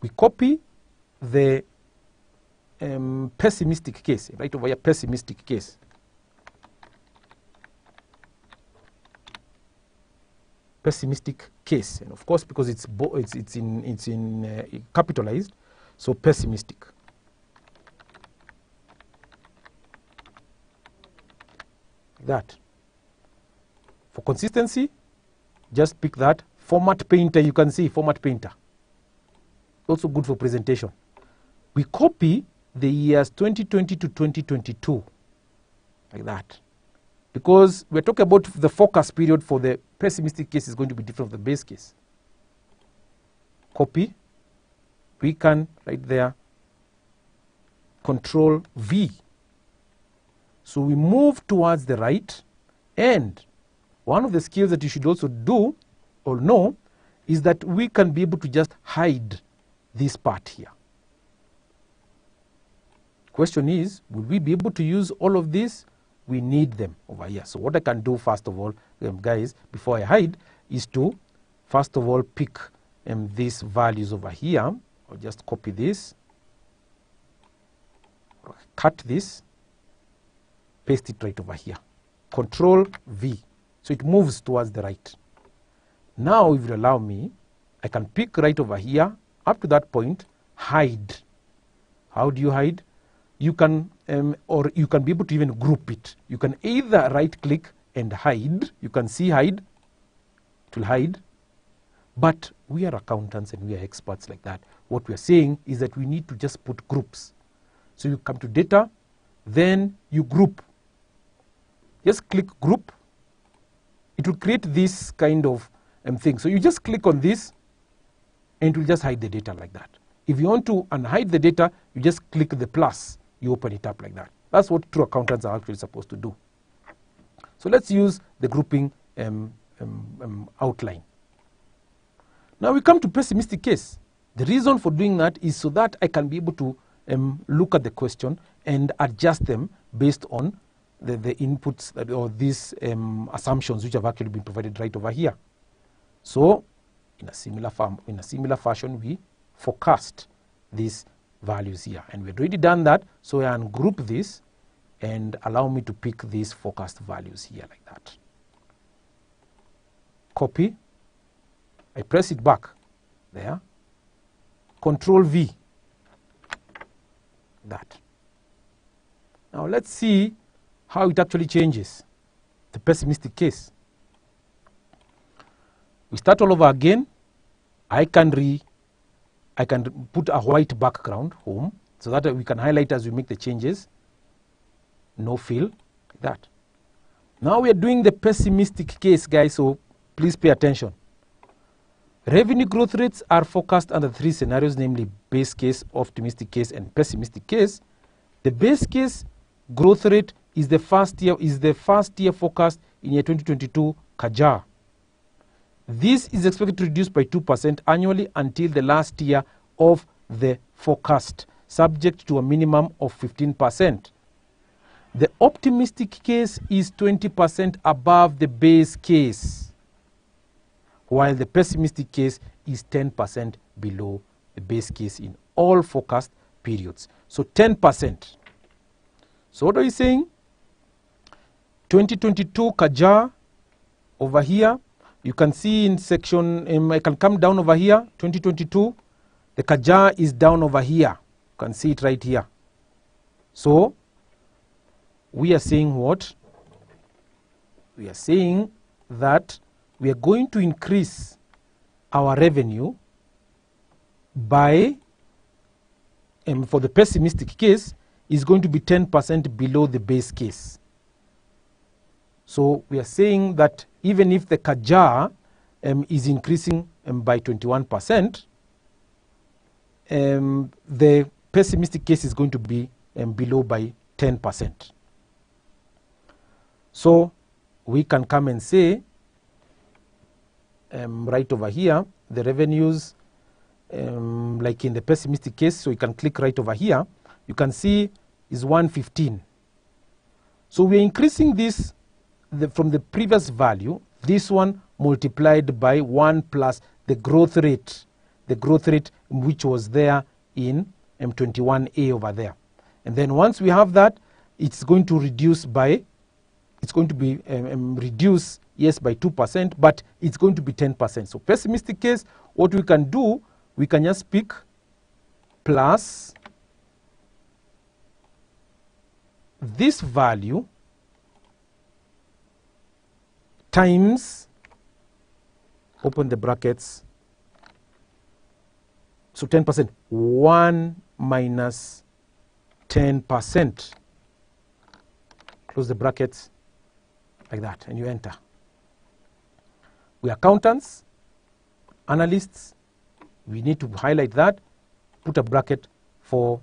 we copy the pessimistic case, right over here, pessimistic case. Pessimistic case, and of course because it's in capitalized, so pessimistic. That. For consistency, just pick that. Format painter, you can see format painter. Also good for presentation. We copy the years 2020 to 2022, like that. Because we're talking about the forecast period for the pessimistic case is going to be different from the base case. Copy. We can, right there, Control V. So we move towards the right, and one of the skills that you should also do or know is that we can be able to just hide this part here. Question is, will we be able to use all of this? We need them over here. So what I can do first of all, guys, before I hide, is to first of all pick these values over here. I'll just copy this, cut this, paste it right over here. Control V. So it moves towards the right. Now if you allow me, I can pick right over here, up to that point, hide. How do you hide? You can, or you can be able to even group it. You can either right click and hide. You can see hide, it will hide. But we are accountants and we are experts like that. What we are saying is that we need to just put groups. So you come to data, then you group. Just click group. It will create this kind of thing. So you just click on this and it will just hide the data like that. If you want to unhide the data, you just click the plus. You open it up like that. That's what true accountants are actually supposed to do. So let's use the grouping outline. Now we come to pessimistic case. The reason for doing that is so that I can be able to look at the question and adjust them based on the inputs that, or these assumptions which have actually been provided right over here. So in a similar fashion, we forecast these values here, and we've already done that. So I ungroup this and allow me to pick these forecast values here like that. Copy. I press it back there. Control V. That. Now let's see how it actually changes the pessimistic case. We start all over again. I can put a white background home so that we can highlight as we make the changes. No fill, like that. Now we are doing the pessimistic case, guys, so please pay attention. Revenue growth rates are forecast under 3 scenarios, namely base case, optimistic case, and pessimistic case. The base case growth rate is the first year forecast in year 2022 CAGR. This is expected to reduce by 2% annually until the last year of the forecast, subject to a minimum of 15%. The optimistic case is 20% above the base case, while the pessimistic case is 10% below the base case in all forecast periods. So 10%. So what are you saying? 2022 CAGR over here. You can see in section, I can come down over here, 2022, the CAGR is down over here. You can see it right here. So we are saying what? We are saying that we are going to increase our revenue by, for the pessimistic case, is going to be 10% below the base case. So we are saying that even if the CAGR is increasing by 21%, the pessimistic case is going to be below by 10%. So we can come and say, right over here, the revenues, like in the pessimistic case, so you can click right over here, you can see is 115. So we're increasing this from the previous value, this one multiplied by 1 plus the growth rate the growth rate which was there in M21A over there. And then once we have that, it's going to reduce by, it's going to be reduced, yes, by 2%, but it's going to be 10%. So pessimistic case, what we can do, we can just pick plus this value times, open the brackets, so 10%, 1 minus 10%, close the brackets like that, and you enter. We are accountants, analysts, we need to highlight that, put a bracket for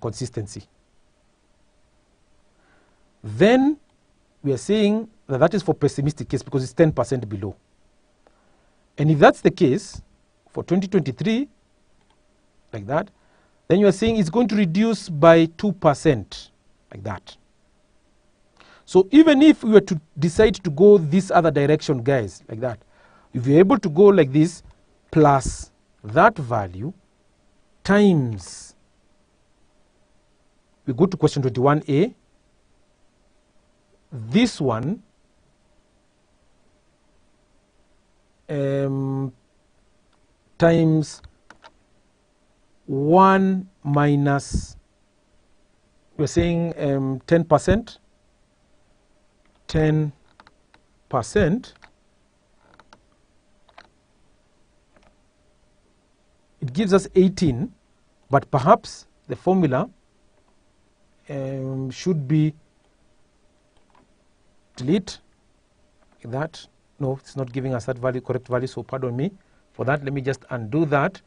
consistency. Then we are saying that that is for pessimistic case because it's 10% below. And if that's the case for 2023, like that, then you are saying it's going to reduce by 2%, like that. So even if we were to decide to go this other direction, guys, like that, if you're able to go like this, plus that value times, we go to question 21A, this one times 1 minus, we're saying 10%, 10%, it gives us 18, but perhaps the formula should be delete that. No, it's not giving us that value, correct value, so pardon me for that. Let me just undo that.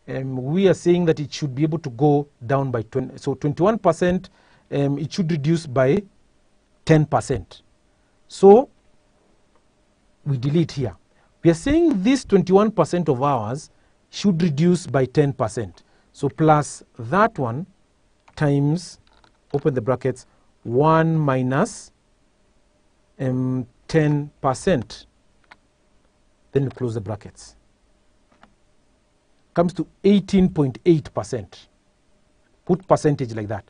We are saying that it should be able to go down by 20, so 21%, it should reduce by 10%. So we delete here. We are saying this 21% of ours should reduce by 10%. So plus that one times, open the brackets, 1 minus 10%. Then you close the brackets. Comes to 18.8%. Put percentage like that.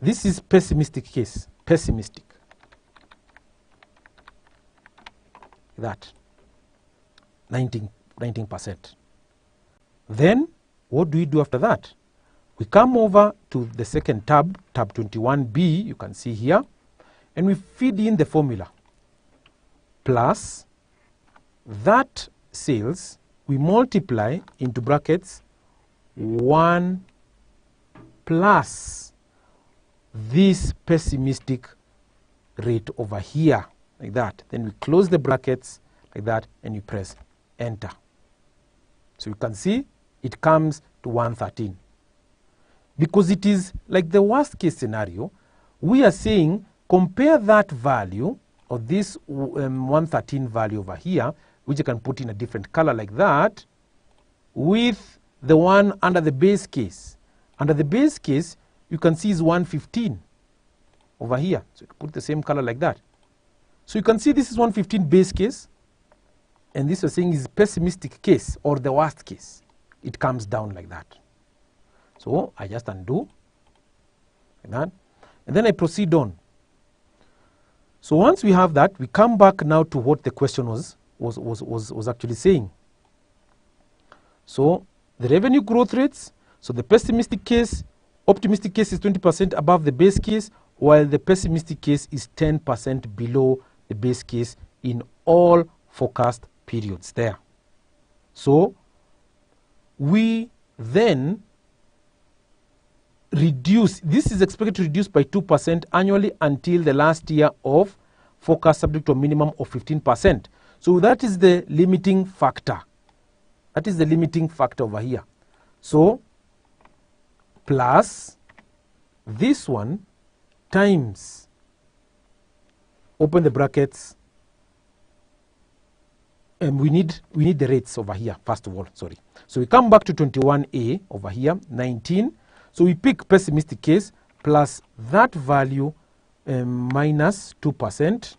This is pessimistic case. Pessimistic. That 19%. Then what do we do after that? We come over to the second tab, tab 21B, you can see here, and we feed in the formula plus that sales, we multiply into brackets 1 plus this pessimistic rate over here, like that. Then we close the brackets like that and you press enter. So you can see it comes to 113. Because it is like the worst case scenario, we are saying compare that value or this 113 value over here, which you can put in a different color like that, with the one under the base case. Under the base case, you can see is 115 over here. So you put the same color like that. So you can see this is 115 base case, and this we're saying is pessimistic case or the worst case. It comes down like that. So I just undo like that, and then I proceed on. So once we have that, we come back now to what the question was actually saying. So the revenue growth rates, so the pessimistic case, optimistic case is 20% above the base case, while the pessimistic case is 10% below the base case in all forecast periods there. So we then reduce, this is expected to reduce by 2% annually until the last year of forecast subject to a minimum of 15%. So that is the limiting factor. That is the limiting factor over here. So plus this one times, open the brackets, and we need the rates over here first of all, sorry. So we come back to 21A over here, 19. So we pick pessimistic case plus that value minus 2%,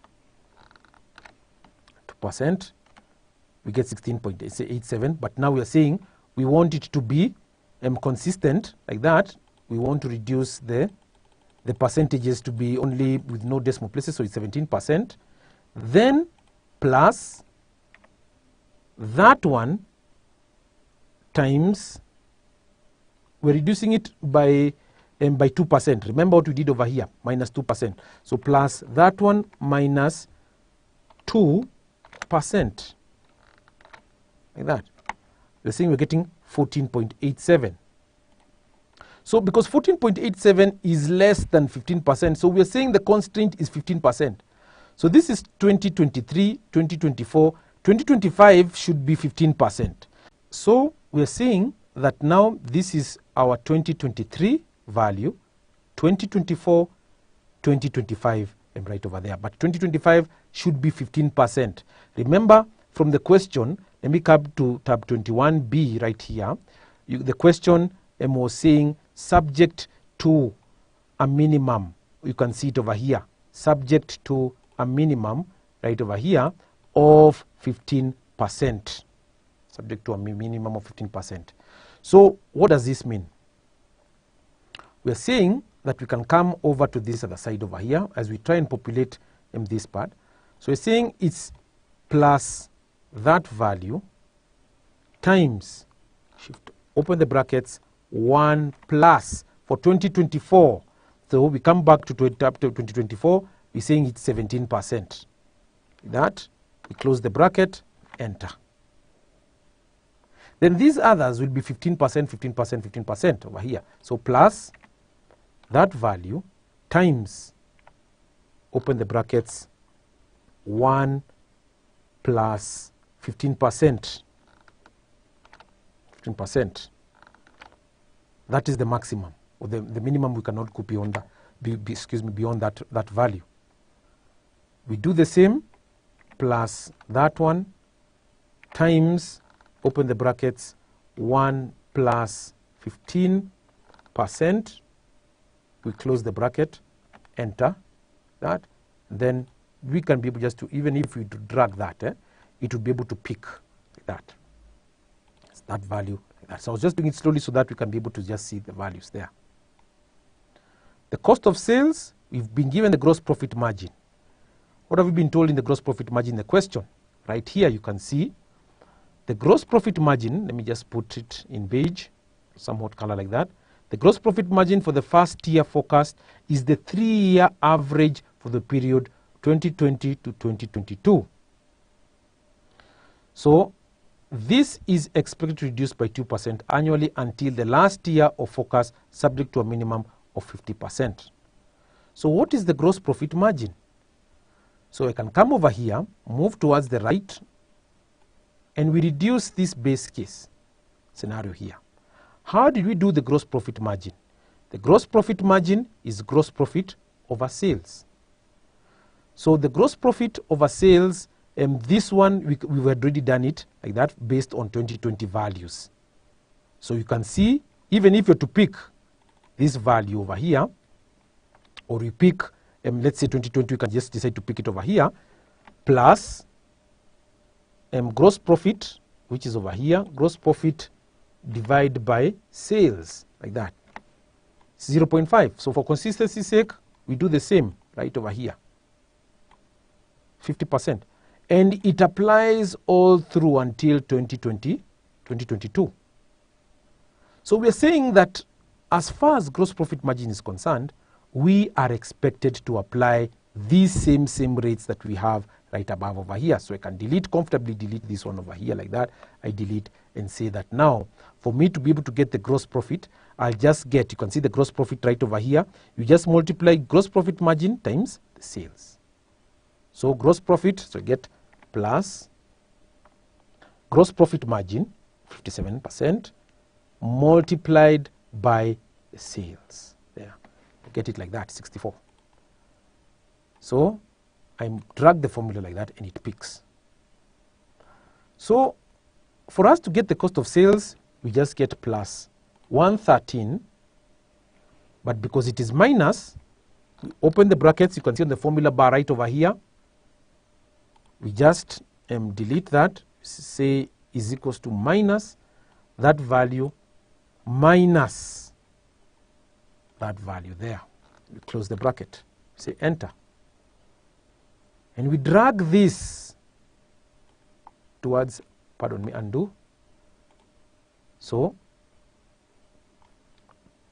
we get 16.87, but now we are saying we want it to be consistent like that. We want to reduce the percentages to be only with no decimal places, so it's 17%. Then plus that one times, we're reducing it by 2%. Remember what we did over here, minus 2%. So plus that one minus 2%, like that. We're saying we're getting 14.87. So because 14.87 is less than 15%, so we're saying the constraint is 15%. So this is 2023, 2024, 2025 should be 15%. So we're saying that now this is our 2023 value, 2024, 2025, and right over there. But 2025 should be 15%. Remember from the question, let me come to tab 21B right here. The question was saying subject to a minimum. You can see it over here. Subject to a minimum right over here of 15%. Subject to a minimum of 15%. So what does this mean? We are saying that we can come over to this other side over here as we try and populate this part. So we're saying it's plus that value times, shift, open the brackets, 1 plus for 2024. So we come back to 2024, we're saying it's 17%. That, we close the bracket, enter. Then these others will be 15%, 15%, 15% over here. So plus that value times, open the brackets, 1 plus 15%. 15%. That is the maximum, or the minimum we cannot go beyond that, beyond that value. We do the same, plus that one times, open the brackets, 1 plus 15%. We close the bracket, enter that. Then we can be able just to, even if we drag that, it will be able to pick like that. It's that value like that. So I was just doing it slowly so that we can be able to just see the values there. The cost of sales, we've been given the gross profit margin. What have we been told in the gross profit margin? The question right here, you can see the gross profit margin. Let me just put it in beige, somewhat color like that. The gross profit margin for the first year forecast is the 3-year average for the period 2020 to 2022. So this is expected to reduce by 2% annually until the last year of forecast, subject to a minimum of 50%. So what is the gross profit margin? So I can come over here, move towards the right, and we reduce this base case scenario here. How did we do the gross profit margin? The gross profit margin is gross profit over sales. So the gross profit over sales, this one we had already done it like that based on 2020 values. So you can see, even if you're to pick this value over here, or you pick, let's say 2020, you can just decide to pick it over here, plus gross profit, which is over here, gross profit divided by sales, like that. It's 0.5. So for consistency's sake, we do the same right over here, 50%. And it applies all through until 2022. So we're saying that as far as gross profit margin is concerned, we are expected to apply these same rates that we have right above over here. So I can comfortably delete this one over here like that. I delete and say that now for me to be able to get the gross profit, I'll just get, you can see the gross profit right over here. You just multiply gross profit margin times the sales. So gross profit, so I get plus gross profit margin, 57%, multiplied by the sales. There, get it like that, 64. So I drag the formula like that and it picks. So for us to get the cost of sales, we just get plus 113, but because it is minus, we open the brackets, you can see on the formula bar right over here, we just delete that say is equals to minus that value minus that value there. We close the bracket, say enter. And we drag this towards, pardon me, undo. So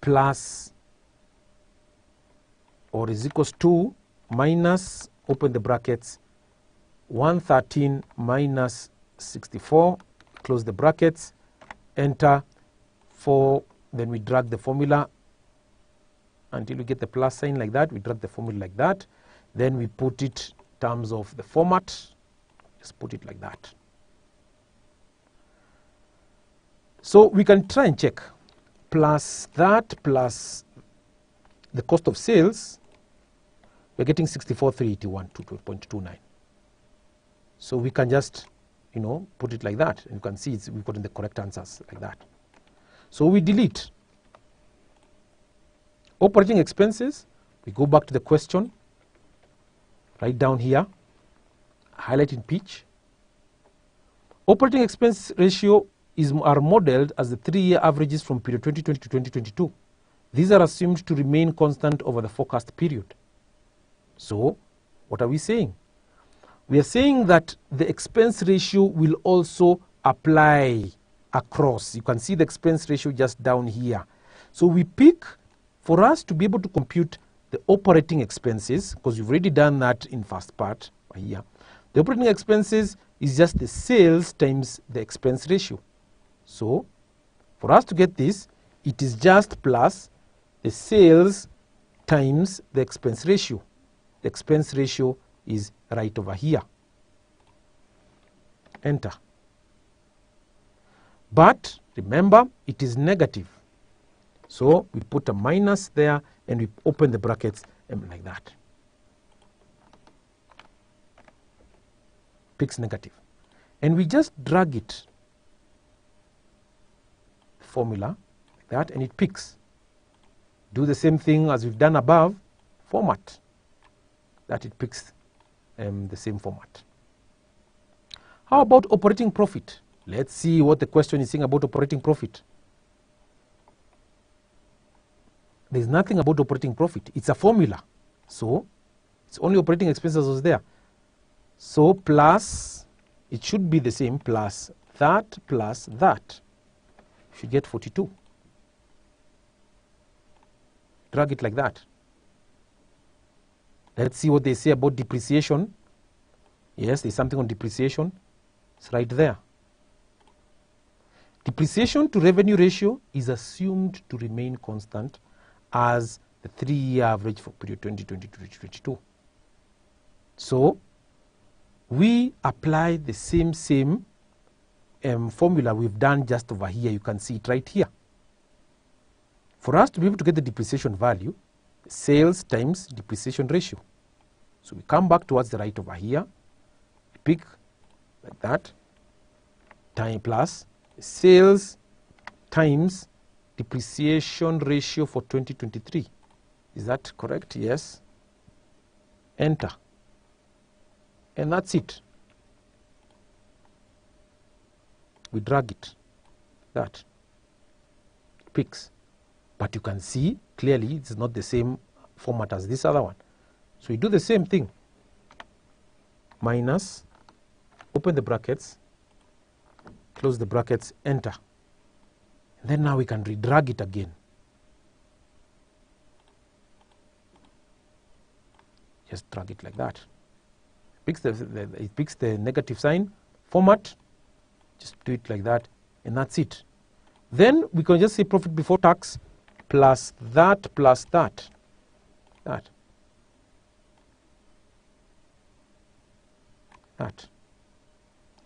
plus or is equals to minus, open the brackets, 113 minus 64, close the brackets, enter 4, then we drag the formula until we get the plus sign like that. We drag the formula like that, then we put it in terms of the format, just put it like that. So we can try and check plus that plus the cost of sales, we're getting 64,381 to 2.29. So we can just, you know, put it like that, and you can see we've gotten the correct answers like that. So we delete operating expenses. We go back to the question, right down here, highlight in peach. Operating expense ratio are modeled as the 3-year averages from period 2020 to 2022. These are assumed to remain constant over the forecast period. So what are we saying? We are saying that the expense ratio will also apply across. You can see the expense ratio just down here. So we pick, for us to be able to compute the operating expenses, because you've already done that in first part here. The operating expenses is just the sales times the expense ratio. So for us to get this, it is just plus the sales times the expense ratio. The expense ratio is right over here. Enter. But remember, it is negative. So we put a minus there and we open the brackets like that. Picks negative. And we just drag it, formula, like that, and it picks. Do the same thing as we've done above, format, that it picks the same format. How about operating profit? Let's see what the question is saying about operating profit. There's nothing about operating profit. It's a formula. So it's only operating expenses was there. So plus, it should be the same, plus that. You should get 42. Drag it like that. Let's see what they say about depreciation. Yes, there's something on depreciation. It's right there. Depreciation to revenue ratio is assumed to remain constant as the 3-year average for period 2020 to 2022. So we apply the same formula we've done just over here. You can see it right here. For us to be able to get the depreciation value, sales times depreciation ratio. So we come back towards the right over here, pick like that, time plus sales times depreciation ratio for 2023. Is that correct? Yes. Enter. And that's it. We drag it. That. It picks. But you can see clearly it's not the same format as this other one. So we do the same thing. Minus, open the brackets, close the brackets, enter. And then now we can redrag it again. Just drag it like that. It picks the negative sign, format, just do it like that, and that's it. Then we can just say profit before tax plus that.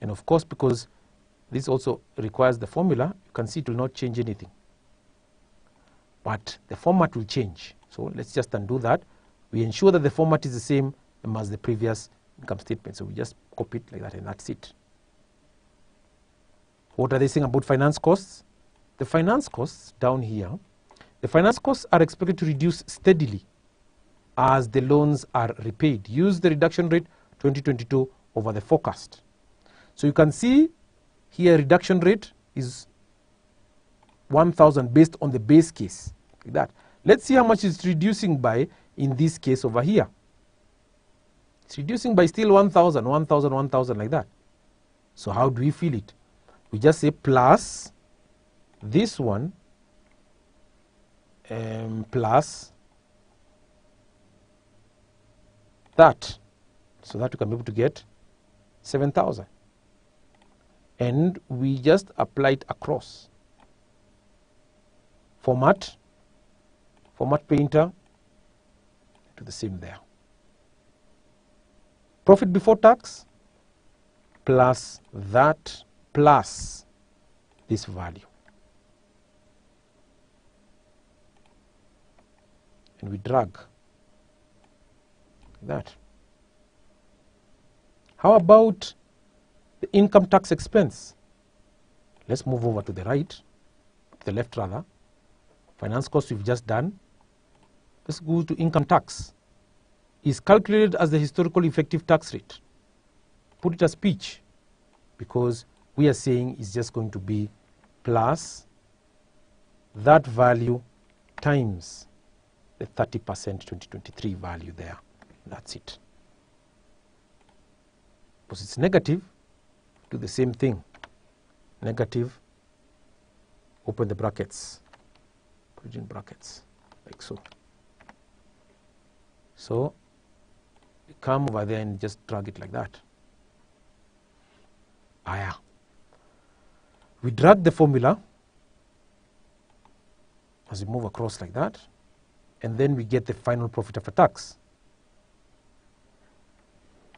And of course, because this also requires the formula, you can see it will not change anything. But the format will change. So let's just undo that. We ensure that the format is the same as the previous income statement. So we just copy it like that, and that's it. What are they saying about finance costs? The finance costs down here, the finance costs are expected to reduce steadily as the loans are repaid. Use the reduction rate 2022 over the forecast. So you can see here reduction rate is 1,000 based on the base case, like that. Let's see how much it's reducing by in this case over here. It's reducing by still 1,000, 1,000, 1,000 like that. So how do we feel it? We just say plus this one plus that, so that we can be able to get 7,000. And we just apply it across. Format painter, do the same there. Profit before tax plus that plus this value. And we drag that. How about the income tax expense? Let's move over to the right, to the left rather. Finance cost we've just done. Let's go to income tax. Is calculated as the historical effective tax rate. Put it as pitch, because we are saying it's just going to be plus that value times the 30% 2023 value there. That's it. Because it's negative, do the same thing. Negative, open the brackets, put it in brackets, like so. So you come over there and just drag it like that. We drag the formula as we move across like that, and then we get the final profit after tax.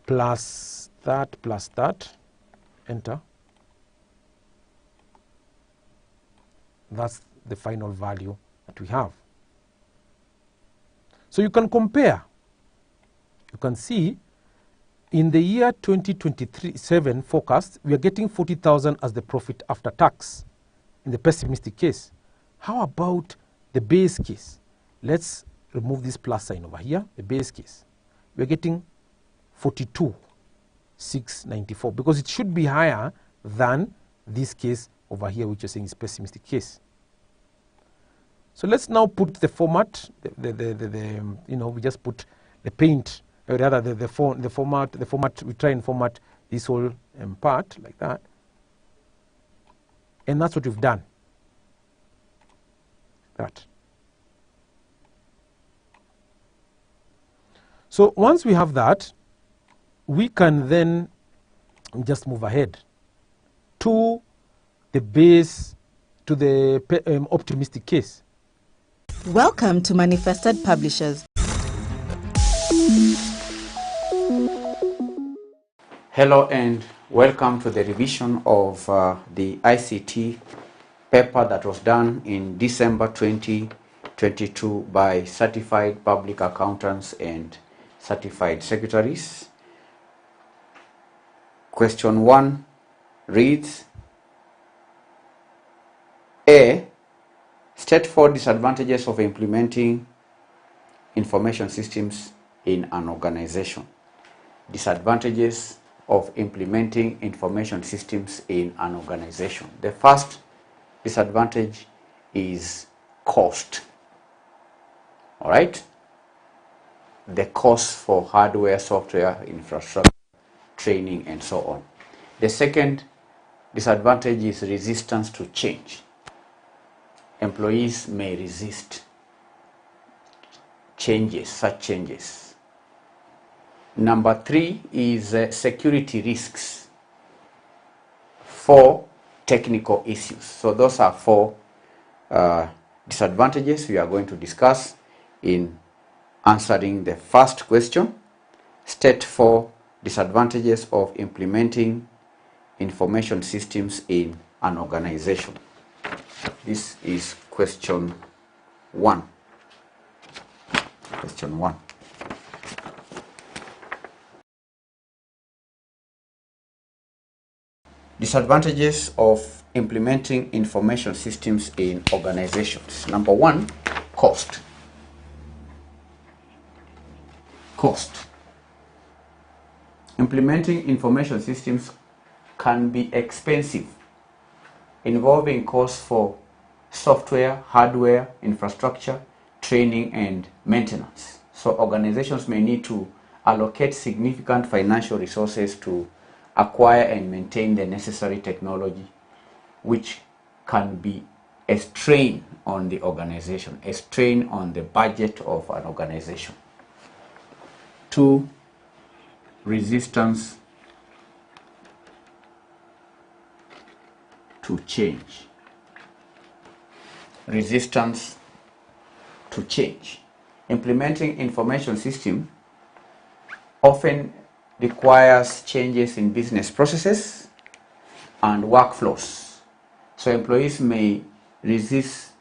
Plus that, enter. That's the final value that we have. So you can compare. You can see in the year 2027 forecast, we are getting 40,000 as the profit after tax in the pessimistic case. How about the base case? Let's remove this plus sign over here, the base case. We are getting 42,694 because it should be higher than this case over here, which you're saying is pessimistic case. So let's now put the format, we just put the paint, or rather the format, we try and format this whole part like that. And that's what we've done. That. So once we have that, we can then just move ahead to the base, to the optimistic case. Welcome to Manifested Publishers. Hello and welcome to the revision of the ICT paper that was done in December 2022 by certified public accountants and certified secretaries. Question 1 reads, A. State 4 disadvantages of implementing information systems in an organization. Disadvantages of implementing information systems in an organization. The first disadvantage is cost. All right? The cost for hardware, software, infrastructure, training, and so on. The second disadvantage is resistance to change. Employees may resist changes, such changes. Number 3 is security risks. 4, technical issues. So those are 4 disadvantages we are going to discuss in answering the first question. State 4 disadvantages of implementing information systems in an organization. This is question 1. Question 1. Disadvantages of implementing information systems in organizations. Number 1, cost. Cost. Implementing information systems can be expensive, involving costs for software, hardware, infrastructure, training, and maintenance. So organizations may need to allocate significant financial resources to acquire and maintain the necessary technology, which can be a strain on the organization, a strain on the budget of an organization. 2, resistance to change. Resistance to change. Implementing information system often requires changes in business processes and workflows. So employees may resist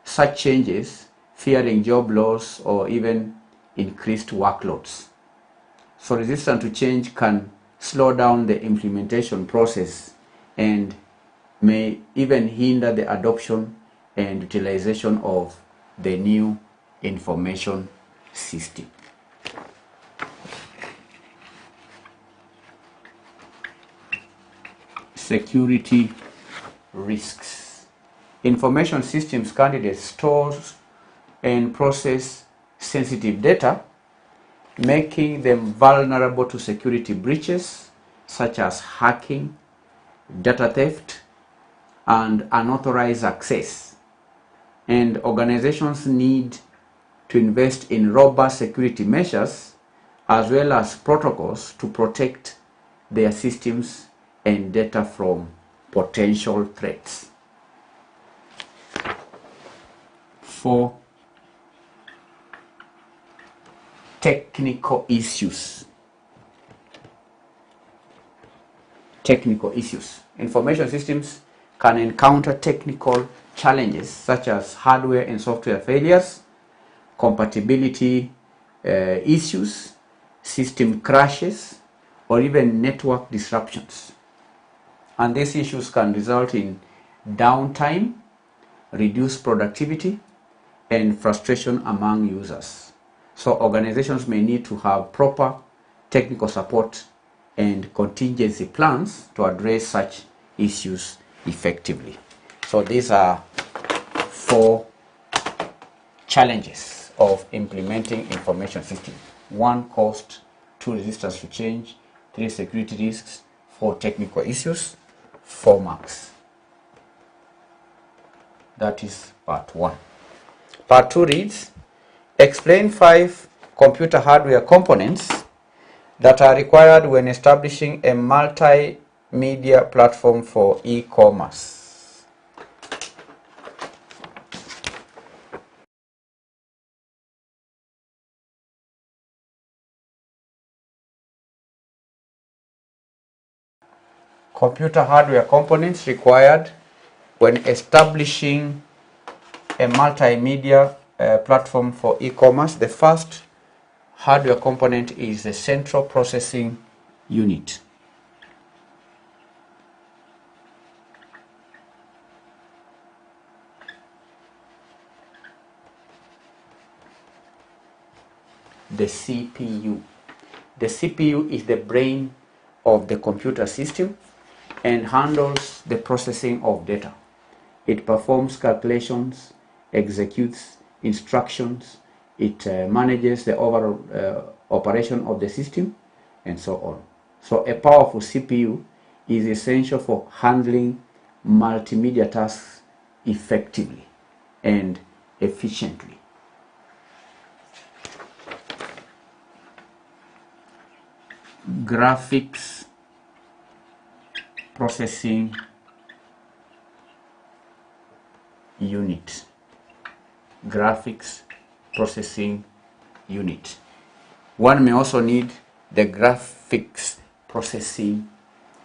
such changes, fearing job loss or even increased workloads. So resistance to change can slow down the implementation process and may even hinder the adoption and utilization of the new information system. Security risks. Information systems candidates stores and process sensitive data, making them vulnerable to security breaches such as hacking, data theft, and unauthorized access. And organizations need to invest in robust security measures as well as protocols to protect their systems and data from potential threats. 4, technical issues. Technical issues. Information systems can encounter technical challenges such as hardware and software failures, compatibility issues, system crashes, or even network disruptions. And these issues can result in downtime, reduced productivity, and frustration among users. So organizations may need to have proper technical support and contingency plans to address such issues effectively. So these are 4 challenges of implementing information system. 1, cost. 2, resistance to change. 3, security risks. 4, technical issues. 4 marks. That is part 1. Part 2 reads, explain 5 computer hardware components that are required when establishing a multimedia platform for e-commerce. Computer hardware components required when establishing a multimedia platform for e-commerce. The first hardware component is the central processing unit. The CPU. The CPU is the brain of the computer system and handles the processing of data. It performs calculations, executes instructions, it manages the overall operation of the system, and so on. So a powerful CPU is essential for handling multimedia tasks effectively and efficiently. Graphics processing unit. Graphics processing unit. One may also need the graphics processing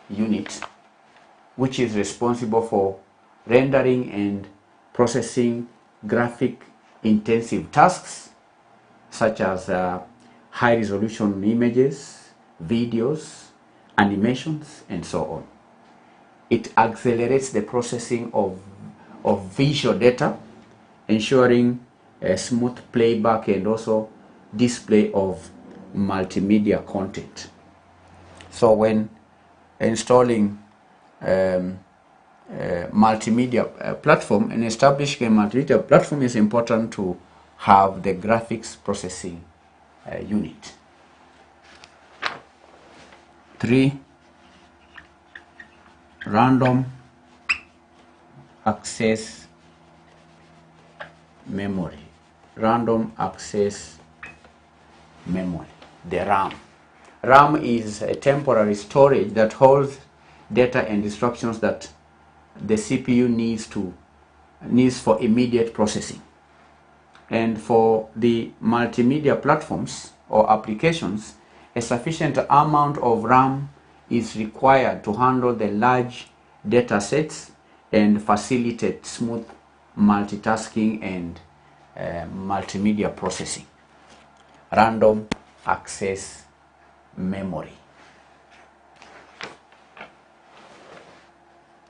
unit, which is responsible for rendering and processing graphic intensive tasks such as high resolution images, videos, animations, and so on. It accelerates the processing of visual data, ensuring a smooth playback and also display of multimedia content. So when installing multimedia platform, and establishing a multimedia platform is important to have the graphics processing unit. 3. Random access memory. Random access memory, the RAM. RAM is a temporary storage that holds data and instructions that the CPU needs for immediate processing. And for the multimedia platforms or applications, a sufficient amount of RAM is required to handle the large data sets and facilitate smooth multitasking and multimedia processing. Random access memory.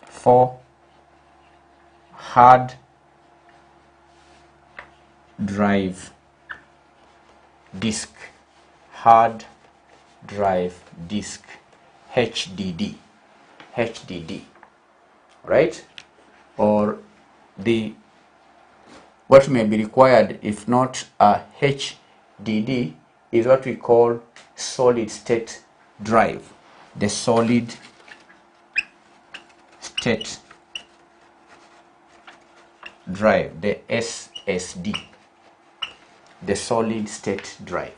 4. Hard drive disk. Hard drive disk, HDD, right? Or what may be required, if not a HDD, is what we call solid state drive. The solid state drive, the SSD, the solid state drive.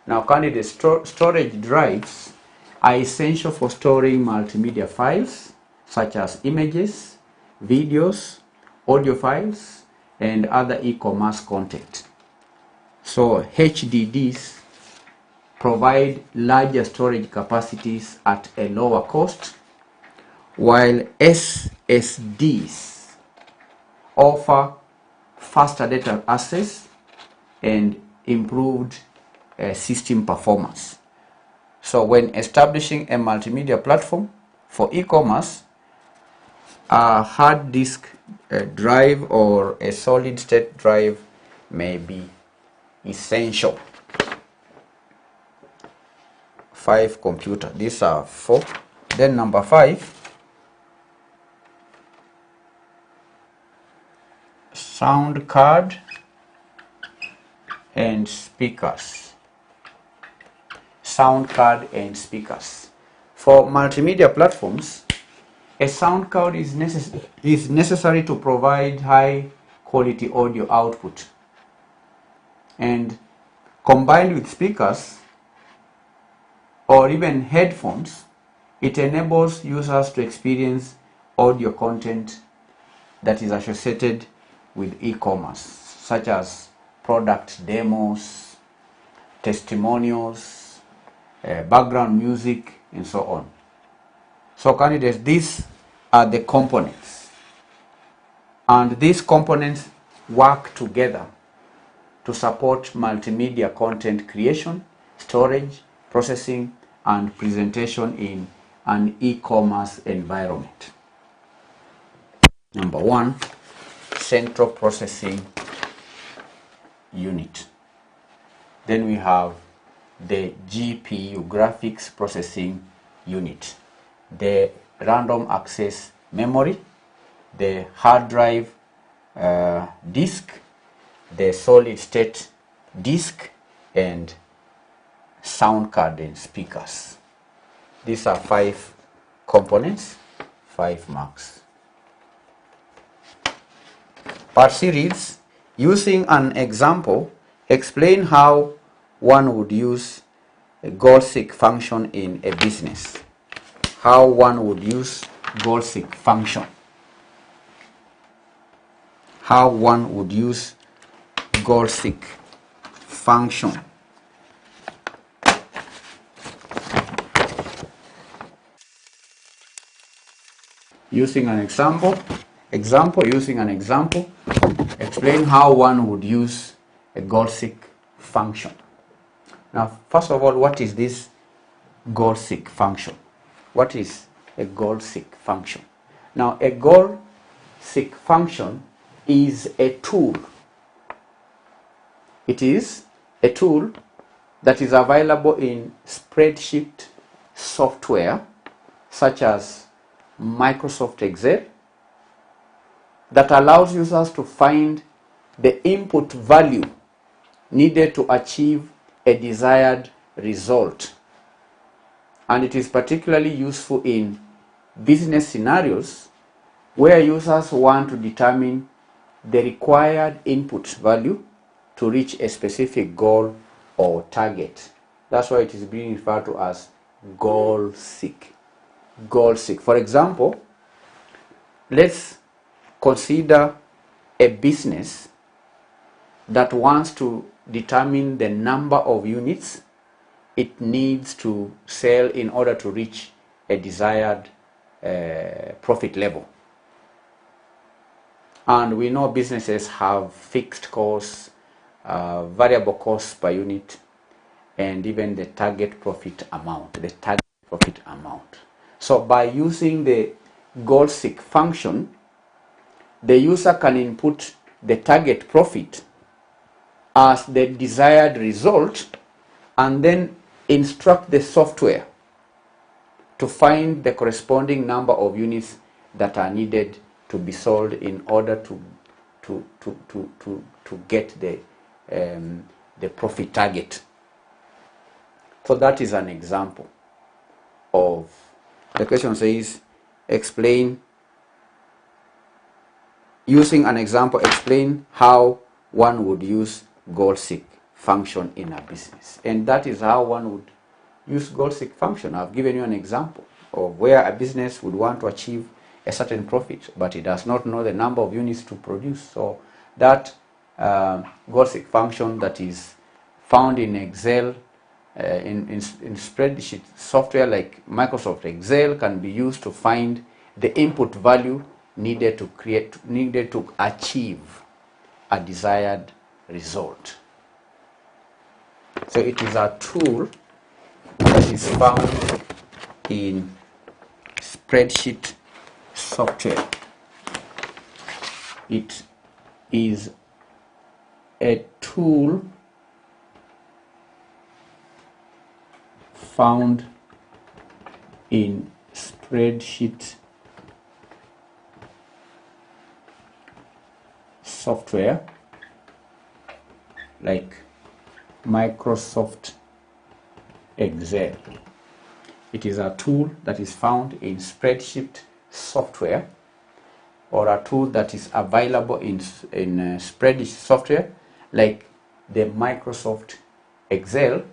Now, candidate storage drives are essential for storing multimedia files such as images, videos, audio files, and other e-commerce content. So HDDs provide larger storage capacities at a lower cost, while SSDs offer faster data access and improved system performance. So when establishing a multimedia platform for e-commerce, a hard disk drive or a solid state drive may be essential. 5. Computer. These are 4. Then number 5, sound card and speakers. Sound card and speakers. For multimedia platforms, a sound card is necessary to provide high quality audio output, and combined with speakers or even headphones, it enables users to experience audio content that is associated with e-commerce, such as product demos, testimonials, background music, and so on. So candidates, these are the components, and these components work together to support multimedia content creation, storage, processing, and presentation in an e-commerce environment. Number 1, central processing unit. Then we have the GPU, graphics processing unit, the random access memory, the hard drive disk, the solid state disk, and sound card and speakers. These are 5 components, 5 marks. Part series, using an example, explain how one would use a goal-seek function in a business. How one would use goal-seek function. How one would use goal-seek function. Using an example, explain how one would use a goal-seek function. Now, first of all, what is this goal-seek function? What is a goal-seek function? Now, a goal-seek function is a tool. It is a tool that is available in spreadsheet software such as Microsoft Excel that allows users to find the input value needed to achieve a desired result. And it is particularly useful in business scenarios where users want to determine the required input value to reach a specific goal or target. That's why it is being referred to as goal-seek. Goal-seek. For example, let's consider a business that wants to determine the number of units it needs to sell in order to reach a desired profit level. And we know businesses have fixed costs, variable costs per unit, and even the target profit amount. So by using the goal-seek function, the user can input the target profit as the desired result and then instruct the software to find the corresponding number of units that are needed to be sold in order to get the profit target. So that is an example of, the question says, explain, using an example, explain how one would use goal-seek function in a business. And that is how one would use goal-seek function. I've given you an example of where a business would want to achieve a certain profit, but it does not know the number of units to produce. So that goal-seek function that is found in Excel, in spreadsheet software like Microsoft Excel, can be used to find the input value needed to achieve a desired result. So it is a tool that is found in spreadsheet software. It is a tool found in spreadsheet software like Microsoft Excel. It is a tool that is found in spreadsheet software, or a tool that is available in spreadsheet software like the Microsoft Excel,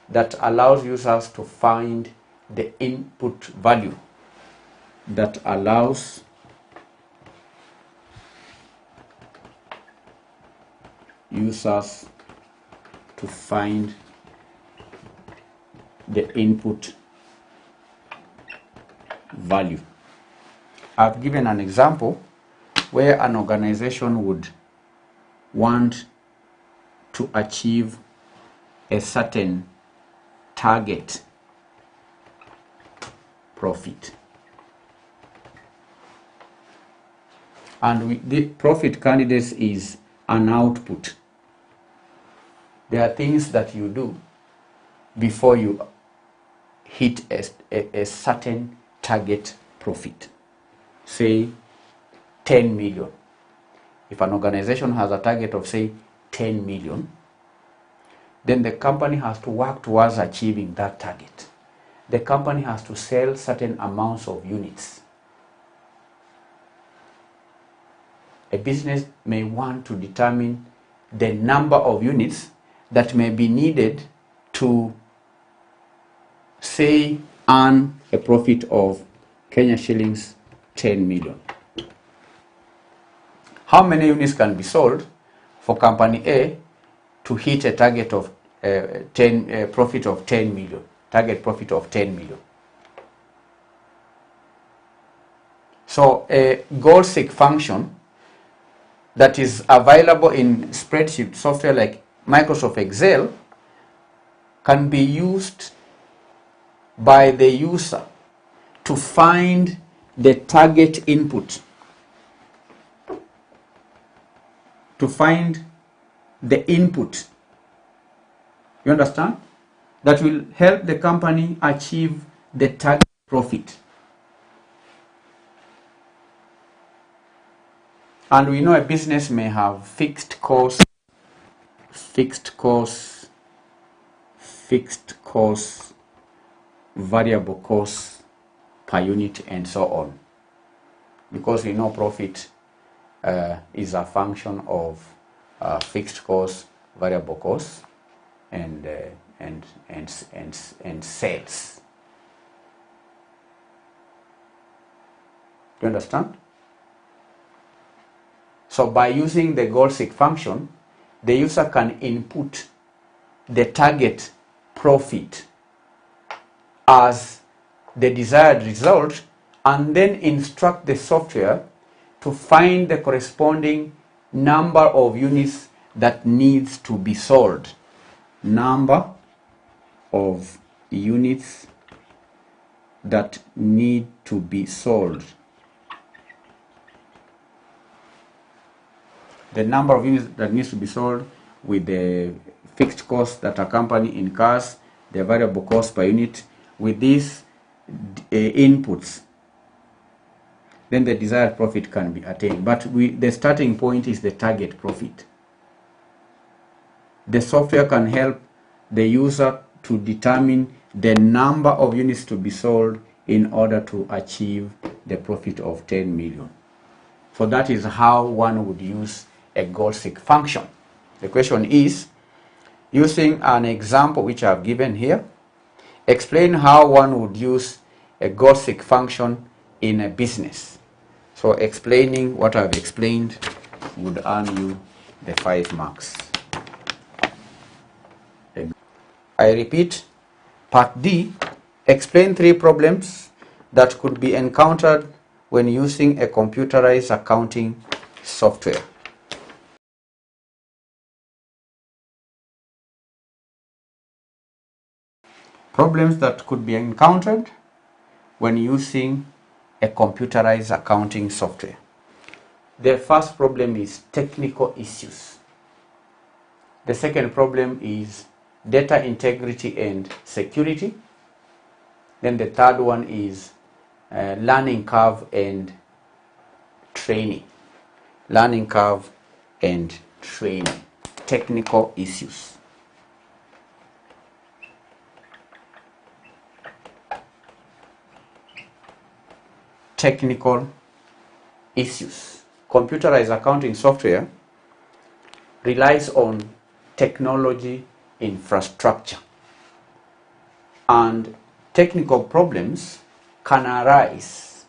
that allows users to find the input value, that allows users to find the input value. I've given an example where an organization would want to achieve a certain target profit, and the profit candidates is an output. There are things that you do before you hit a certain target profit, say 10 million. If an organization has a target of, say, 10 million, then the company has to work towards achieving that target. The company has to sell certain amounts of units. A business may want to determine the number of units that may be needed to, say, earn a profit of Kenya shillings 10 million. How many units can be sold for company A to hit a target of profit of 10 million, target profit of 10 million? So a goal-seek function that is available in spreadsheet software like Microsoft Excel can be used by the user to find the target input, to find the input, you understand, that will help the company achieve the target profit. And we know a business may have fixed costs, variable costs per unit, and so on. Because we know profit is a function of fixed costs, variable costs, and sales. Do you understand? So by using the goal-seek function, the user can input the target profit as the desired result and then instruct the software to find the corresponding number of units that needs to be sold. Number of units that need to be sold. The number of units that needs to be sold with the fixed cost that a company incurs, the variable cost per unit. With these inputs, then the desired profit can be attained. But the starting point is the target profit. The software can help the user to determine the number of units to be sold in order to achieve the profit of 10 million. So that is how one would use a goal-seek function. The question is, using an example which I have given here, explain how one would use a goal-seek function in a business. So explaining what I've explained would earn you the 5 marks. I repeat, part D, explain 3 problems that could be encountered when using a computerized accounting software. Problems that could be encountered when using a computerized accounting software. The first problem is technical issues. The second problem is data integrity and security. Then the third one is learning curve and training. Learning curve and training. Technical issues. Technical issues. Computerized accounting software relies on technology infrastructure, and technical problems can arise,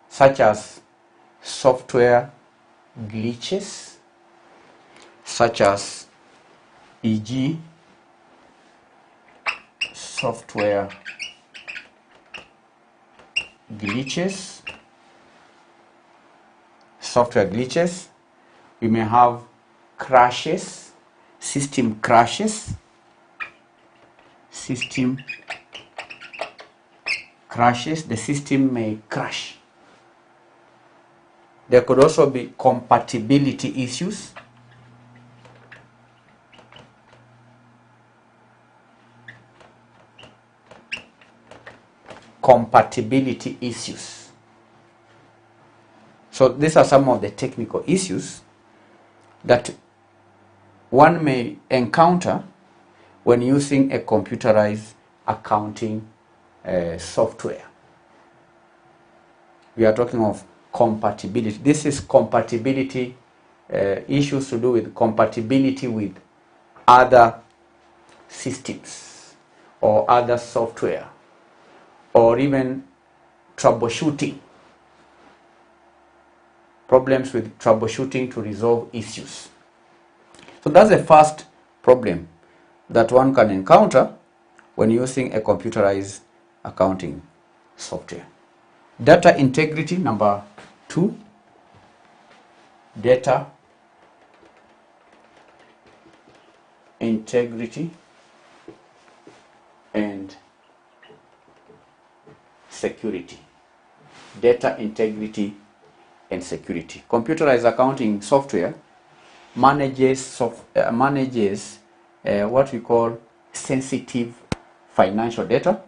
such as software glitches, such as e.g. software glitches. We may have crashes, system crashes. The system may crash. There could also be compatibility issues. Compatibility issues. So these are some of the technical issues that one may encounter when using a computerized accounting software. We are talking of compatibility. This is compatibility issues to do with compatibility with other systems or other software, or even troubleshooting. Problems with troubleshooting to resolve issues. So that's the first problem that one can encounter when using a computerized accounting software. Data integrity, number 2. Data integrity and security. Data integrity and security. Computerized accounting software manages what we call sensitive financial data.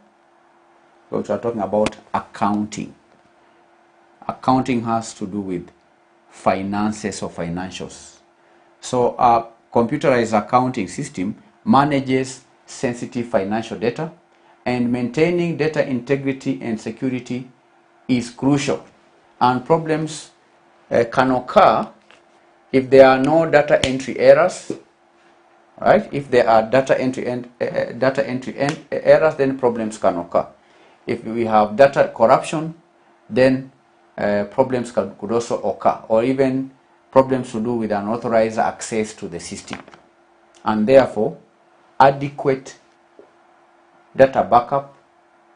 We are talking about accounting. Accounting has to do with finances or financials. So a computerized accounting system manages sensitive financial data, and maintaining data integrity and security is crucial. And problems can occur if there are no data entry errors. Right? If there are data entry errors, then problems can occur. If we have data corruption, then problems could also occur, or even problems to do with unauthorized access to the system. And therefore, adequate data backup,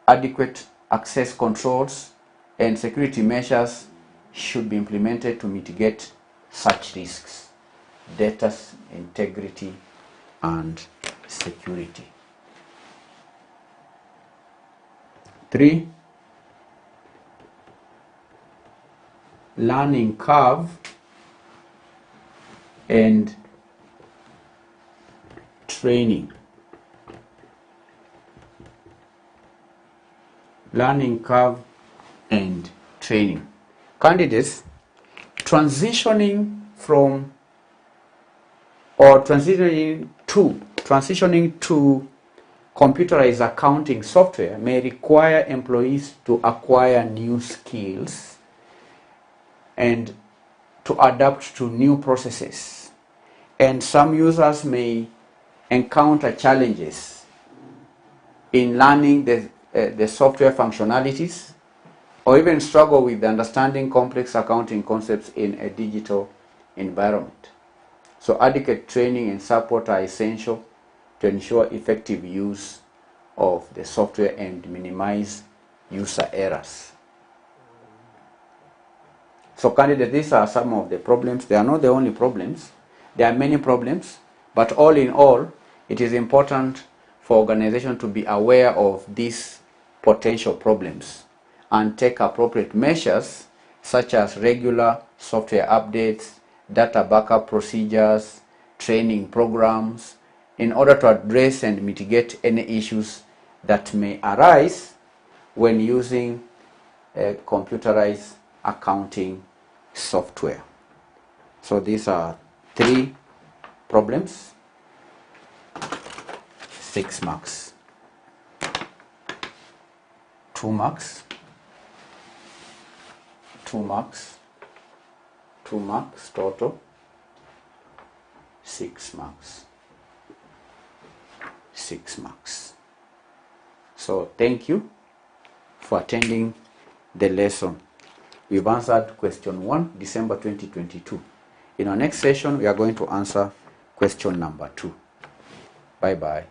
adequate access controls, and security measures should be implemented to mitigate such risks: data integrity and security. 3. Learning curve and training. Learning curve and training. Candidates transitioning to computerized accounting software may require employees to acquire new skills and to adapt to new processes. And some users may encounter challenges in learning the software functionalities, or even struggle with understanding complex accounting concepts in a digital environment. So adequate training and support are essential to ensure effective use of the software and minimize user errors. So candidates, these are some of the problems. They are not the only problems. There are many problems, but all in all, it is important for organizations to be aware of these potential problems and take appropriate measures, such as regular software updates, data backup procedures, training programs, in order to address and mitigate any issues that may arise when using computerized accounting software. So these are 3 problems, 6 marks, 2 marks, 2 marks, 2 marks total, 6 marks, 6 marks. So thank you for attending the lesson. We've answered question 1, December 2022. In our next session, we are going to answer question number 2. Bye-bye.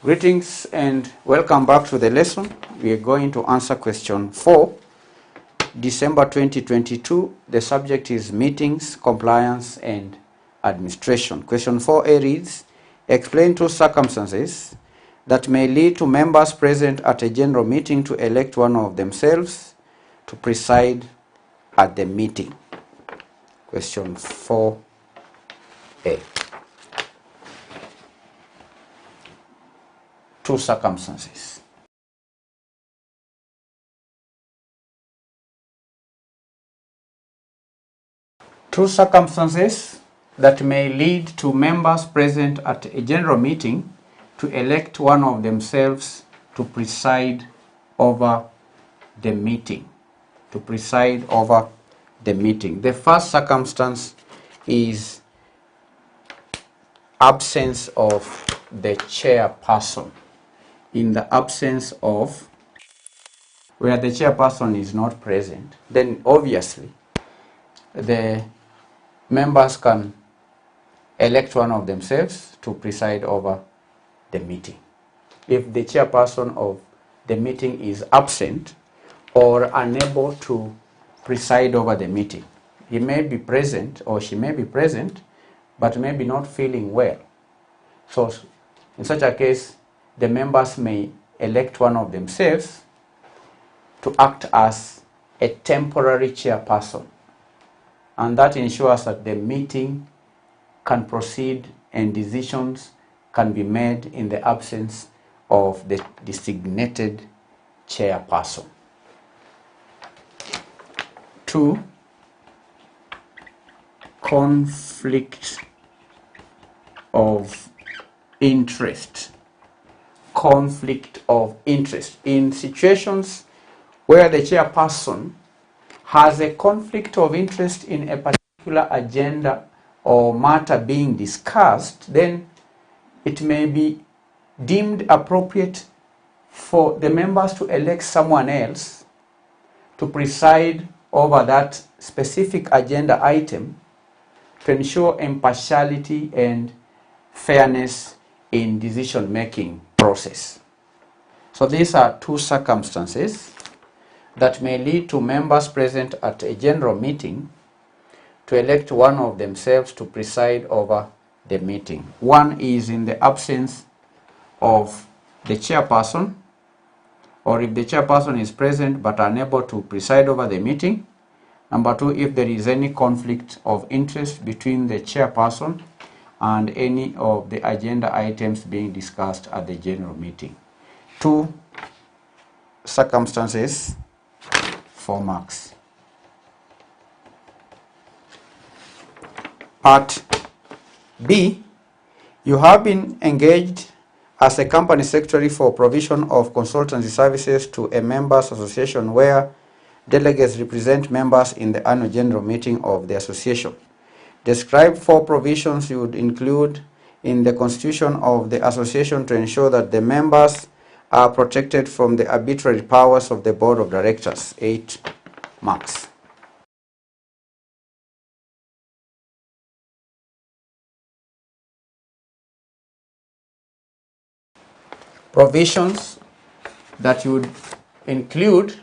Greetings and welcome back to the lesson. We are going to answer question 4, December 2022. The subject is meetings, compliance, and administration. Question 4A reads, explain 2 circumstances that may lead to members present at a general meeting to elect one of themselves to preside at the meeting. Question 4A. 2 circumstances. Two circumstances that may lead to members present at a general meeting to elect one of themselves to preside over the meeting. To preside over the meeting. The first circumstance is absence of the chairperson. In the absence of, where the chairperson is not present, then obviously the members can elect one of themselves to preside over the meeting. If the chairperson of the meeting is absent or unable to preside over the meeting, he may be present or she may be present, but maybe not feeling well. So in such a case, the members may elect one of themselves to act as a temporary chairperson. And that ensures that the meeting can proceed and decisions can be made in the absence of the designated chairperson. 2. Conflict of interest. Conflict of interest. In situations where the chairperson has a conflict of interest in a particular agenda or matter being discussed, then it may be deemed appropriate for the members to elect someone else to preside over that specific agenda item to ensure impartiality and fairness in decision-making process. So these are two circumstances that may lead to members present at a general meeting to elect one of themselves to preside over the meeting. One is in the absence of the chairperson, or if the chairperson is present but unable to preside over the meeting. Number 2, if there is any conflict of interest between the chairperson and any of the agenda items being discussed at the general meeting. 2 circumstances, 4 marks. Part B, you have been engaged as a company secretary for provision of consultancy services to a members association where delegates represent members in the annual general meeting of the association. Describe 4 provisions you would include in the constitution of the association to ensure that the members are protected from the arbitrary powers of the board of directors. 8 marks. Provisions that you would include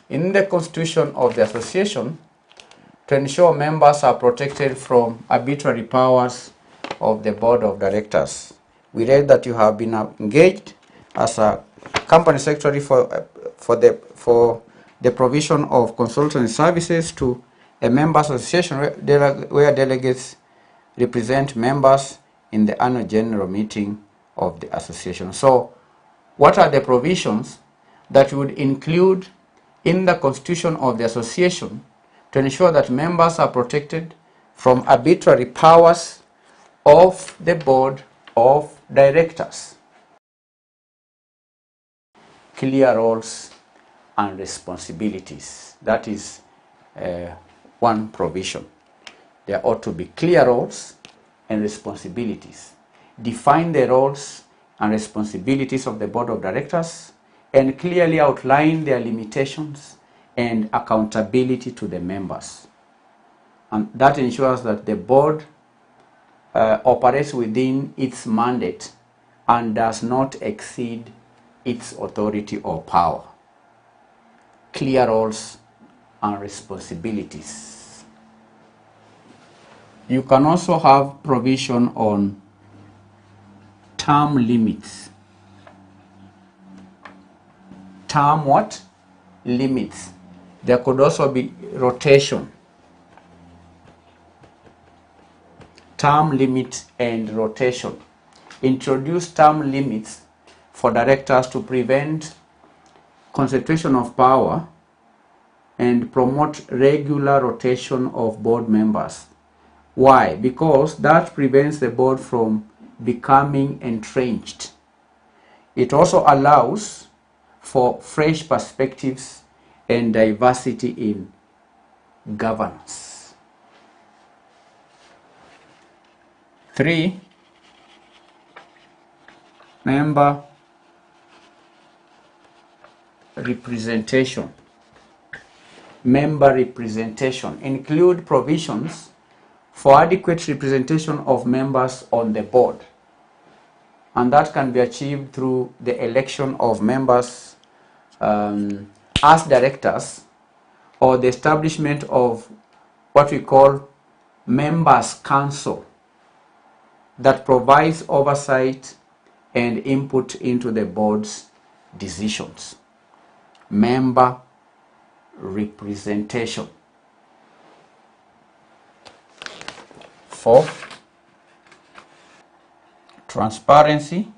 in the constitution of the association to ensure members are protected from arbitrary powers of the board of directors. We read that you have been engaged as a company secretary for the provision of consultancy services to a members association where delegates represent members in the annual general meeting of the association. So, what are the provisions that would include in the constitution of the association to ensure that members are protected from arbitrary powers of the board of directors? Clear roles and responsibilities. That is one provision. There ought to be clear roles and responsibilities. Define the roles and responsibilities of the board of directors and clearly outline their limitations and accountability to the members. And that ensures that the board operates within its mandate and does not exceed its authority or power. Clear roles and responsibilities. You can also have provision on term limits. Term what? Limits. There could also be rotation. Term limit and rotation. Introduce term limits for directors to prevent concentration of power and promote regular rotation of board members. Why? Because that prevents the board from becoming entrenched. It also allows for fresh perspectives and diversity in governance. 3, member representation. Member representation. Include provisions for adequate representation of members on the board. And that can be achieved through the election of members as directors or the establishment of what we call members' council that provides oversight and input into the board's decisions. Member representation. 4, transparency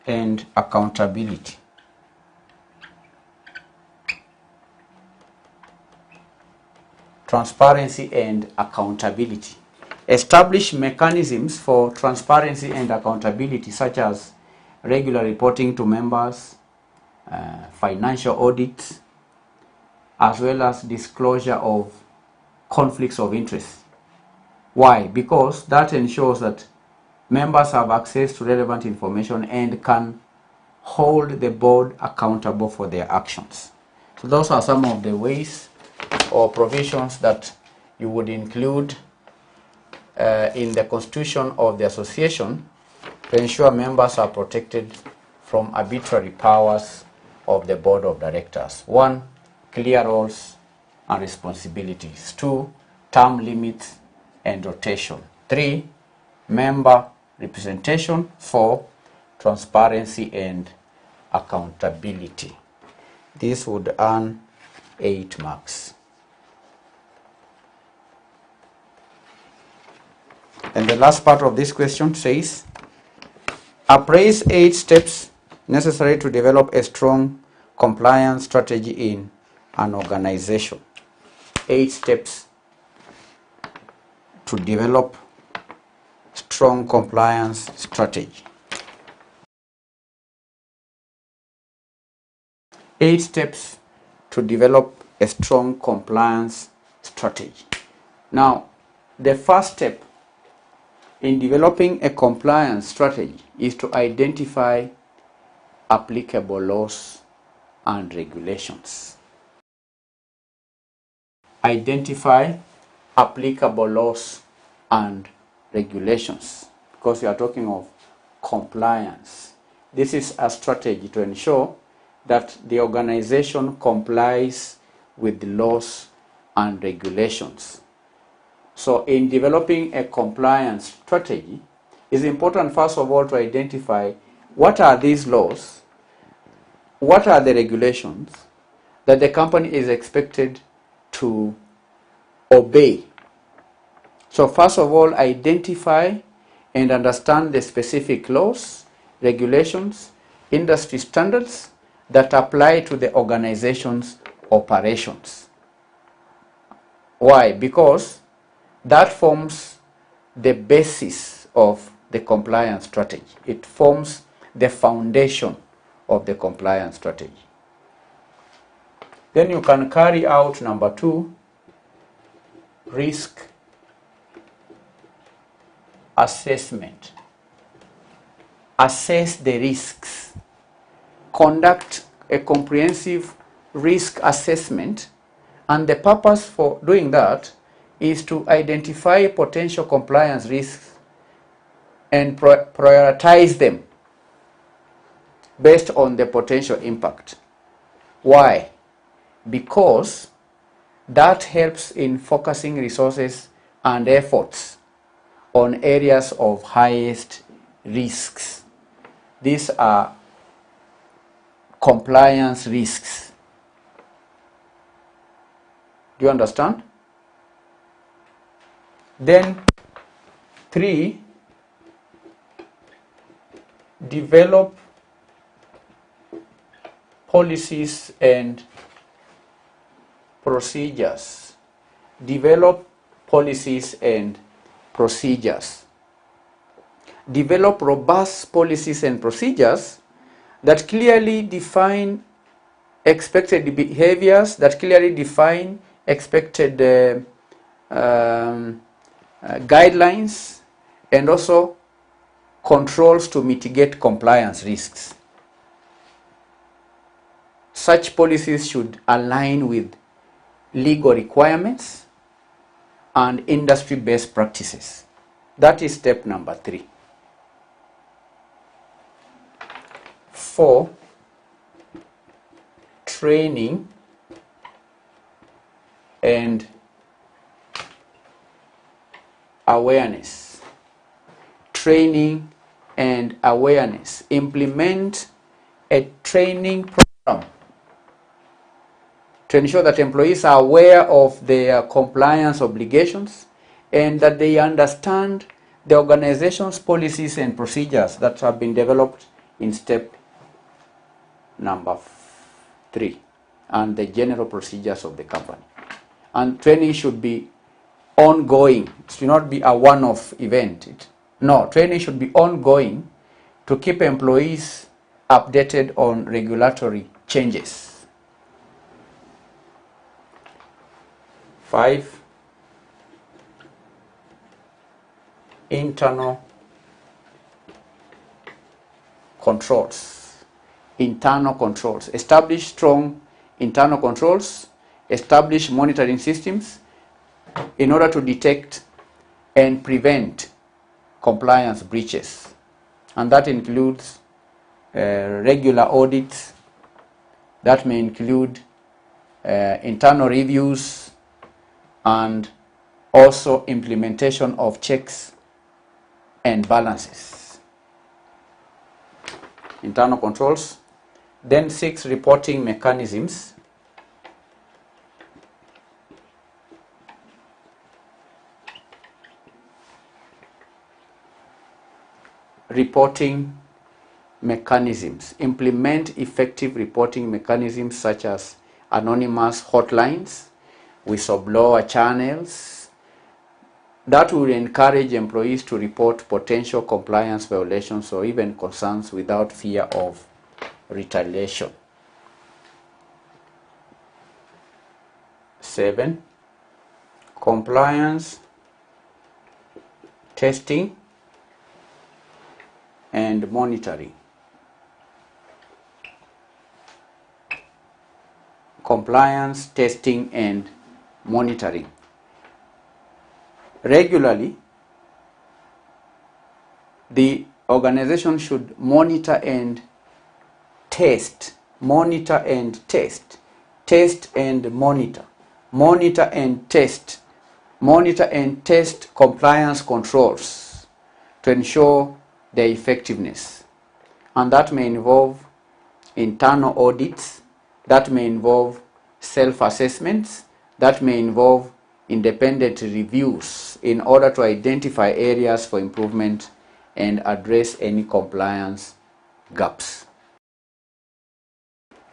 and accountability. Transparency and accountability. Establish mechanisms for transparency and accountability, such as regular reporting to members, financial audits, as well as disclosure of conflicts of interest. Why? Because that ensures that members have access to relevant information and can hold the board accountable for their actions. So those are some of the ways or provisions that you would include in the constitution of the association to ensure members are protected from arbitrary powers of the board of directors. 1, clear roles and responsibilities. 2, term limits and rotation. 3, member representation. 4, transparency and accountability. This would earn 8 marks. And the last part of this question says, appraise 8 steps necessary to develop a strong compliance strategy in an organization. 8 steps to develop strong compliance strategy. 8 steps to develop a strong compliance strategy. Now, the first step in developing a compliance strategy is to identify applicable laws and regulations. Identify applicable laws and regulations, because we are talking of compliance. This is a strategy to ensure that the organization complies with the laws and regulations. So in developing a compliance strategy, it's important first of all to identify what are these laws, what are the regulations that the company is expected to obey. So first of all, identify and understand the specific laws, regulations, industry standards that apply to the organization's operations. Why? Because that forms the basis of the compliance strategy. It forms the foundation of the compliance strategy. Then you can carry out number 2, risk assessment. Assess the risks. Conduct a comprehensive risk assessment, and the purpose for doing that is to identify potential compliance risks and prioritize them based on the potential impact. Why? Because that helps in focusing resources and efforts on areas of highest risks. These are compliance risks. Do you understand? Then 3, develop policies and procedures. Develop policies and procedures. Develop robust policies and procedures that clearly define expected behaviors, that clearly define expected guidelines, and also controls to mitigate compliance risks. Such policies should align with legal requirements and industry best practices. That is step number 3. 4, training and awareness. Training and awareness. Implement a training program to ensure that employees are aware of their compliance obligations and that they understand the organization's policies and procedures that have been developed in step number 3 and the general procedures of the company. And training should be ongoing. It should not be a one-off event. No, training should be ongoing to keep employees updated on regulatory changes. 5. Internal controls. Internal controls. Establish strong internal controls. Establish monitoring systems in order to detect and prevent compliance breaches. And that includes regular audits. That may include internal reviews and also implementation of checks and balances. Internal controls. Then 6, reporting mechanisms. Reporting mechanisms. Implement effective reporting mechanisms such as anonymous hotlines, whistleblower channels that will encourage employees to report potential compliance violations or even concerns without fear of retaliation. 7. Compliance testing and monitoring. Compliance testing and monitoring. Regularly, the organization should monitor and test, monitor and test, test and monitor, monitor and test, monitor and test compliance controls to ensure their effectiveness. And that may involve internal audits, that may involve self-assessments, that may involve independent reviews in order to identify areas for improvement and address any compliance gaps.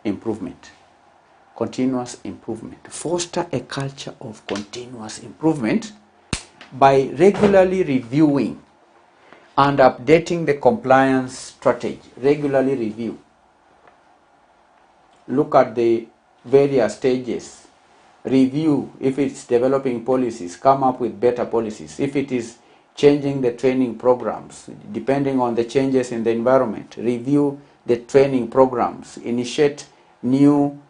Improvement. Continuous improvement. Foster a culture of continuous improvement by regularly reviewing and updating the compliance strategy. Regularly review. Look at the various stages. Review if it's developing policies, come up with better policies. If it is changing the training programs, depending on the changes in the environment, review the training programs, initiate new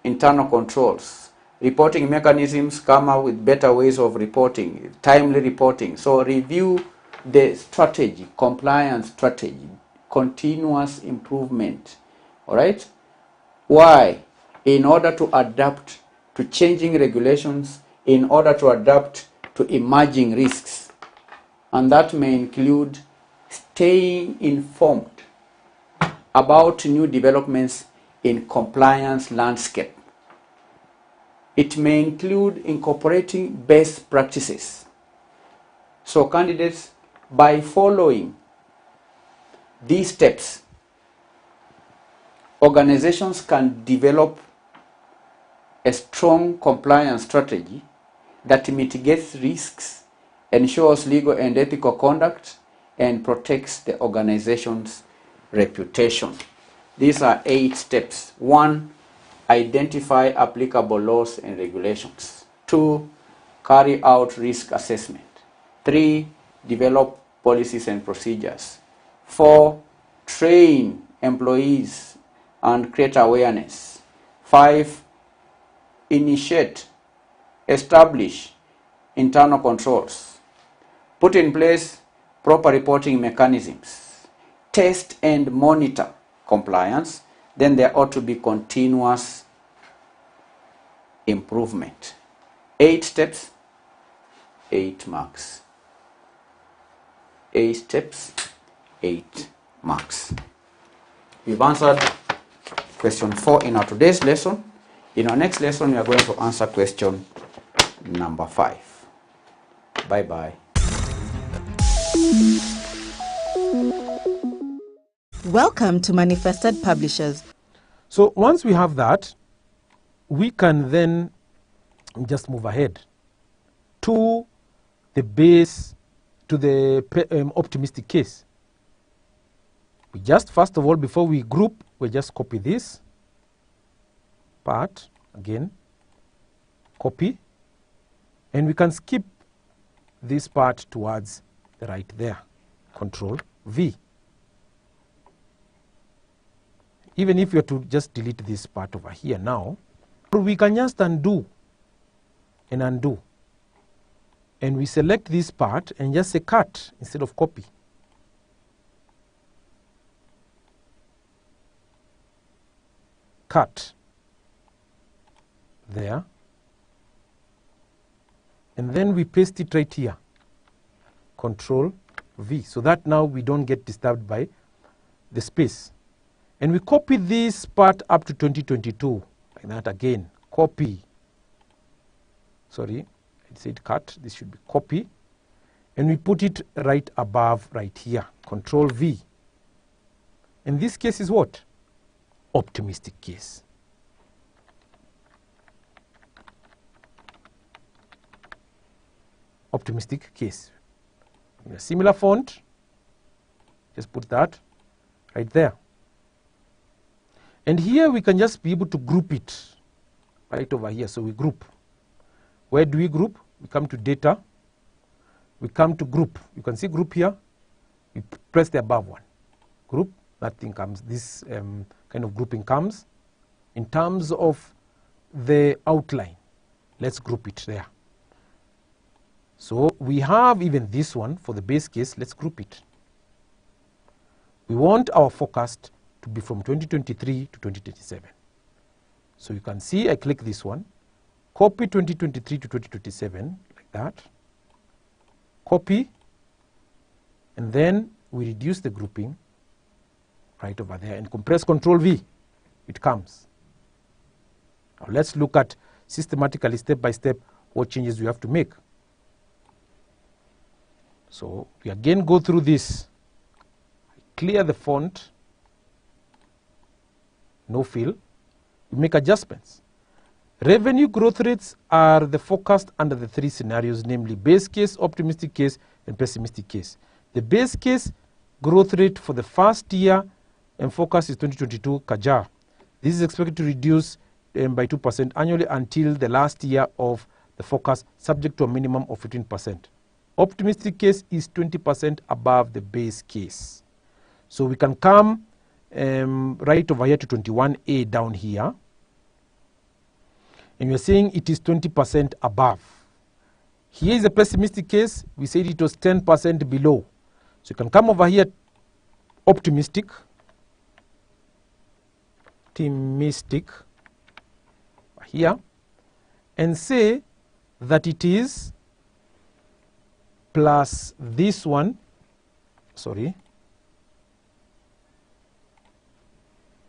internal controls. Reporting mechanisms, come up with better ways of reporting, timely reporting. So review the strategy, compliance strategy, continuous improvement. All right? Why? In order to adapt to changing regulations, in order to adapt to emerging risks. And that may include staying informed about new developments in compliance landscape. It may include incorporating best practices. So candidates, by following these steps, organizations can develop a strong compliance strategy that mitigates risks, ensures legal and ethical conduct, and protects the organization's reputation. These are 8 steps. 1, identify applicable laws and regulations. 2, carry out risk assessment. 3, develop policies and procedures. 4, train employees and create awareness. 5, initiate, establish internal controls. Put in place proper reporting mechanisms. Test and monitor compliance. Then there ought to be continuous improvement. 8 steps, 8 marks. 8 steps, 8 marks. We've answered question 4 in our today's lesson. In our next lesson, we are going to answer question number 5. Bye-bye. Welcome to Manifested Publishers. So once we have that, we can then just move ahead to the base, to the optimistic case. We just, first of all, before we group, we just copy this part, again, copy, and we can skip this part towards the right there, Control V. Even if you are to just delete this part over here now, we can just undo and undo. And we select this part and just say cut instead of copy. Cut there. And then we paste it right here. Control V. So that now we don't get disturbed by the space. And we copy this part up to 2022. Like that again. Copy. Sorry, I said cut. This should be copy. And we put it right above right here. Control V. And this case is what? Optimistic case. Optimistic case. In a similar font, just put that right there. And here we can just be able to group it right over here. So we group. Where do we group? We come to data. We come to group. You can see group here. We press the above one. Group, that thing comes. This kind of grouping comes in terms of the outline. Let's group it there. So we have even this one for the base case. Let's group it. We want our forecast to be from 2023 to 2027. So you can see I click this one, copy 2023 to 2027 like that, copy, and then we reduce the grouping right over there and compress Control V. It comes. Now let's look at systematically, step by step, what changes we have to make. So we again go through this, clear the font, no fill, we make adjustments. Revenue growth rates are the forecast under the three scenarios, namely base case, optimistic case, and pessimistic case. The base case growth rate for the first year and forecast is 2022 CAGR. This is expected to reduce by 2% annually until the last year of the forecast, subject to a minimum of 15%. Optimistic case is 20% above the base case. So we can come right over here to 21A down here. And we are saying it is 20% above. Here is a pessimistic case. We said it was 10% below. So you can come over here, optimistic, here, and say that it is plus this one, sorry,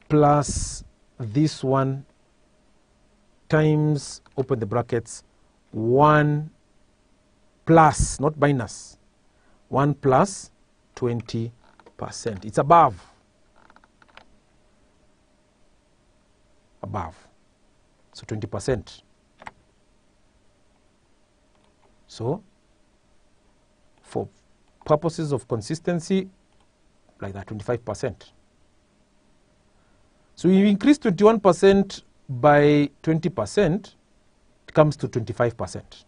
plus this one times, open the brackets, 1 plus, not minus, 1 plus 20%. It's above. Above. So 20%. So for purposes of consistency, like that, 25%. So you increase 21% by 20%, it comes to 25%.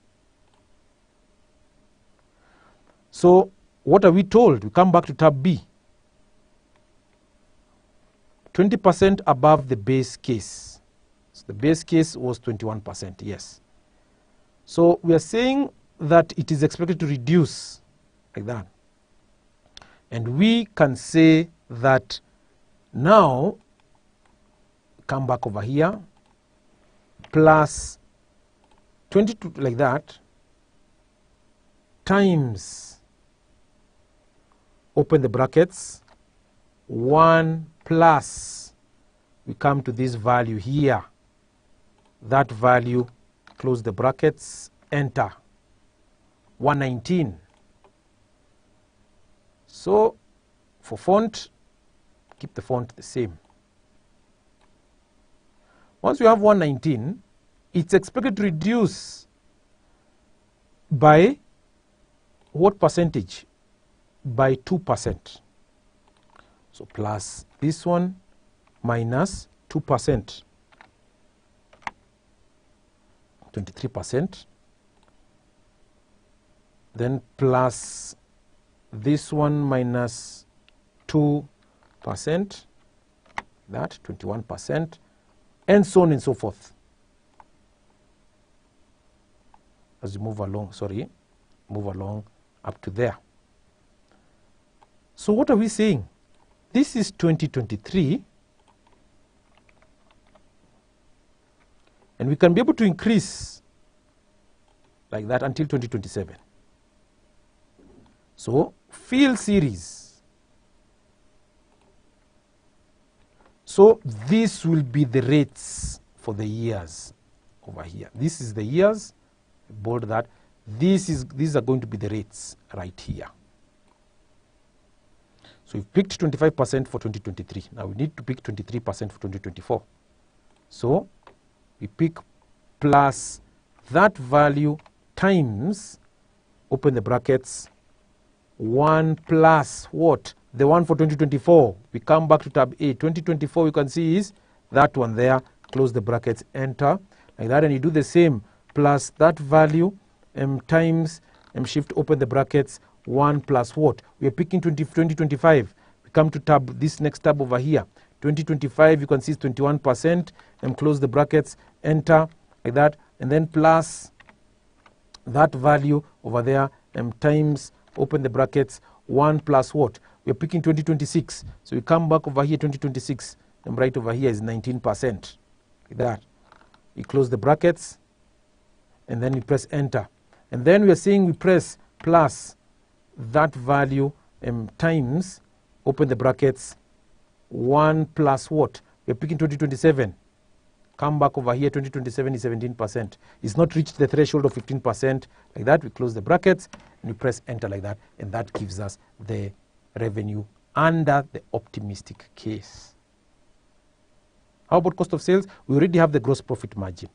So what are we told? We come back to tab B. 20% above the base case. So the base case was 21%, yes. So we are saying that it is expected to reduce like that. And we can say that now, come back over here, plus 22 like that, times, open the brackets, 1 plus, we come to this value here. That value, close the brackets, enter. 119. So for font, keep the font the same. Once you have 119, it's expected to reduce by what percentage? By 2%. So plus this one minus 2%, 23%. Then plus this one minus 2%, that 21%, and so on and so forth. As you move along, move along up to there. So what are we saying? This is 2023, and we can be able to increase like that until 2027. So fill series. So this will be the rates for the years over here. This is the years, bold that. These are going to be the rates right here. So we've picked 25% for 2023. Now we need to pick 23% for 2024. So we pick plus that value times, open the brackets, 1 plus what? The one for 2024. We come back to tab A. 2024 we can see is that one there. Close the brackets, enter like that, and you do the same plus that value times shift, open the brackets, 1 plus what? We are picking 2025. We come to tab, this next tab over here. 2025 you can see is 21%, and close the brackets, enter like that, and then plus that value over there times, open the brackets, 1 plus what? We are picking 2026. So we come back over here, 2026, and right over here is 19%. Like that. You close the brackets, and then we press enter. And then we are saying we press plus that value times, open the brackets, 1 plus what? We are picking 2027. Come back over here, 2027 is 17%. It's not reached the threshold of 15%. Like that, we close the brackets, and we press enter like that, and that gives us the revenue under the optimistic case. How about cost of sales? We already have the gross profit margin.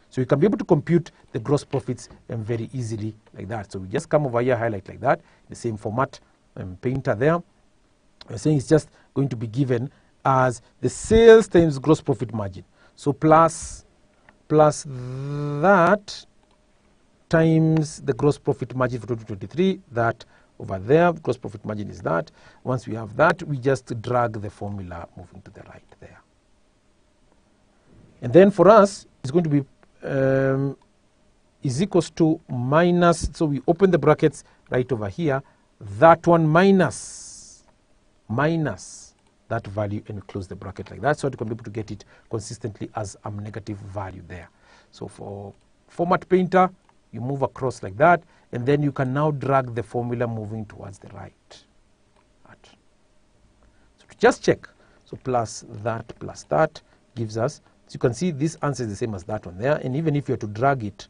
So we can be able to compute the gross profits very easily like that. So we just come over here, highlight like that, the same format, painter there. We're saying it's just going to be given as the sales times gross profit margin. So plus that times the gross profit margin for 2023, that over there, gross profit margin is that. Once we have that, we just drag the formula moving to the right there. And then for us, it's going to be is equals to minus, so we open the brackets right over here, that one minus that value, and we close the bracket like that, so we can be able to get it consistently as a negative value there. So for format painter, you move across like that, and then you can now drag the formula moving towards the right. So to just check, so plus that gives us, so you can see this answer is the same as that one there, and even if you were to drag it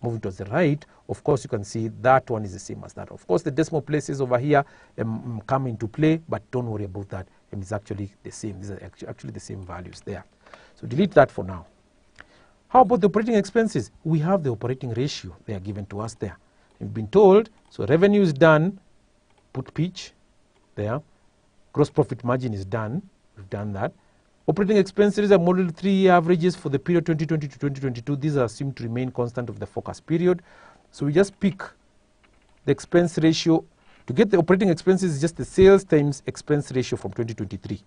moving towards the right, of course you can see that one is the same as that. Of course the decimal places over here come into play, but don't worry about that, it's actually the same. These are actually the same values there. So delete that for now. How about the operating expenses? We have the operating ratio, they are given to us there. We've been told, so revenue is done, put pitch there, gross profit margin is done, we've done that. Operating expenses are modeled 3-year averages for the period 2020 to 2022. These are assumed to remain constant of the focus period. So we just pick the expense ratio. To get the operating expenses is just the sales times expense ratio from 2023.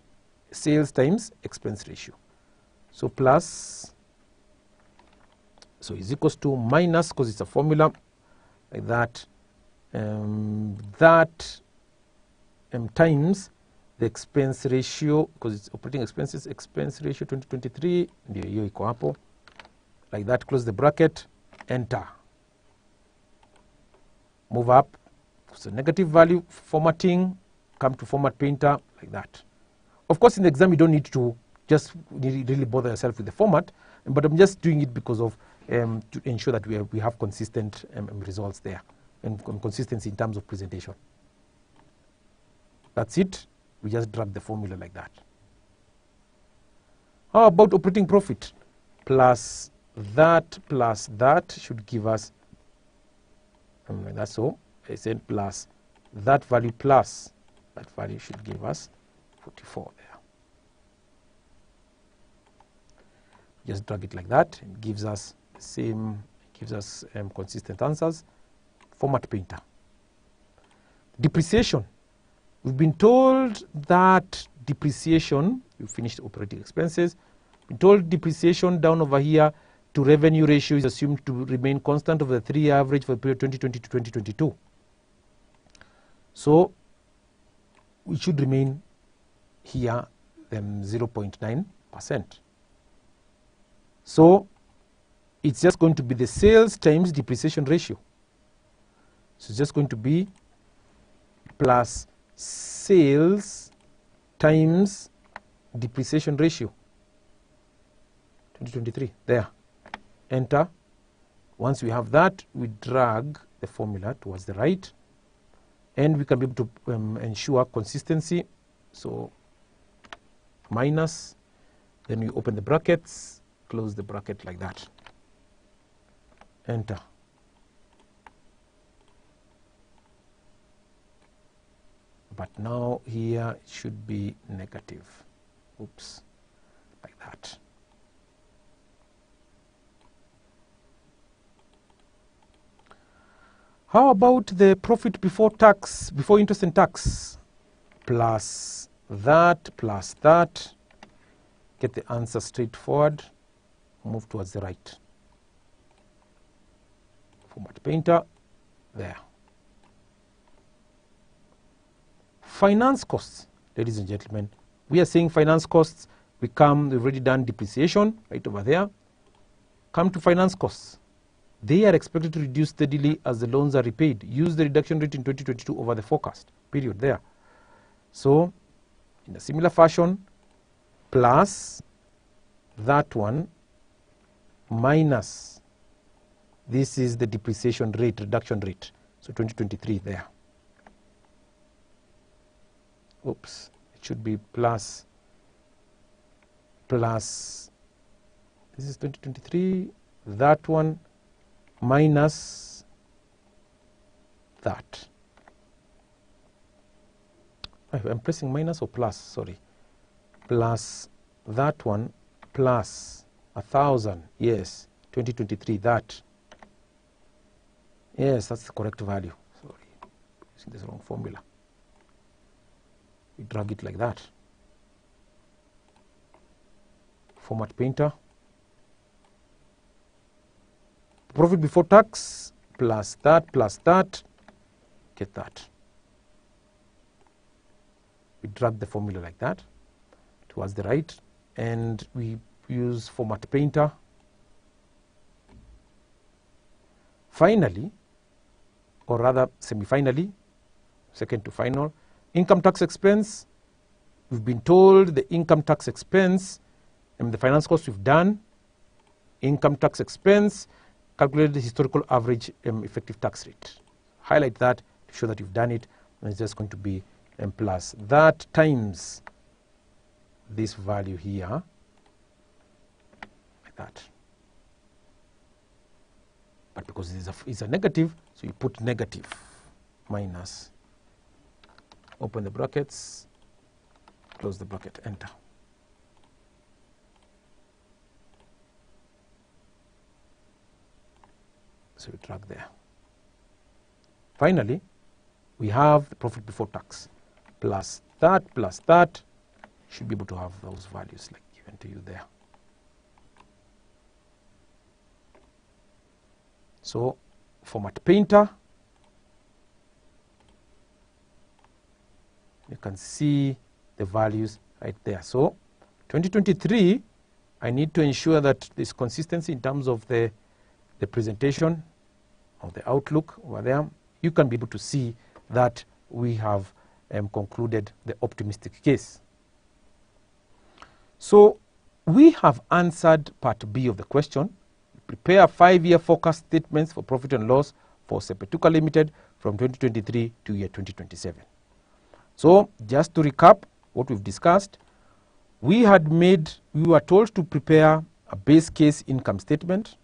Sales times expense ratio. So plus, so is equals to minus, because it's a formula like that, times the expense ratio, because it's operating expenses, expense ratio 2023, ndio hiyo iko hapo like that. Close the bracket, enter, move up. So negative value formatting, come to format painter like that. Of course in the exam you don't need to just really bother yourself with the format, but I'm just doing it because of to ensure that we have consistent results there and consistency in terms of presentation. That's it. We just drag the formula like that. How about operating profit? Plus that should give us, that's so. I said plus that value plus that value should give us 44 there. Just drag it like that. It gives us the same, gives us consistent answers. Format painter. Depreciation. We've been told that depreciation, we finished operating expenses, been told depreciation down over here to revenue ratio is assumed to remain constant over the 3-year average for the period 2020 to 2022. So we should remain here 0.9%. So it's just going to be the sales times depreciation ratio. So it's just going to be plus sales times depreciation ratio. 2023, there. Enter. Once we have that, we drag the formula towards the right, and we can be able to ensure consistency. So minus, then we open the brackets, close the bracket like that. Enter. But now here it should be negative. Oops, like that. How about the profit before tax, before interest and tax? Plus that, get the answer straightforward, move towards the right. Format painter, there. Finance costs, ladies and gentlemen. We are saying finance costs, we've already done depreciation right over there. Come to finance costs. They are expected to reduce steadily as the loans are repaid. Use the reduction rate in 2022 over the forecast period there. So in a similar fashion, plus that one minus, this is the depreciation rate, reduction rate. So 2023 there. Oops, it should be plus, this is 2023, that one minus that. I'm pressing minus or plus, sorry. Plus that one plus 1,000, yes, 2023, that. Yes, that's the correct value. Sorry, using this wrong formula. We drag it like that. Format painter. Profit before tax plus that, get that. We drag the formula like that towards the right, and we use format painter. Finally, or rather semi-finally, second to final, income tax expense. We've been told the income tax expense and the finance cost we've done. Income tax expense, calculate the historical average effective tax rate. Highlight that to show that you've done it, and it's just going to be plus that times this value here, like that. But because it's a negative, so you put negative minus. Open the brackets, close the bracket, enter. So we drag there. Finally, we have the profit before tax. Plus that, should be able to have those values like given to you there. So, format painter, you can see the values right there. So 2023, I need to ensure that there's consistency in terms of the presentation of the outlook over there. You can be able to see that we have concluded the optimistic case. So we have answered part B of the question. prepare 5-year forecast statements for profit and loss for Sepetuka Limited from 2023 to year 2027. So just to recap what we've discussed, we were told to prepare a base case income statement,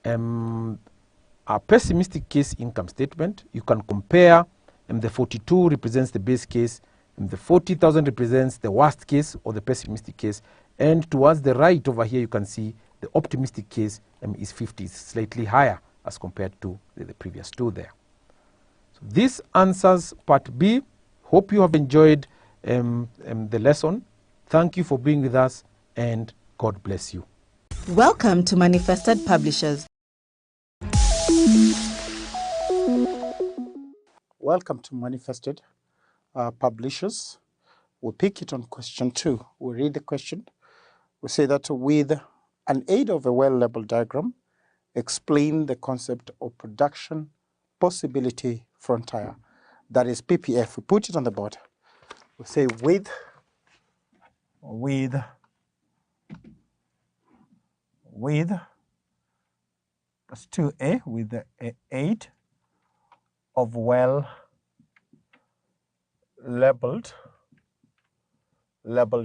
a pessimistic case income statement. You can compare, the 42 represents the base case, and the 40,000 represents the worst case or the pessimistic case, and towards the right over here you can see the optimistic case is 50, slightly higher as compared to the previous two there. So this answers part B. Hope you have enjoyed the lesson. Thank you for being with us, and God bless you. Welcome to Manifested Publishers. Welcome to Manifested Publishers. We'll pick it on question 2. We'll read the question. We say that with an aid of a well-labeled diagram, explain the concept of production possibility frontier. That is PPF. We put it on the board. We say with that's 2A, with the aid of well-labeled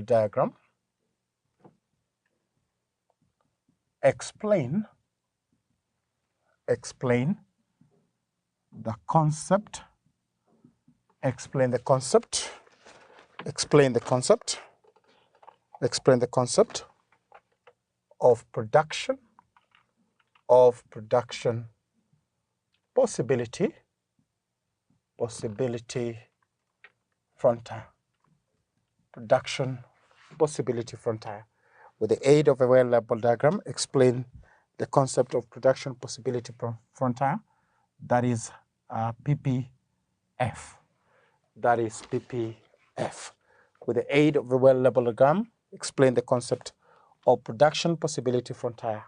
diagram, explain the concept of production possibility frontier. Production possibility frontier. With the aid of a well-labeled diagram, explain the concept of production possibility frontier. That is PPF. That is PPF. With the aid of a well-labeled diagram, explain the concept of production possibility frontier.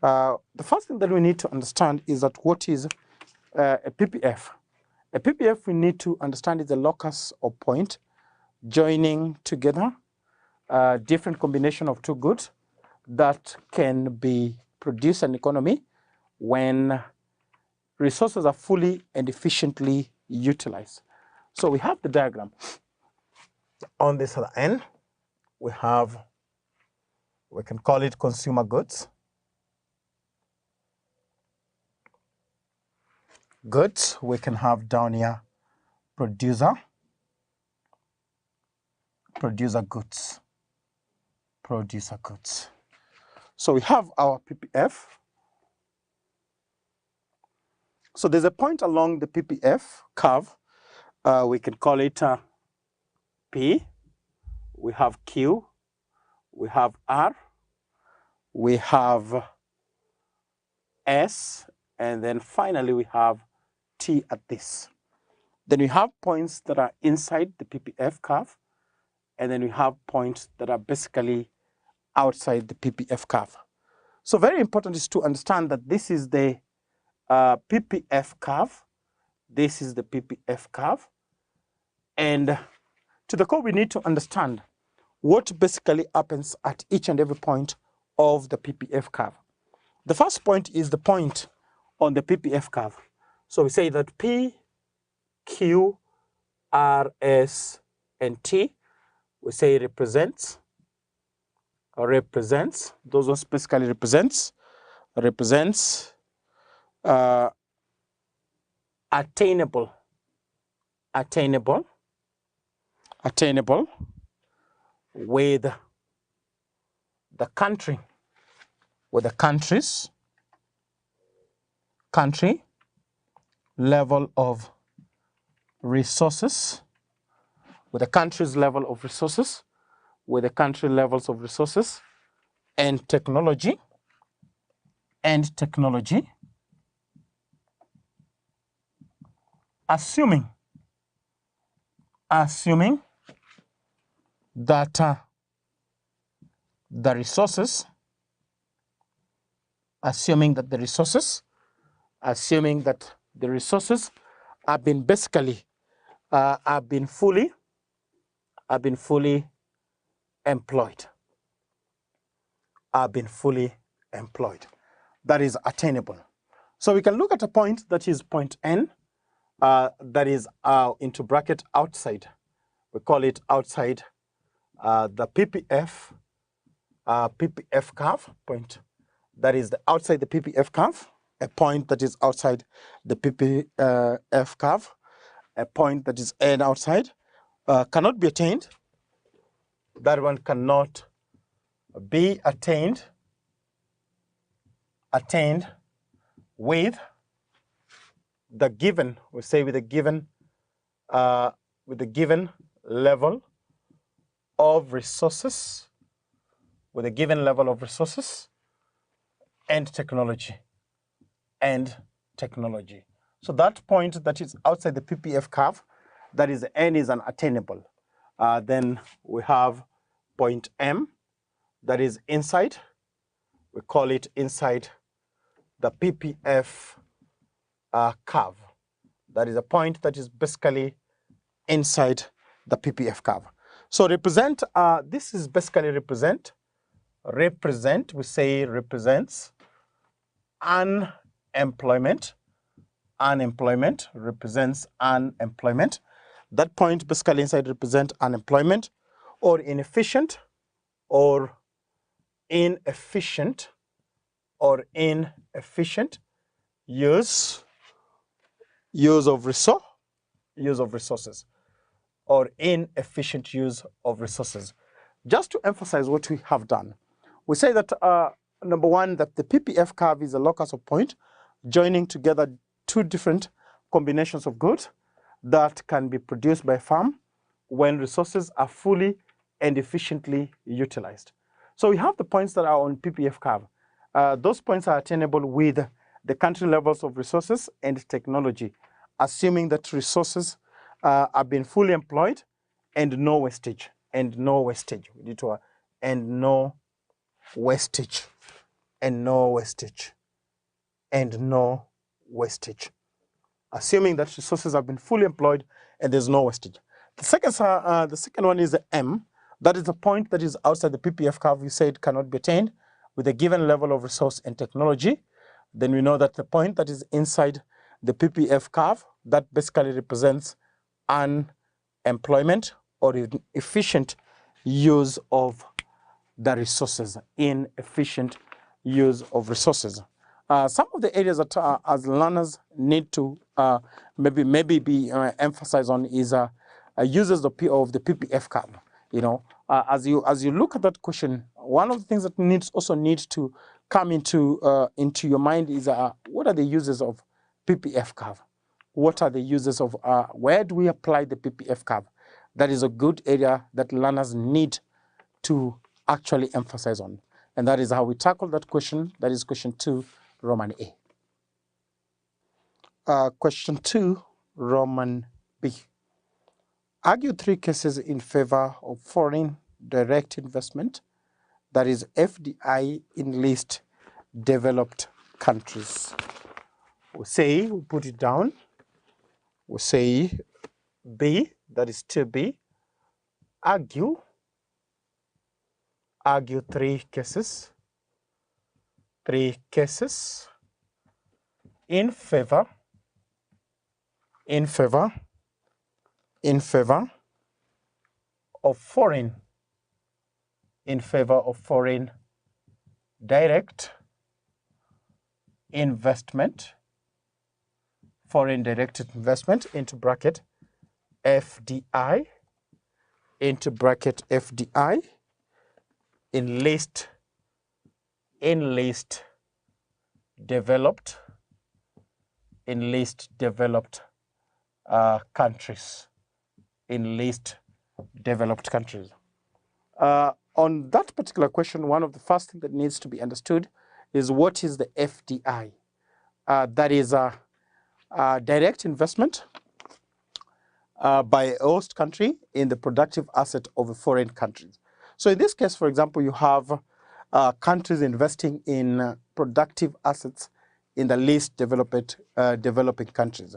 The first thing that we need to understand is that what is a PPF? A PPF, we need to understand, is a locus or point joining together different combination of two goods that can be produce an economy when resources are fully and efficiently utilized. So we have the diagram. On this other end, we can call it consumer goods. We can have down here producer goods. So we have our PPF. So there's a point along the PPF curve. We can call it P. We have Q. We have R. We have S. And then finally we have T at this. Then we have points that are inside the PPF curve. And then we have points that are basically outside the PPF curve. So very important is to understand that this is the PPF curve. This is the PPF curve. And to the core, we need to understand what basically happens at each and every point of the PPF curve. The first point is the point on the PPF curve. So we say that P, Q, R, S, and T, we say represents, those ones basically represents attainable with the country, with the country's level of resources, with the country's level of resources, with the country levels of resources and technology, assuming that the resources have been basically have been fully employed. employed. That is attainable. So we can look at a point that is point N, that is into bracket outside. We call it outside the PPF curve point. That is outside the PPF curve, a point that is outside the PPF curve, a point that is N outside, cannot be attained. That one cannot be attained with the given, we say with the given level of resources, and technology. So that point that is outside the PPF curve, that is N, is unattainable. Then we have point M, that is inside. We call it inside the PPF curve. That is a point that is basically inside the PPF curve. So represent, this is basically represent, we say represents unemployment, represents unemployment. That point basically inside represent unemployment or inefficient or inefficient use of resources or inefficient use of resources. Just to emphasize what we have done, we say that number one, that the PPF curve is a locus of point joining together two different combinations of goods that can be produced by a firm when resources are fully and efficiently utilized. So we have the points that are on PPF curve. Those points are attainable with the country levels of resources and technology, assuming that resources are being fully employed and no wastage. We need to and no wastage. Assuming that resources have been fully employed and there's no wastage. The second one is the M. That is the point that is outside the PPF curve. We said cannot be attained with a given level of resource and technology. Then we know that the point that is inside the PPF curve, that basically represents unemployment or efficient use of the resources, inefficient use of resources. Some of the areas that as learners need to maybe be emphasized on is uses of the PPF curve. You know, as you look at that question, one of the things that needs to come into your mind is what are the uses of PPF curve? What are the uses of where do we apply the PPF curve? That is a good area that learners need to actually emphasize on, and that is how we tackle that question. That is question 2, Roman A. Question 2, Roman B. Argue 3 cases in favor of foreign direct investment, that is FDI, in least developed countries. We put it down. We say B, that is 2B. Argue 3 cases. 3 cases in favor of foreign direct investment, into bracket FDI, in least developed countries. On that particular question, one of the first things that needs to be understood is what is the FDI. That is a direct investment by a host country in the productive asset of a foreign country. So in this case, for example, you have countries investing in productive assets in the least developing countries.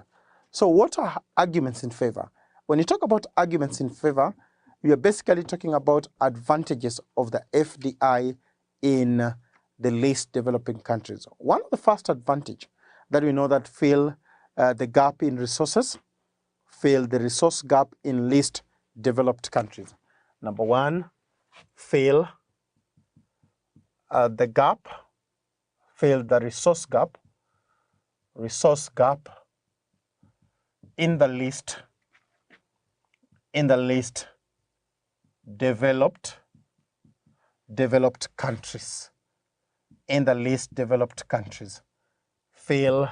So what are arguments in favor? When you talk about arguments in favor, you are basically talking about advantages of the FDI in the least developing countries. One of the first advantage that we know that fill the gap in resources, fill the resource gap in least developed countries. Number one, fill the gap, fill the resource gap in the least developed countries. In the least developed countries, fill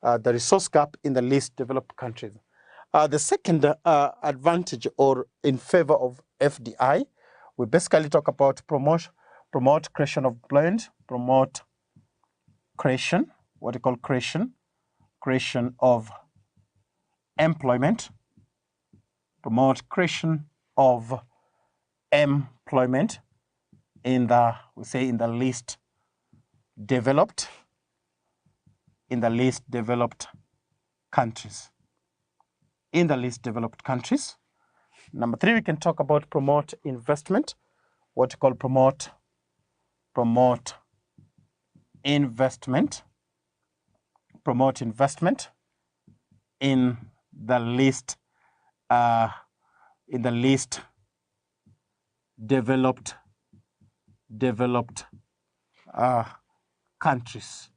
the resource gap in the least developed countries. The second advantage, or in favor of FDI, we basically talk about promote creation of employment, promote creation, what we call creation of employment, promote creation of employment in the, we say, in the least developed countries. In the least developed countries. Number three, we can talk about promote investment, what we call promote investment in the least developed countries.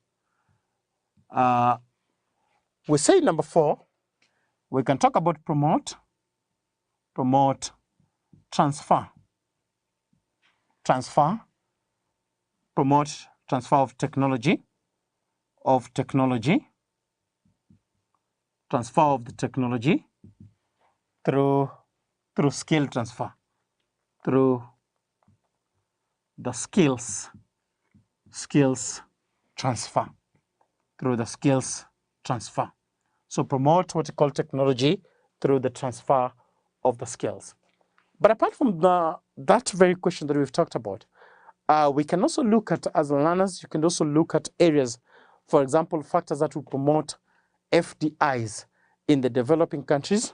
We say number four, we can talk about promote transfer, promote transfer of technology, transfer of the technology through skill transfer, through the skills transfer, through the skills transfer. So promote what we call technology through the transfer of the skills. But apart from that very question that we've talked about, we can also look at, as learners, you can also look at areas, for example, factors that will promote FDIs in the developing countries.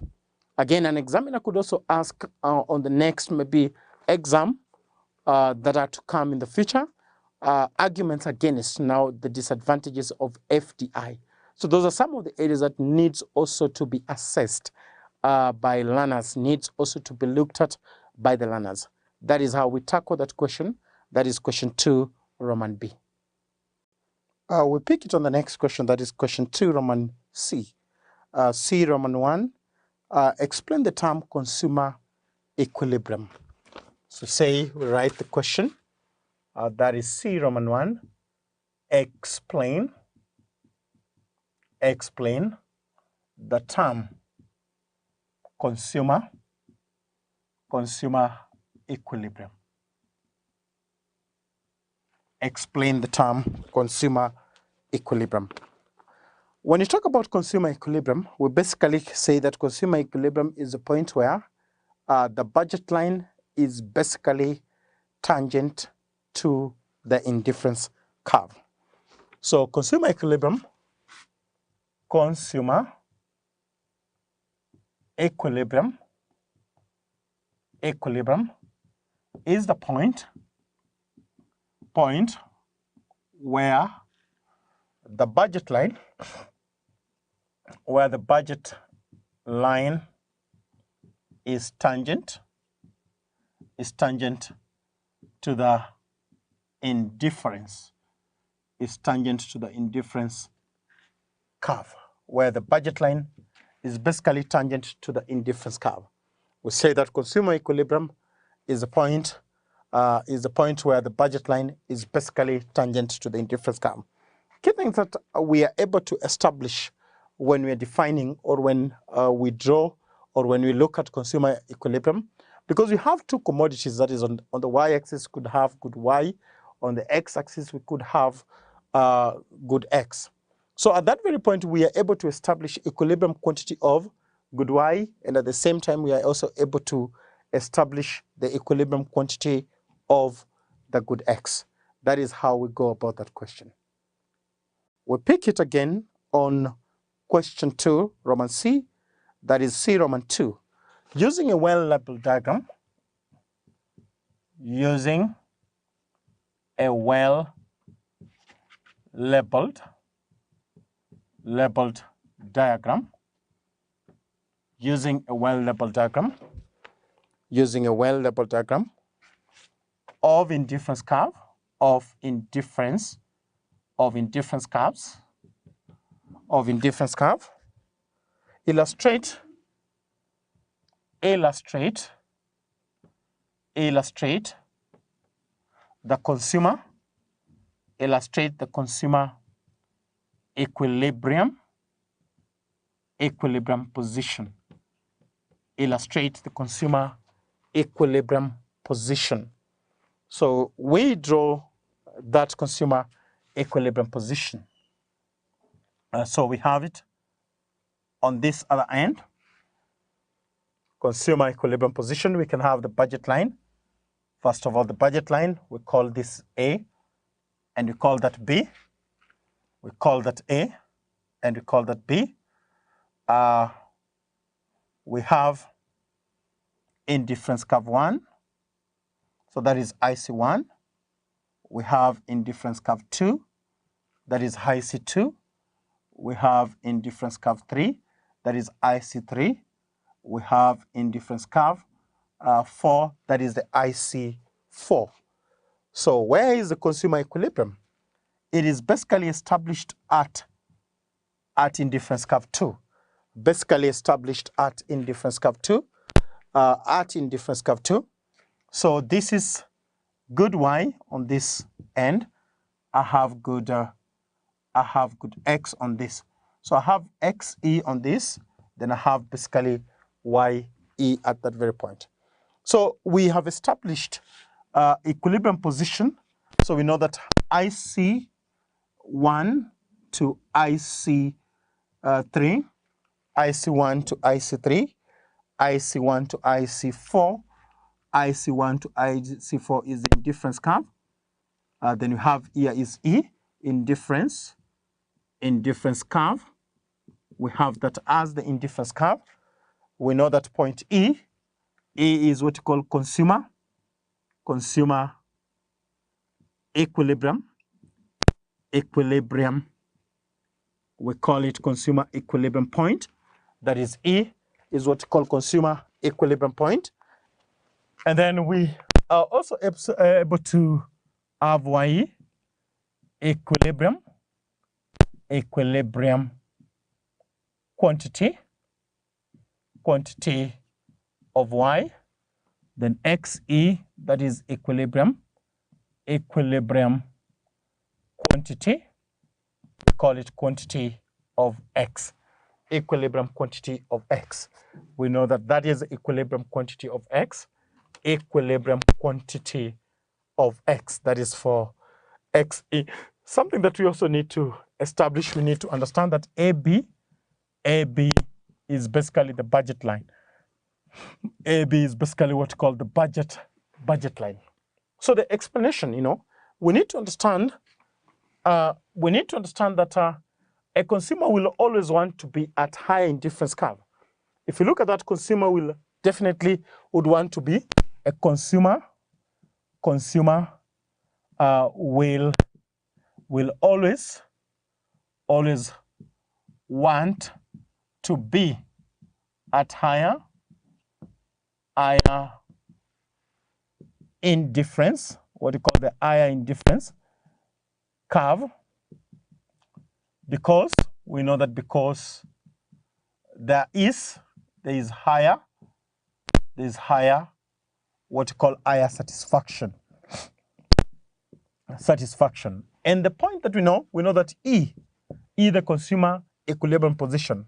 Again, an examiner could also ask on the next maybe exam that are to come in the future, arguments against now the disadvantages of FDI. So those are some of the areas that needs also to be assessed by learners, needs also to be looked at by the learners. That is how we tackle that question. That is question 2, Roman B. We pick it on the next question, that is question 2, Roman C. C, Roman 1, explain the term consumer equilibrium. So say we write the question, that is C, Roman 1, explain the term consumer equilibrium. Explain the term consumer equilibrium. When you talk about consumer equilibrium, we basically say that consumer equilibrium is a point where the budget line is basically tangent to the indifference curve. So consumer equilibrium is the point where the budget line is tangent to the indifference, curve, where the budget line is basically tangent to the indifference curve. We say that consumer equilibrium is a point where the budget line is basically tangent to the indifference curve. Key things that we are able to establish when we are defining, or when we draw, or when we look at consumer equilibrium, because we have two commodities, that is on the y-axis could have good y, on the x-axis we could have good x. So at that very point we are able to establish equilibrium quantity of good y, and at the same time we are also able to establish the equilibrium quantity of the good x. That is how we go about that question. We pick it again on question 2, Roman C, that is C, Roman 2. Using a well-labeled diagram, using a well-labeled labeled diagram, using a well-labeled diagram, of indifference curve, illustrate the consumer, equilibrium position. Illustrate the consumer equilibrium position. So we draw that consumer equilibrium position. So we have it on this other end, consumer equilibrium position. We can have the budget line. First of all, the budget line, we call this A, and we call that B. We call that A, and we call that B. We have indifference curve 1, so that is IC1. We have indifference curve 2, that is IC2. We have indifference curve 3, that is IC3. We have indifference curve 4, that is the IC4. So where is the consumer equilibrium? It is basically established at indifference curve 2. So this is good Y on this end. I have good X on this. So I have XE on this, then I have basically YE at that very point. So we have established equilibrium position. So we know that IC1 to IC3, IC1 to IC3, IC1 to IC4, IC1 to IC4 is the indifference curve. Then you have here is E, indifference curve. We have that as the indifference curve. We know that point E is what you call consumer equilibrium. We call it consumer equilibrium point. That is E is what you call consumer equilibrium point. And then we are also able to have YE, equilibrium quantity of Y. Then XE, that is equilibrium quantity. We call it quantity of X, equilibrium quantity of X. We know that that is equilibrium quantity of X, equilibrium quantity of X. That is for XE. Something that we also need to establish, we need to understand that AB is basically the budget line. AB is basically what you call the budget line. So the explanation, we need to understand that a consumer will always want to be at higher indifference curve. If you look at that, consumer will definitely would want to be a consumer will always want to be at higher indifference, what you call the higher indifference curve, because we know that because there is higher what you call higher satisfaction. And the point that we know that E the consumer equilibrium position,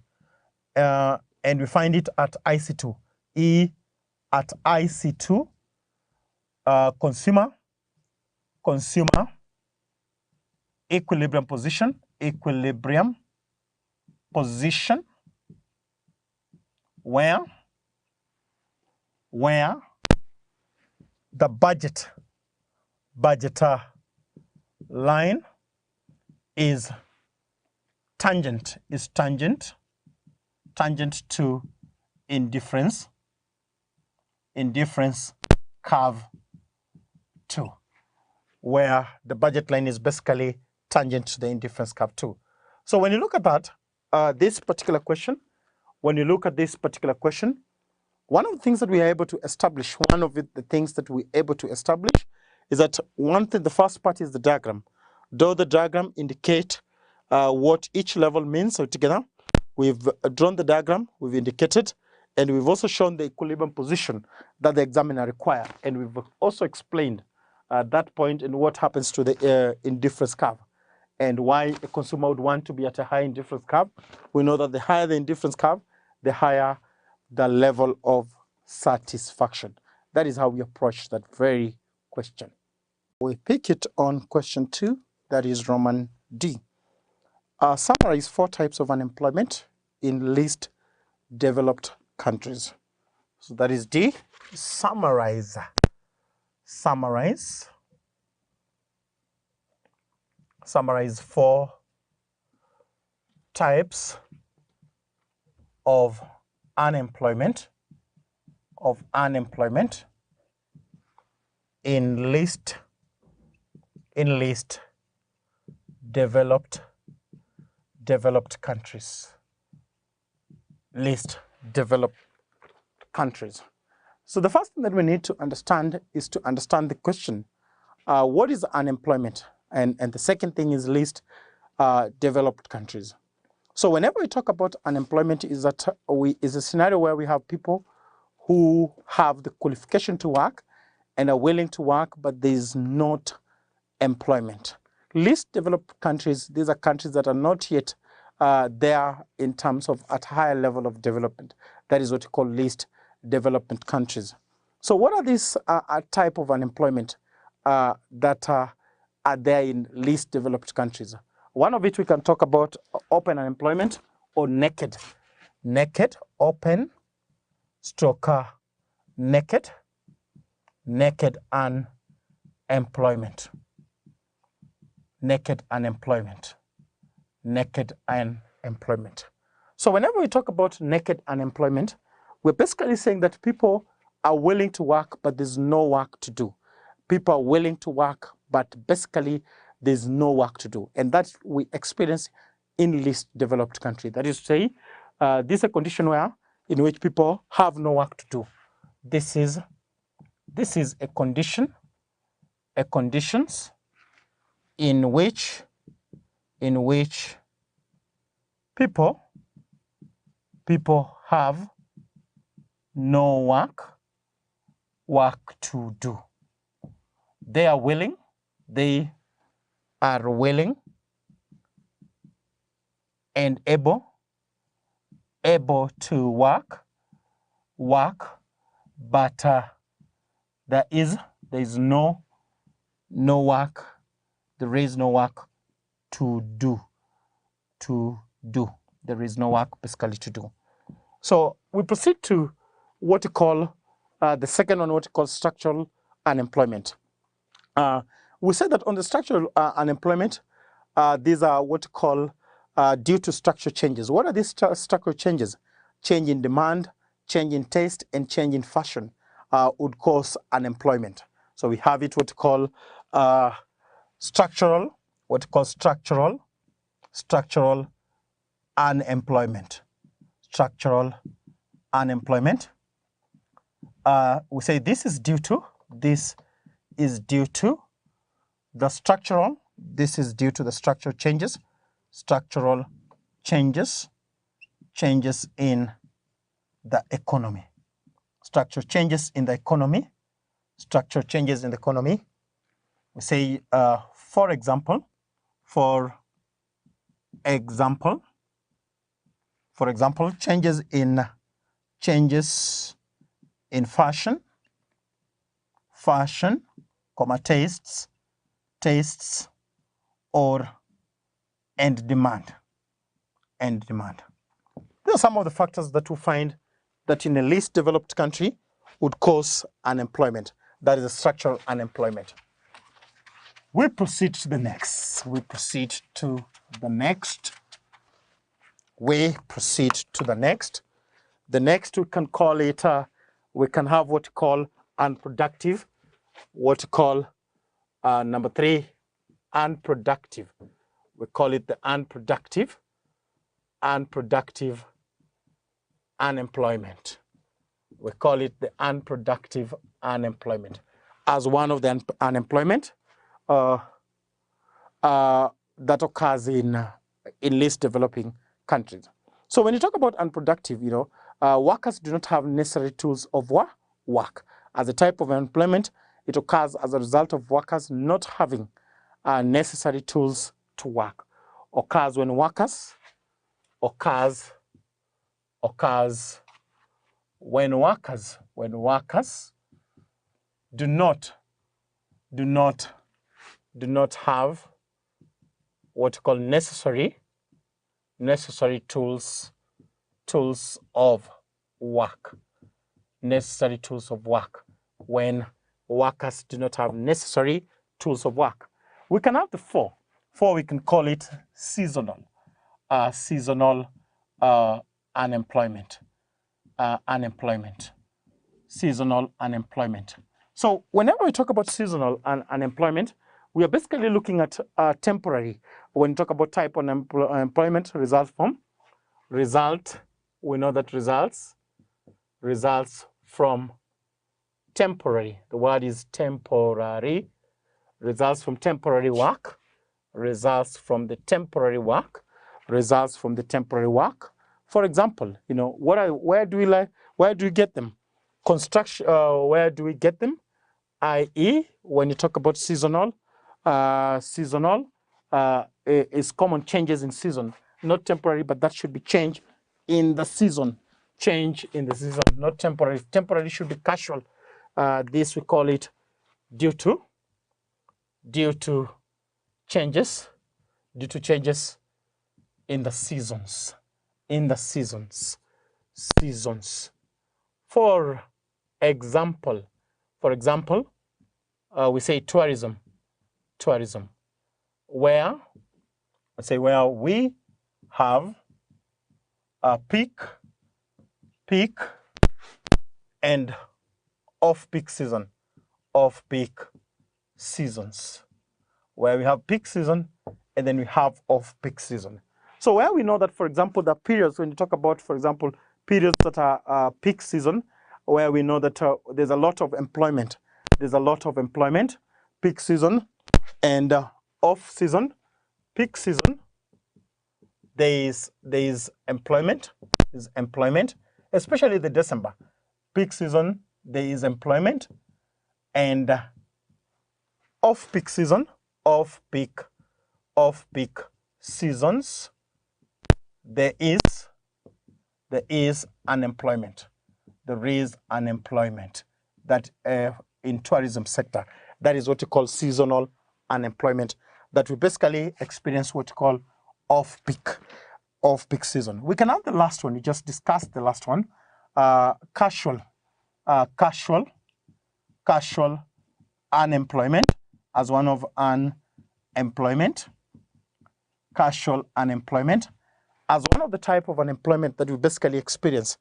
and we find it at IC2. E at IC2, consumer equilibrium position, where the budgeter line is tangent to indifference curve 2, where the budget line is basically tangent to the indifference curve too. So when you look at that, this particular question, one of the things that we are able to establish, is that the first part is the diagram. Though the diagram indicate what each level means, so together we've drawn the diagram, we've indicated, and we've also shown the equilibrium position that the examiner requires, and we've also explained that point and what happens to the indifference curve and why a consumer would want to be at a high indifference curve. We know that the higher the indifference curve, the higher the level of satisfaction. That is how we approach that very question. We pick it on question 2, that is Roman D. Summarize 4 types of unemployment in least developed countries. So that is D. Summarize 4 types of unemployment in least developed countries. So the first thing that we need to understand is to understand the question, what is unemployment? And the second thing is least developed countries. So whenever we talk about unemployment, is a scenario where we have people who have the qualification to work and are willing to work, but there is not employment. Least developed countries, these are countries that are not yet there in terms of at higher level of development. That is what we call least development countries. So what are these type of unemployment that are there in least developed countries? One of it we can talk about open unemployment or naked. Open stroke naked unemployment. So whenever we talk about naked unemployment, we're basically saying that people are willing to work, but there's no work to do. People are willing to work, but basically there's no work to do. And that we experience in least developed country. That is to say, this is a condition in which people have no work to do. This is a conditions in which people have no work to do. They are willing and able to work, but there is no work. There is no work to do. There is no work basically to do. So we proceed to what we call the second one, what we call structural unemployment. We said that on the structural unemployment, these are what we call due to structural changes. What are these structural changes? Change in demand, change in taste, and change in fashion would cause unemployment. So we have it what we call structural unemployment. We say this is due to the structural. This is due to the structural changes. Changes in the economy. Structural changes in the economy. We say, for example, changes in fashion, tastes, and demand. These are some of the factors that we find that in a least developed country would cause unemployment. That is a structural unemployment. We proceed to the next. The next we can call it, we can have what we call unproductive. Number 3, unproductive. We call it the unproductive unemployment. We call it the unproductive unemployment as one of the unemployment that occurs in least developing countries. So when you talk about unproductive, workers do not have necessary tools of work. As a type of unemployment, it occurs as a result of workers not having necessary tools to work. Occurs when workers do not have what you call necessary tools of work. Necessary tools of work. When workers do not have necessary tools of work. We can have the four. We can call it seasonal. Seasonal unemployment. Seasonal unemployment. So whenever we talk about seasonal unemployment, we are basically looking at temporary. When you talk about type of employment, we know that results from temporary. The word is temporary. Results from temporary work. Results from the temporary work. For example, where do we get them? Construction. Where do we get them? I.e., when you talk about seasonal is common changes in season, not temporary, but that should be change in the season. Change in the season, not temporary. Temporary should be casual. This we call it due to changes in the seasons. For example, we say tourism, where we have a peak and off-peak seasons, where we have peak season and then we have off-peak season. So where we know that, for example, the periods, when you talk about, for example, periods that are peak season, where we know that there's a lot of employment. Peak season and off season. Peak season, there is employment, especially the December. Peak season, there is employment, and off-peak season, off-peak seasons, there is unemployment. There is unemployment that in tourism sector. That is what we call seasonal unemployment, that we basically experience what we call off-peak season. We can have the last one. We just discussed the last one. Casual unemployment as one of unemployment. Casual unemployment as one of the type of unemployment that we basically experience,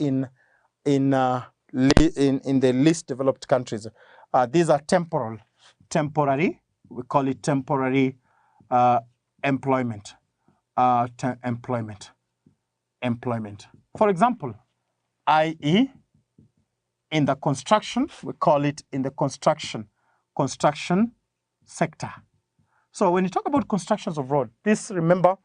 in the least developed countries. These are temporary. We call it temporary employment. For example, i.e., in the construction, we call it in the construction sector. So when you talk about constructions of road, this, remember,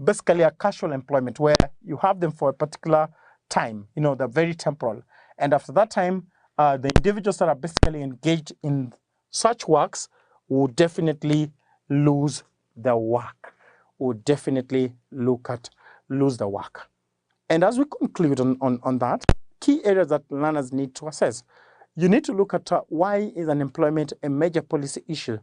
basically a casual employment where you have them for a particular time, they're very temporal. And after that time, the individuals that are basically engaged in such works will definitely lose their work, lose the work. And as we conclude on that, key areas that learners need to assess. You need to look at why is unemployment a major policy issue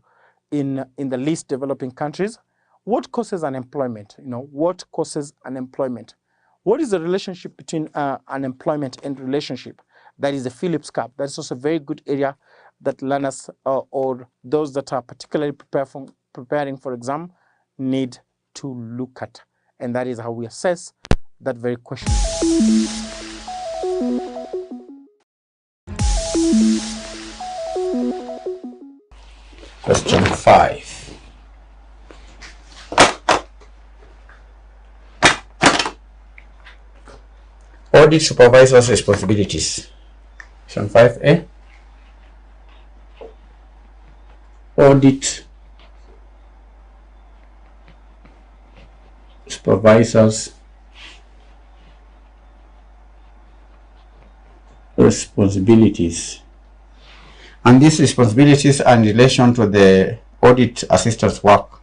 in the least developing countries. What causes unemployment? What causes unemployment? What is the relationship between unemployment and relationship? That is the Phillips curve. That's also a very good area that learners or those that are particularly preparing for exam need to look at. And that is how we assess that very question. Question 5. Audit supervisor's responsibilities. Section 5A. Audit supervisor's responsibilities. And these responsibilities are in relation to the audit assistant's work.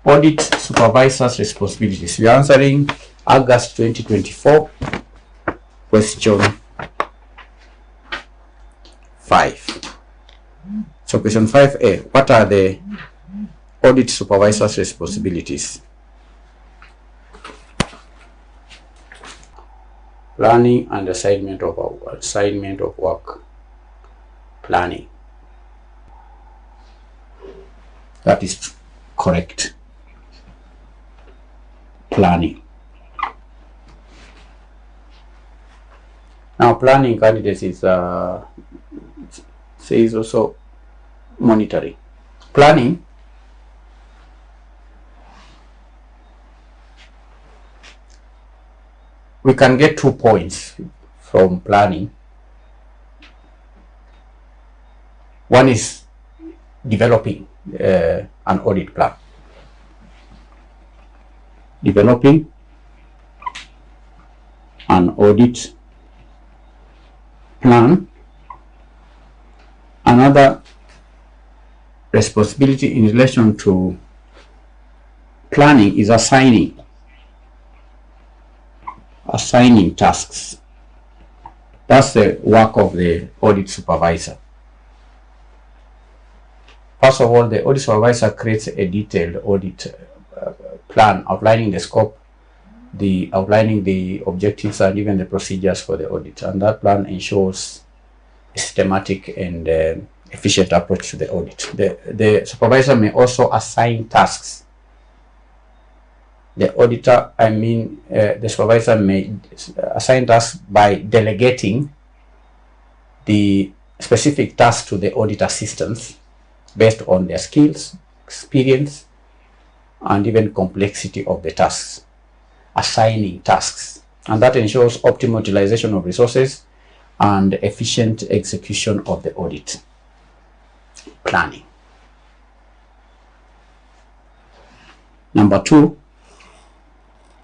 Audit supervisor's responsibilities. We are answering August 2024, question 5. So question 5A, what are the audit supervisor's responsibilities? Planning and assignment of work. Planning. That is correct. Planning. Now planning candidates is says also monitoring. Planning we can get 2 points from planning. One is developing an audit plan. Developing an audit plan. Another responsibility in relation to planning is assigning tasks. That's the work of the audit supervisor. First of all, the audit supervisor creates a detailed audit plan outlining the scope, outlining the objectives, and even the procedures for the audit. And that plan ensures a systematic and efficient approach to the audit. The supervisor may also assign tasks. The auditor, the supervisor may assign tasks by delegating the specific task to the audit assistants based on their skills, experience, and even complexity of the tasks. Assigning tasks, and that ensures optimal utilization of resources and efficient execution of the audit. Planning. Number 2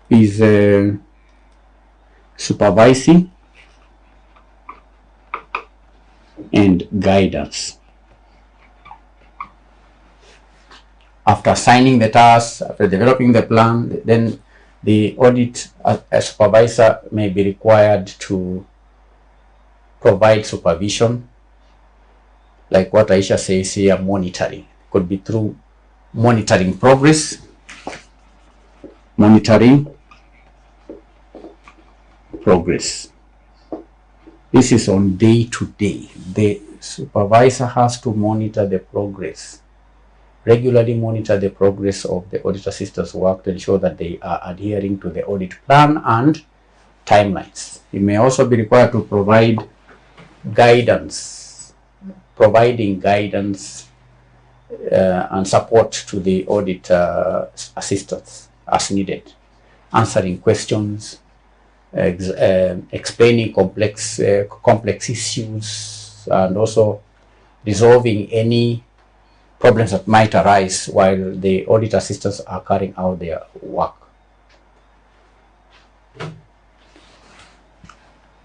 is supervising and guidance. After assigning the tasks, after developing the plan, then the audit supervisor may be required to provide supervision, like what Aisha says here, monitoring. Could be through monitoring progress, This is on day to day. The supervisor has to monitor the progress, regularly monitor the progress of the audit assistant's work to ensure that they are adhering to the audit plan and timelines. He may also be required to provide guidance, providing guidance and support to the audit assistants as needed, answering questions, explaining complex issues, and also resolving any problems that might arise while the audit assistants are carrying out their work.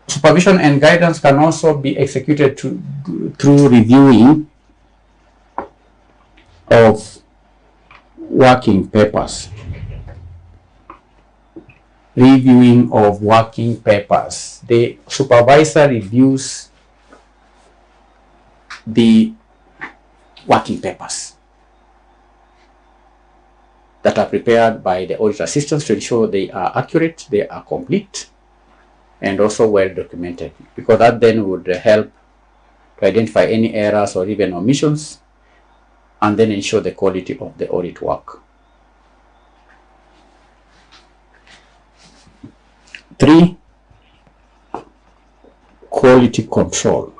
Supervision and guidance can also be executed through reviewing of working papers. Reviewing of working papers. The supervisor reviews the working papers that are prepared by the audit assistants to ensure they are accurate, they are complete, and also well documented, because that then would help to identify any errors or even omissions, and then ensure the quality of the audit work. 3, quality control.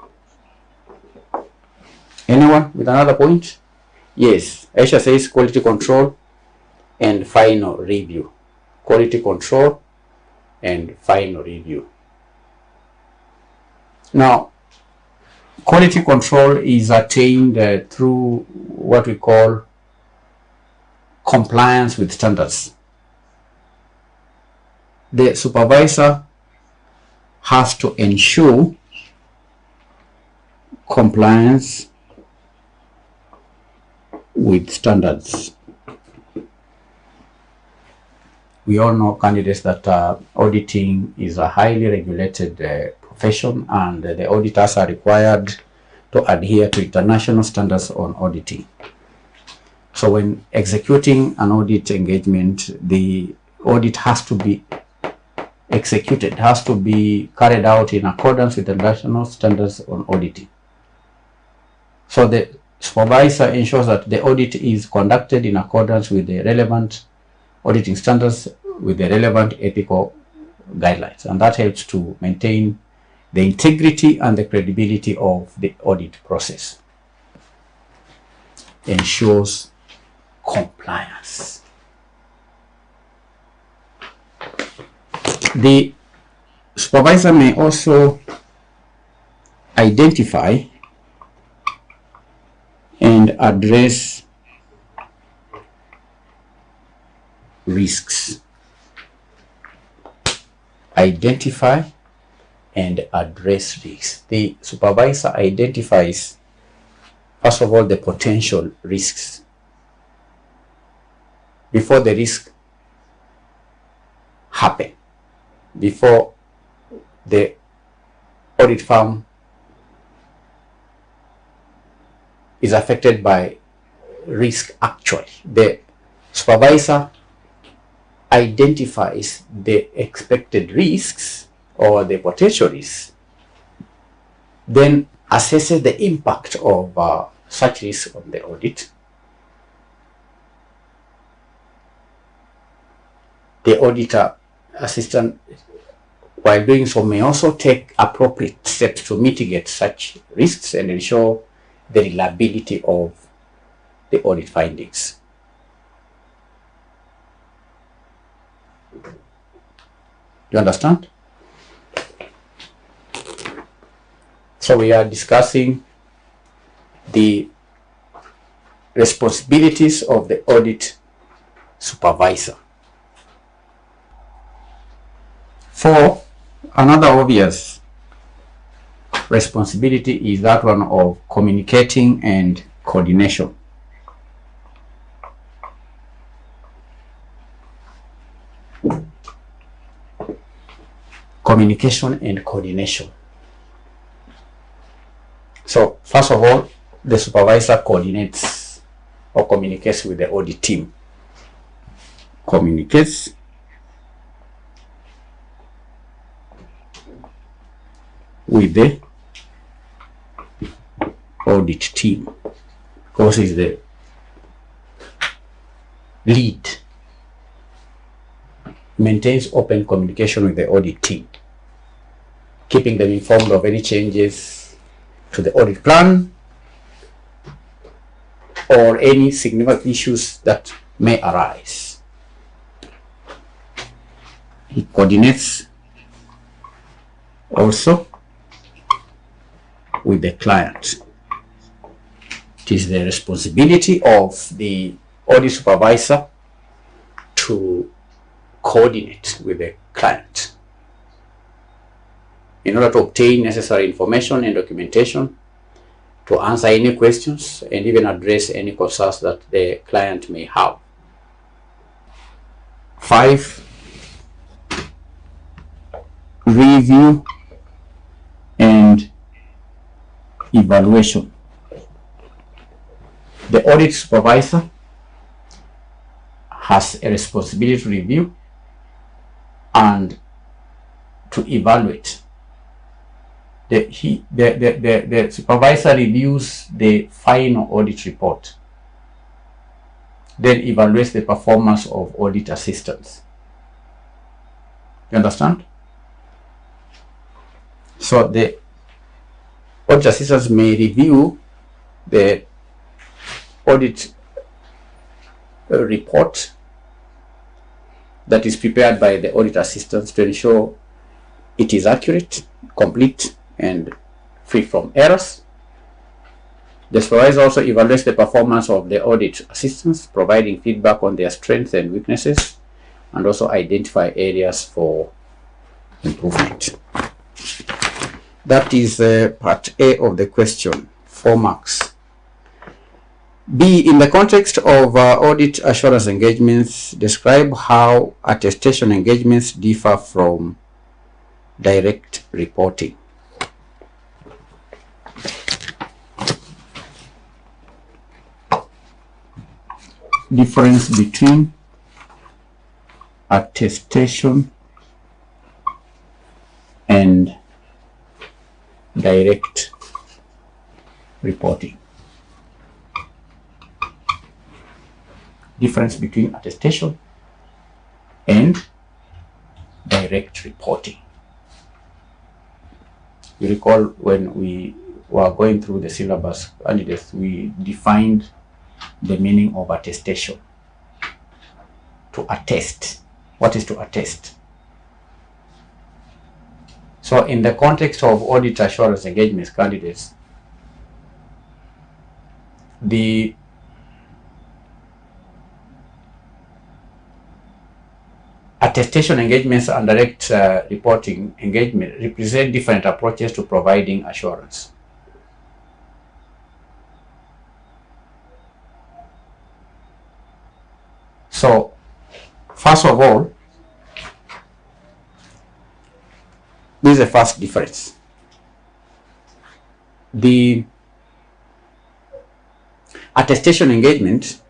Anyone with another point? Yes, Aisha says quality control and final review. Quality control and final review. Now, quality control is attained through what we call compliance with standards. The supervisor has to ensure compliance with standards. We all know, candidates, that auditing is a highly regulated profession, and the auditors are required to adhere to international standards on auditing. So when executing an audit engagement, the audit has to be executed, has to be carried out in accordance with the national standards on auditing. So the supervisor ensures that the audit is conducted in accordance with the relevant auditing standards, with the relevant ethical guidelines, and that helps to maintain the integrity and the credibility of the audit process. Ensures compliance. The supervisor may also identify and address risks. Identify and address risks. The supervisor identifies, first of all, the potential risks before the risk happen, before the audit firm is affected by risk. Actually, the supervisor identifies the expected risks or the potential risks, then assesses the impact of such risks on the audit. The auditor assistant, while doing so, may also take appropriate steps to mitigate such risks and ensure the reliability of the audit findings. You understand? So we are discussing the responsibilities of the audit supervisor. For another obvious responsibility is that one of communicating and coordination. Communication and coordination. So first of all, the supervisor coordinates or communicates with the audit team. Communicates with the audit team, because he's the lead. Maintains open communication with the audit team, keeping them informed of any changes to the audit plan or any significant issues that may arise. He coordinates also with the client. It is the responsibility of the audit supervisor to coordinate with the client in order to obtain necessary information and documentation, to answer any questions and even address any concerns that the client may have. 5. Review and evaluation. The audit supervisor has a responsibility to review and to evaluate. The supervisor reviews the final audit report, then evaluates the performance of audit assistants. You understand? So the audit assistants may review the audit report that is prepared by the audit assistants to ensure it is accurate, complete, and free from errors. The supervisor also evaluates the performance of the audit assistants, providing feedback on their strengths and weaknesses, and also identify areas for improvement. That is part A of the question, 4 marks. B, in the context of audit assurance engagements, describe how attestation engagements differ from direct reporting. Difference between attestation and direct reporting. Difference between attestation and direct reporting. You recall when we were going through the syllabus candidates, we defined the meaning of attestation. To attest. What is to attest? So in the context of audit assurance engagements candidates, the attestation engagements and direct reporting engagement represent different approaches to providing assurance. So, first of all, this is the first difference. The attestation engagement,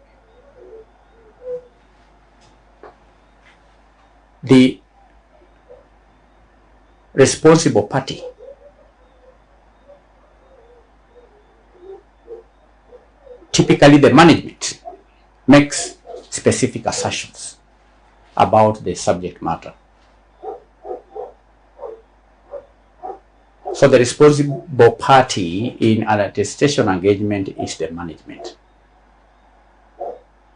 the responsible party typically the management makes specific assertions about the subject matter. So the responsible party in an attestation engagement is the management.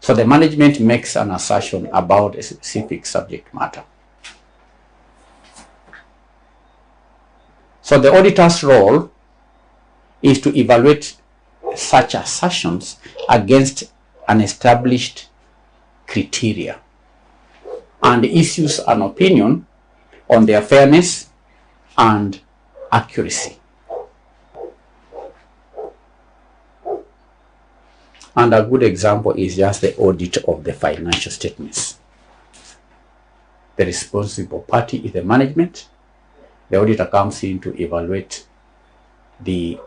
So the management makes an assertion about a specific subject matter. So the auditor's role is to evaluate such assertions against an established criteria and issues an opinion on their fairness and accuracy. And a good example is just the audit of the financial statements. The responsible party is the management. The auditor comes in to evaluate the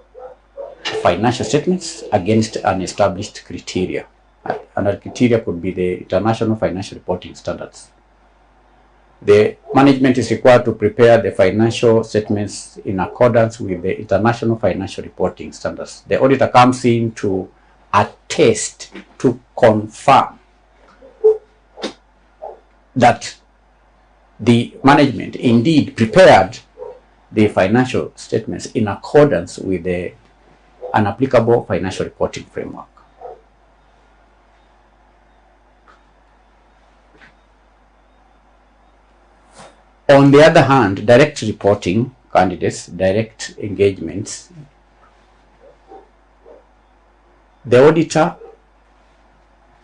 financial statements against an established criteria. And that criteria could be the International Financial Reporting Standards. The management is required to prepare the financial statements in accordance with the International Financial Reporting Standards. The auditor comes in to attest, to confirm that the management indeed prepared the financial statements in accordance with an applicable financial reporting framework. On the other hand, direct reporting candidates, direct engagements, the auditor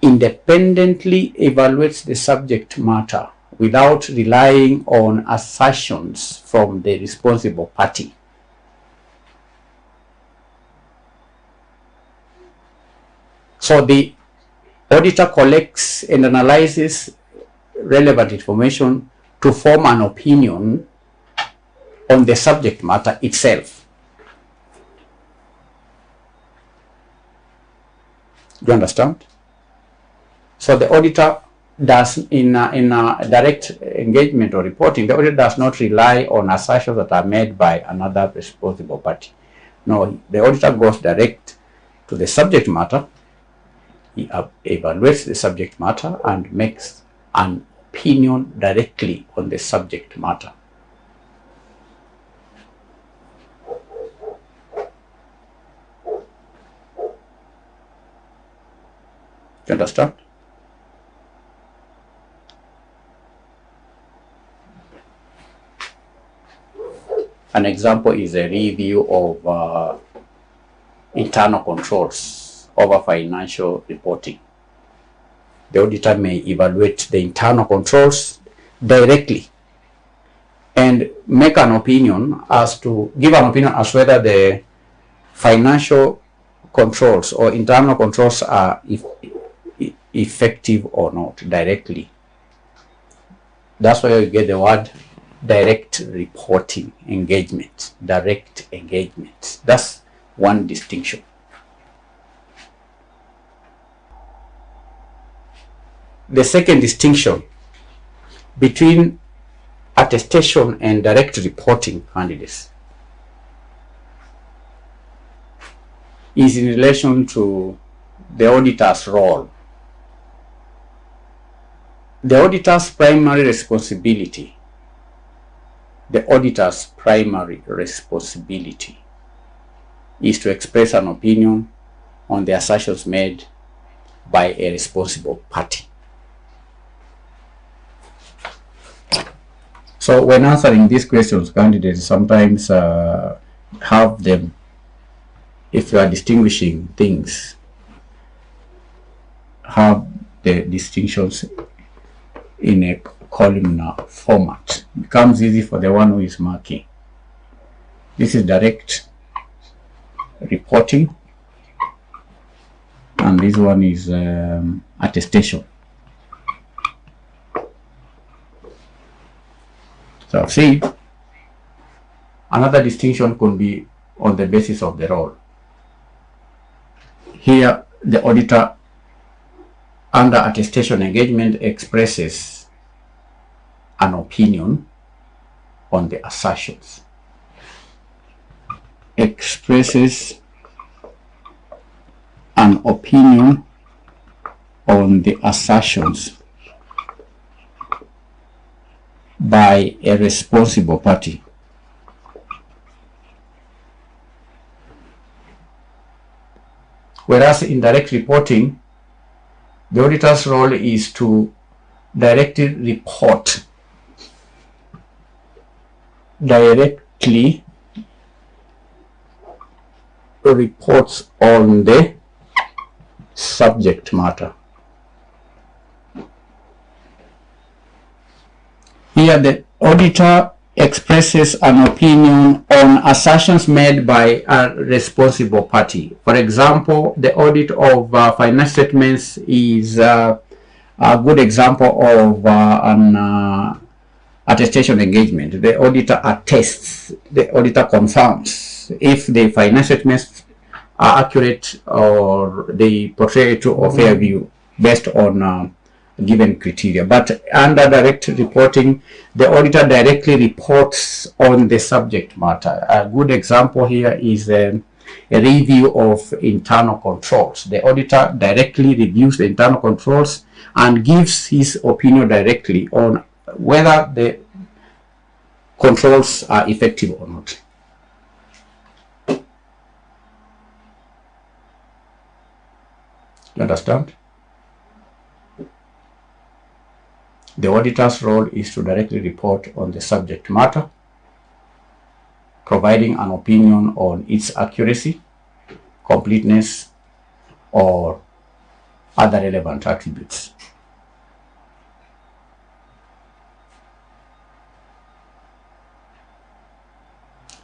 independently evaluates the subject matter without relying on assertions from the responsible party. So the auditor collects and analyzes relevant information to form an opinion on the subject matter itself. Do you understand? So the auditor does, in a direct engagement or reporting, the auditor does not rely on assertions that are made by another responsible party. No, the auditor goes direct to the subject matter. He evaluates the subject matter and makes an opinion directly on the subject matter. Do you understand? An example is a review of internal controls over financial reporting. The auditor may evaluate the internal controls directly and make an opinion as to, give an opinion as whether the financial controls or internal controls are effective or not directly. That's why you get the word direct reporting engagement, direct engagement. That's one distinction. The second distinction between attestation and direct reporting candidates is in relation to the auditor's role. The auditor's primary responsibility, is to express an opinion on the assertions made by a responsible party. So when answering these questions, candidates sometimes have them, if you are distinguishing things, have the distinctions in a columnar format. It becomes easy for the one who is marking. This is direct reporting, and this one is attestation. So see, another distinction could be on the basis of the role. Here, the auditor under attestation engagement expresses an opinion on the assertions. Expresses an opinion on the assertions by a responsible party. Whereas in direct reporting, the auditor's role is to directly report, reports on the subject matter. Here the auditor expresses an opinion on assertions made by a responsible party. For example, the audit of financial statements is a good example of an attestation engagement. The auditor attests, the auditor confirms if the financial statements are accurate or they portray a true or fair view based on given criteria. But under direct reporting, the auditor directly reports on the subject matter. A good example here is a review of internal controls. The auditor directly reviews the internal controls and gives his opinion directly on whether the controls are effective or not. You understand? The auditor's role is to directly report on the subject matter, providing an opinion on its accuracy, completeness, or other relevant attributes.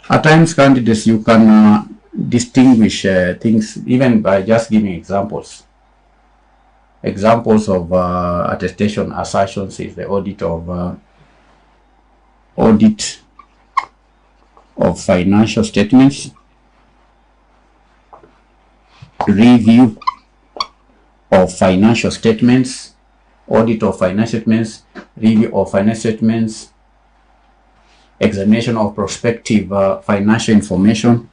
At times, candidates, you can distinguish things even by just giving examples. Examples of attestation assertions is the audit of financial statements, review of financial statements, audit of financial statements, review of financial statements, examination of prospective financial information.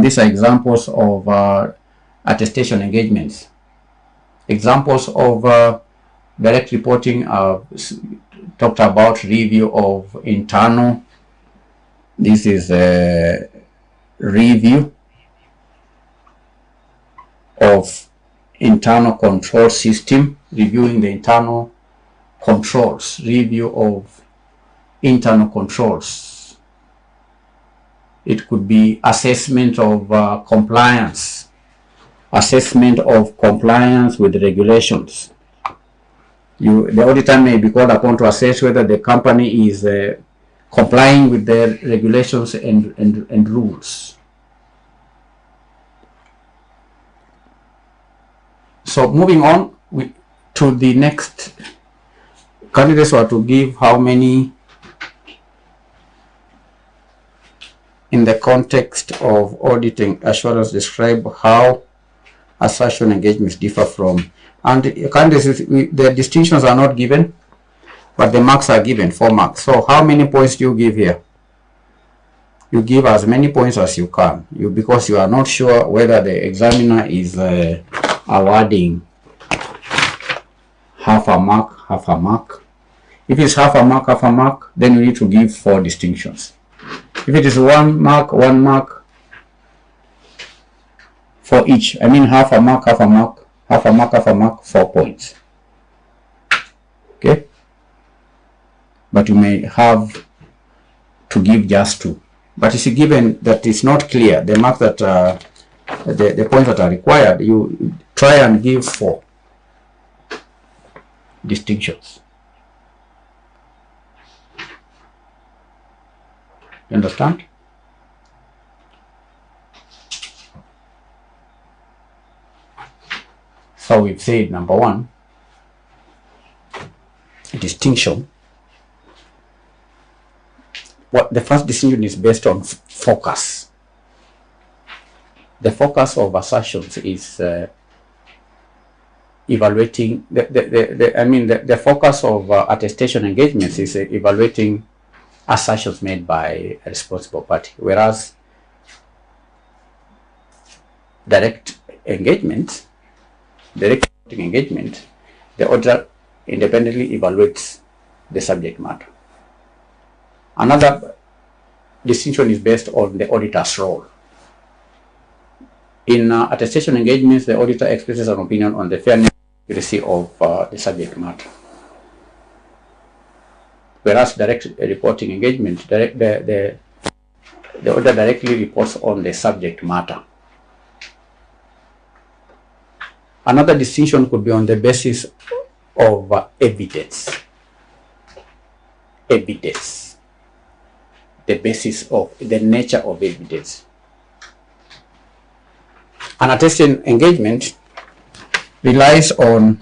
These are examples of attestation engagements. Examples of direct reporting are talked about review of internal. This is a review of internal control system, reviewing the internal controls, review of internal controls. It could be assessment of compliance, assessment of compliance with regulations. The auditor may be called upon to assess whether the company is complying with the regulations and rules. So moving on to the next, candidates were to give how many in the context of auditing assurance, describe how assertion engagements differ from, and candidates, the distinctions are not given, but the marks are given, 4 marks. So how many points do you give here? You give as many points as you can, because you are not sure whether the examiner is awarding half a mark. If it's half a mark, then you need to give 4 distinctions. If it is 1 mark for each, I mean half a mark, 4 points. Okay? But you may have to give just 2. But it's given that it's not clear, the mark that the points that are required, you try and give 4 distinctions. You understand? So we've said number 1, distinction. What the first distinction is based on focus. The focus of assertions is evaluating the focus of attestation engagements is evaluating assertions made by a responsible party, whereas direct engagement, the auditor independently evaluates the subject matter. Another distinction is based on the auditor's role. In attestation engagements, the auditor expresses an opinion on the fairness and accuracy of the subject matter. Whereas direct reporting engagement, the auditor directly reports on the subject matter. Another distinction could be on the basis of evidence. The basis of the nature of evidence. An attestation engagement relies on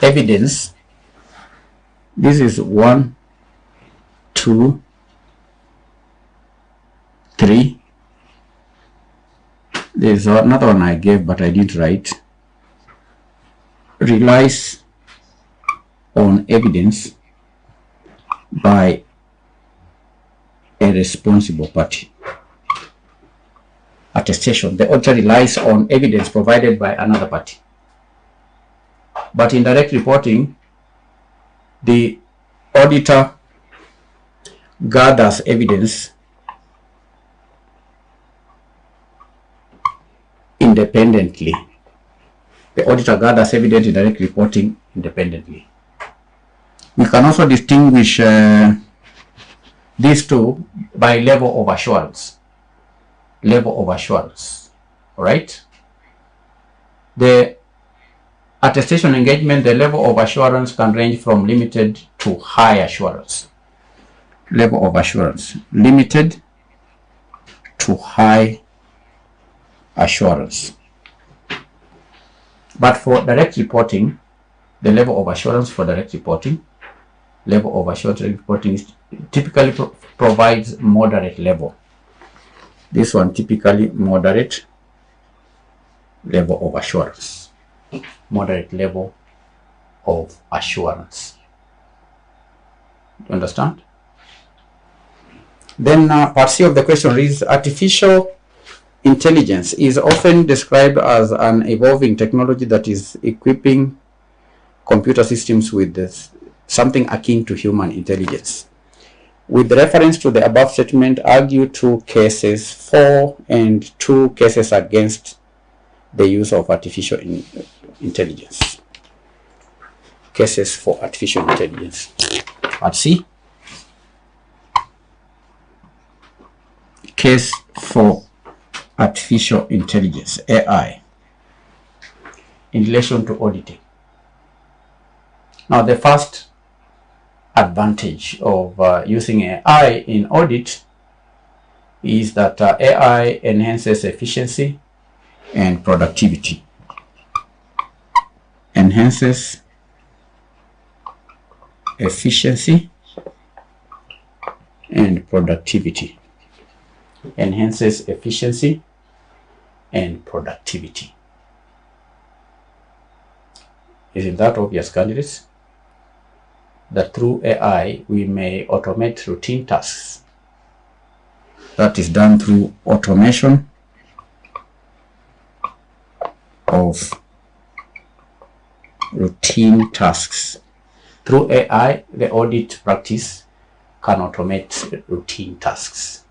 evidence. This is 1, 2, 3. There's another one I gave, but I didn't write. Relies on evidence by a responsible party. Attestation, the auditor relies on evidence provided by another party. But in direct reporting, the auditor gathers evidence independently. The auditor gathers evidence in direct reporting independently. We can also distinguish these two by level of assurance. All right? The attestation engagement, the level of assurance can range from limited to high assurance. Level of assurance, limited to high assurance. But for direct reporting, the level of assurance for direct reporting, typically provides moderate level. This one typically moderate level of assurance. Moderate level of assurance. Do you understand? Then part C of the question reads, artificial intelligence is often described as an evolving technology that is equipping computer systems with something akin to human intelligence. With reference to the above statement, argue 2 cases for and 2 cases against the use of artificial intelligence. Cases for artificial intelligence. Part C. case for artificial intelligence, AI, in relation to auditing. Now, the first advantage of using AI in audit is that AI enhances efficiency and productivity. Enhances efficiency and productivity. Enhances efficiency and productivity. Isn't that obvious, candidates? That through AI we may automate routine tasks. That is done through automation of routine tasks. Through AI, the audit practice can automate routine tasks.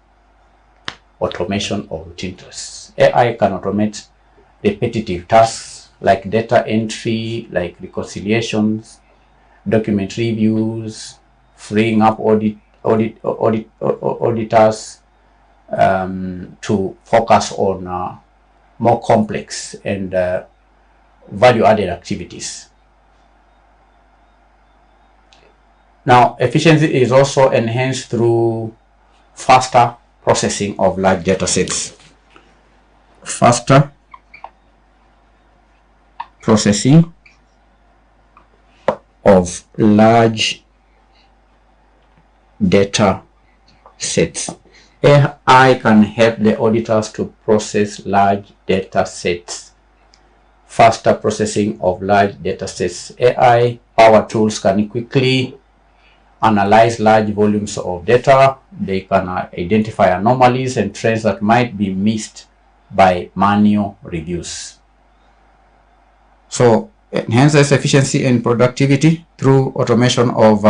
Automation of routine tasks. AI can automate repetitive tasks like data entry, like reconciliations, document reviews, freeing up auditors to focus on more complex and value-added activities. Now, efficiency is also enhanced through faster processing of large data sets. Faster processing of large data sets. AI can help the auditors to process large data sets. Faster processing of large data sets. AI power tools can quickly analyze large volumes of data. They can identify anomalies and trends that might be missed by manual reviews. So, enhances efficiency and productivity through automation of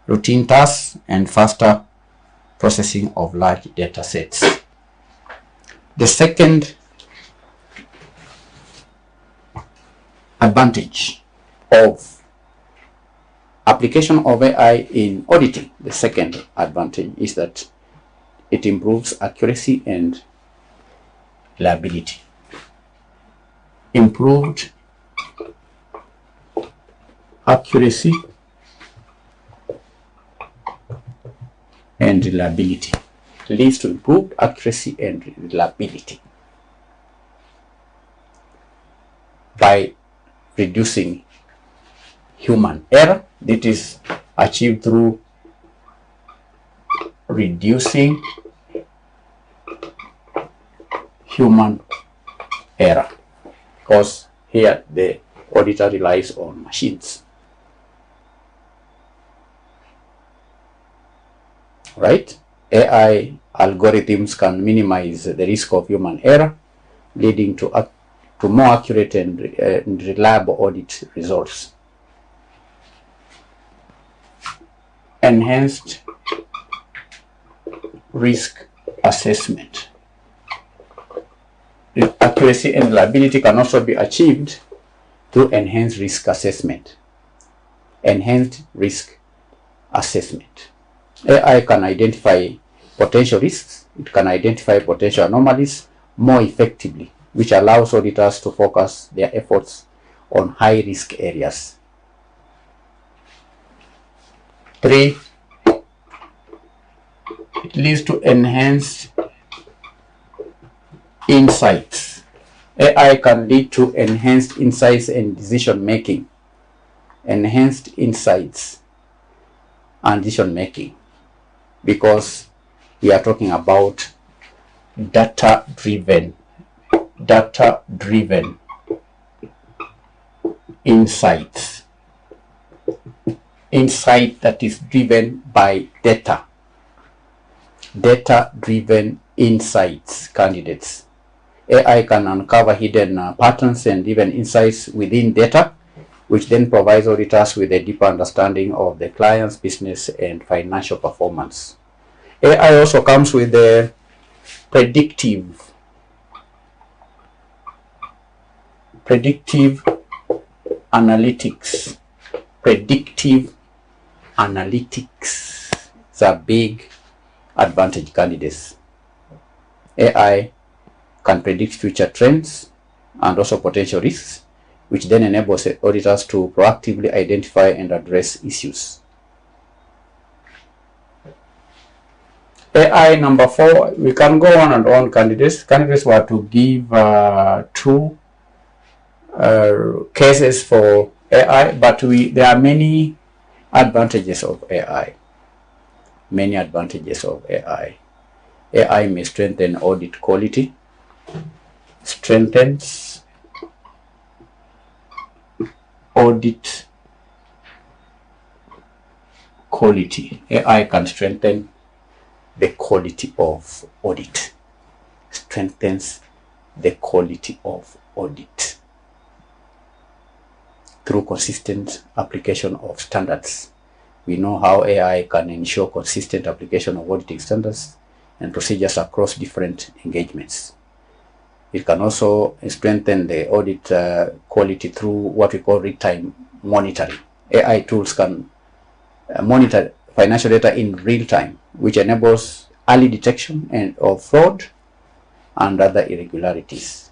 routine tasks and faster processing of large data sets. The second advantage of application of AI in auditing, the second advantage is that it improves accuracy and reliability. Improved accuracy and reliability. Leads to improved accuracy and reliability by reducing human error. That is achieved through reducing human error, because here the auditor relies on machines. Right? AI algorithms can minimize the risk of human error, leading to more accurate and reliable audit results. Enhanced risk assessment. Accuracy and reliability can also be achieved through enhanced risk assessment. Enhanced risk assessment. AI can identify potential risks, it can identify potential anomalies more effectively, which allows auditors to focus their efforts on high-risk areas. 3, it leads to enhanced insights. AI can lead to enhanced insights and decision making. Enhanced insights and decision making, because we are talking about data-driven insights. Insight that is driven by data. Data-driven insights, candidates. AI can uncover hidden patterns and even insights within data, which then provides auditors with a deeper understanding of the client's business and financial performance. AI also comes with the predictive analytics. Predictive analytics is a big advantage, candidates. AI can predict future trends and also potential risks, which then enables auditors to proactively identify and address issues. AI number 4, we can go on and on. Candidates were to give 2 cases for AI, but there are many advantages of AI. Many advantages of AI. AI may strengthen audit quality, strengthens audit quality. AI can strengthen the quality of audit, strengthens the quality of audit through consistent application of standards. We know how AI can ensure consistent application of auditing standards and procedures across different engagements. It can also strengthen the audit quality through what we call real-time monitoring. AI tools can monitor financial data in real time, which enables early detection of fraud and other irregularities.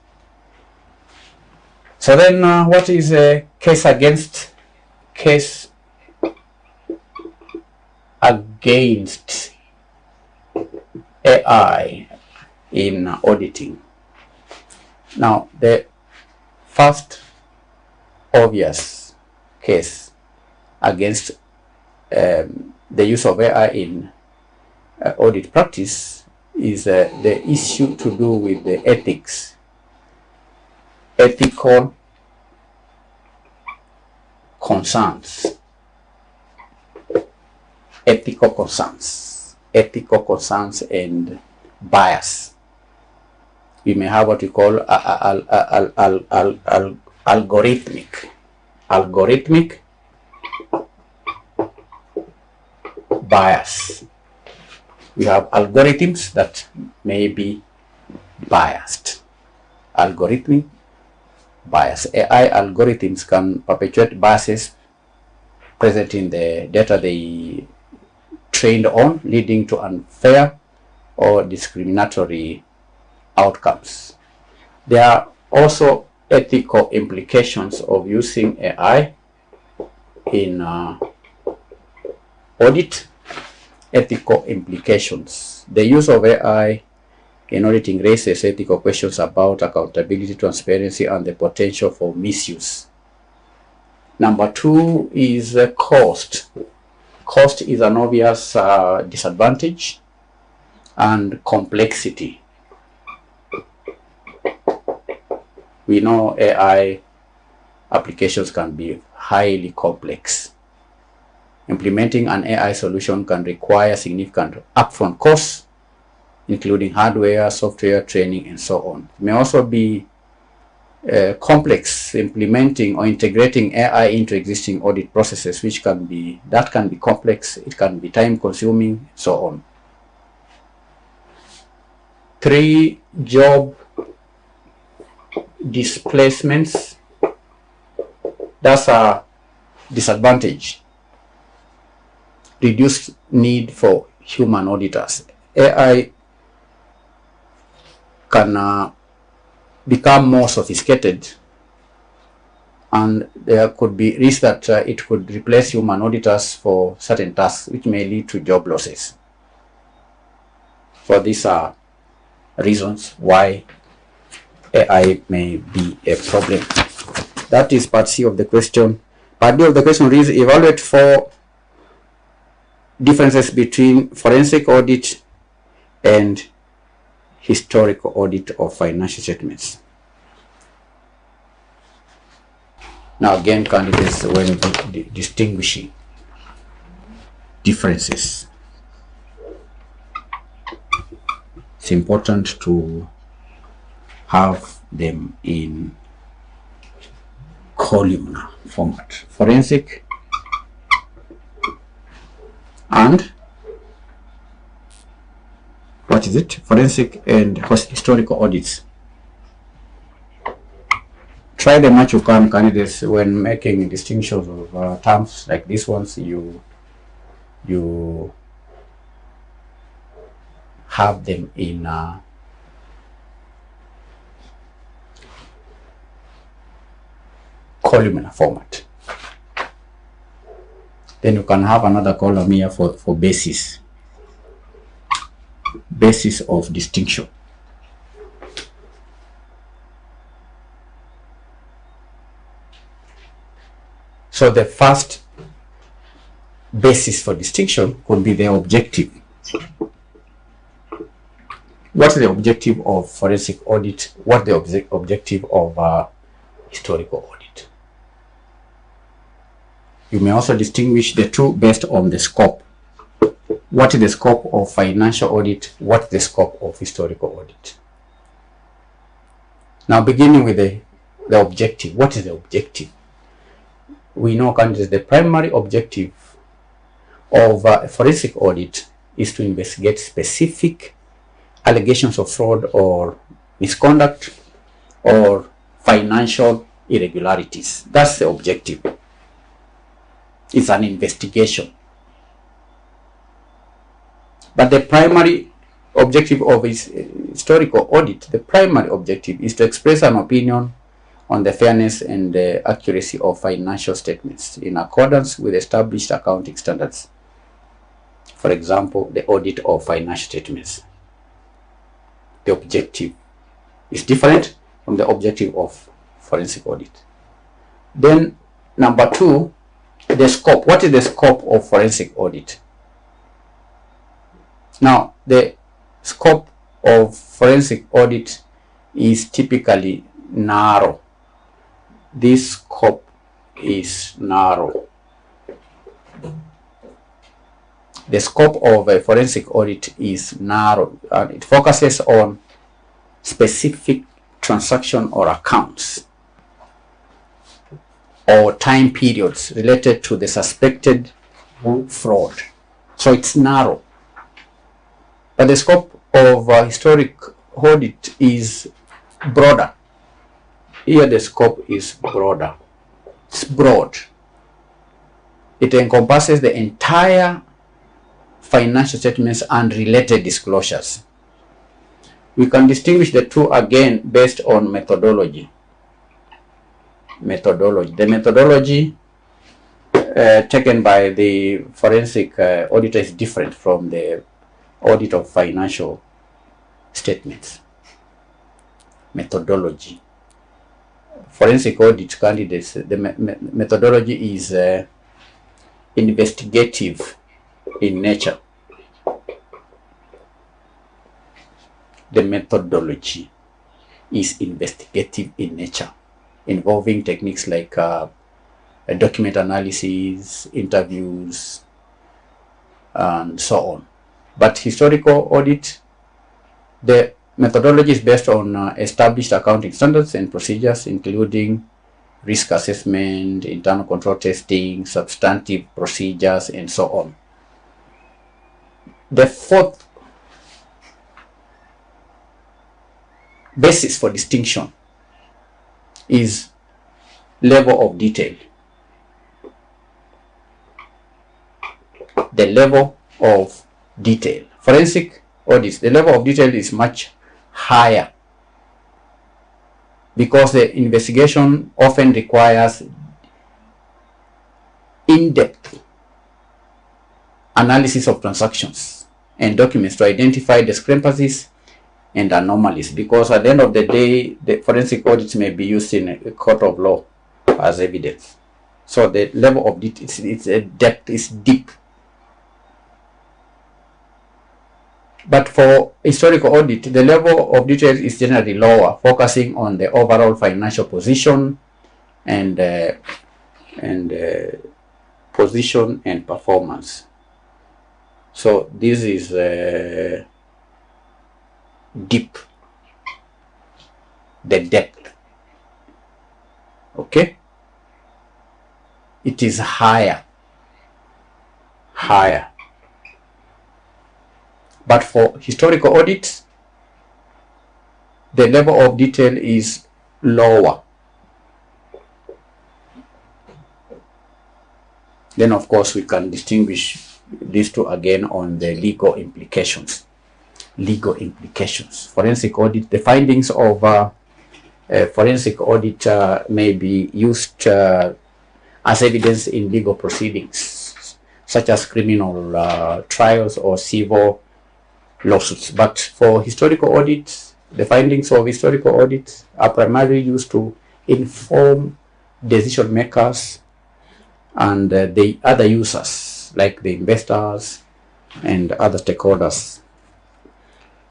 So then what is a case against AI in auditing? Now, the first obvious case against the use of AI in audit practice is the issue to do with the ethics, ethical concerns, and bias. We may have what we call algorithmic bias. We have algorithms that may be biased. Algorithmic bias. AI algorithms can perpetuate biases present in the data they trained on, leading to unfair or discriminatory outcomes. There are also ethical implications of using AI in audit. Ethical implications. The use of AI in auditing raises ethical questions about accountability, transparency, and the potential for misuse. Number 2 is cost. Cost is an obvious disadvantage, and complexity. We know AI applications can be highly complex. Implementing an AI solution can require significant upfront costs, including hardware, software, training, and so on. It may also be complex implementing or integrating AI into existing audit processes, which can be complex. It can be time consuming, so on. 3, job displacements. That's a disadvantage. Reduced need for human auditors. AI can become more sophisticated, and there could be risk that it could replace human auditors for certain tasks, which may lead to job losses. So these are reasons why AI may be a problem. That is part C of the question. Part D of the question reads, evaluate 4 differences between forensic audit and historical audit of financial statements. Now again, candidates, when distinguishing differences, it's important to have them in columnar format. Forensic and what is it? Forensic and historical audits. Try them much you can, candidates, when making distinctions of terms like these ones. You have them in columnar format. Then you can have another column here for basis of distinction. So the first basis for distinction could be the objective. What's the objective of forensic audit? What's the objective of historical audit? You may also distinguish the two based on the scope. What is the scope of financial audit? What is the scope of historical audit? Now, beginning with the objective. What is the objective? We know the primary objective of a forensic audit is to investigate specific allegations of fraud or misconduct or financial irregularities. That's the objective. It's an investigation. But the primary objective of historical audit, the primary objective is to express an opinion on the fairness and the accuracy of financial statements in accordance with established accounting standards. For example, the audit of financial statements. The objective is different from the objective of forensic audit. Then, number two, the scope. What is the scope of forensic audit? Now, the scope of forensic audit is typically narrow. This scope is narrow. The scope of a forensic audit is narrow, and it focuses on specific transaction or accounts or time periods related to the suspected fraud. So it's narrow. But the scope of historic audit is broader. Here the scope is broader. It's broad. It encompasses the entire financial statements and related disclosures. We can distinguish the two again based on methodology. The methodology taken by the forensic auditor is different from the audit of financial statements. Methodology. Forensic audit candidates, the methodology is investigative in nature. The methodology is investigative in nature, involving techniques like document analysis, interviews, and so on. But historical audit, the methodology is based on established accounting standards and procedures, including risk assessment, internal control testing, substantive procedures, and so on. The fourth basis for distinction is level of detail. The level of detail. Forensic audits, the level of detail is much higher because the investigation often requires in-depth analysis of transactions and documents to identify discrepancies and anomalies, because at the end of the day, the forensic audits may be used in a court of law as evidence. So the level of detail, its depth is deep. But for historical audit, the level of detail is generally lower, focusing on the overall financial position and position and performance. So this is deep, the depth. Okay, it is higher. But for historical audits, the level of detail is lower. Then, of course, we can distinguish these two again on the legal implications. Legal implications. Forensic audit, the findings of forensic audit may be used as evidence in legal proceedings, such as criminal trials or civil lawsuits. But for historical audits, the findings of historical audits are primarily used to inform decision makers and the other users, like the investors and other stakeholders.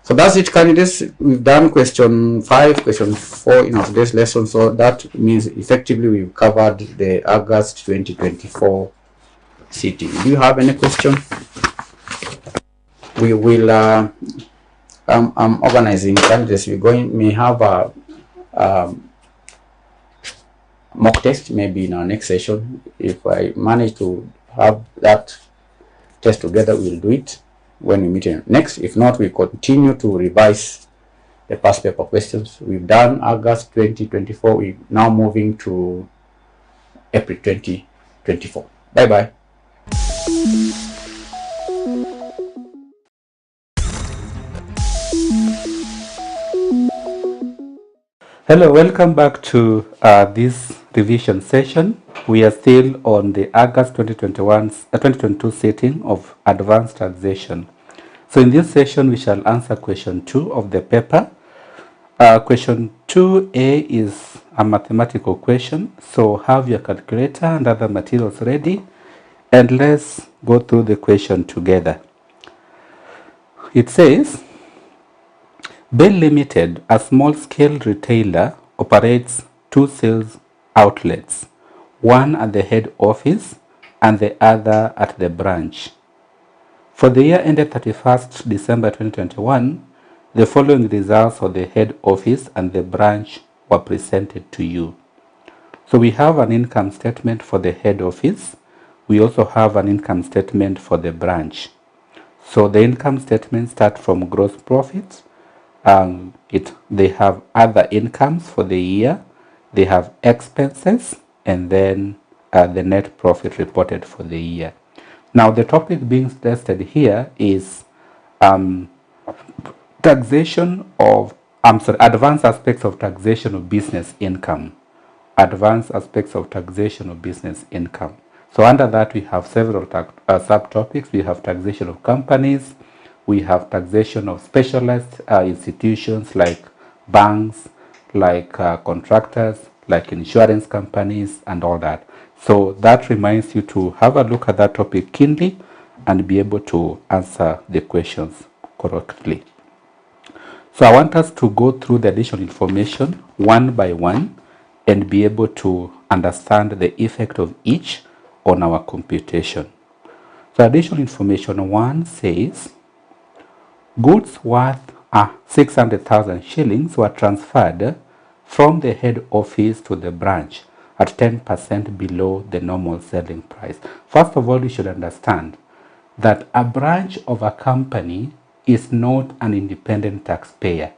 So that's it, candidates. We've done question 5, question 4 in our today's lesson. So that means effectively we've covered the August 2024 sitting. Do you have any question? We will, I'm organizing candidates. May have a mock test maybe in our next session. If I manage to have that test together, we'll do it when we meet next. If not, we continue to revise the past paper questions. We've done August 2024. We're now moving to April 2024. Bye-bye. Hello, welcome back to this revision session. We are still on the August 2022 setting of advanced taxation. So in this session, we shall answer question 2 of the paper. Question 2A is a mathematical question. So have your calculator and other materials ready, and let's go through the question together. It says, Bell Limited, a small-scale retailer, operates 2 sales outlets, one at the head office and the other at the branch. For the year ended 31st December 2021, the following results for the head office and the branch were presented to you. So we have an income statement for the head office. We also have an income statement for the branch. So the income statement starts from gross profits. They have other incomes for the year, they have expenses, and then the net profit reported for the year. Now the topic being tested here is advanced aspects of taxation of business income. Advanced aspects of taxation of business income. So under that we have several subtopics. We have taxation of companies, we have taxation of specialized institutions like banks, like contractors, like insurance companies, and all that. So that reminds you to have a look at that topic keenly and be able to answer the questions correctly. So I want us to go through the additional information one by one and be able to understand the effect of each on our computation. So additional information 1 says, goods worth 600,000 shillings were transferred from the head office to the branch at 10% below the normal selling price. First of all, you should understand that a branch of a company is not an independent taxpayer.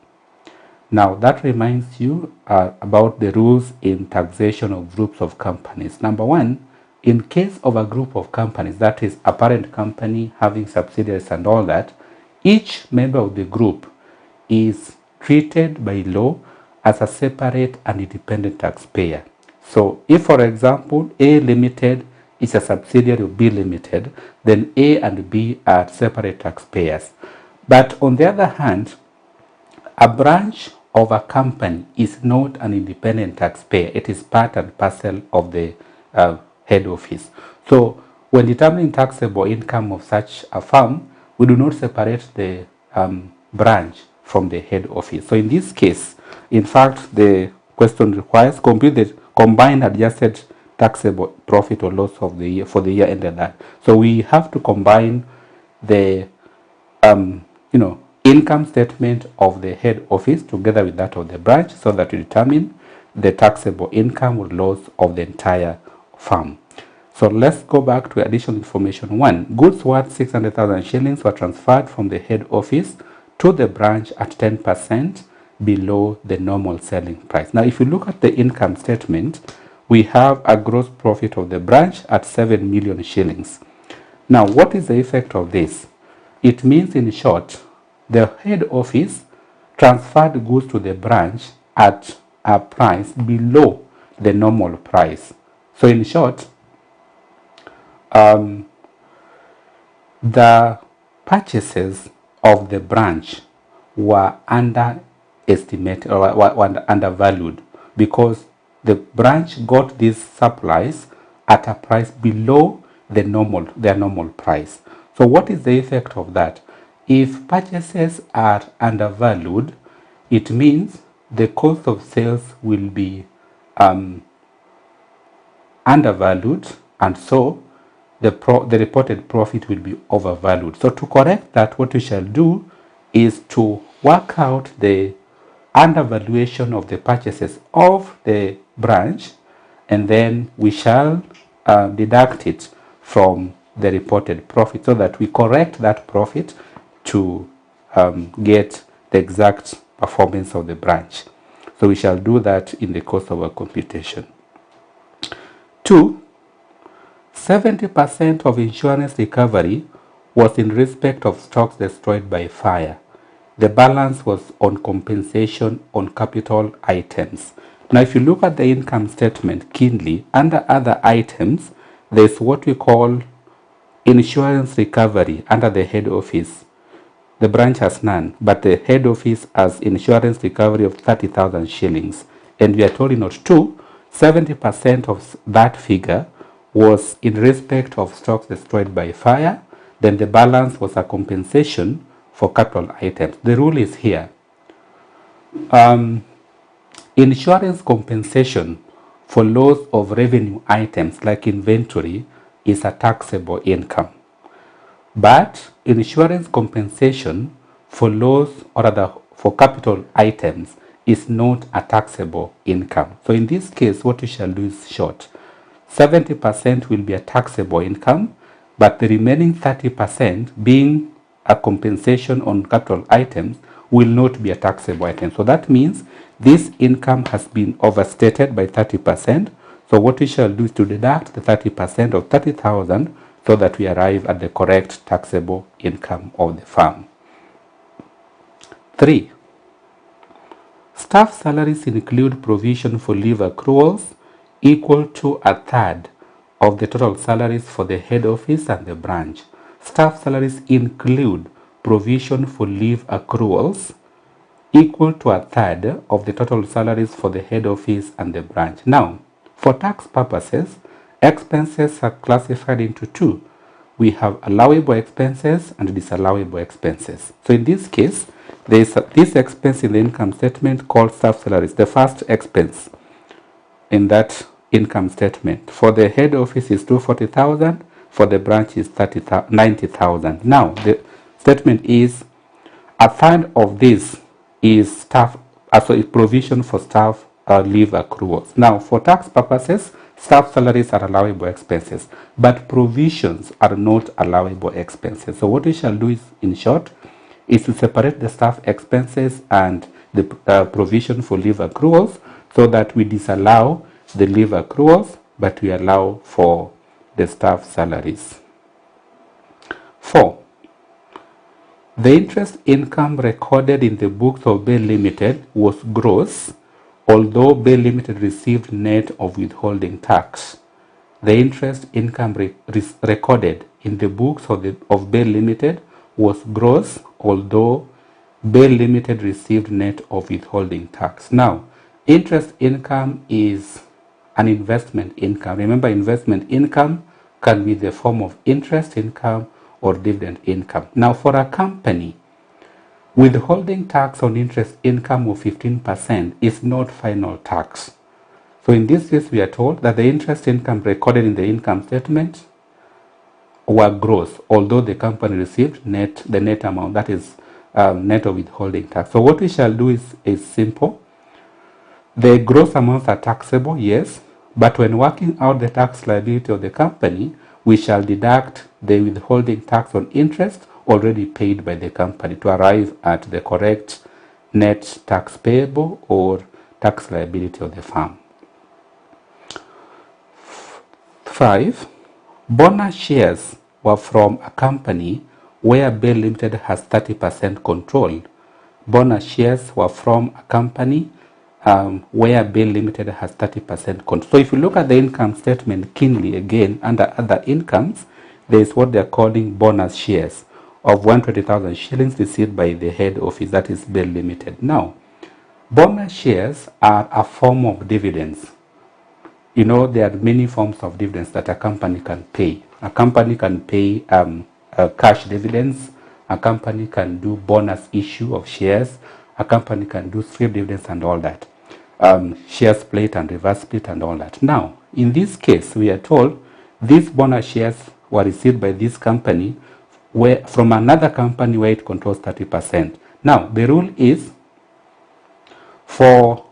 Now, that reminds you about the rules in taxation of groups of companies. Number 1, in case of a group of companies, that is a parent company having subsidiaries and all that, each member of the group is treated by law as a separate and independent taxpayer. So if, for example, A Limited is a subsidiary of B Limited, then A and B are separate taxpayers. But on the other hand, a branch of a company is not an independent taxpayer. It is part and parcel of the head office. So when determining taxable income of such a firm, we do not separate the branch from the head office. So in this case, in fact, the question requires compute the combined adjusted taxable profit or loss of the year for the year ended that. So we have to combine the income statement of the head office together with that of the branch so that we determine the taxable income or loss of the entire firm. So let's go back to additional information 1. Goods worth 600,000 shillings were transferred from the head office to the branch at 10% below the normal selling price. Now, if you look at the income statement, we have a gross profit of the branch at 7 million shillings. Now, what is the effect of this? It means, in short, the head office transferred goods to the branch at a price below the normal price. So in short, the purchases of the branch were underestimated or were undervalued because the branch got these supplies at a price below their normal price. So what is the effect of that? If purchases are undervalued, it means the cost of sales will be undervalued, and so the reported profit will be overvalued. So to correct that, what we shall do is to work out the undervaluation of the purchases of the branch, and then we shall deduct it from the reported profit so that we correct that profit to get the exact performance of the branch. So we shall do that in the course of our computation. 2. 70% of insurance recovery was in respect of stocks destroyed by fire. The balance was on compensation on capital items. Now, if you look at the income statement keenly, under other items, there's what we call insurance recovery under the head office. The branch has none, but the head office has insurance recovery of 30,000 shillings. And we are told in note 2, 70% of that figure was in respect of stocks destroyed by fire. Then the balance was a compensation for capital items. The rule is here. Insurance compensation for loss of revenue items like inventory is a taxable income. But insurance compensation for loss or rather for capital items is not a taxable income. So in this case, what we shall do is short. 70% will be a taxable income, but the remaining 30% being a compensation on capital items will not be a taxable item. So that means this income has been overstated by 30%. So what we shall do is to deduct the 30% of 30,000 so that we arrive at the correct taxable income of the firm. 3. Staff salaries include provision for leave accruals equal to a third of the total salaries for the head office and the branch. Staff salaries include provision for leave accruals equal to a third of the total salaries for the head office and the branch. Now, for tax purposes, expenses are classified into two. We have allowable expenses and disallowable expenses. So in this case, there is this expense in the income statement called staff salaries, the first expense in that income statement. For the head office is 240,000, for the branch is 90,000. Now, the statement is a third of this is staff, so provision for staff leave accruals. Now, for tax purposes, staff salaries are allowable expenses, but provisions are not allowable expenses. So what we shall do is, in short, is to separate the staff expenses and the provision for leave accruals so that we disallow the leave accruals, but we allow for the staff salaries. 4. The interest income recorded in the books of Bay Limited was gross, although Bay Limited received net of withholding tax. The interest income recorded in the books of Bay Limited was gross, although Bay Limited received net of withholding tax. Now, interest income is an investment income. Remember, investment income can be the form of interest income or dividend income. Now, for a company, withholding tax on interest income of 15% is not final tax. So in this case, we are told that the interest income recorded in the income statement were gross, although the company received the net amount, that is net of withholding tax. So what we shall do is simple. The gross amounts are taxable, yes, but when working out the tax liability of the company, we shall deduct the withholding tax on interest already paid by the company to arrive at the correct net tax payable or tax liability of the firm. 5. Bonus shares were from a company where Bay Limited has 30% control. Bonus shares were from a company where Bail Limited has 30% control. So if you look at the income statement keenly again, under other incomes, there is what they are calling bonus shares of 120,000 shillings received by the head office, that is Bail Limited. Now, bonus shares are a form of dividends. You know, there are many forms of dividends that a company can pay. A company can pay cash dividends. A company can do bonus issue of shares. A company can do scrip dividends and all that. Share split and reverse split and all that. Now, in this case, we are told these bonus shares were received by this company from another company where it controls 30%. Now, the rule is for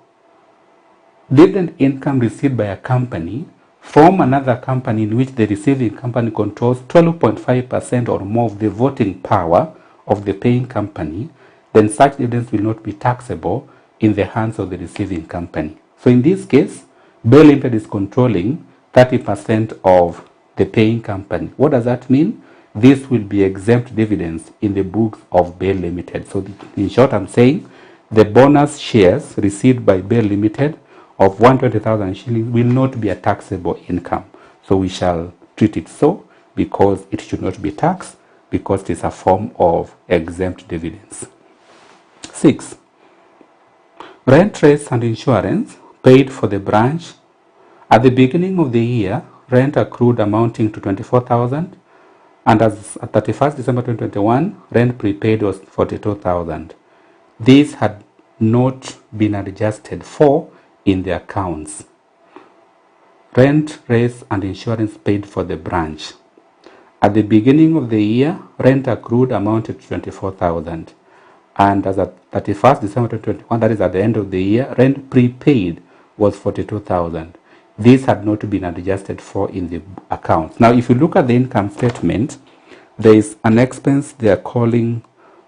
dividend income received by a company from another company in which the receiving company controls 12.5% or more of the voting power of the paying company, then such dividends will not be taxable in the hands of the receiving company. So in this case, Bail Limited is controlling 30% of the paying company. What does that mean? This will be exempt dividends in the books of Bail Limited. So in short, I'm saying the bonus shares received by Bail Limited of 120,000 shillings will not be a taxable income. So we shall treat it so, because it should not be taxed, because it is a form of exempt dividends. 6. Rent, rates and insurance paid for the branch. At the beginning of the year, rent accrued amounting to 24,000, and as at 31st December 2021, rent prepaid was 42,000. These had not been adjusted for in the accounts. Rent, rates and insurance paid for the branch. At the beginning of the year, rent accrued amounted to 24,000. And as at 31st December 2021, that is at the end of the year, rent prepaid was 42,000. These had not been adjusted for in the accounts. Now, if you look at the income statement, there is an expense they are calling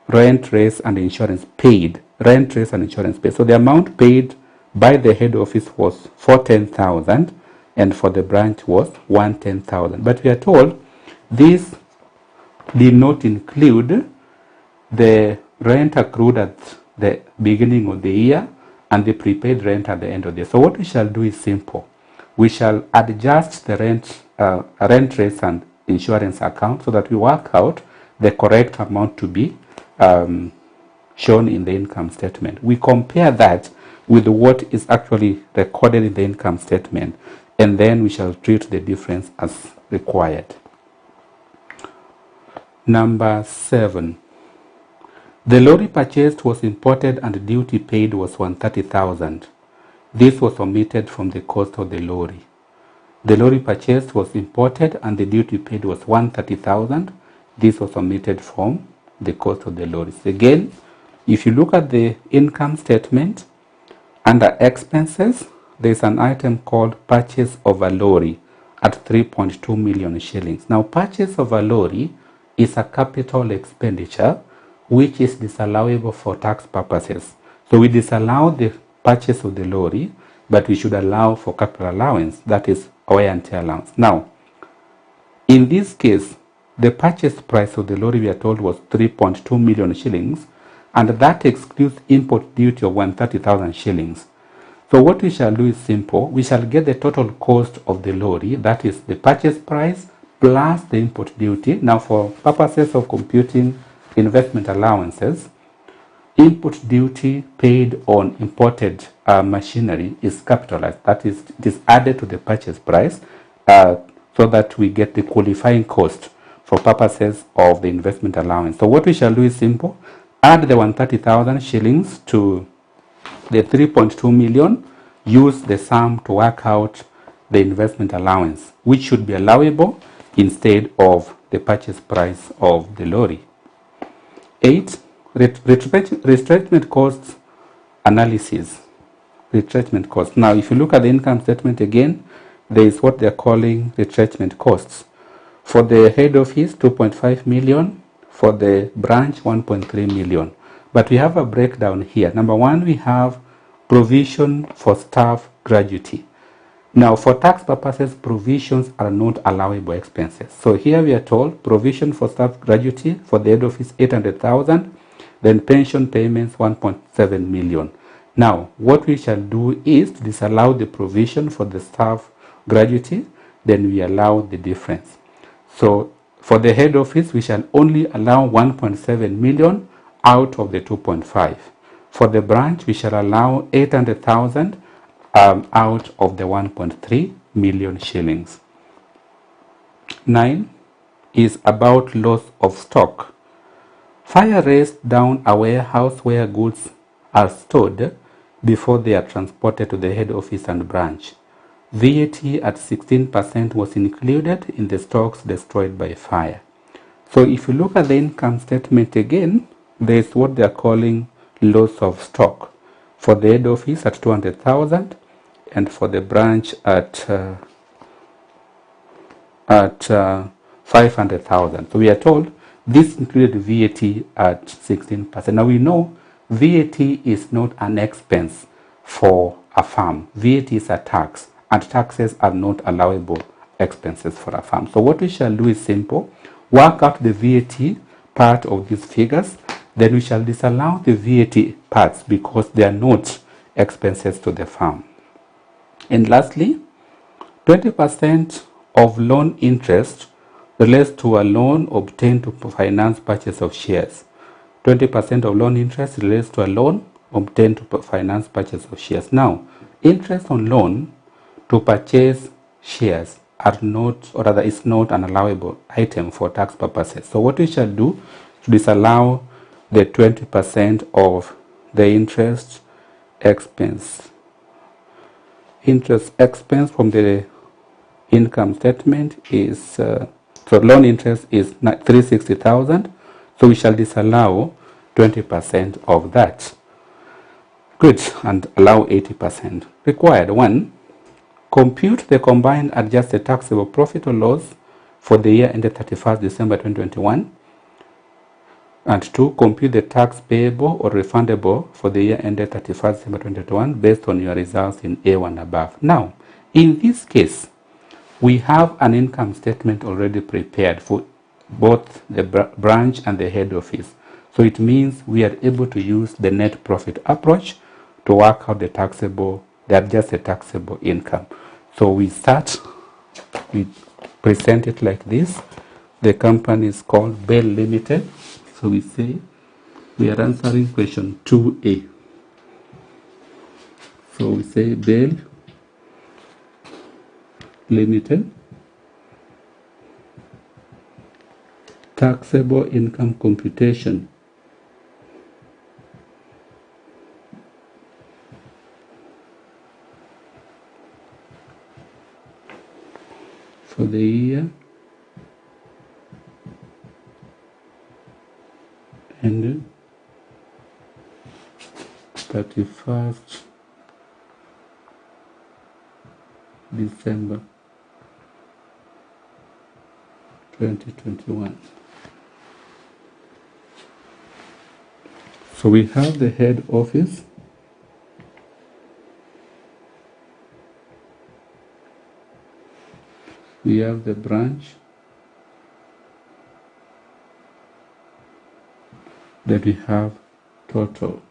rent, rates and insurance paid. Rent, rates and insurance paid. So the amount paid by the head office was 410,000, and for the branch was 110,000. But we are told this did not include the rent accrued at the beginning of the year and the prepaid rent at the end of the year. So what we shall do is simple. We shall adjust the rent rates and insurance account so that we work out the correct amount to be shown in the income statement. We compare that with what is actually recorded in the income statement, and then we shall treat the difference as required. Number 7. The lorry purchased was imported and duty paid was 130,000. This was omitted from the cost of the lorry. The lorry purchased was imported and the duty paid was 130,000. This was omitted from the cost of the lorries. Again, if you look at the income statement, under expenses, there is an item called purchase of a lorry at 3.2 million shillings. Now, purchase of a lorry is a capital expenditure which is disallowable for tax purposes. So we disallow the purchase of the lorry, but we should allow for capital allowance, that is wear and tear allowance. Now, in this case, the purchase price of the lorry, we are told, was 3.2 million shillings, and that excludes import duty of 130,000 shillings. So what we shall do is simple. We shall get the total cost of the lorry, that is the purchase price plus the import duty. Now, for purposes of computing investment allowances, input duty paid on imported machinery is capitalized. That is, it is added to the purchase price so that we get the qualifying cost for purposes of the investment allowance. So what we shall do is simple. Add the 130,000 shillings to the 3.2 million. Use the sum to work out the investment allowance, which should be allowable instead of the purchase price of the lorry. 8. Retrenchment costs analysis. Retrenchment costs. Now, if you look at the income statement again, there is what they are calling retrenchment costs. For the head office, 2.5 million. For the branch, 1.3 million. But we have a breakdown here. Number 1, we have provision for staff gratuity. Now, for tax purposes, provisions are not allowable expenses. So here we are told provision for staff gratuity for the head office, 800,000. Then pension payments, 1.7 million. Now, what we shall do is to disallow the provision for the staff gratuity, then we allow the difference. So for the head office, we shall only allow 1.7 million out of the 2.5. For the branch, we shall allow 800,000 out of the 1.3 million shillings. 9 is about loss of stock. Fire raised down a warehouse where goods are stored before they are transported to the head office and branch. VAT at 16% was included in the stocks destroyed by fire. So if you look at the income statement again, there is what they are calling loss of stock. For the head office at 200,000 and for the branch at 500,000. So we are told this included VAT at 16%. Now we know VAT is not an expense for a farm. VAT is a tax, and taxes are not allowable expenses for a farm. So what we shall do is simple. Work out the VAT part of these figures, then we shall disallow the VAT parts because they are not expenses to the farm. And lastly, 20% of loan interest relates to a loan obtained to finance purchase of shares. 20% of loan interest relates to a loan obtained to finance purchase of shares. Now, interest on loan to purchase shares are not, or rather is not an allowable item for tax purposes. So what we shall do to disallow the 20% of the interest expense from the income statement is, so loan interest is 360,000. So we shall disallow 20% of that. Good, and allow 80%. Required 1. Compute the combined adjusted taxable profit or loss for the year ended 31st December 2021. And 2. Compute the tax payable or refundable for the year ended 31st December 2021 based on your results in A1 above. Now, in this case, we have an income statement already prepared for both the branch and the head office. So it means we are able to use the net profit approach to work out the adjusted taxable income. So we present it like this. The company is called Bell Limited. So we say we are answering question 2A. So we say Bell Limited, taxable income computation. For the year ended 31st December 2021. So we have the head office, we have the branch, then we have total.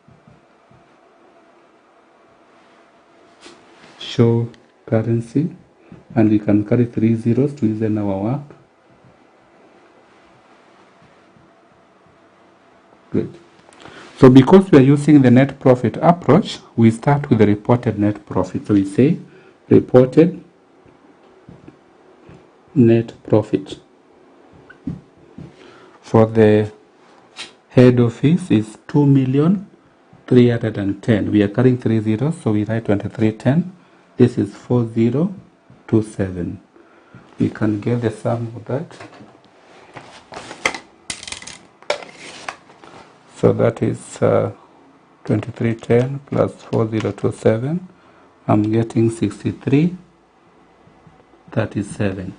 Show currency, and we can carry 3 zeros to ease in our work. Good. So because we are using the net profit approach, we start with the reported net profit. So we say reported net profit. For the head office is 2,310,000. We are carrying 3 zeros, so we write 2310. This is 4027. We can get the sum of that. So that is 2310 plus 4027. I'm getting 6337.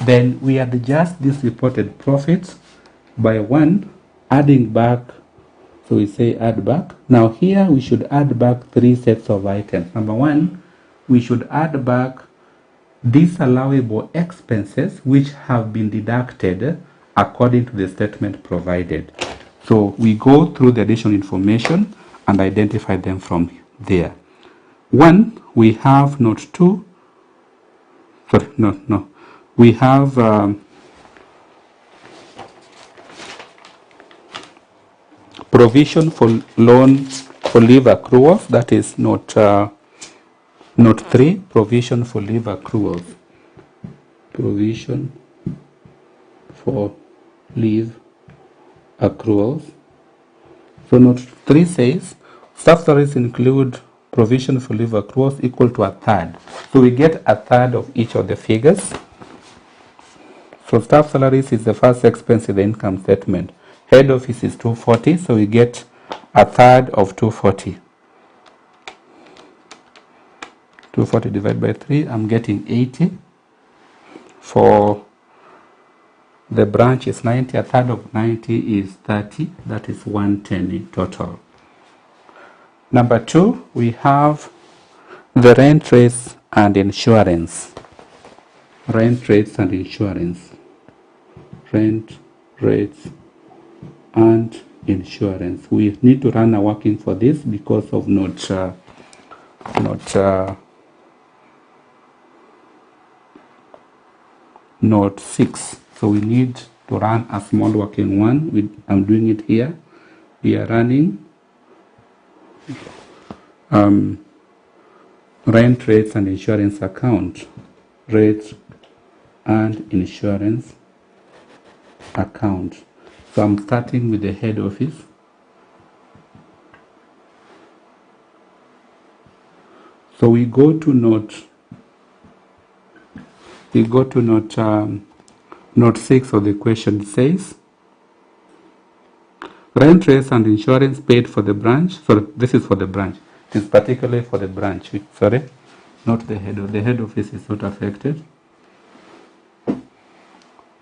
Then we adjust this reported profits by 1, adding back. So we say add back. Now here we should add back 3 sets of items. Number 1, we should add back disallowable expenses which have been deducted according to the statement provided. So we go through the additional information and identify them from there. One, we have note 2. Sorry, no. We have provision for loan for leave accruals. That is note 3. Provision for leave accruals. Provision for leave accruals. So note 3 says staff salaries include provision for leave accruals equal to a third. So we get a third of each of the figures. So staff salaries is the first expense in the income statement. Head office is 240, so we get a third of 240. 240 divided by 3, I'm getting 80. For the branch is 90, a third of 90 is 30, that is 110 in total. Number 2, we have the rent rates and insurance. Rent rates and insurance. Rent rates and insurance. We need to run a working for this because of note 6. So we need to run a small working one. I'm doing it here. We are running rent rates and insurance account. Rates and insurance account. So I'm starting with the head office. So we go to note 6 of the question. It says rent rates and insurance paid for the branch. So this is for the branch. It is particularly for the branch. Sorry, not the head office. The head office is not affected. It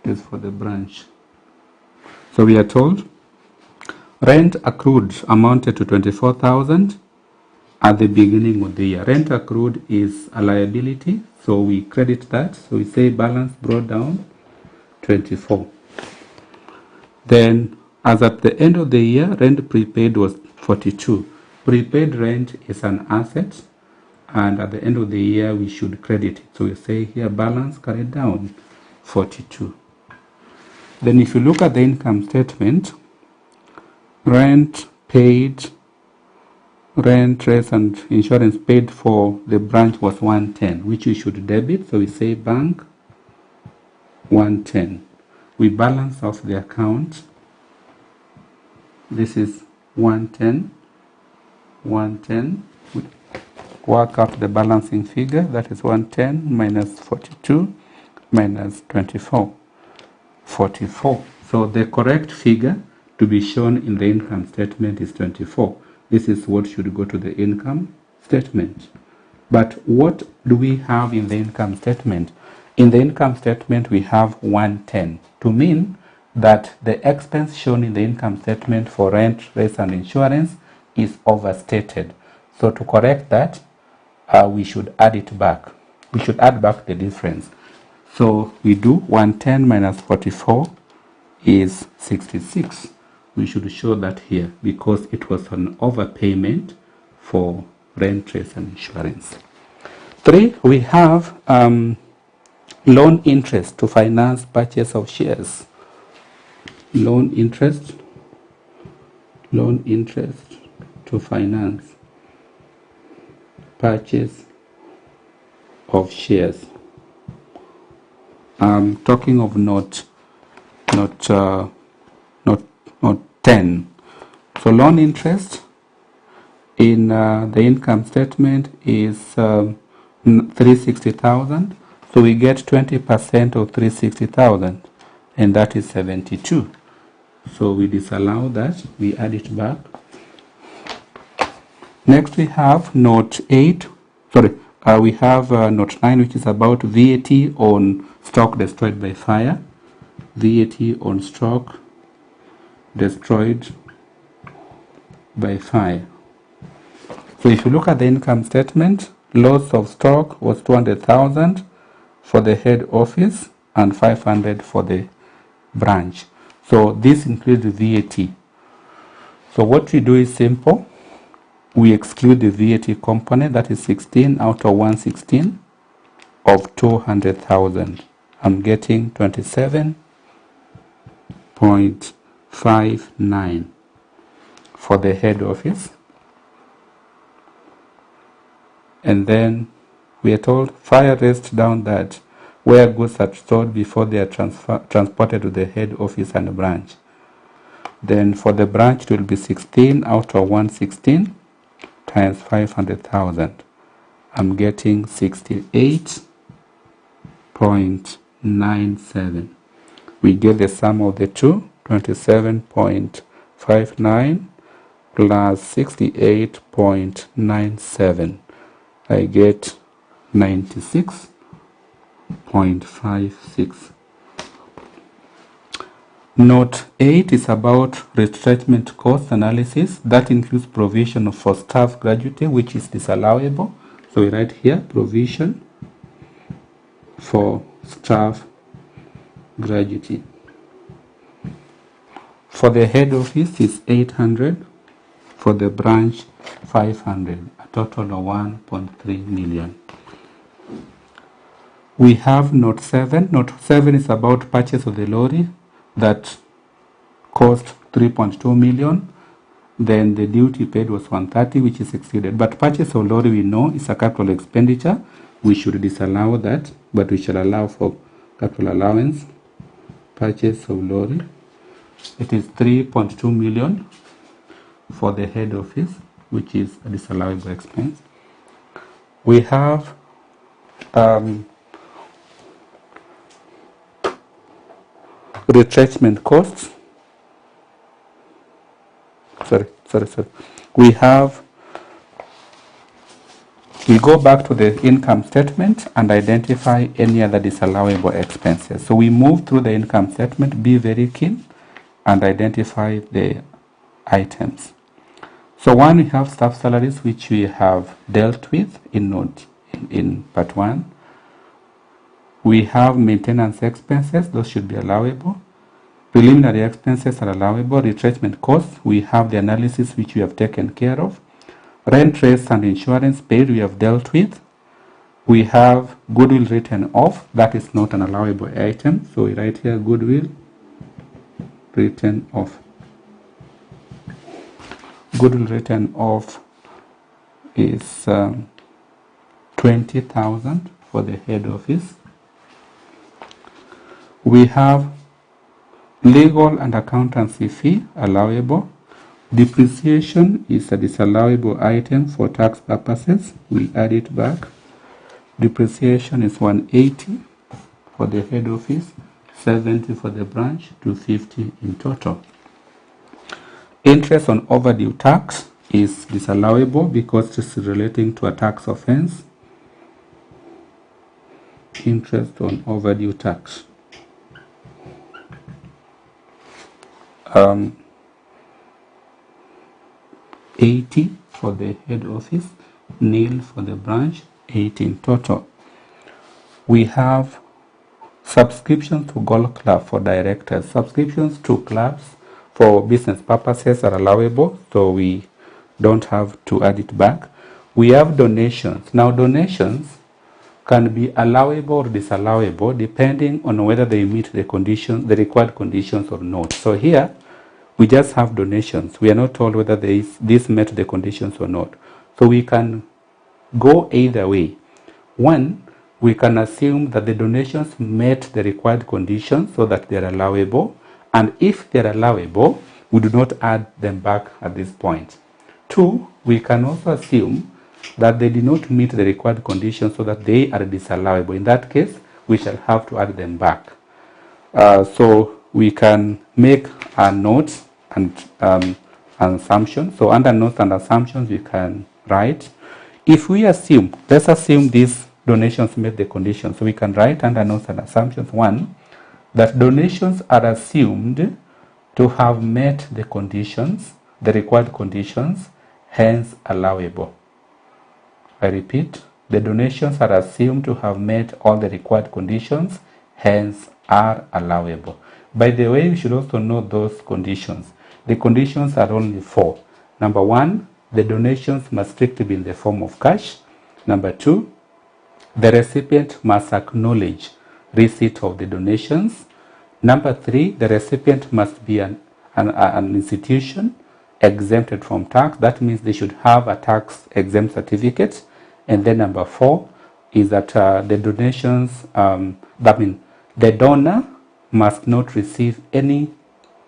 is for the branch. So we are told rent accrued amounted to 24,000 at the beginning of the year. Rent accrued is a liability, so we credit that. So we say balance brought down 24. Then as at the end of the year, rent prepaid was 42. Prepaid rent is an asset, and at the end of the year we should credit it. So we say here balance carried down 42. Then if you look at the income statement, rent paid, rent, rates and insurance paid for the branch was 110, which we should debit. So we say bank 110. We balance off the account. This is 110. We work out the balancing figure. That is 110 minus 42 minus 24. 44. So the correct figure to be shown in the income statement is 24. This is what should go to the income statement. But what do we have in the income statement? In the income statement we have 110, to mean that the expense shown in the income statement for rent, rates and insurance is overstated. So to correct that, we should add it back. We should add back the difference. So we do 110 minus 44 is 66. We should show that here because it was an overpayment for rent, rates and insurance. 3, we have loan interest to finance purchase of shares. Loan interest to finance purchase of shares. I'm talking of note 10. So loan interest in the income statement is 360,000. So we get 20% of 360,000, and that is 72. So we disallow that. We add it back. Next we have note 8. We have note 9, which is about VAT on stock destroyed by fire. VAT on stock destroyed by fire. So if you look at the income statement, loss of stock was 200,000 for the head office and 500 for the branch. So this includes VAT. So what we do is simple. we exclude the VAT component, that is 16 out of 116 of 200,000. I'm getting 27.59 for the head office. And then we are told fire rates down that where goods are stored before they are transported to the head office and branch. Then for the branch it will be 16 out of 116 times 500,000. I'm getting 68.97. We get the sum of the two, 27.59 plus 68.97. I get 96.56. Note 8 is about retrenchment cost analysis. That includes provision for staff gratuity, which is disallowable. So we write here provision for staff gratuity. For the head office is 800, for the branch 500, a total of 1.3 million. We have note 7. Note 7 is about purchase of the lorry that cost 3.2 million. Then the duty paid was 130, which is exceeded. But purchase of lorry we know is a capital expenditure. We should disallow that, but we shall allow for capital allowance. Purchase of lorry, it is 3.2 million for the head office, which is a disallowable expense. We have retrenchment costs. We go back to the income statement and identify any other disallowable expenses. So we move through the income statement, be very keen, and identify the items. So one, we have staff salaries, which we have dealt with in part 1. We have maintenance expenses, those should be allowable. Preliminary expenses are allowable. Retrenchment costs, we have the analysis which we have taken care of. Rent rates and insurance paid, we have dealt with. We have goodwill written off, that is not an allowable item. So we write here goodwill written off. Goodwill written off is 20,000 for the head office. We have legal and accountancy fee allowable. Depreciation is a disallowable item for tax purposes. We add it back. Depreciation is 180 for the head office, 70 for the branch, 250 in total. Interest on overdue tax is disallowable because it's relating to a tax offense. Interest on overdue tax. 80 for the head office, nil for the branch, 80 in total. We have subscriptions to golf club for directors. Subscriptions to clubs for business purposes are allowable, so we don't have to add it back. We have donations. Now donations can be allowable or disallowable depending on whether they meet the conditions, the required conditions or not. So here we just have donations. We are not told whether this met the conditions or not. So we can go either way. One, we can assume that the donations met the required conditions so that they are allowable. And if they are allowable, we do not add them back at this point. Two, we can also assume that they did not meet the required conditions so that they are disallowable. In that case, we shall have to add them back. So we can make a note and an assumption. So under notes and assumptions, we can write, if we assume, let's assume these donations met the conditions. So we can write under notes and assumptions, one, that donations are assumed to have met the conditions, the required conditions, hence allowable. I repeat, the donations are assumed to have met all the required conditions, hence are allowable. By the way, we should also know those conditions. The conditions are only 4. Number 1, the donations must strictly be in the form of cash. Number 2, the recipient must acknowledge receipt of the donations. Number 3, the recipient must be an institution exempted from tax. That means they should have a tax exempt certificate. And then number 4 is that the donations, the donor must not receive any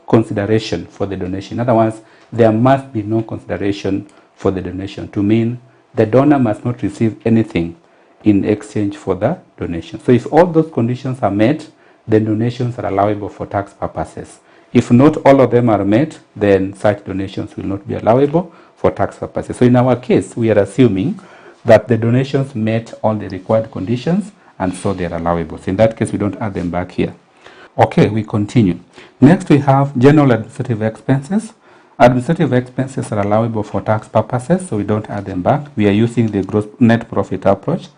consideration for the donation. In other words, there must be no consideration for the donation, to mean the donor must not receive anything in exchange for the donation. So if all those conditions are met, then donations are allowable for tax purposes. If not all of them are met, then such donations will not be allowable for tax purposes. So in our case, we are assuming that the donations met all the required conditions, and so they are allowable. So in that case, we don't add them back here. Okay, we continue. Next, we have general administrative expenses. Administrative expenses are allowable for tax purposes, so we don't add them back. We are using the gross net profit approach.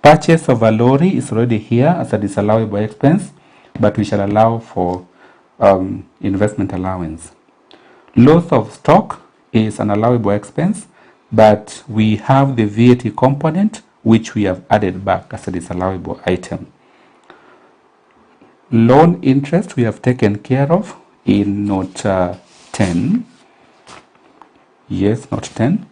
Purchase of a lorry is already here as a disallowable expense, but we shall allow for investment allowance. Loss of stock is an allowable expense, but we have the VAT component, which we have added back as a disallowable item. Loan interest we have taken care of in note 10. Yes, note 10.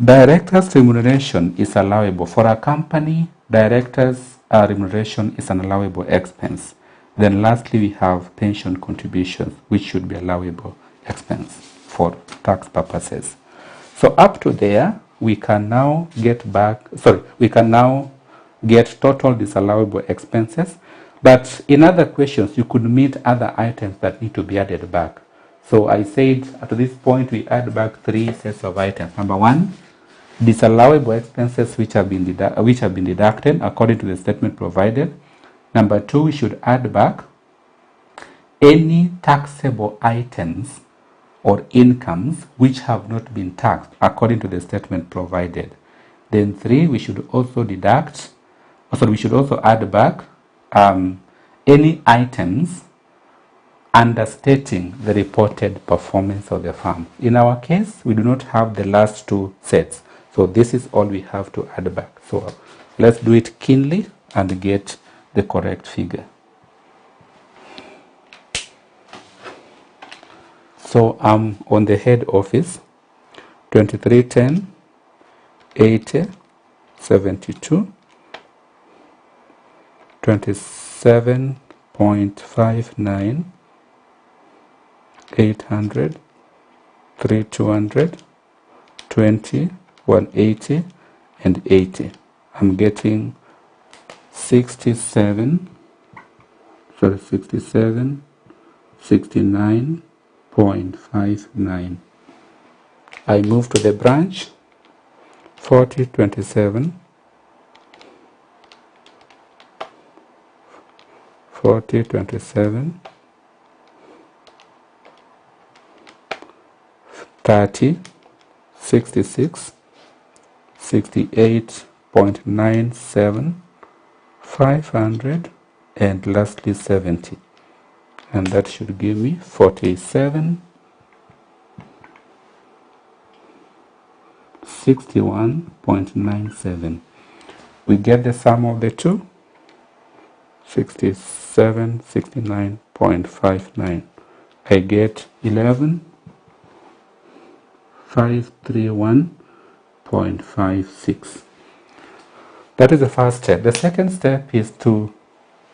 Directors' remuneration is allowable. For a company, directors' remuneration is an allowable expense. Then lastly, we have pension contributions, which should be allowable expense for tax purposes. So up to there, we can now get total disallowable expenses. But in other questions, you could meet other items that need to be added back. So I said at this point, we add back 3 sets of items. Number 1, disallowable expenses which have been deducted according to the statement provided. Number 2, we should add back any taxable items or incomes which have not been taxed according to the statement provided. Then 3, we should also add back any items understating the reported performance of the firm. In our case, we do not have the last 2 sets. So this is all we have to add back. So let's do it keenly and get the correct figure. So I'm on the head office, 2310, 80, 72, 27.59, 800, 3200, 20, 180, and 80. I'm getting 69.59. I move to the branch, 4027, 4027, 30, 66, 68.97, 500, and lastly 70. And that should give me 47.61.97. We get the sum of the two, 69.59. I get 11,531.56. That is the first step. The second step is to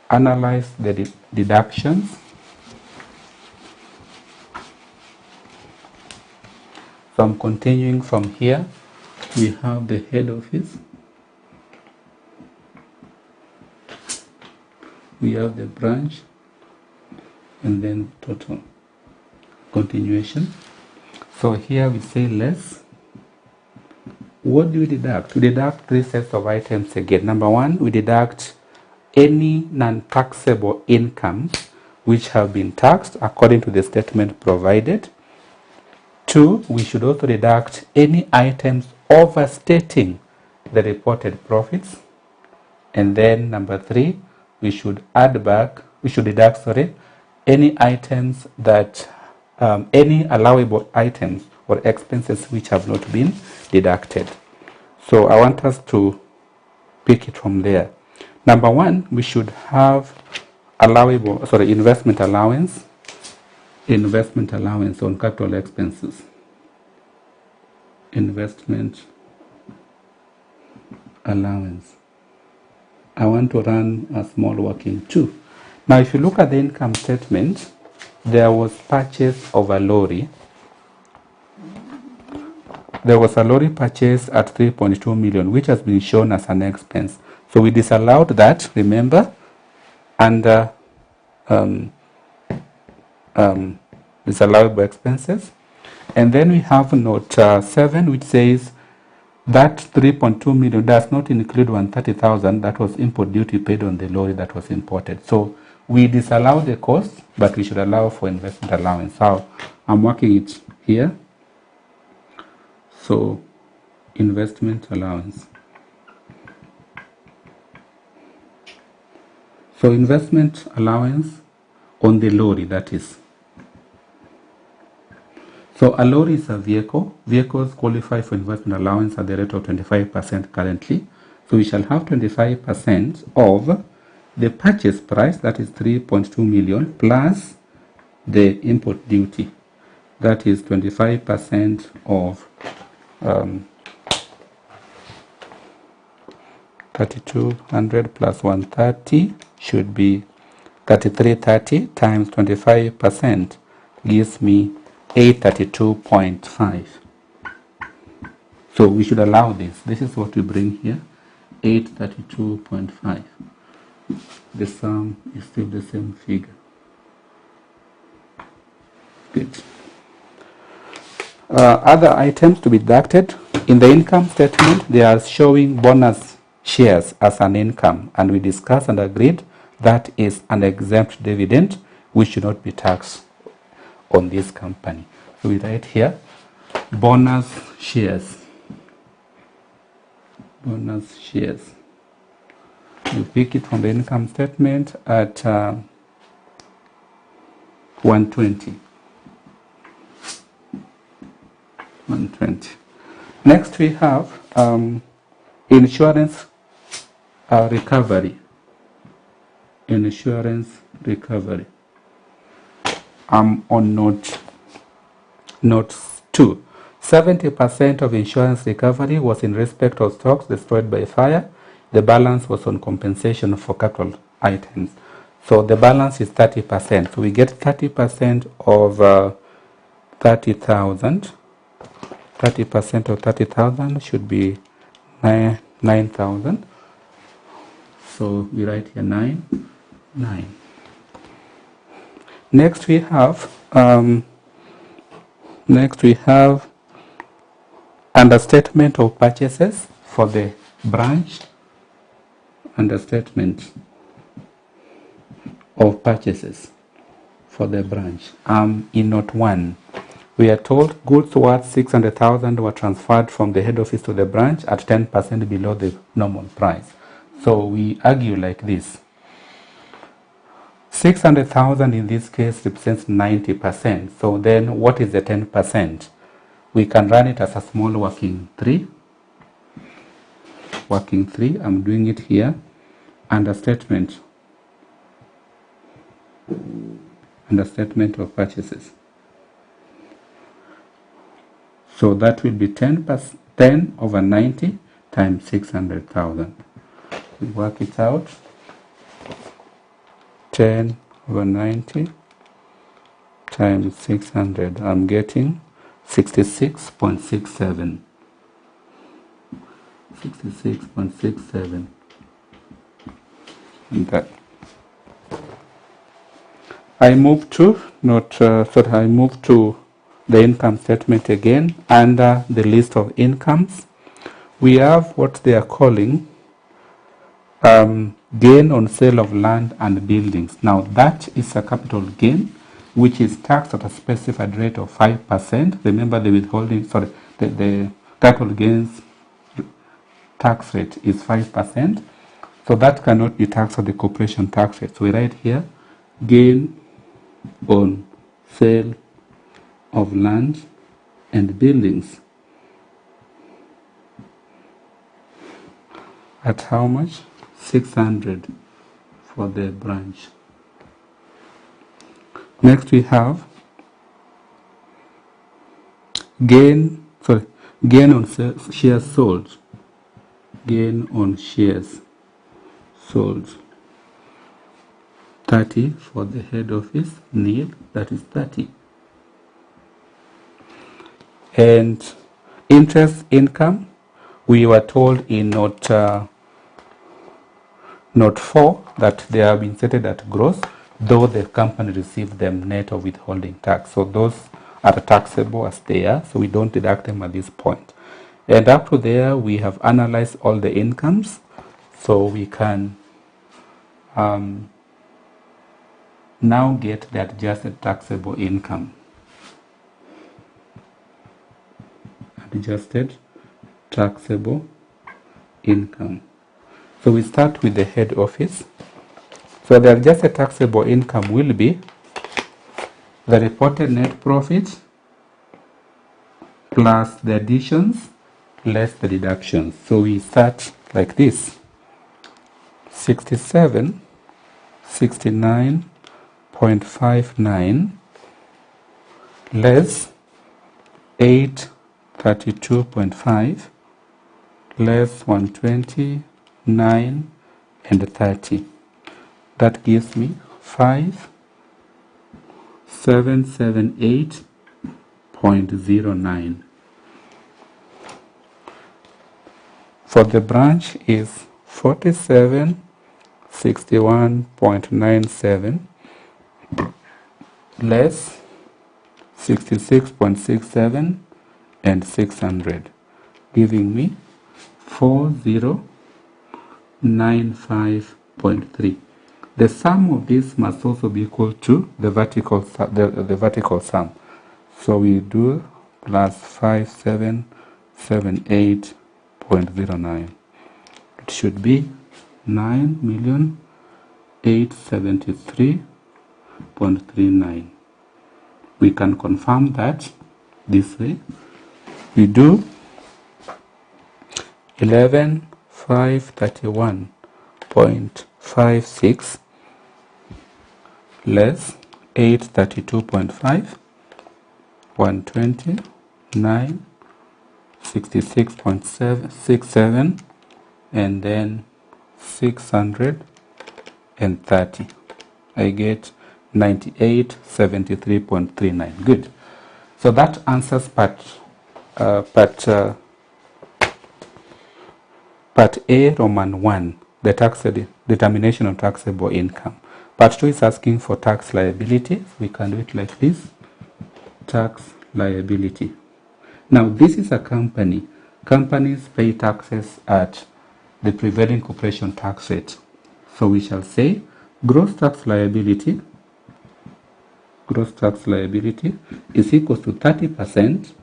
analyze the deductions. So I'm continuing from here. We have the head office. We have the branch, and then total continuation. So here we say less. What do we deduct? We deduct 3 sets of items again. Number 1, we deduct any non-taxable incomes which have been taxed according to the statement provided. 2, we should also deduct any items overstating the reported profits. And then number 3, we should deduct any items that any allowable items or expenses which have not been deducted. So I want us to pick it from there. Number one, we should have investment allowance on capital expenses. Investment allowance. I want to run a small working too. Now, if you look at the income statement, there was purchase of a lorry. There was a lorry purchase at 3.2 million, which has been shown as an expense. So we disallowed that, remember, under disallowable expenses. And then we have note 7, which says that 3.2 million does not include 130,000 that was import duty paid on the lorry that was imported. So we disallow the cost, but we should allow for investment allowance. So I'm working it here. So investment allowance. So investment allowance on the lorry, that is. So a lorry is a vehicle. Vehicles qualify for investment allowance at the rate of 25% currently. So we shall have 25% of the purchase price, that is 3.2 million, plus the import duty, that is 25% of 3200 plus 130 should be 3330 times 25% gives me 832.5. So we should allow this. This is what we bring here, 832.5. The sum is still the same figure. Good. Other items to be deducted in the income statement, they are showing bonus shares as an income, and we discussed and agreed that is an exempt dividend which should not be taxed on this company. So we write here bonus shares. Bonus shares. You pick it from the income statement at 120. 120. Next we have insurance recovery. Insurance recovery. On note 2. 70% of insurance recovery was in respect of stocks destroyed by fire. The balance was on compensation for capital items. So the balance is 30%. So we get 30% of 30,000. 30% of 30,000 should be 9,000. So we write here 9. Next we have understatement of purchases for the branch. Understatement of purchases for the branch. In note 1, we are told goods worth 600,000 were transferred from the head office to the branch at 10% below the normal price. So we argue like this. 600,000 in this case represents 90%. So then what is the 10%? We can run it as a small working 3. Working 3, I'm doing it here. Understatement of purchases. So that will be 10 over 90 times 600,000. We work it out. 10 over 90 times 600. I'm getting 66.67. 66.67. Okay. I move to the income statement again. Under the list of incomes, we have what they are calling gain on sale of land and buildings. Now that is a capital gain which is taxed at a specified rate of 5%. Remember the the capital gains tax rate is 5%. So that cannot be taxed at the corporation tax rate. So we write here gain on sale of land and buildings at how much? 600 for the branch. Next we have gain on shares sold. Gain on shares sold. 30 for the head office, nil, that is 30. And interest income, we were told in note 4 that they have been stated at gross, though the company received them net of withholding tax. So those are taxable as they are, so we don't deduct them at this point. And up to there, we have analyzed all the incomes, so we can now get the adjusted taxable income. Adjusted taxable income. So we start with the head office. So the adjusted taxable income will be the reported net profit plus the additions less the deductions. So we start like this: 67, 69.59 less 832.5 less 129 and 30. That gives me 5778.09. For the branch is 4761.97 less 66.67 and 600, giving me 4095.3. The sum of this must also be equal to the vertical sum. So we do plus 5778.09. It should be 9,873.39. We can confirm that this way. We do 11,531.56 less 832.5, 129, 66.67, and then 630. I get 9873.39. Good. So that answers part A, Roman 1, the determination of taxable income. Part 2 is asking for tax liability. We can do it like this: tax liability. Now this is a company. Companies pay taxes at the prevailing corporation tax rate. So we shall say gross tax liability is equal to 30%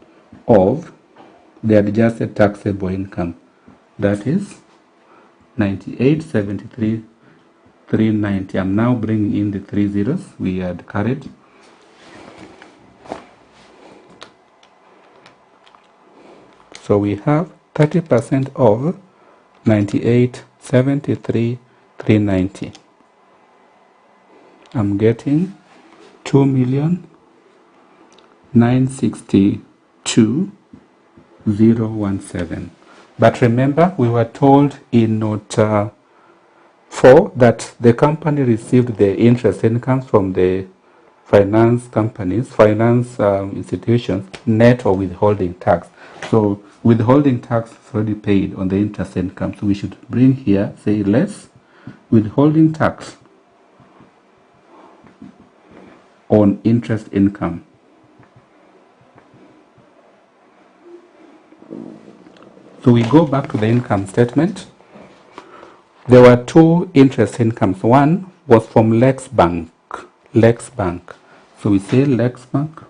of the adjusted taxable income. That is 9873,390. I'm now bringing in the 3 zeros we had carried. So we have 30% of 9873,390. I'm getting 2,962,017. But remember, we were told in note 4 that the company received the interest income from the finance institutions, net or withholding tax. So withholding tax is already paid on the interest income. So we should bring here, say less withholding tax on interest income. So we go back to the income statement. There were 2 interest incomes. One was from Lex Bank. So we say Lex Bank.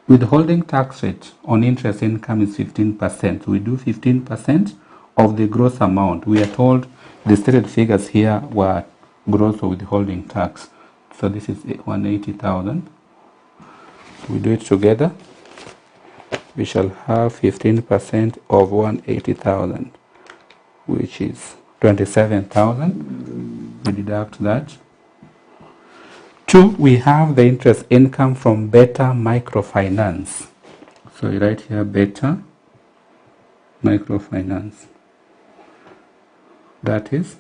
Withholding tax rate on interest income is 15%. So we do 15% of the gross amount. We are told the stated figures here were gross or withholding tax. So this is 180,000. we do it together. We shall have 15% of 180,000, which is 27,000. We deduct that. 2, we have the interest income from Beta Microfinance. So you write here Beta Microfinance. That is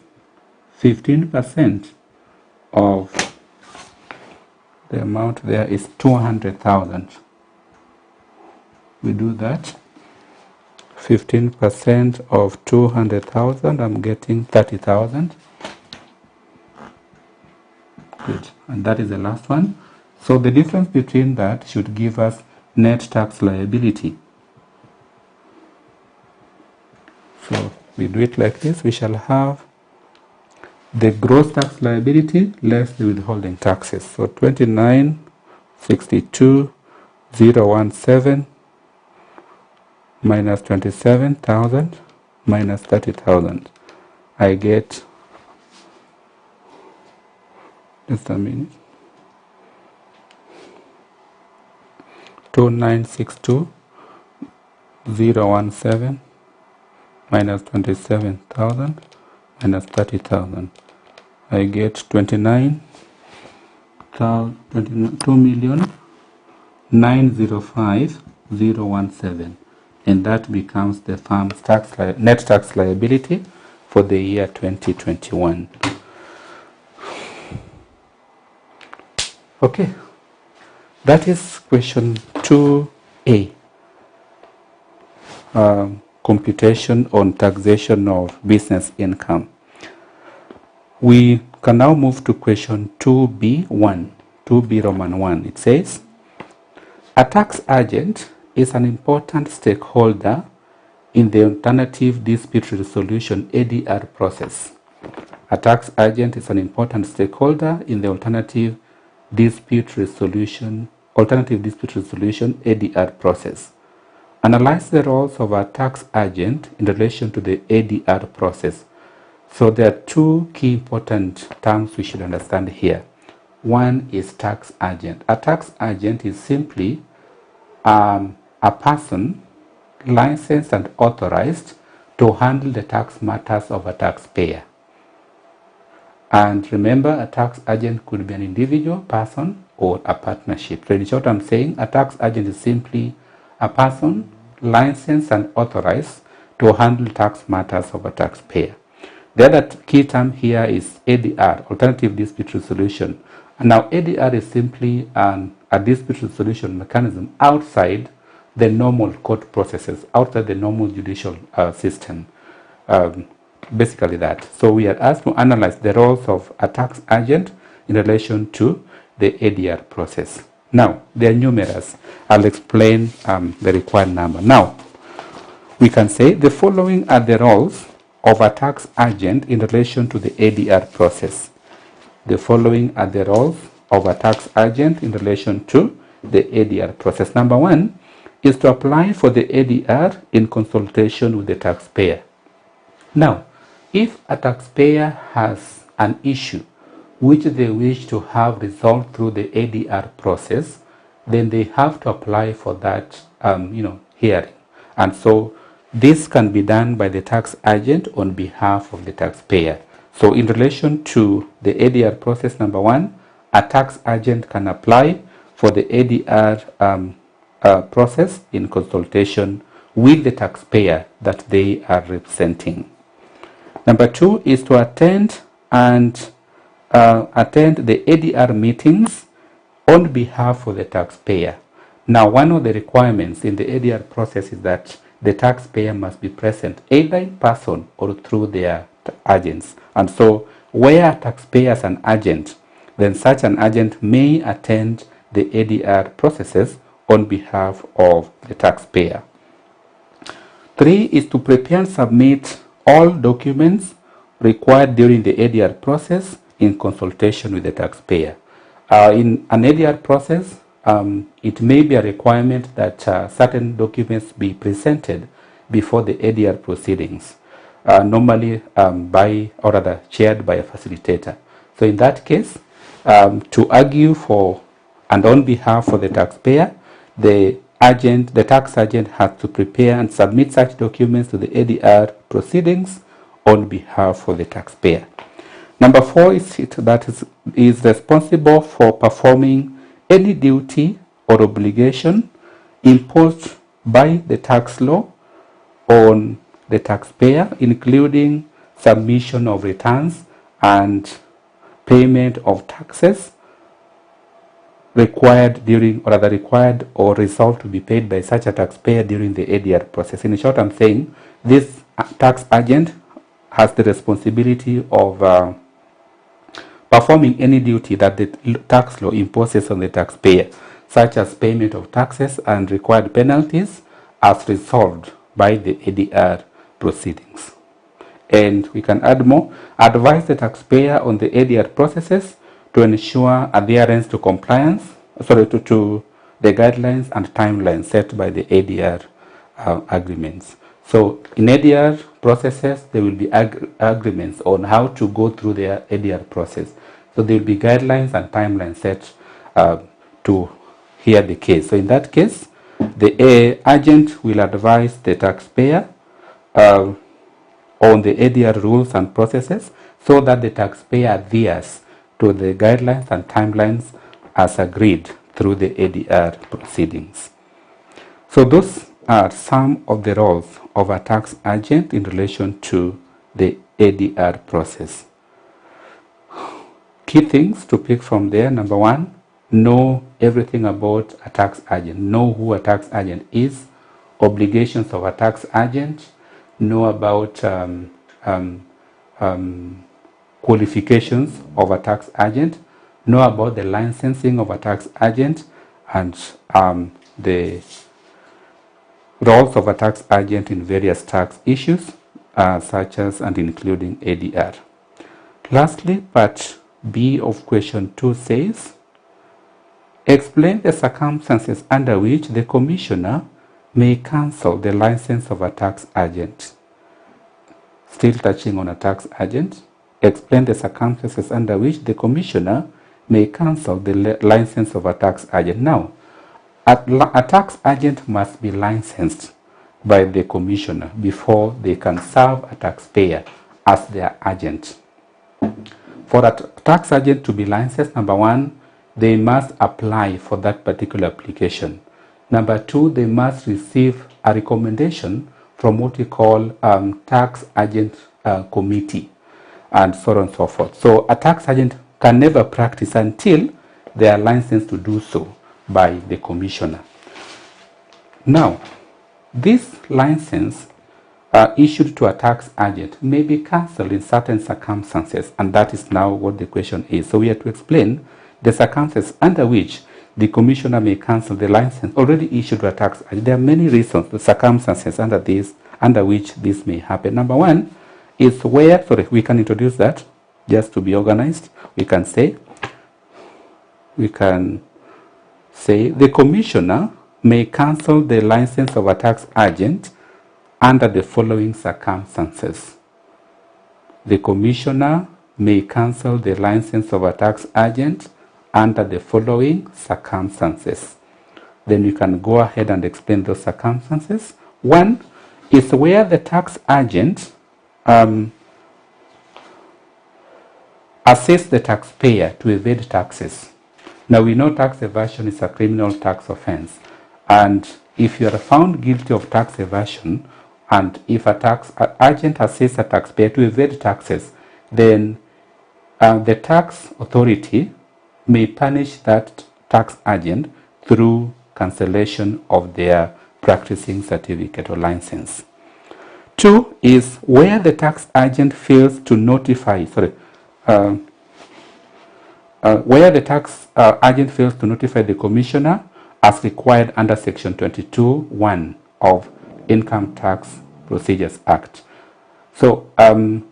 15% of the amount there is 200,000. We do that. 15% of 200,000, I'm getting 30,000. Good. And that is the last one. So the difference between that should give us net tax liability. So we do it like this. We shall have the gross tax liability less the withholding taxes. So 29,62,017 minus 27,000 minus 30,000. I get, just a minute, 29,62,017 minus 27,000 minus 30,000. I get 2,905,017, and that becomes the firm's net tax liability for the year 2021. Okay, that is question 2A, computation on taxation of business income. We can now move to question 2B1, 2B Roman 1. It says, a tax agent is an important stakeholder in the alternative dispute resolution ADR process. A tax agent is an important stakeholder in the alternative dispute resolution ADR process. Analyze the roles of a tax agent in relation to the ADR process. So there are two key important terms we should understand here. One is tax agent. A tax agent is simply a person licensed and authorized to handle the tax matters of a taxpayer. And remember, a tax agent could be an individual person or a partnership. So in short, I'm saying a tax agent is simply a person licensed and authorized to handle tax matters of a taxpayer. The other key term here is ADR, alternative dispute resolution. And now ADR is simply a dispute resolution mechanism outside the normal court processes, outside the normal judicial system. Basically that. So we are asked to analyze the roles of a tax agent in relation to the ADR process. Now, they are numerous. I'll explain the required number. Now, we can say the following are the roles of a tax agent in relation to the ADR process. The following are the roles of a tax agent in relation to the ADR process. Number one is to apply for the ADR in consultation with the taxpayer. Now, if a taxpayer has an issue which they wish to have resolved through the ADR process, then they have to apply for that hearing. And so this can be done by the tax agent on behalf of the taxpayer. So in relation to the ADR process, number one, a tax agent can apply for the ADR process in consultation with the taxpayer that they are representing. Number two is to attend the ADR meetings on behalf of the taxpayer. Now, one of the requirements in the ADR process is that the taxpayer must be present either in person or through their agents. And so, where a taxpayer is an agent, then such an agent may attend the ADR processes on behalf of the taxpayer. 3 is to prepare and submit all documents required during the ADR process in consultation with the taxpayer. In an ADR process, it may be a requirement that certain documents be presented before the ADR proceedings, normally chaired by a facilitator. So in that case, to argue for And on behalf of the taxpayer, the tax agent has to prepare and submit such documents to the ADR proceedings on behalf of the taxpayer. Number 4 is responsible for performing any duty or obligation imposed by the tax law on the taxpayer, including submission of returns and payment of taxes required or resolved to be paid by such a taxpayer during the ADR process. In short, I'm saying this tax agent has the responsibility of performing any duty that the tax law imposes on the taxpayer, such as payment of taxes and required penalties as resolved by the ADR proceedings. And we can add more: advise the taxpayer on the ADR processes to ensure adherence to to the guidelines and timelines set by the ADR agreements. So in ADR processes, there will be agreements on how to go through the ADR process. So there will be guidelines and timelines set to hear the case. So in that case, the agent will advise the taxpayer on the ADR rules and processes so that the taxpayer adheres to the guidelines and timelines as agreed through the ADR proceedings. So those are some of the roles of a tax agent in relation to the ADR process. Key things to pick from there: number 1, know everything about a tax agent. Know who a tax agent is, obligations of a tax agent, know about qualifications of a tax agent, know about the licensing of a tax agent, and the roles of a tax agent in various tax issues, such as and including ADR. Lastly, part B of question 2 says, explain the circumstances under which the commissioner may cancel the license of a tax agent. Still touching on a tax agent, explain the circumstances under which the commissioner may cancel the license of a tax agent. Now, a tax agent must be licensed by the commissioner before they can serve a taxpayer as their agent. For a tax agent to be licensed, number 1, they must apply for that particular application. Number 2, they must receive a recommendation from what we call tax agent committee, and so on and so forth. So a tax agent can never practice until they are licensed to do so by the commissioner. Now, this license issued to a tax agent may be cancelled in certain circumstances, and that is now what the question is. So we have to explain the circumstances under which the commissioner may cancel the license already issued to a tax agent. There are many reasons, the circumstances under which this may happen. Number 1 is where, we can introduce that just to be organized. We can say the commissioner may cancel the license of a tax agent under the following circumstances. The commissioner may cancel the license of a tax agent under the following circumstances. Then you can go ahead and explain those circumstances. 1 is where the tax agent assists the taxpayer to evade taxes. Now we know tax evasion is a criminal tax offense, and if you are found guilty of tax evasion, and if a tax agent assists a taxpayer to evade taxes, then the tax authority may punish that tax agent through cancellation of their practicing certificate or license. 2 is where the tax agent fails to notify, where the tax agent fails to notify the commissioner as required under Section 22(1) of Income Tax Procedures Act. So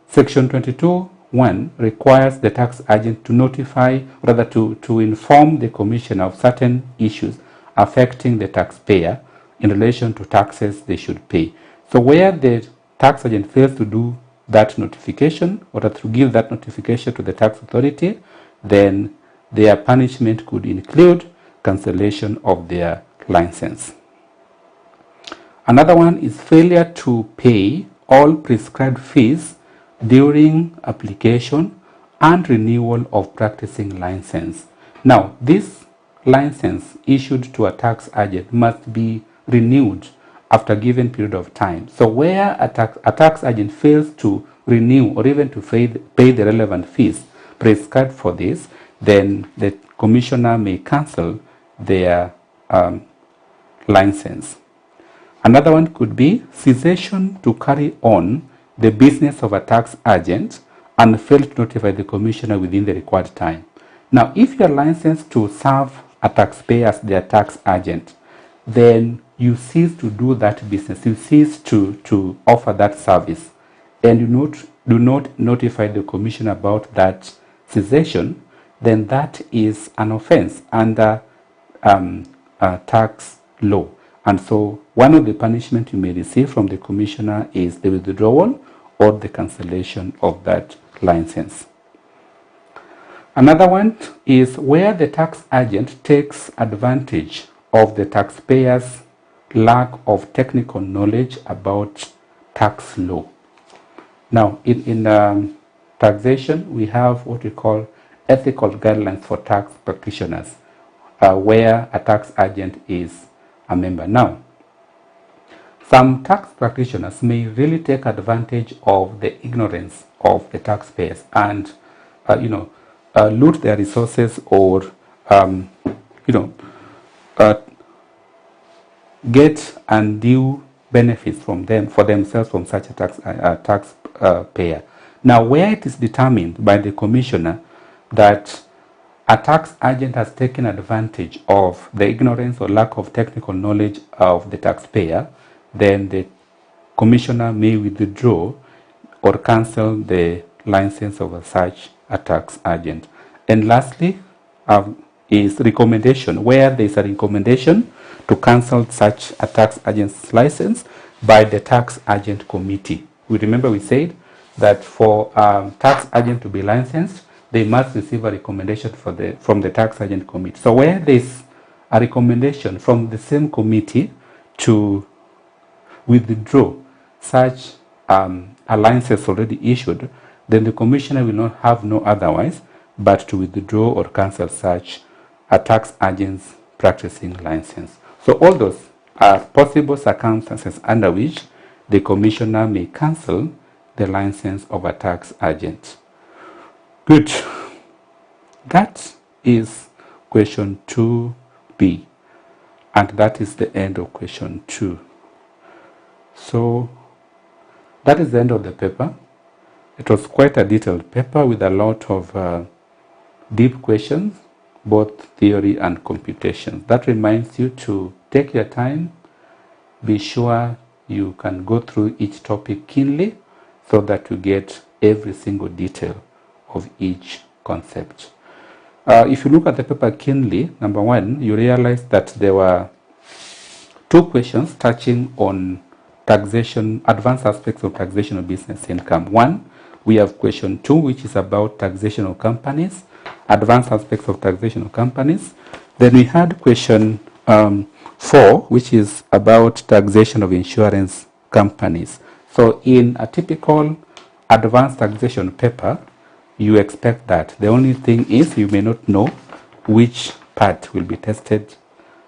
Section 22(1) requires the tax agent to notify, rather to inform the commissioner of certain issues affecting the taxpayer in relation to taxes they should pay. So where the tax agent fails to do that notification, or to give that notification to the tax authority, then their punishment could include cancellation of their license. Another one is failure to pay all prescribed fees during application and renewal of practicing license. Now, this license issued to a tax agent must be renewed after a given period of time. So where a tax agent fails to renew or even to pay the relevant fees prescribed for this, then the commissioner may cancel their license. Another one could be cessation to carry on the business of a tax agent and fail to notify the commissioner within the required time. Now, if you are licensed to serve a taxpayer as their tax agent, then you cease to do that business, you cease to offer that service, and you do not notify the commissioner about that cessation, then that is an offense under tax law. And so one of the punishment you may receive from the commissioner is the withdrawal or the cancellation of that license. Another one is where the tax agent takes advantage of the taxpayer's lack of technical knowledge about tax law. Now, in taxation, we have what we call ethical guidelines for tax practitioners, where a tax agent is a member. Now, some tax practitioners may really take advantage of the ignorance of the taxpayers and, loot their resources or, get undue benefits from them for themselves from such a taxpayer. Now, where it is determined by the commissioner that a tax agent has taken advantage of the ignorance or lack of technical knowledge of the taxpayer, then the commissioner may withdraw or cancel the license of such a tax agent. And lastly, is recommendation, where there is a recommendation to cancel such a tax agent's license by the tax agent committee. We said that for a tax agent to be licensed, they must receive a recommendation from the tax agent committee. So where there is a recommendation from the same committee to withdraw such a license already issued, then the commissioner will not have no otherwise but to withdraw or cancel such a tax agent's practicing license. So all those are possible circumstances under which the commissioner may cancel the license of a tax agent. Good. That is question 2B. And that is the end of question 2. So that is the end of the paper. It was quite a detailed paper with a lot of deep questions, both theory and computation. That reminds you to take your time, be sure you can go through each topic keenly so that you get every single detail of each concept. If you look at the paper keenly, number one, you realize that there were 2 questions touching on taxation, advanced aspects of taxation of business income. One, we have question 2, which is about taxation of companies, advanced aspects of taxation of companies. Then we had question 4, which is about taxation of insurance companies. So in a typical advanced taxation paper, you expect that. The only thing is you may not know which part will be tested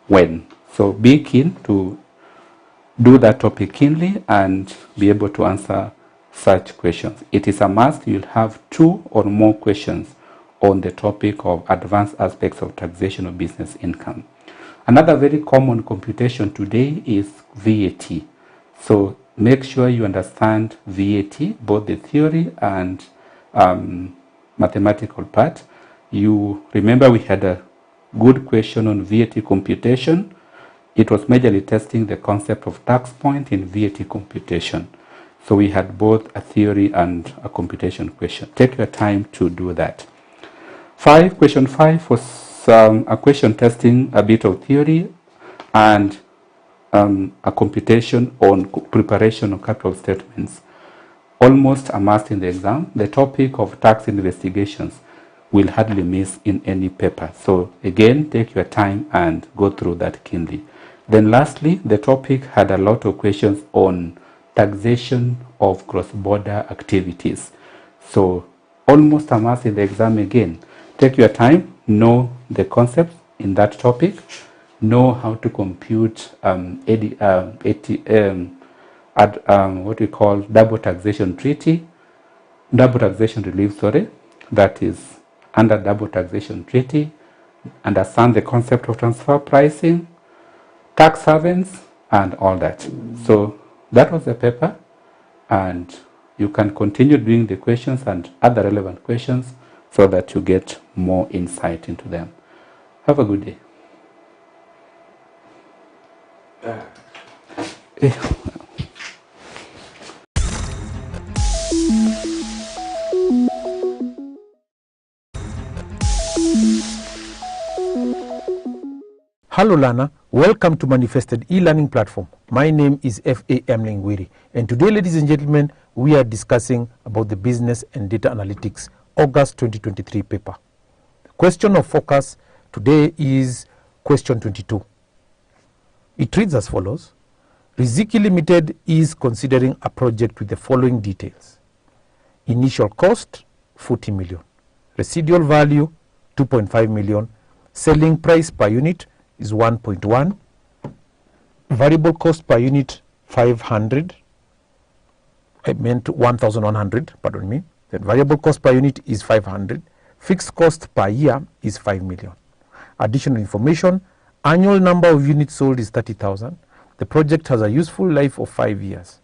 when. So be keen to do that topic keenly and be able to answer such questions. It is a must you'll have 2 or more questions on the topic of advanced aspects of taxation of business income. Another very common computation today is VAT. So make sure you understand VAT, both the theory and mathematical part. You remember we had a good question on VAT computation. It was majorly testing the concept of tax point in VAT computation. So we had both a theory and a computation question. Take your time to do that. Question 5 was a question testing a bit of theory and a computation on preparation of capital statements. Almost a must in the exam. The topic of tax investigations. will hardly miss in any paper. So again, take your time and go through that keenly. Then lastly, the topic had a lot of questions on taxation of cross-border activities. So almost a must in the exam again. Take your time, know the concepts in that topic, know how to compute what we call double taxation relief, that is under double taxation treaty, understand the concept of transfer pricing, tax havens, and all that. So that was the paper, and you can continue doing the questions and other relevant questions so that you get more insight into them. Have a good day. Hello learner, welcome to Manifested e-learning platform. My name is F.A.M. Lingwiri, and today, ladies and gentlemen, we are discussing about the Business and Data Analytics August 2023 paper. The question of focus today is question 22. It reads as follows. Riziki Limited is considering a project with the following details. Initial cost 40 million, residual value 2.5 million, selling price per unit is 1.1, variable cost per unit 500, I meant 1,100, pardon me. The variable cost per unit is 500, fixed cost per year is 5 million. Additional information, annual number of units sold is 30,000. The project has a useful life of 5 years.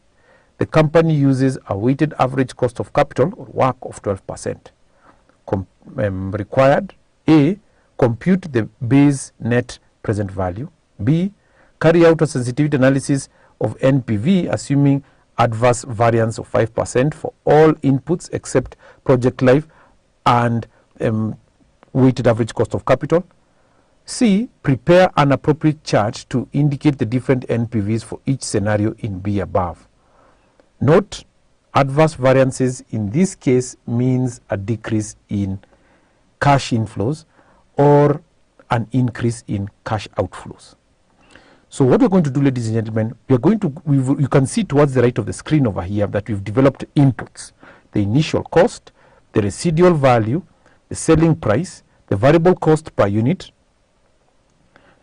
The company uses a weighted average cost of capital or WACC of 12%. Required, A, compute the base net present value. B, carry out a sensitivity analysis of NPV assuming adverse variance of 5% for all inputs except project life and weighted average cost of capital. C, prepare an appropriate chart to indicate the different NPVs for each scenario in B above. Note, adverse variances in this case means a decrease in cash inflows or an increase in cash outflows. So what we're going to do, ladies and gentlemen, you can see towards the right of the screen over here that we've developed inputs: the initial cost, the residual value, the selling price, the variable cost per unit,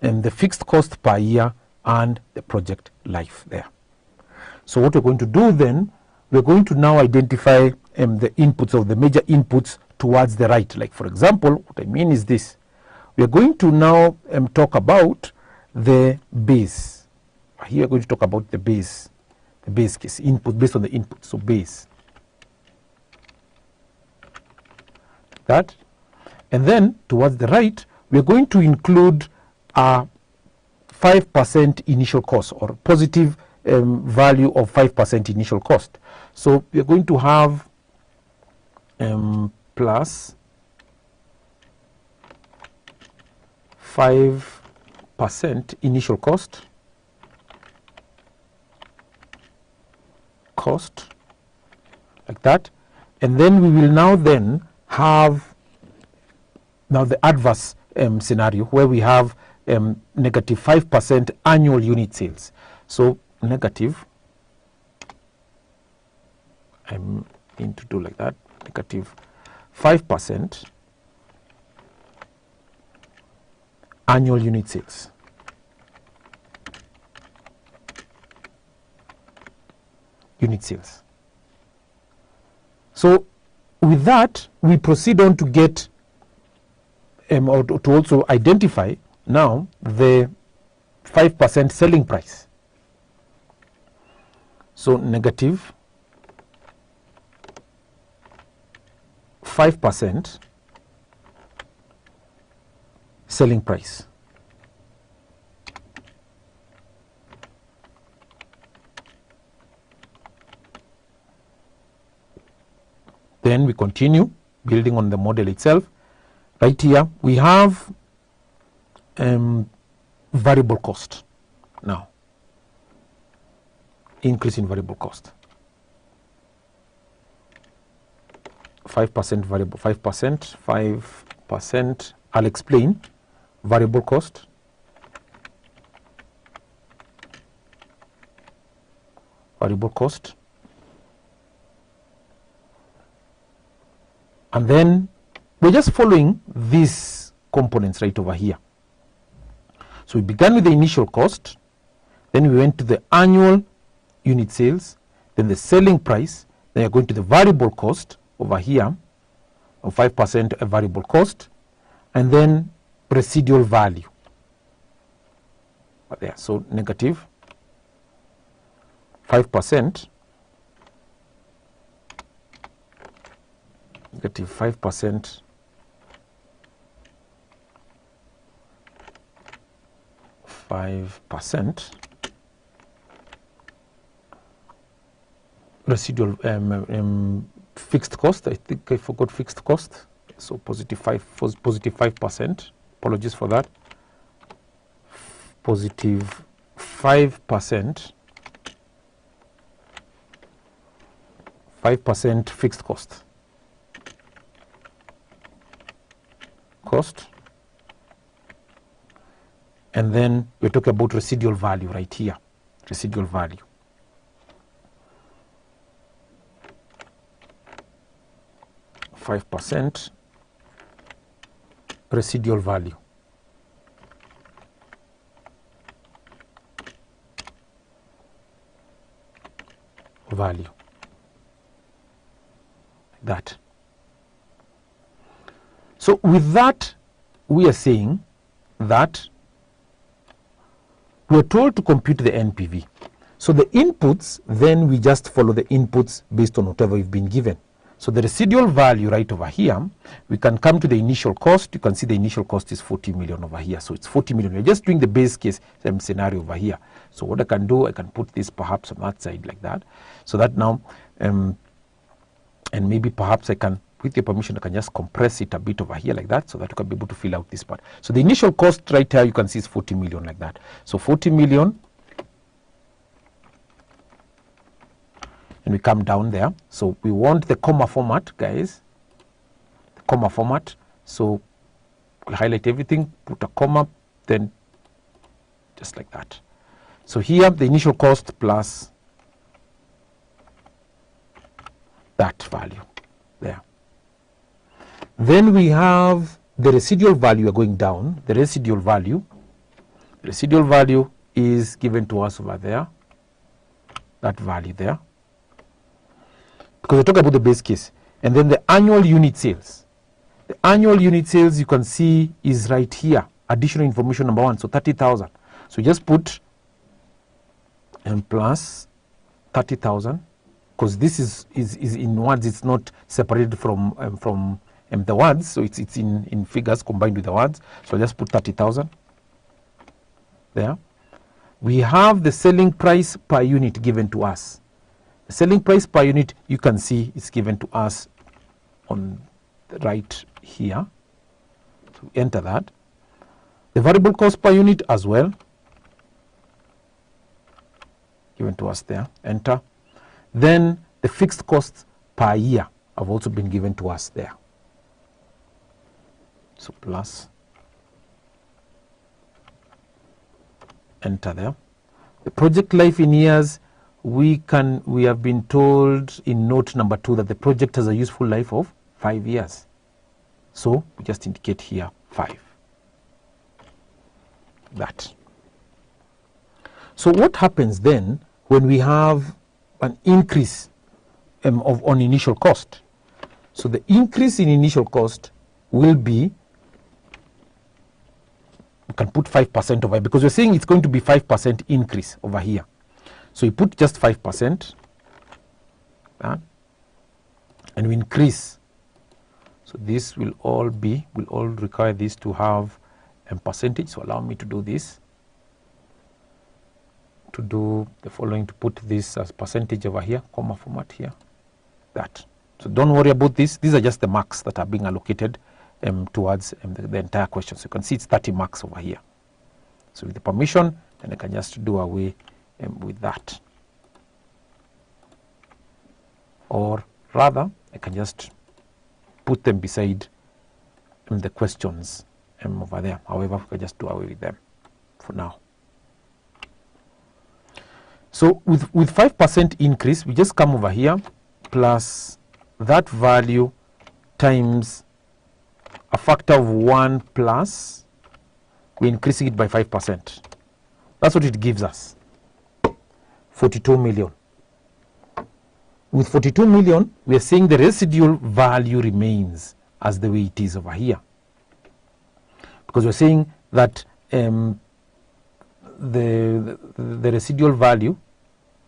and the fixed cost per year, and the project life there. So what we're going to do then, we're going to now identify the inputs of the major inputs towards the right. Like for example, what I mean is this. We are going to now talk about the base. Here we are going to talk about the base case, input based on the input, so base. That. And then towards the right, we are going to include a 5% initial cost or positive value of 5% initial cost. So we are going to have plus 5% initial cost like that, and then we will now then have the adverse scenario where we have negative 5% annual unit sales. So negative, I mean to do like that, negative 5% annual unit sales. So with that, we proceed on to get or to also identify now the 5% selling price. So negative 5% selling price. Then we continue building on the model itself. Right here we have variable cost. Now, increase in variable cost. 5% variable, 5%. I'll explain variable cost. Variable cost. And then we're just following these components right over here. So we began with the initial cost, then we went to the annual unit sales, then the selling price, then you're going to the variable cost over here of 5% a variable cost, and then residual value. There, so negative 5%, negative 5%, residual fixed cost. I think I forgot fixed cost. So positive 5%. Apologies for that. Positive 5%. 5% fixed cost. And then we're talking about residual value right here. Residual value. %, residual value. Value. That. So with that, we are saying that we are told to compute the NPV. So the inputs, then we just follow the inputs based on whatever we've been given. So the residual value right over here, we can come to the initial cost. You can see the initial cost is 40 million over here. So it's 40 million. We're just doing the base case scenario over here. So what I can do, I can put this perhaps on that side like that. So that now, and maybe perhaps I can, with your permission, I can just compress it a bit over here like that so that you can be able to fill out this part. So the initial cost right here, you can see is 40 million like that. So 40 million. And we come down there. So we want the comma format, guys. The comma format. So we highlight everything, put a comma, then just like that. So here the initial cost plus that value there. Then we have the residual value going down. The residual value is given to us over there. That value there. Because we're talking about the base case. And then the annual unit sales. The annual unit sales, you can see, is right here. Additional information number 1, so 30,000. So just put plus 30,000, because this is in words, it's not separated from the words, so it's in figures combined with the words. So just put 30,000 there. We have the selling price per unit given to us. The selling price per unit, you can see, is given to us on the right here. So enter that. The variable cost per unit as well, given to us there. Enter. Then the fixed costs per year have also been given to us there. So plus. Enter there. The project life in years, we have been told in note number 2 that the project has a useful life of 5 years. So we just indicate here 5. That. So what happens then when we have an increase on initial cost? So the increase in initial cost will be, we can put 5% over here, because we're saying it's going to be 5% increase over here. So you put just 5%, and we increase. So this will all require this to have a percentage. So allow me to do this, to do the following, to put this as percentage over here, comma format here, that. So don't worry about this. These are just the marks that are being allocated towards the entire question. So you can see it's 30 marks over here. So with the permission, then I can just do away with that, or rather I can just put them beside the questions over there. However, we can just do away with them for now. So with 5% increase, we just come over here plus that value times a factor of 1 plus, we're increasing it by 5%. That's what it gives us, 42 million. With 42 million, we are saying the residual value remains as the way it is over here. Because we're saying that the residual value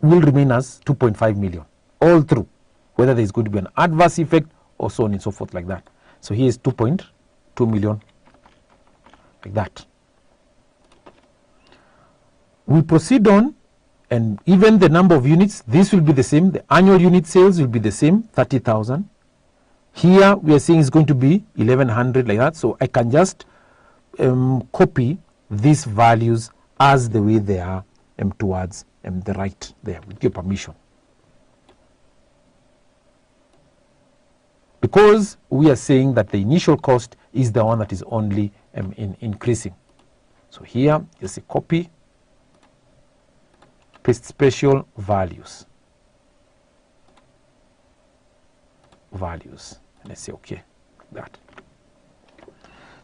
will remain as 2.5 million all through, whether there is going to be an adverse effect or so on and so forth like that. So here is 2.2 million like that. We proceed on, and even the number of units, this will be the same. The annual unit sales will be the same, 30,000. Here we are saying it's going to be 1100 like that. So I can just copy these values as the way they are towards the right there, with your permission. Because we are saying that the initial cost is the one that is only increasing. So here you see copy, paste special values, and I say okay, that.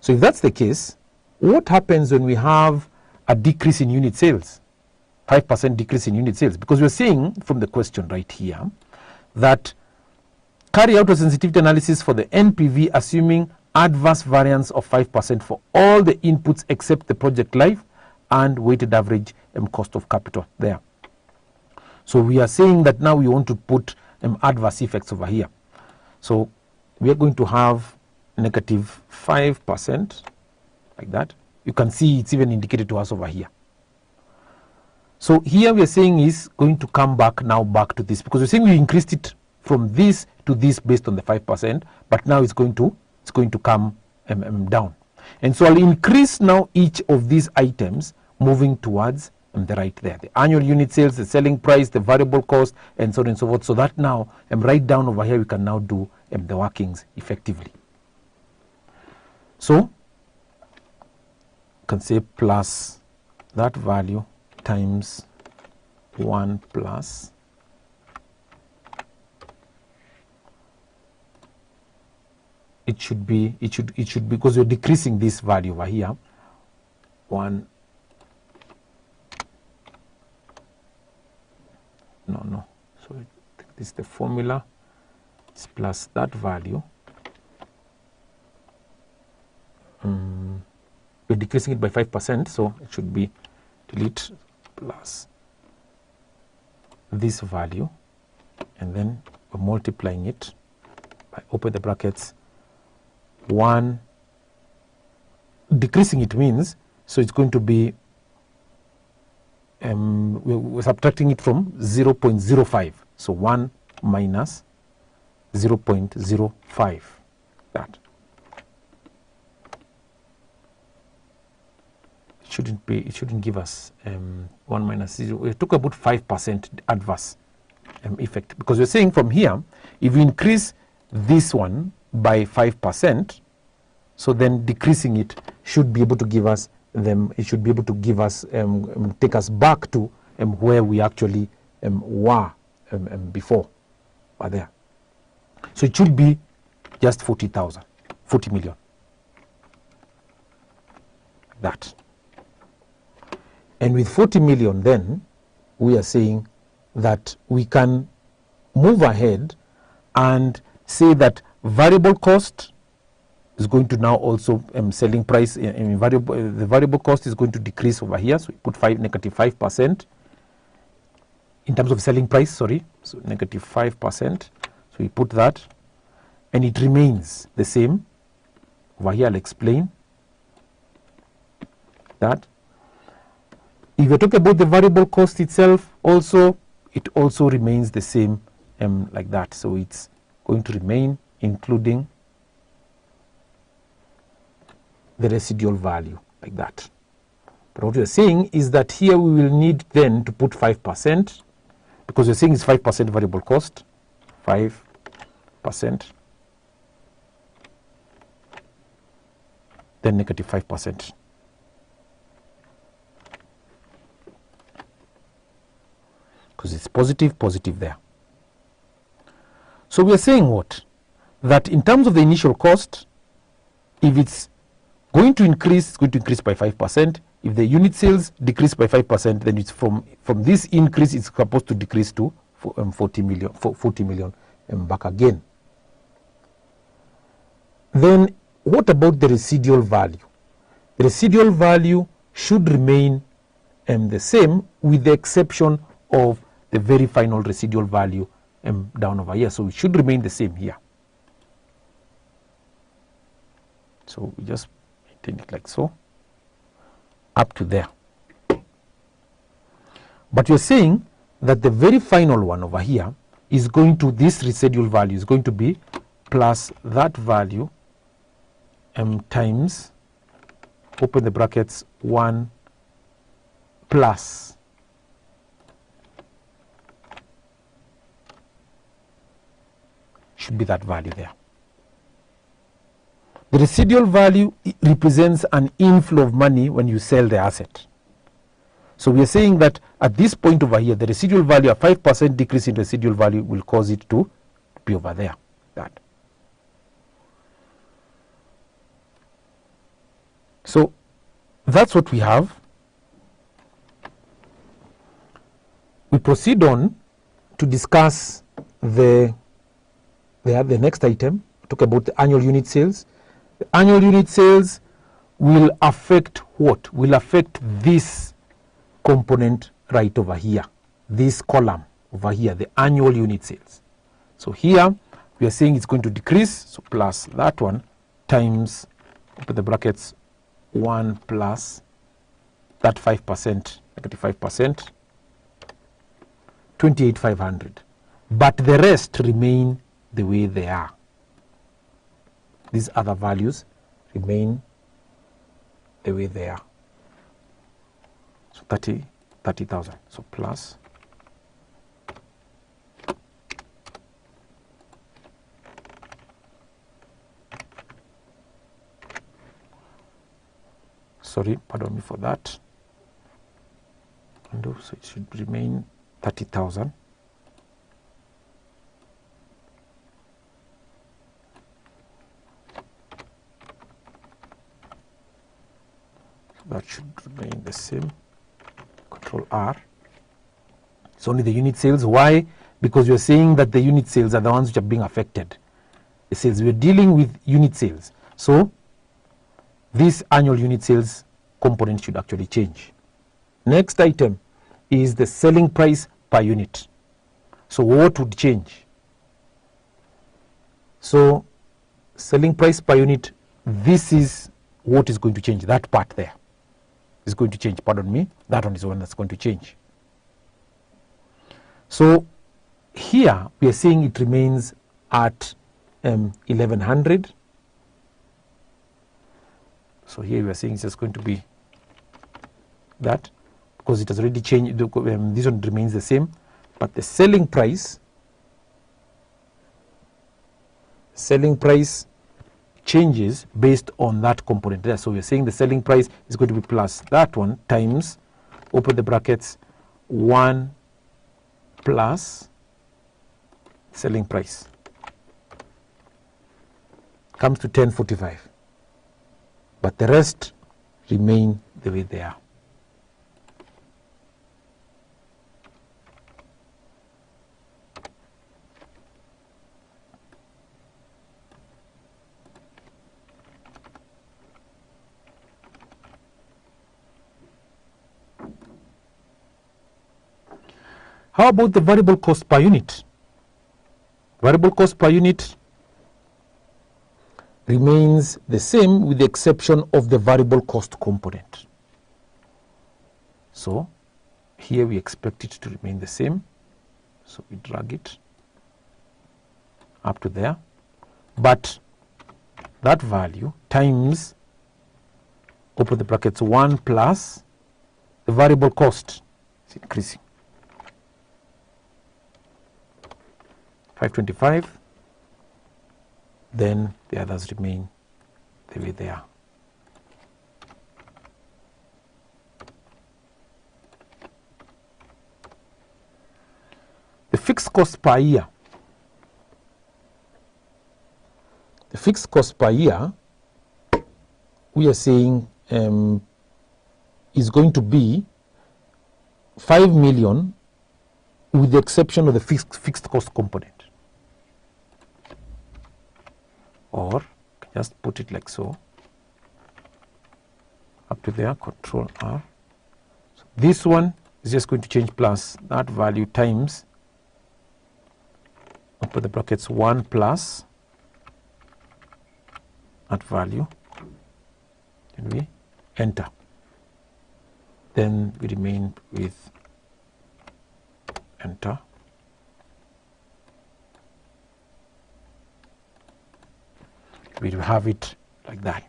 So if that's the case, what happens when we have a decrease in unit sales, 5% decrease in unit sales? Because we're saying from the question right here that carry out a sensitivity analysis for the NPV assuming adverse variance of 5% for all the inputs except the project life and weighted average cost of capital there. So we are saying that now we want to put adverse effects over here. So we are going to have negative 5% like that. You can see it's even indicated to us over here. So here we are saying is going to come back now back to this, because we're saying we increased it from this to this based on the 5%, but now it's going to come down. And so I'll increase now each of these items moving towards the right there. The annual unit sales, the selling price, the variable cost, and so on and so forth. So that now right down over here we can now do the workings effectively. So can say plus that value times 1 plus it should be because we're decreasing this value over here, 1 no so I think this is the formula, it's plus that value. We're decreasing it by 5%, so it should be delete plus this value, and then we're multiplying it by, open the brackets, 1, decreasing it means, so it's going to be we're subtracting it from 0.05, so 1 minus 0.05, that. It shouldn't give us 1 minus 0. We took about 5% adverse effect, because we're saying from here, if we increase this one by 5%, so then decreasing it should be able to give us it should be able to give us take us back to where we actually were before, were there. So it should be just 40 million, that. And with 40 million, then we are saying that we can move ahead and say that variable cost is going to now also selling price in the variable cost is going to decrease over here. So we put negative 5% in terms of selling price, sorry. So negative 5%. So we put that, and it remains the same. Over here I'll explain that. If you talk about the variable cost itself also, it also remains the same like that. So it's going to remain including the residual value like that. But what we are saying is that here we will need then to put 5%, because we're saying it's 5% variable cost, 5%. then negative 5%. Because it's positive, positive there. So we are saying what? That in terms of the initial cost, if it's going to increase, it's going to increase by 5%. If the unit sales decrease by 5%, then it's from this increase, it's supposed to decrease to 40 million back again. Then what about the residual value? The residual value should remain the same, with the exception of the very final residual value down over here. So it should remain the same here. So we just maintain it like so, up to there. But you're saying that the very final one over here is going to, this residual value is going to be plus that value times, open the brackets, 1 plus should be that value there. The residual value represents an inflow of money when you sell the asset. So we are saying that at this point over here, the residual value, a 5% decrease in residual value will cause it to be over there. That. So that's what we have. We proceed on to discuss the next item, talk about the annual unit sales. The annual unit sales will affect what? Will affect this component right over here, this column over here, the annual unit sales. So here we are saying it's going to decrease, so plus that one times, open the brackets, 1 plus that 5%, negative 5%, 28,500. But the rest remain the way they are. These other values remain the way they are. So 30,000. So plus sorry, pardon me for that. And so it should remain 30,000. That should remain the same. Control R. It's only the unit sales. Why? Because we are saying that the unit sales are the ones which are being affected. The sales, we are dealing with unit sales. So this annual unit sales component should actually change. Next item is the selling price per unit. So what would change? So selling price per unit, this is what is going to change. That part there is going to change, pardon me, that one is the one that's going to change. So here we are saying it remains at 1100. So here we are saying it's just going to be that, because it has already changed, this one remains the same, but the selling price changes based on that component there. So we are saying the selling price is going to be plus that one times, open the brackets, 1 plus selling price comes to 1045, but the rest remain the way they are. How about the variable cost per unit? Variable cost per unit remains the same with the exception of the variable cost component. So here we expect it to remain the same. So we drag it up to there. But that value times, open the brackets, 1 plus the variable cost is increasing. 525, then the others remain the way they are. fixed cost per year. The fixed cost per year, we are saying is going to be 5 million with the exception of the fixed cost component. Or just put it like so, up to there, Control R. So this one is just going to change plus that value times, open the brackets, 1 plus that value, and we enter. Then we remain with enter. We will have it like that.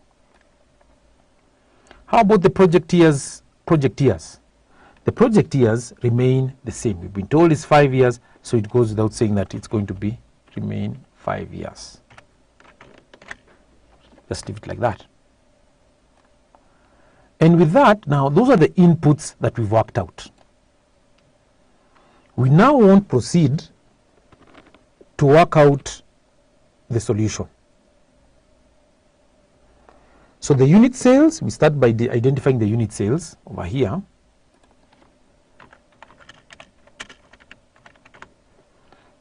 How about the project years? The project years remain the same. We've been told it's 5 years, so it goes without saying that it's going to remain 5 years. Just leave it like that. And with that, now those are the inputs that we've worked out. We now want to proceed to work out the solution. So the unit sales, we start by identifying the unit sales over here.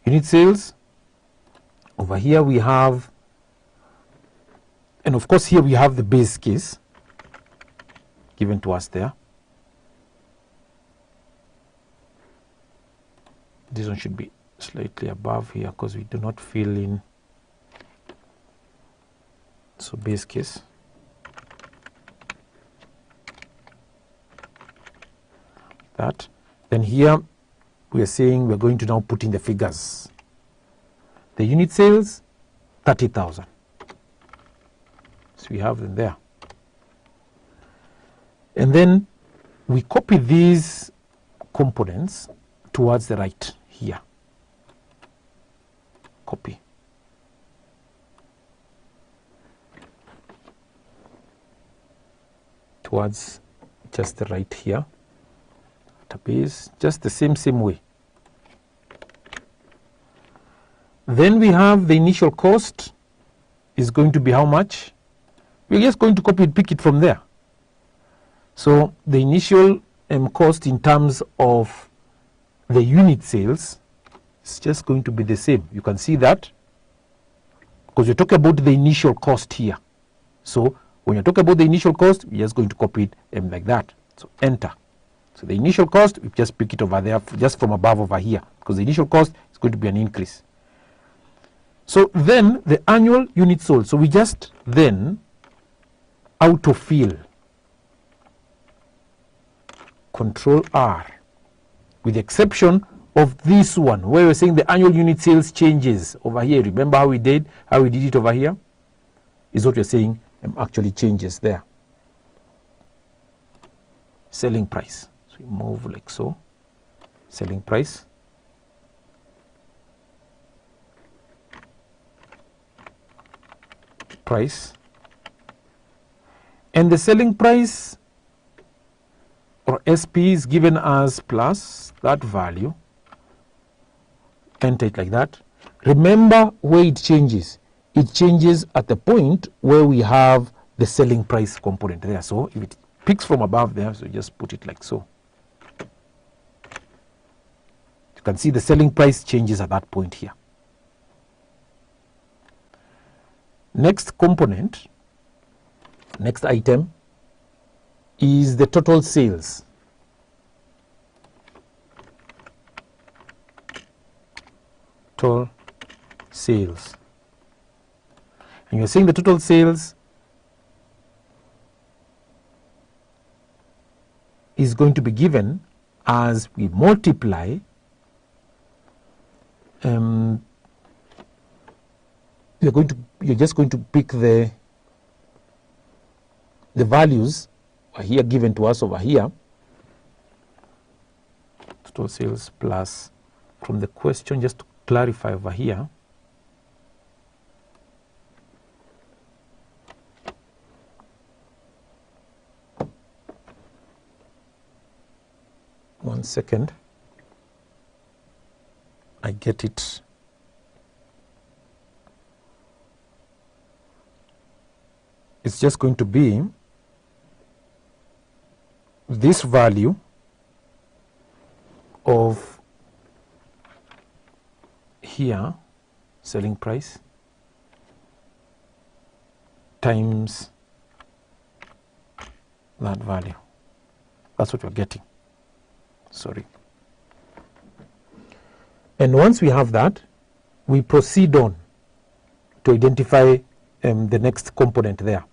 Unit sales, over here we have, and of course here we have the base case given to us there. This one should be slightly above here because we do not fill in. So base case. That. Then here we are saying we're going to now put in the figures. The unit sales, 30,000. So we have them there. And then we copy these components towards the right here. Copy. Towards just the right here. Base, just the same way. Then we have the initial cost is going to be how much? We're just going to copy and pick it from there. So the initial cost in terms of the unit sales is just going to be the same. You can see that because you're talking about the initial cost here. So when you're talking about the initial cost, we're just going to copy it like that. So enter. So the initial cost, we just pick it over there, just from above over here, because the initial cost is going to be an increase. So then the annual unit sold. So we just then autofill, Control R, with the exception of this one, where we're saying the annual unit sales changes over here. Remember how we did it over here? Is what we're saying actually changes there. Selling price. So we move like so. Selling price. Price. And the selling price or SP is given as plus that value. Enter it like that. Remember where it changes. It changes at the point where we have the selling price component there. So if it picks from above there, so just put it like so. You can see the selling price changes at that point here. Next component, next item is the total sales. Total sales. And you're saying the total sales is going to be given as we multiply you're just going to pick the values here given to us over here, total sales plus from the question, just to clarify over here, one second. I get it. It's just going to be this value of here, selling price, times that value. That's what we're getting. Sorry. And once we have that, we proceed on to identify the next component there.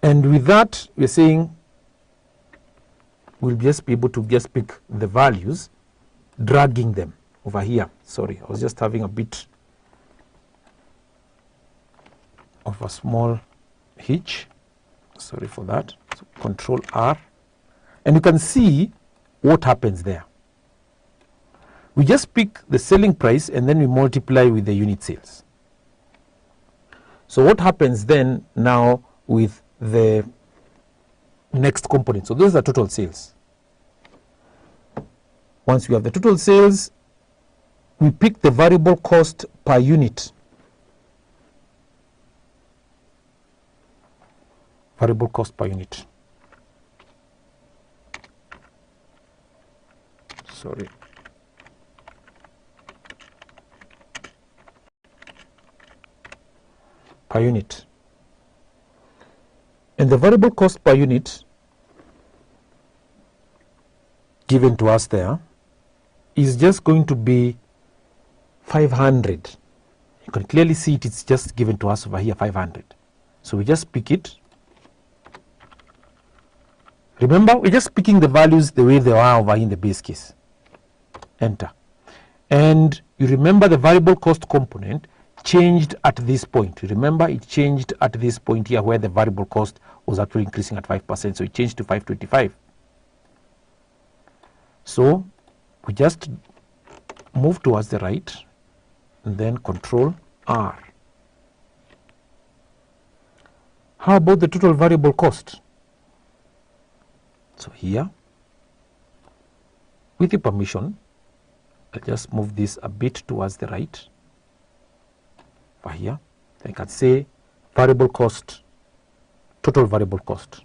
And with that, we're saying we'll just be able to just pick the values, dragging them over here. Sorry, I was just having a bit of a small hitch. Sorry for that. So Control R. And you can see what happens there. We just pick the selling price and then we multiply with the unit sales. So what happens then now with the next component? So those are total sales. Once we have the total sales, we pick the variable cost per unit. Variable cost per unit. Sorry. Per unit. And the variable cost per unit given to us there is just going to be 500. You can clearly see it, it's just given to us over here, 500. So we just pick it. Remember, we're just picking the values the way they are over in the base case. Enter. And you remember the variable cost component changed at this point. You remember it changed at this point here where the variable cost was actually increasing at 5%. So it changed to 525. So we just move towards the right and then Control R. How about the total variable cost? So here, with your permission, I'll just move this a bit towards the right. For here, I can say variable cost, total variable cost.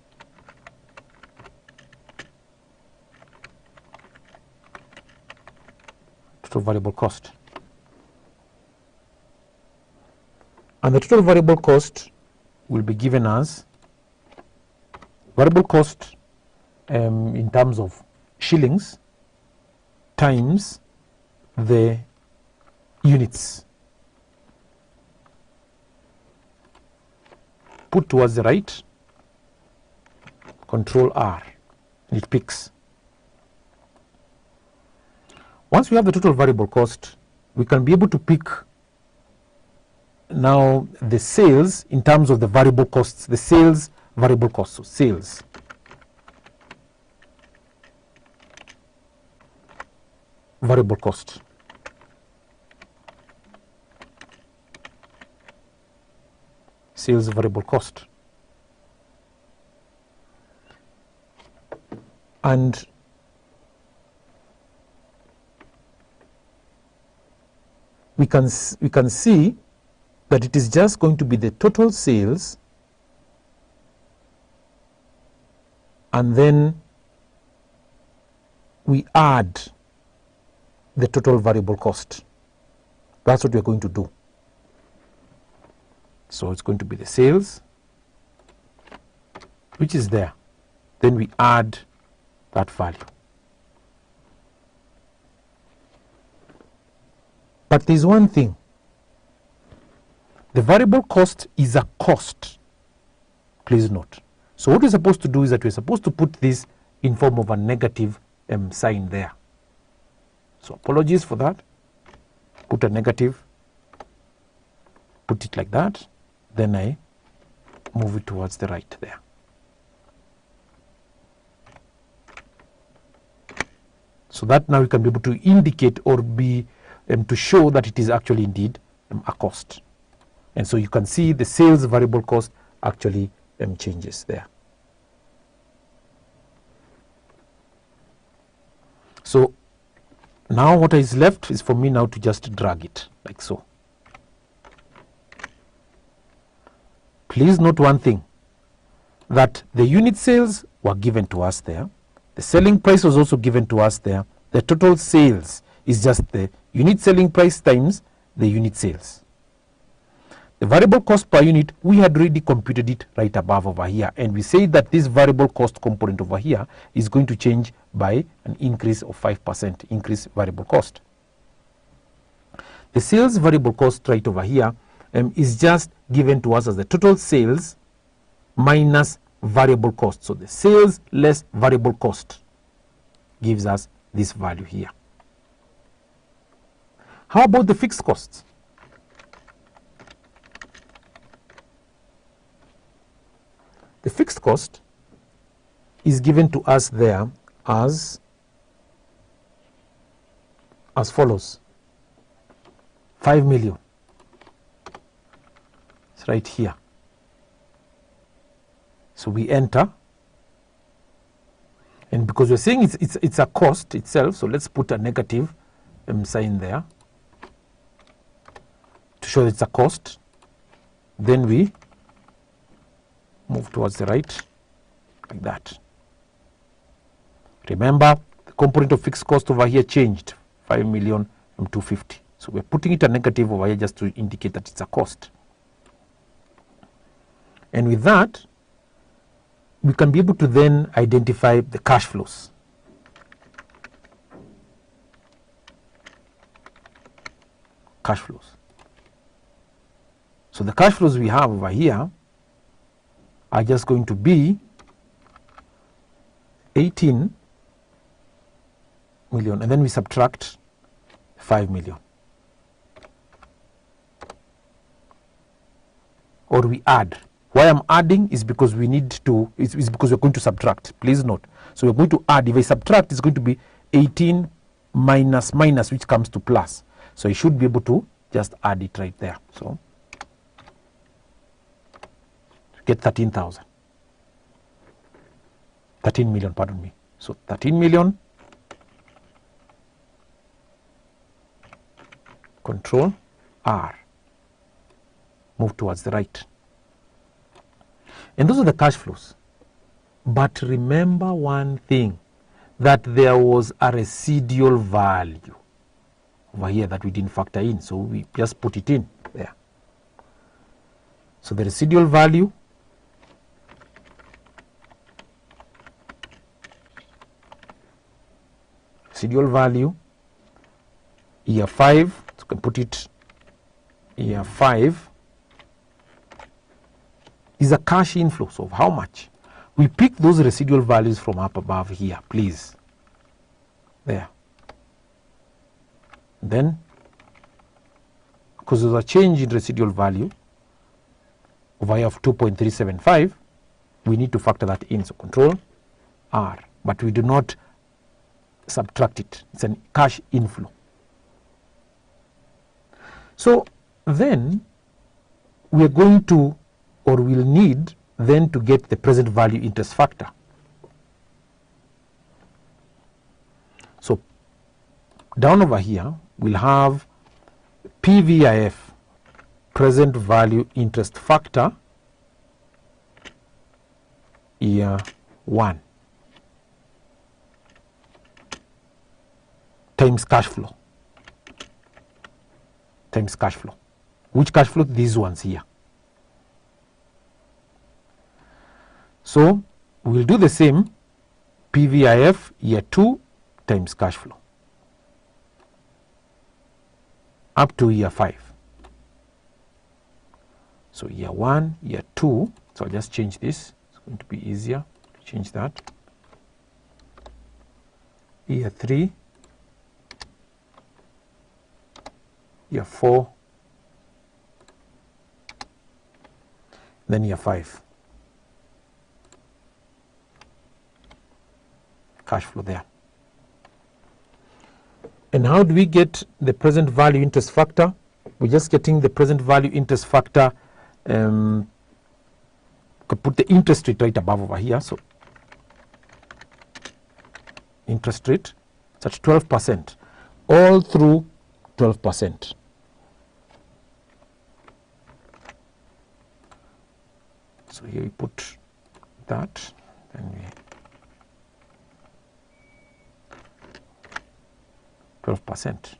Total variable cost. And the total variable cost will be given as variable cost in terms of shillings times the units. Put towards the right, Control R, and it picks. Once we have the total variable cost, we can be able to pick now the sales in terms of the variable costs, the sales variable costs, so sales. Variable cost. Sales variable cost. And we can see that it is just going to be the total sales and then we add the total variable cost. That's what we're going to do. So it's going to be the sales, which is there. Then we add that value. But there's one thing. The variable cost is a cost. Please note. So what we're supposed to do is that we're supposed to put this in form of a negative sign there. So apologies for that. Put a negative. Put it like that. Then I move it towards the right there. So that now we can be able to indicate or be to show that it is actually indeed a cost. And so you can see the sales variable cost actually changes there. Now what is left is for me now to just drag it like so. Please note one thing, that the unit sales were given to us there. The selling price was also given to us there. The total sales is just the unit selling price times the unit sales. The variable cost per unit, we had already computed it right above over here, and we say that this variable cost component over here is going to change by an increase of 5% increase variable cost. The sales variable cost right over here is just given to us as the total sales minus variable cost. So the sales less variable cost gives us this value here. How about the fixed costs? The fixed cost is given to us there as follows. 5 million. It's right here. So we enter, and because we're saying it's a cost itself, so let's put a negative sign there to show it's a cost. Then we move towards the right like that. Remember, the component of fixed cost over here changed, 5,250,000. So we're putting it a negative over here just to indicate that it's a cost. And with that, we can be able to then identify the cash flows. Cash flows. So the cash flows we have over here are just going to be 18 million, and then we subtract 5 million. Or we add. Why I'm adding is because we need to, is because we're going to subtract. Please note. So we're going to add. If I subtract, it's going to be 18 minus minus, which comes to plus. So I should be able to just add it right there. So get 13,000. 13 million, pardon me. So 13 million. Control R. Move towards the right. And those are the cash flows. But remember one thing, that there was a residual value over here that we didn't factor in. So we just put it in there. So the residual value year 5, so you can put it year 5, is a cash inflow. So how much? We pick those residual values from up above here, please. There. Then, because there's a change in residual value over here of 2.375, we need to factor that in. So Control R, but we do not subtract it. It's a cash inflow. So then we are going to, or we'll need then to get the present value interest factor. So down over here we'll have PVIF, present value interest factor, year 1, times cash flow. Times cash flow. Which cash flow? These ones here. So we'll do the same, PVIF year 2 times cash flow up to year 5. So year 1, year 2, so I'll just change this. It's going to be easier to change that. Year 3, year 4, then year 5. Cash flow there. And how do we get the present value interest factor? We're just getting the present value interest factor. Could put the interest rate right above over here. So interest rate, it's at 12%. all through 12%. So here we put that, then we 12%.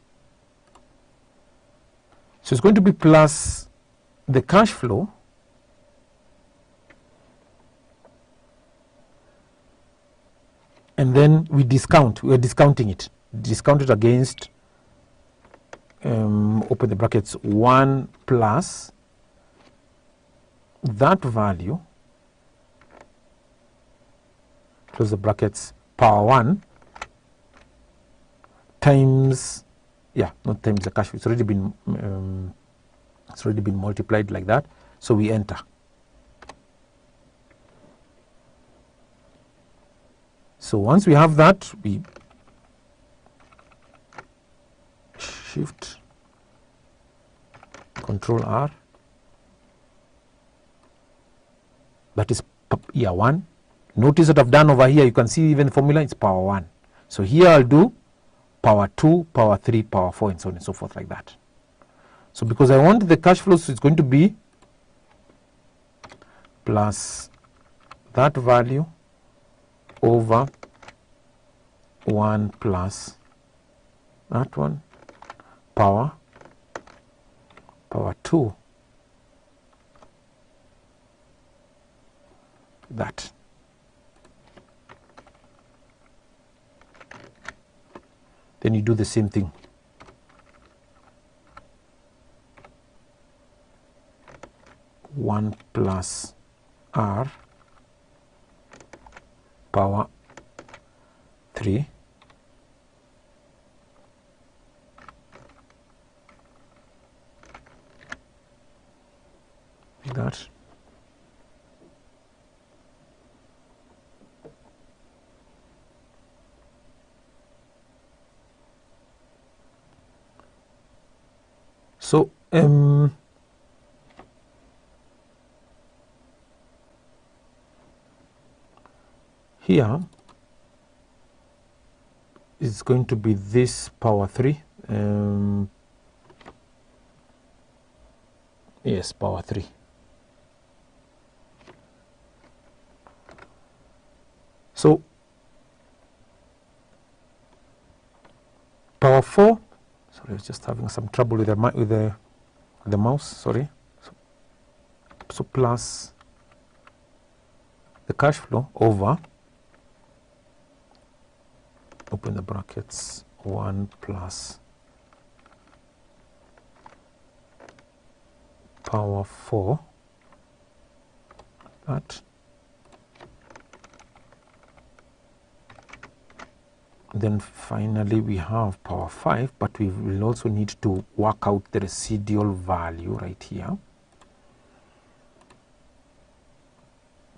So it's going to be plus the cash flow and then we are discounting it against open the brackets 1 plus that value close the brackets power 1 times, not times the cash flow, it's already been multiplied like that, so we enter. So once we have that, we shift control R, that is year 1. Notice what I've done over here, you can see even the formula, it's power 1. So here I'll do power 2, power 3, power 4, and so on and so forth like that. So because I want the cash flow, so it's going to be plus that value over 1 plus that one, power 2, that. Then you do the same thing. One plus R power 3 like that. So here is going to be this power 3. Yes, power 3. So power 4. Sorry, I was just having some trouble with the mouse. Sorry. So plus the cash flow over, open the brackets, 1 plus power 4, that, then finally we have power 5, but we will also need to work out the residual value right here.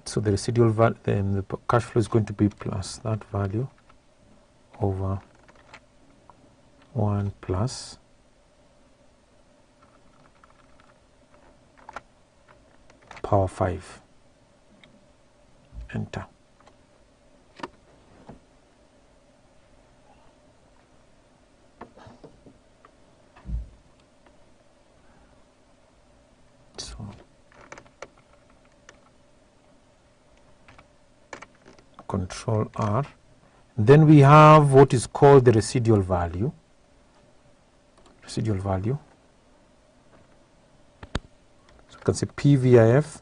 So the residual value, then the cash flow is going to be plus that value over 1 plus power 5. Enter. So Control R. Then we have what is called the residual value. Residual value. So you can say PVIF,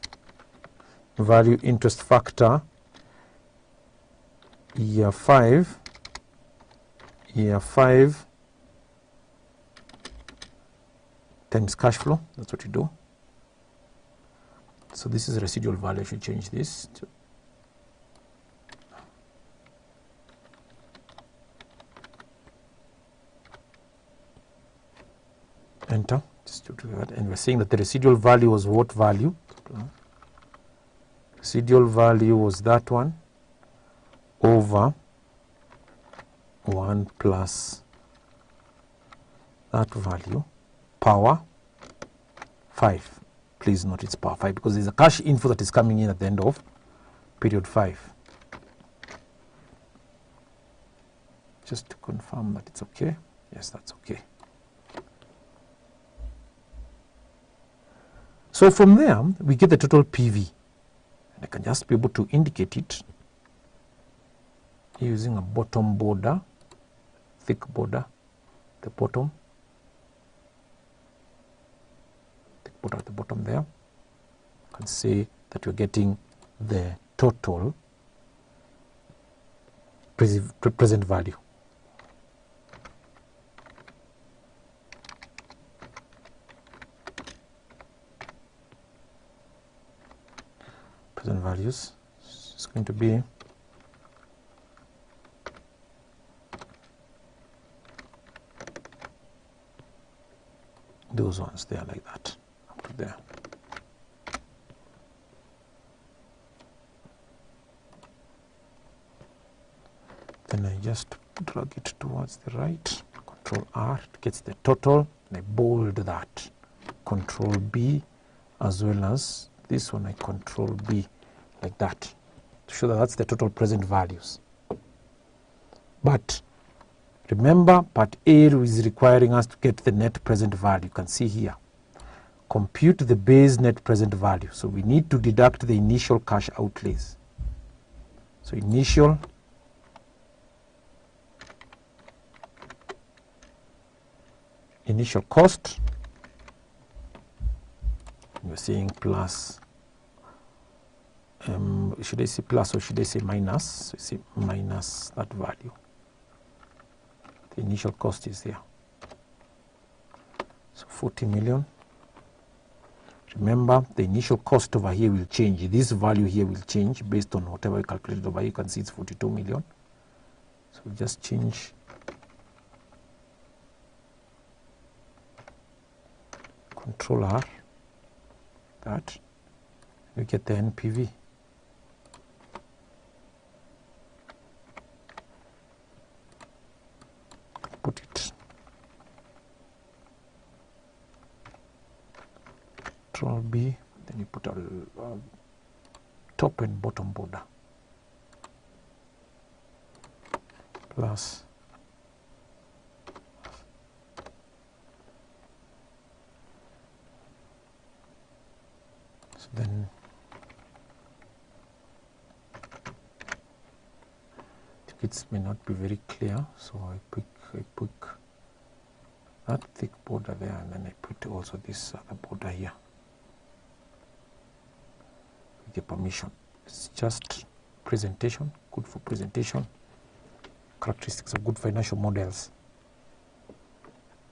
value interest factor, year 5, times cash flow. That's what you do. So this is residual value. I should change this to enter, just to do that. And we're saying that the residual value was what value? Residual value was that one over 1 plus that value power 5. Please note it's power 5 because there's a cash info that is coming in at the end of period 5. Just to confirm that it's okay. Yes, that's okay. So from there, we get the total PV. And I can just be able to indicate it using a bottom border, thick border, the bottom, thick border at the bottom there. You can see that we're getting the total present value. Present values is going to be those ones there, like that, up to there. Then I just drag it towards the right, Control R, it gets the total, and I bold that, Control B, as well as this one I Control B, like that, to show that that's the total present values. But remember, part A is requiring us to get the net present value. You can see here, compute the base net present value. So we need to deduct the initial cash outlays. So initial cost, we're saying plus, should I say plus or should I say minus? So say minus that value. The initial cost is there. So 40 million. Remember, the initial cost over here will change. This value here will change based on whatever we calculated over here. You can see it's 42 million. So we'll just change Control R, that, we get the NPV. Put it, Control B, then you put a top and bottom border, plus then it may not be very clear, so I pick that thick border there, and then I put also this other border here with your permission. It's just presentation, good for presentation, characteristics of good financial models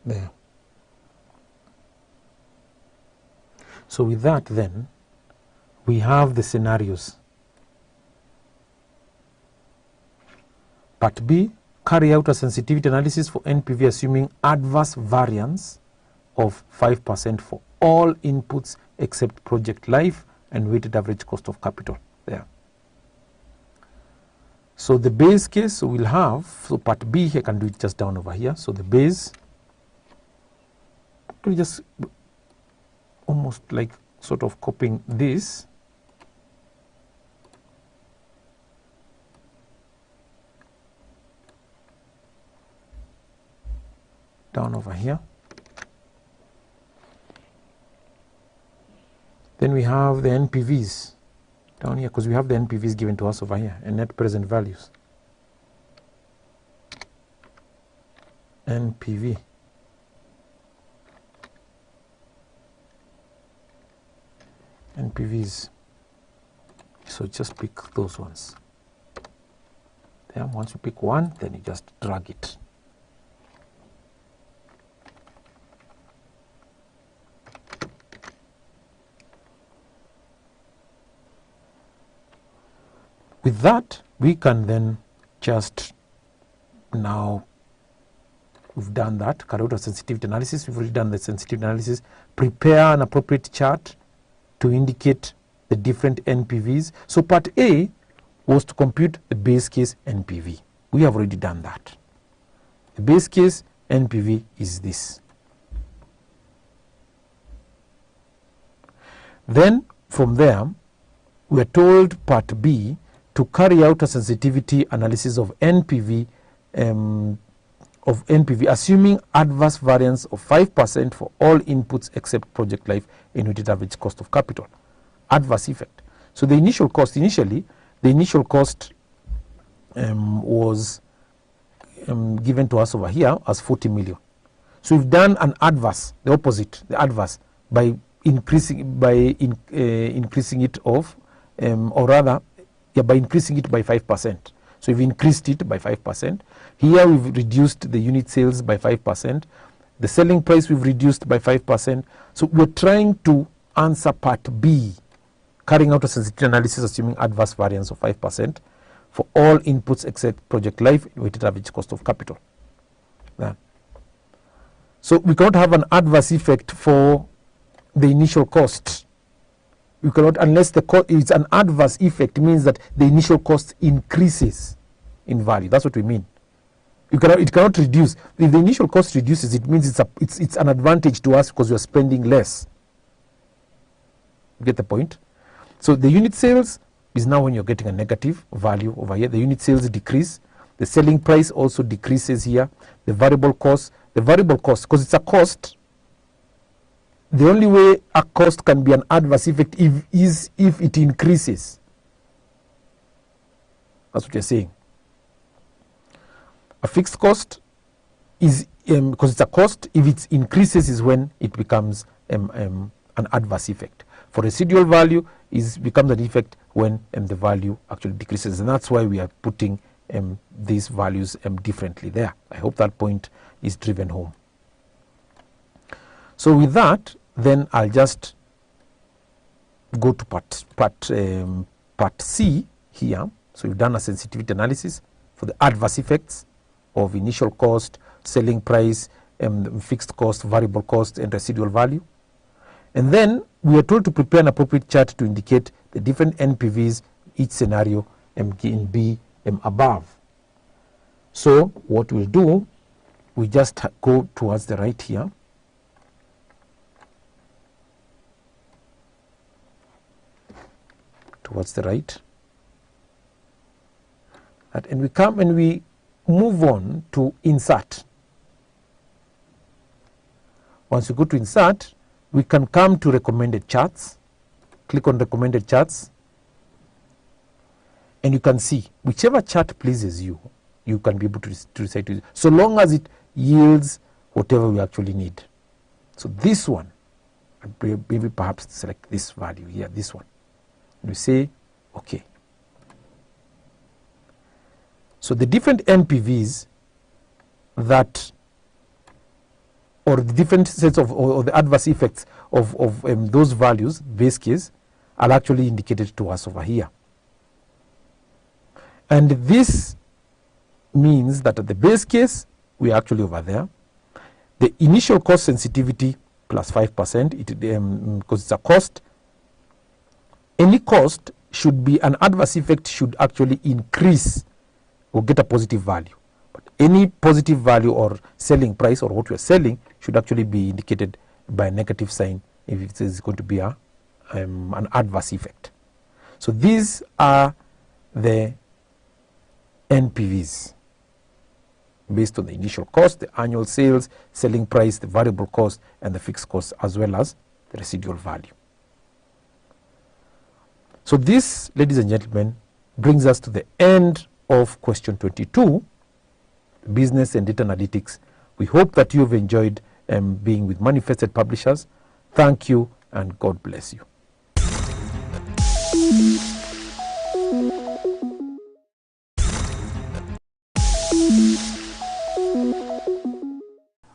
there. So with that, then we have the scenarios. Part B, carry out a sensitivity analysis for NPV assuming adverse variance of 5% for all inputs except project life and weighted average cost of capital there. So the base case we'll have, so part B, I can do it just down over here. So the base, we just almost like sort of copying this. Down over here. Then we have the NPVs down here, because we have the NPVs given to us over here, and net present values. NPV. NPVs. So just pick those ones. Then once you pick one, then you just drag it. With that, we can then just, now we've done that, carry out a sensitivity analysis, we've already done the sensitivity analysis, prepare an appropriate chart to indicate the different NPVs. So part A was to compute the base case NPV. We have already done that. The base case NPV is this. Then from there, we are told part B to carry out a sensitivity analysis of NPV of NPV, assuming adverse variance of 5% for all inputs except project life and weighted average cost of capital. Adverse effect. So the initial cost, the initial cost was given to us over here as 40 million. So we've done an adverse, the opposite, the adverse, by increasing it of, or rather, by increasing it by 5%. So we've increased it by 5%. Here we've reduced the unit sales by 5%. The selling price we've reduced by 5%. So we're trying to answer part B, carrying out a sensitivity analysis assuming adverse variance of 5% for all inputs except project life, weighted average cost of capital. Now, so we cannot have an adverse effect for the initial cost. We cannot, unless it's an adverse effect, means that the initial cost increases in value. That's what we mean. It cannot reduce. If the initial cost reduces, it means it's an advantage to us because we are spending less. You get the point? So the unit sales is now when you're getting a negative value over here. The unit sales decrease. The selling price also decreases here. The variable cost, because it's a cost, the only way a cost can be an adverse effect is if it increases. That's what you're saying. A fixed cost is, because it's a cost, if it increases is when it becomes an adverse effect. For residual value, becomes an effect when the value actually decreases. And that's why we are putting these values differently there. I hope that point is driven home. So with that, then I'll just go to part C here. So we've done a sensitivity analysis for the adverse effects of initial cost, selling price, fixed cost, variable cost, and residual value. And then we are told to prepare an appropriate chart to indicate the different NPVs, each scenario in B above. So what we'll do, we just go towards the right here. Towards the right. And we come and we move on to insert. Once you go to insert, we can come to recommended charts. Click on recommended charts. And you can see whichever chart pleases you, you can be able to recite it, so long as it yields whatever we actually need. So this one, maybe perhaps select this value here, this one. You say, okay. So the different NPVs that, or the different sets of, or the adverse effects of those values, base case, are actually indicated to us over here. And this means that at the base case, we are actually over there. The initial cost sensitivity plus 5%, because it's a cost. Any cost should be, an adverse effect should actually increase or get a positive value. But any positive value or selling price or what we are selling should actually be indicated by a negative sign if it is going to be an adverse effect. So these are the NPVs based on the initial cost, the annual sales, selling price, the variable cost, and the fixed cost, as well as the residual value. So this, ladies and gentlemen, brings us to the end of question 22, business and data analytics. We hope that you have enjoyed being with Manifested Publishers. Thank you and God bless you.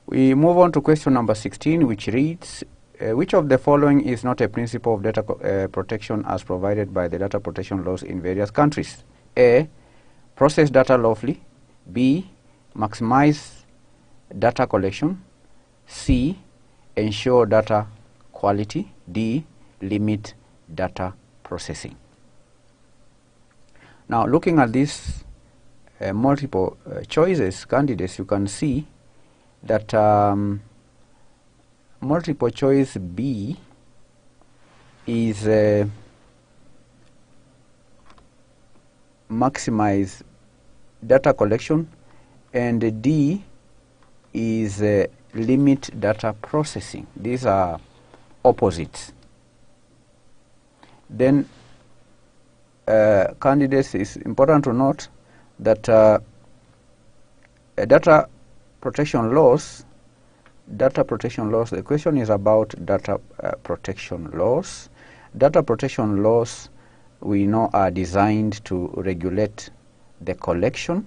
We move on to question number 16, which reads, which of the following is not a principle of data protection as provided by the data protection laws in various countries? A, process data lawfully. B, maximize data collection. C, ensure data quality. D, limit data processing. Now, looking at these multiple choices, candidates, you can see that multiple choice B is maximize data collection, and D is limit data processing. These are opposites. Then candidates, it's important to note that data protection laws, the question is about data protection laws. Data protection laws, we know, are designed to regulate the collection,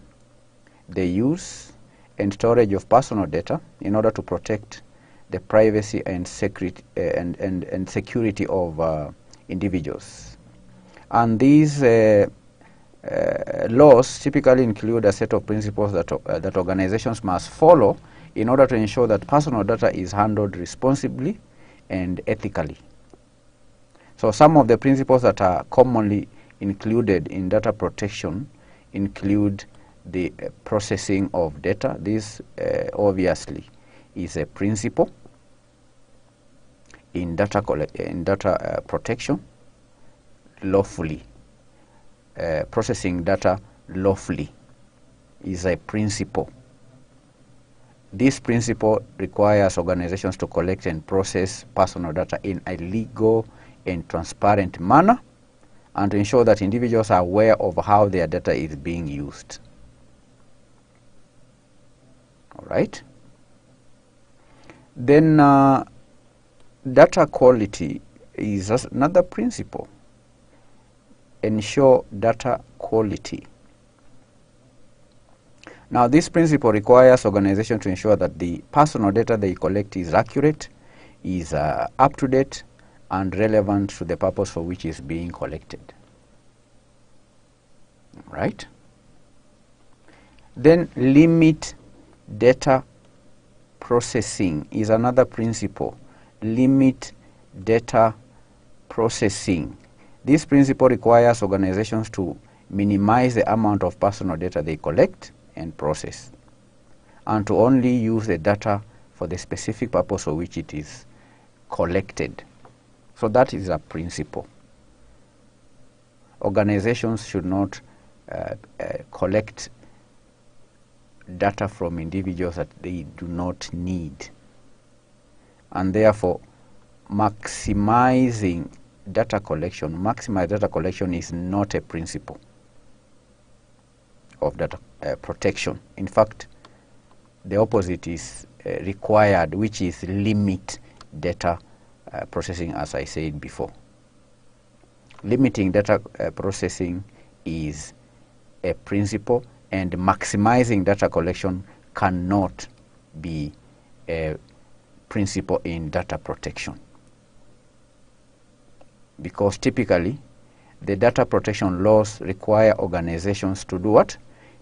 the use and storage of personal data in order to protect the privacy and security and security of individuals. And these laws typically include a set of principles that organizations must follow in order to ensure that personal data is handled responsibly and ethically. So some of the principles that are commonly included in data protection include the processing of data. This obviously is a principle in data protection. Lawfully processing data lawfully is a principle. This principle requires organizations to collect and process personal data in a legal and transparent manner, and to ensure that individuals are aware of how their data is being used. All right. Then data quality is another principle. Ensure data quality. Now, this principle requires organizations to ensure that the personal data they collect is accurate, is up to date, and relevant to the purpose for which is being collected. Right? Then limit data processing is another principle. Limit data processing. This principle requires organizations to minimize the amount of personal data they collect and process, and to only use the data for the specific purpose for which it is collected. So that is a principle. Organizations should not collect data from individuals that they do not need, and therefore maximizing data collection is not a principle of data protection. In fact, the opposite is required, which is limit data processing, as I said before. Limiting data processing is a principle, and maximizing data collection cannot be a principle in data protection, because typically the data protection laws require organizations to do what?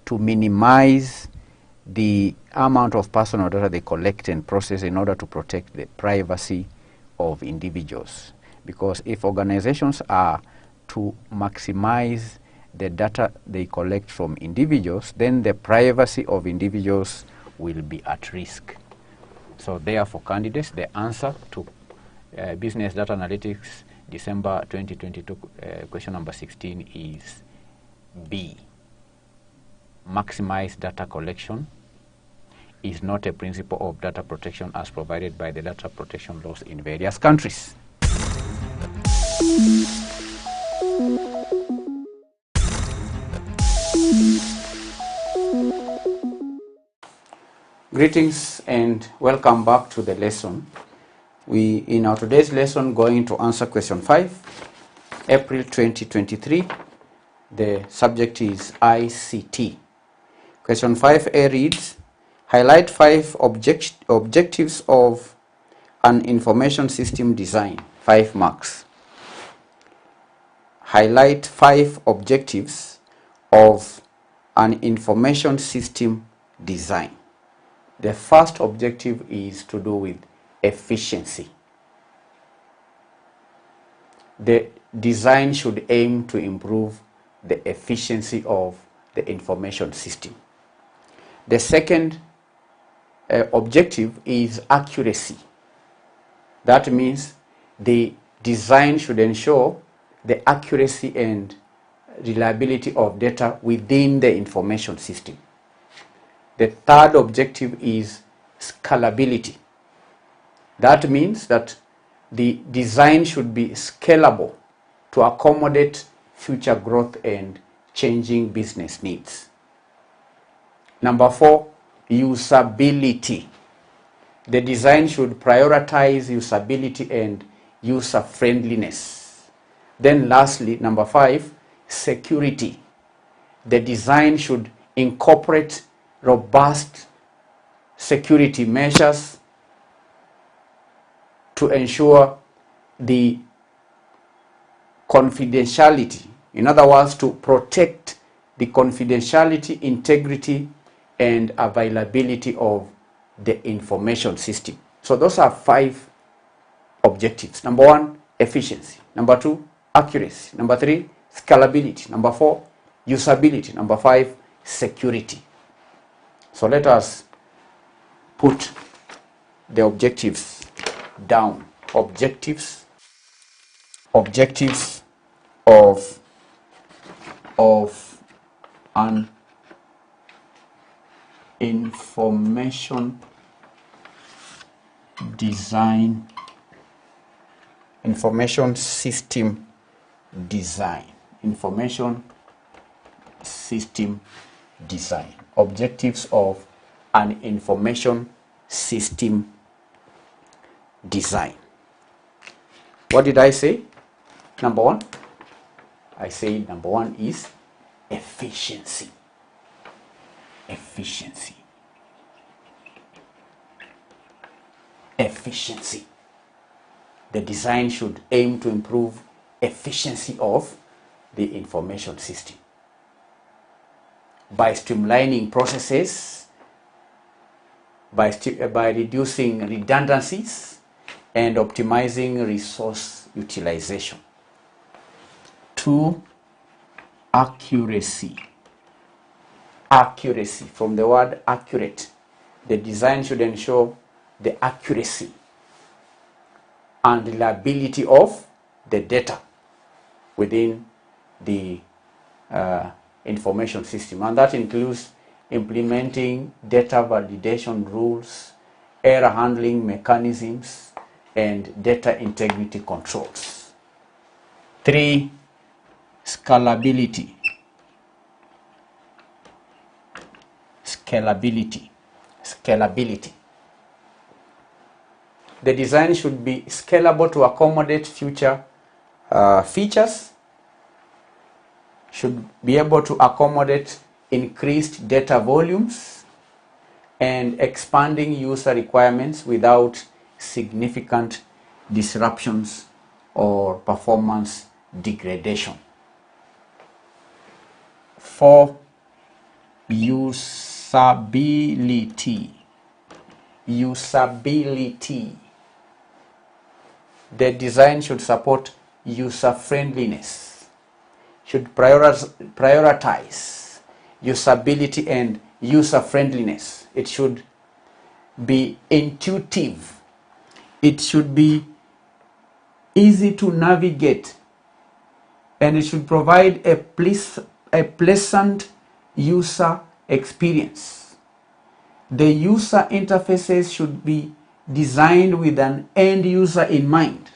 To minimize the amount of personal data they collect and process in order to protect the privacy of individuals. Because if organizations are to maximize the data they collect from individuals, then the privacy of individuals will be at risk. So therefore, candidates, the answer to Business Data Analytics December 2022 question number 16 is B. Maximize data collection is not a principle of data protection as provided by the data protection laws in various countries. Greetings and welcome back to the lesson. We, in our today's lesson, going to answer question 5, April 2023. The subject is ICT. Question 5A reads, highlight 5 objectives of an information system design, 5 marks. Highlight 5 objectives of an information system design. The first objective is to do with efficiency. The design should aim to improve the efficiency of the information system. The second objective is accuracy. That means the design should ensure the accuracy and reliability of data within the information system. The third objective is scalability. That means that the design should be scalable to accommodate future growth and changing business needs. Number 4, usability. The design should prioritize usability and user friendliness. Then lastly, number 5, security. The design should incorporate robust security measures to ensure the confidentiality. In other words, to protect the confidentiality, integrity, and availability of the information system. So those are 5 objectives. Number 1, efficiency. Number 2, accuracy. Number 3, scalability. Number 4, usability. Number 5, security. So let us put the objectives down. Objectives of an information design, information system design, information system design. Objectives of an information system design. What did I say? Number 1, I say number 1 is efficiency. Efficiency. Efficiency. The design should aim to improve efficiency of the information system by streamlining processes, by reducing redundancies, and optimizing resource utilization. 2, accuracy. Accuracy, from the word accurate. The design should ensure the accuracy and reliability of the data within the information system, and that includes implementing data validation rules, error handling mechanisms, and data integrity controls. 3, scalability. Scalability. The design should be scalable to accommodate future features, should be able to accommodate increased data volumes and expanding user requirements without significant disruptions or performance degradation. 4, usability. Usability. The design should support user friendliness, should prioritize usability and user friendliness. It should be intuitive. It should be easy to navigate, and it should provide a pleasant user experience. The user interfaces should be designed with an end user in mind,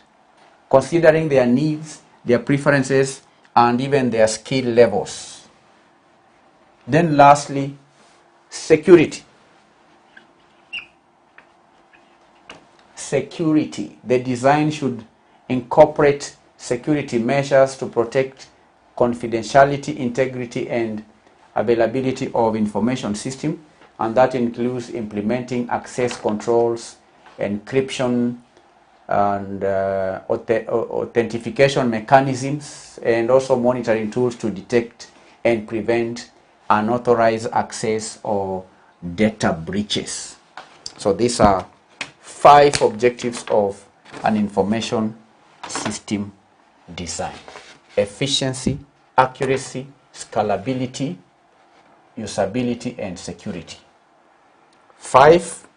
considering their needs, their preferences, and even their skill levels. Then lastly, security. Security. The design should incorporate security measures to protect confidentiality, integrity, and availability of information system, and that includes implementing access controls, encryption, and authentication mechanisms, and also monitoring tools to detect and prevent unauthorized access or data breaches. So these are 5 objectives of an information system design: efficiency, accuracy, scalability, usability, and security. 5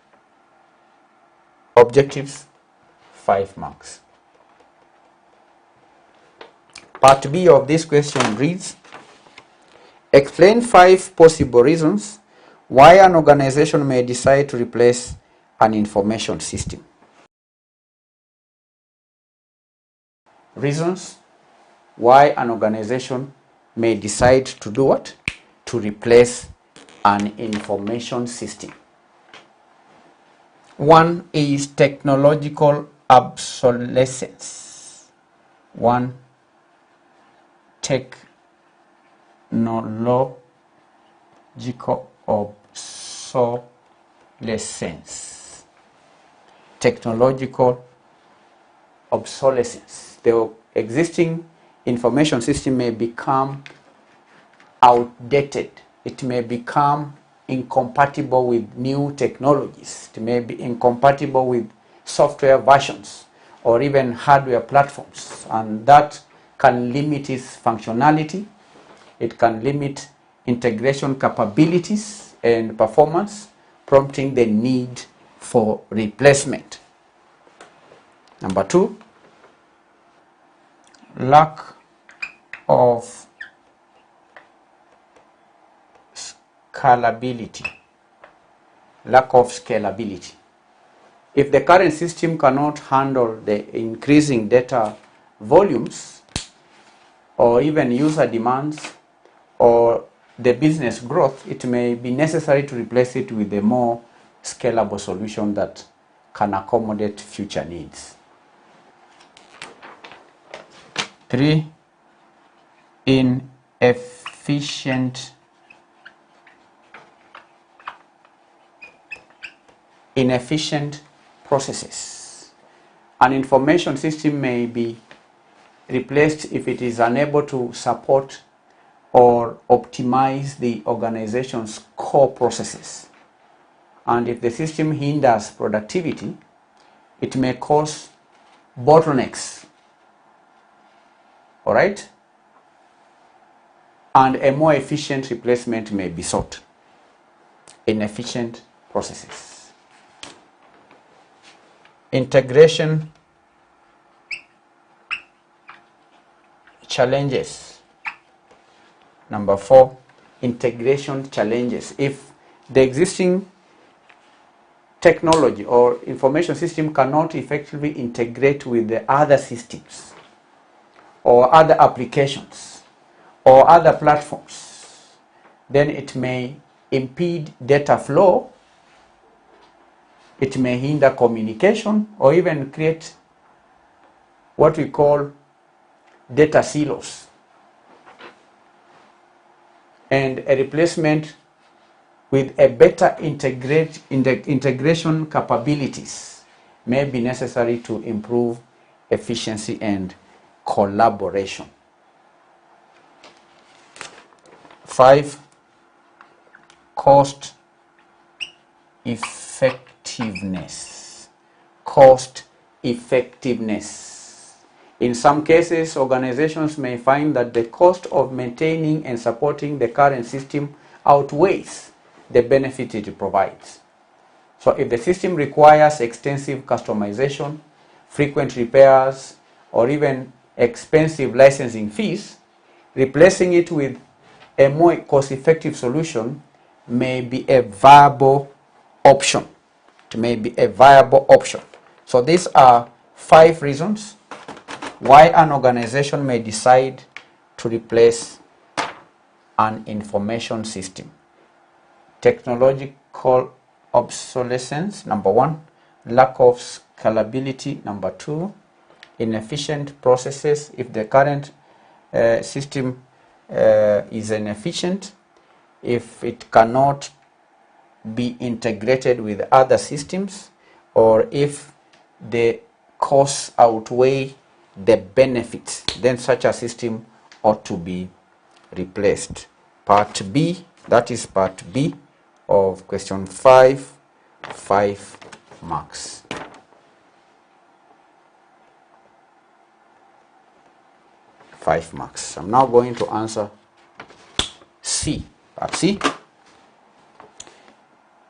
objectives, 5 marks. Part B of this question reads, explain 5 possible reasons why an organization may decide to replace an information system. Reasons why an organization may decide to do what? To replace an information system. One is technological obsolescence. One, technological obsolescence. Technological obsolescence. The existing information system may become outdated. It may become incompatible with new technologies. It may be incompatible with software versions or even hardware platforms, and that can limit its functionality. It can limit integration capabilities and performance, prompting the need for replacement. Number two, lack of scalability. Lack of scalability. If the current system cannot handle the increasing data volumes or even user demands or the business growth, it may be necessary to replace it with a more scalable solution that can accommodate future needs. 3, inefficient processes. An information system may be replaced if it is unable to support or optimize the organization's core processes. And if the system hinders productivity, it may cause bottlenecks. All right? And a more efficient replacement may be sought. Inefficient processes. Integration challenges. Number 4, integration challenges. If the existing technology or information system cannot effectively integrate with the other systems or other applications or other platforms, then it may impede data flow, it may hinder communication, or even create what we call data silos. And a replacement with a better integration capabilities may be necessary to improve efficiency and collaboration. 5, cost effectiveness. Cost effectiveness. In some cases, organizations may find that the cost of maintaining and supporting the current system outweighs the benefit it provides. So if the system requires extensive customization, frequent repairs, or even expensive licensing fees, replacing it with a more cost-effective solution may be a viable option. It may be a viable option. So these are 5 reasons why an organization may decide to replace an information system. Technological obsolescence, number 1. Lack of scalability, number 2. Inefficient processes. If the current system is inefficient, if it cannot be integrated with other systems, or if the costs outweigh the benefits, then such a system ought to be replaced. Part B, that is part B of question 5, 5 marks. I'm now going to answer C. Part C.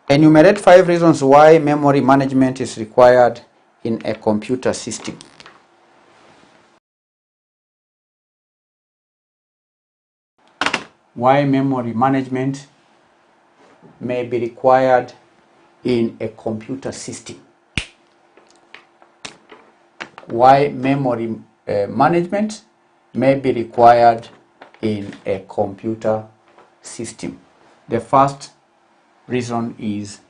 Enumerate 5 reasons why memory management is required in a computer system. Why memory management may be required in a computer system. Why memory management may be required in a computer system. The first reason is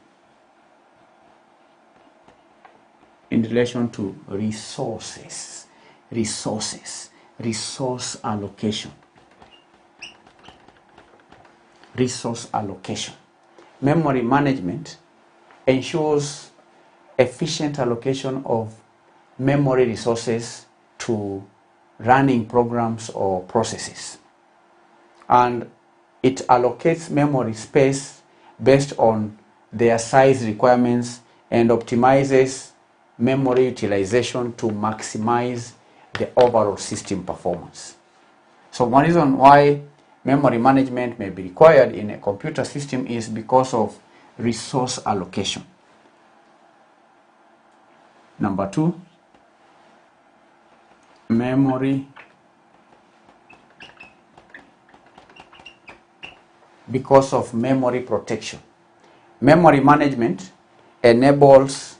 in relation to resource allocation. Resource allocation. Memory management ensures efficient allocation of memory resources to running programs or processes. And it allocates memory space based on their size requirements and optimizes memory utilization to maximize the overall system performance. So one reason why memory management may be required in a computer system is because of resource allocation. Number two, memory because of memory protection. Memory management enables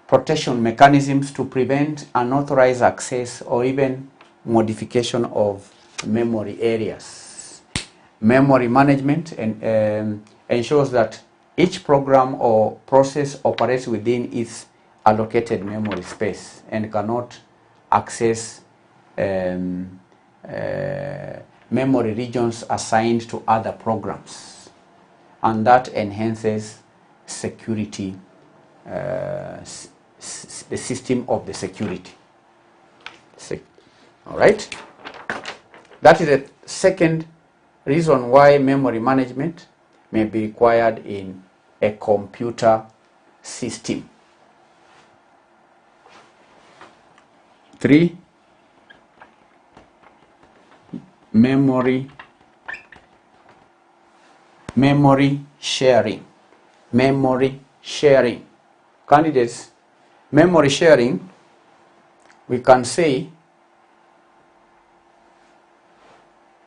protection mechanisms to prevent unauthorized access or even modification of memory areas. Memory management ensures that each program or process operates within its allocated memory space and cannot access memory regions assigned to other programs, and that enhances security, the system of the security. All right, that is the second reason why memory management may be required in a computer system. 3, memory sharing. Memory sharing. Candidates, memory sharing, we can say,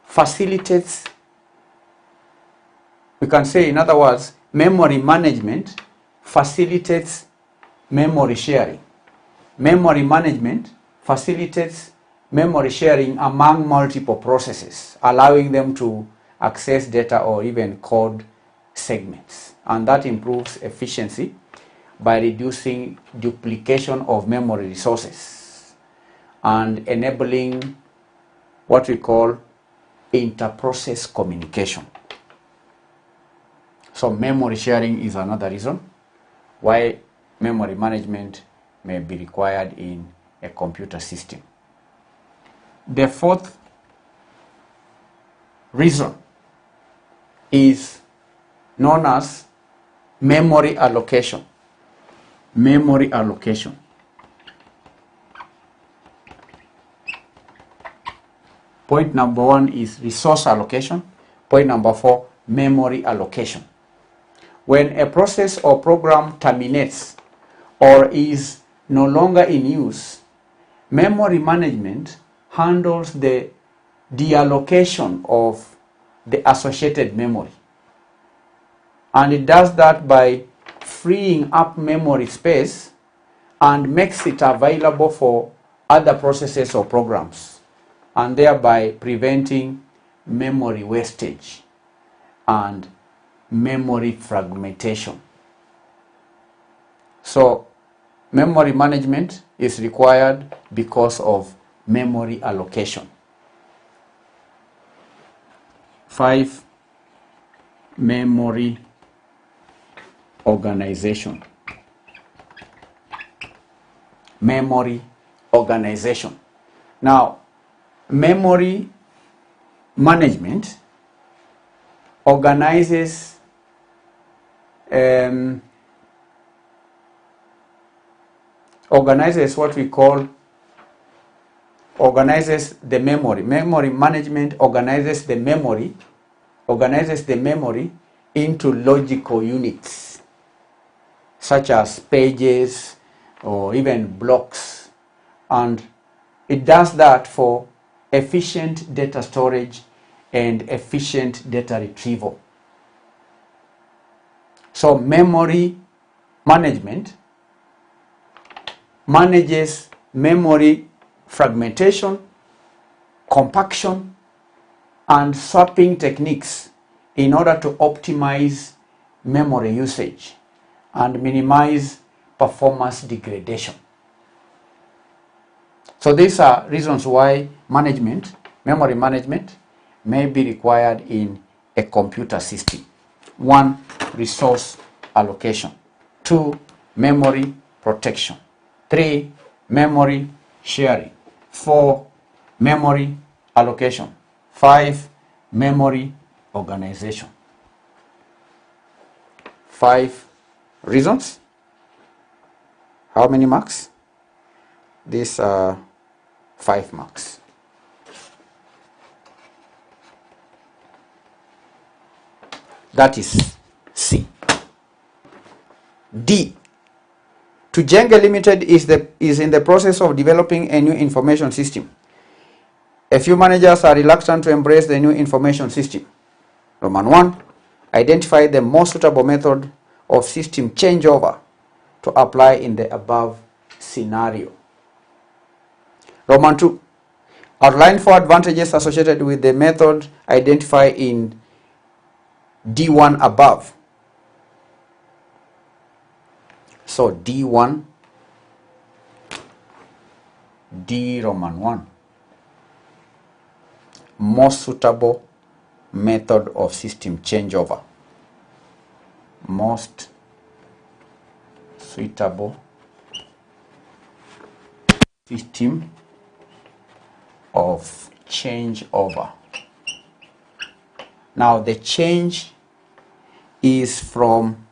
facilitates, we can say, in other words, memory management facilitates memory sharing. Memory management facilitates memory sharing among multiple processes, allowing them to access data or even code segments. And that improves efficiency by reducing duplication of memory resources and enabling what we call inter-process communication. So memory sharing is another reason why memory management may be required in a computer system. The fourth reason is known as memory allocation. Memory allocation. Point number 1 is resource allocation. Point number 4, memory allocation. When a process or program terminates or is no longer in use, memory management handles the deallocation of the associated memory. And it does that by freeing up memory space and makes it available for other processes or programs, and thereby preventing memory wastage and memory fragmentation. So memory management is required because of memory allocation. 5, memory organization. Memory organization. Now, memory management organizes what we call the memory. Memory management organizes the memory into logical units, such as pages or even blocks, and it does that for efficient data storage and efficient data retrieval. So memory management manages memory fragmentation, compaction, and swapping techniques in order to optimize memory usage and minimize performance degradation. So these are reasons why memory management may be required in a computer system. 1, resource allocation. 2, memory protection. 3, memory sharing. 4, memory allocation. 5, memory organization. 5 reasons. How many marks? These are 5 marks. That is C. D. Tujenge Limited is in the process of developing a new information system. A few managers are reluctant to embrace the new information system. Roman 1. Identify the most suitable method of system changeover to apply in the above scenario. Roman 2. Outline 4 advantages associated with the method identified in D1 above. So D1, D Roman 1. Most suitable method of system changeover. Most suitable system of changeover. Now the change is from,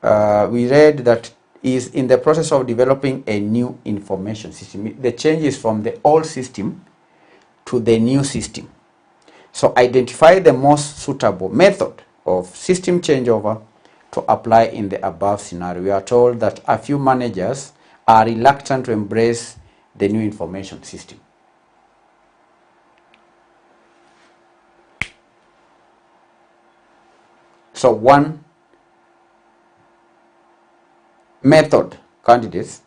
we read that is in the process of developing a new information system. The change is from the old system to the new system. So identify the most suitable method of system changeover to apply in the above scenario. We are told that a few managers are reluctant to embrace the new information system. So one method, candidates,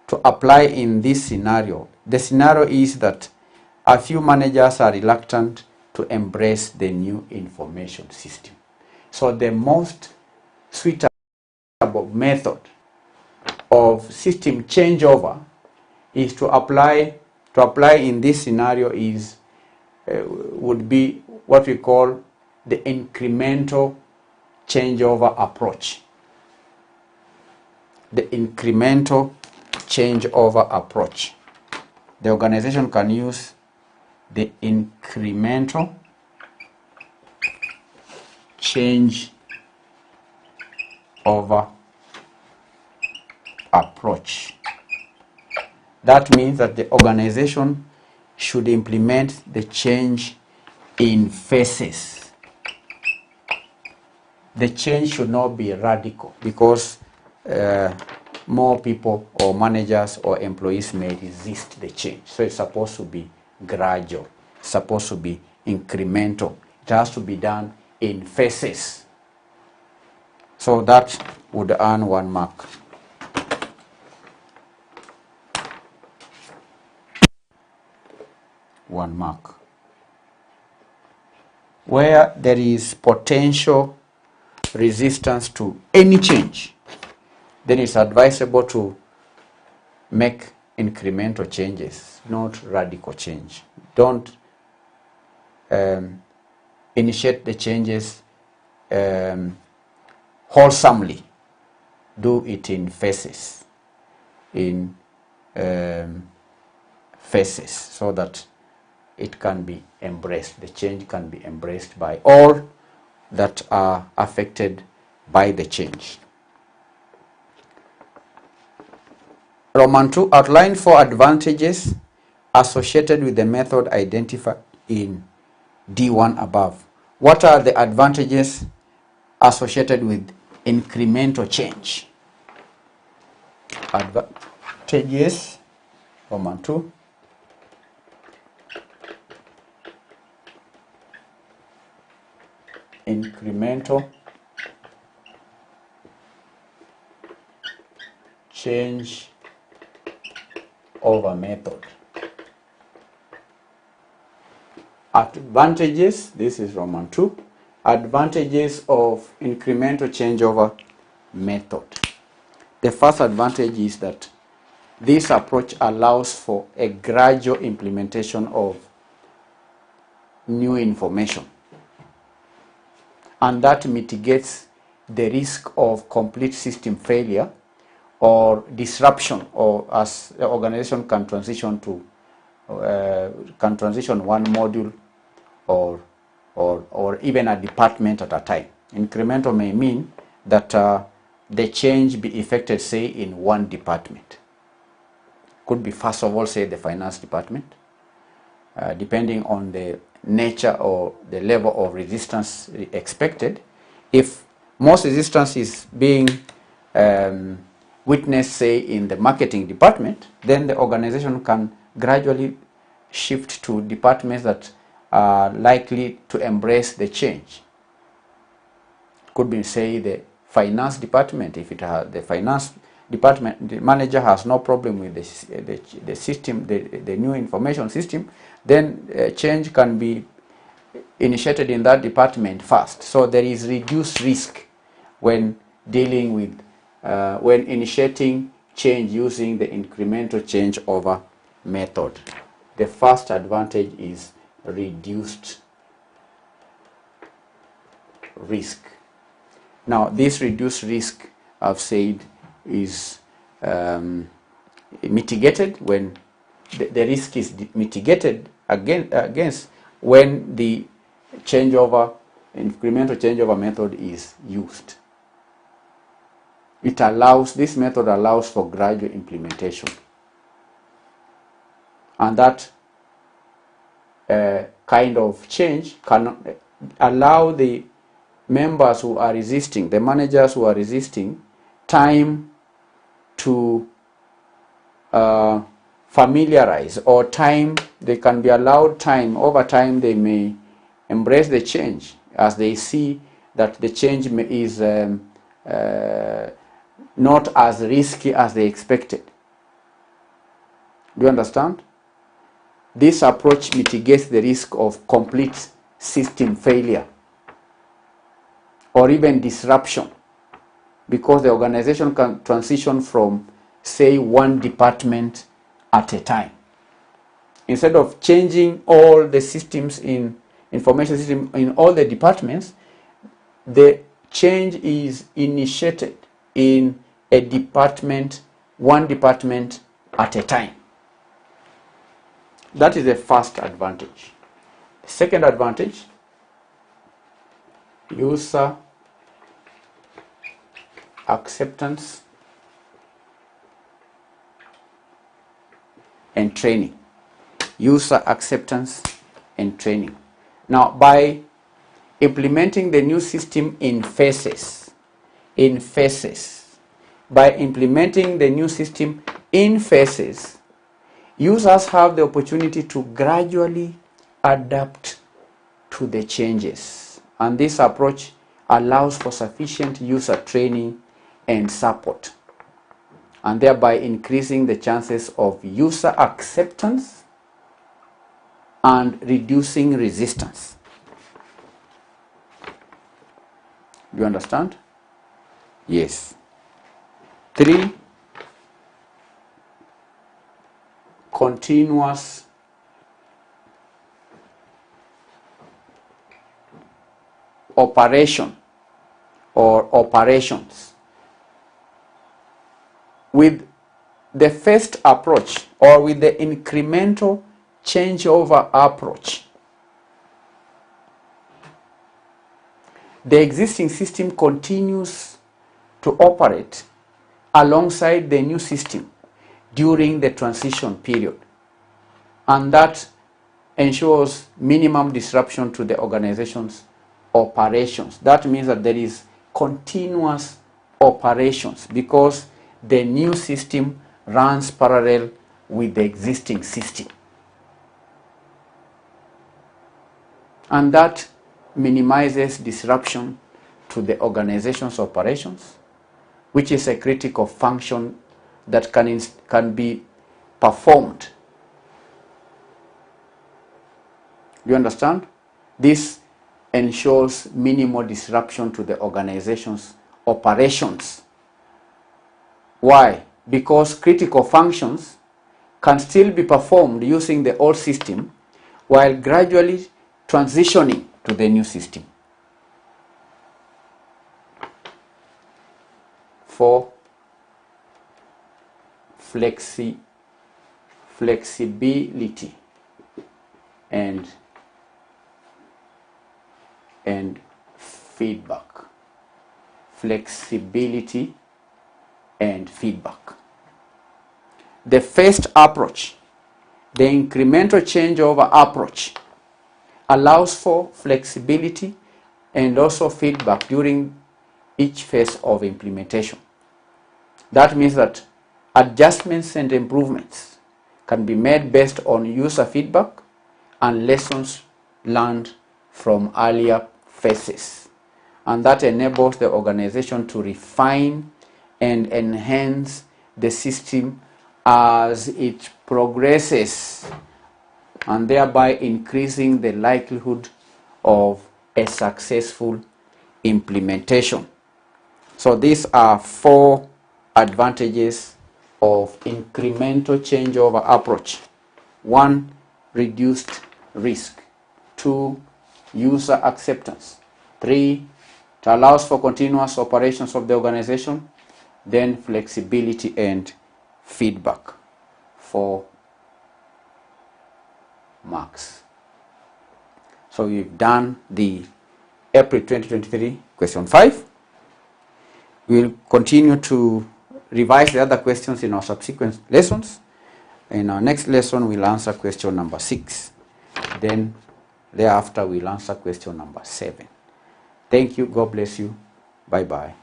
to apply in this scenario. The scenario is that a few managers are reluctant to embrace the new information system. So the most suitable method of system changeover is to apply in this scenario is would be what we call the incremental changeover approach. The incremental changeover approach. The organization can use the incremental changeover approach. That means that the organization should implement the change in phases. The change should not be radical because more people or managers or employees may resist the change. So it's supposed to be gradual, it's supposed to be incremental. It has to be done in phases. So that would earn 1 mark. Where there is potential resistance to any change, then it's advisable to make incremental changes, not radical change. Don't initiate the changes wholesomely. Do it in phases, so that it can be embraced. The change can be embraced by all that are affected by the change. Roman 2, outline 4 advantages associated with the method identified in D1 above. What are the advantages associated with incremental change? Advantages, Roman 2. Incremental change over method. Advantages, this is Roman 2. Advantages of incremental changeover method. The first advantage is that this approach allows for a gradual implementation of new information, and that mitigates the risk of complete system failure or disruption, or as the organization can transition one module or even a department at a time. Incremental may mean that the change be effected, say, in one department. Could be, first of all, say, the finance department, depending on the nature or the level of resistance expected. If most resistance is being witnessed, say, in the marketing department, then the organization can gradually shift to departments that are likely to embrace the change. Could be, say, the finance department. If it has the finance department, the manager has no problem with the system, the new information system, then change can be initiated in that department first. So there is reduced risk when dealing with, when initiating change using the incremental changeover method. The first advantage is reduced risk. Now, this reduced risk, I've said, is mitigated when the risk is mitigated against when the incremental changeover method is used. This method allows for gradual implementation, and that kind of change can allow the members who are resisting, the managers who are resisting, time to familiarize, or time, they can be allowed time. Over time they may embrace the change as they see that the change is not as risky as they expected. Do you understand? This approach mitigates the risk of complete system failure or even disruption, because the organization can transition from, say, one department at a time. Instead of changing all the systems in information system in all the departments, the change is initiated in a department, one department at a time. That is the first advantage. The second advantage, user acceptance and training. User acceptance and training. Now, by implementing the new system in phases, by implementing the new system in phases, users have the opportunity to gradually adapt to the changes, and this approach allows for sufficient user training and support, and thereby increasing the chances of user acceptance and reducing resistance. Do you understand? Yes. 3, continuous operation or operations. With the first approach, or with the incremental changeover approach, the existing system continues to operate alongside the new system during the transition period, and that ensures minimum disruption to the organization's operations. That means that there is continuous operations because the new system runs parallel with the existing system, and that minimizes disruption to the organization's operations, which is a critical function that can be performed. You understand? This ensures minimal disruption to the organization's operations. Why? Because critical functions can still be performed using the old system while gradually transitioning to the new system. 4. Flexibility and feedback. Flexibility and feedback. The first approach, the incremental changeover approach, allows for flexibility and also feedback during each phase of implementation. That means that adjustments and improvements can be made based on user feedback and lessons learned from earlier phases. And that enables the organization to refine and enhance the system as it progresses, and thereby increasing the likelihood of a successful implementation. So these are 4 advantages of incremental changeover approach. 1, reduced risk. 2, user acceptance. 3, it allows for continuous operations of the organization. Then flexibility and feedback. 4 marks. So we've done the April 2023 question 5. We'll continue to revise the other questions in our subsequent lessons. In our next lesson, we'll answer question number 6. Then thereafter, we'll answer question number 7. Thank you. God bless you. Bye-bye.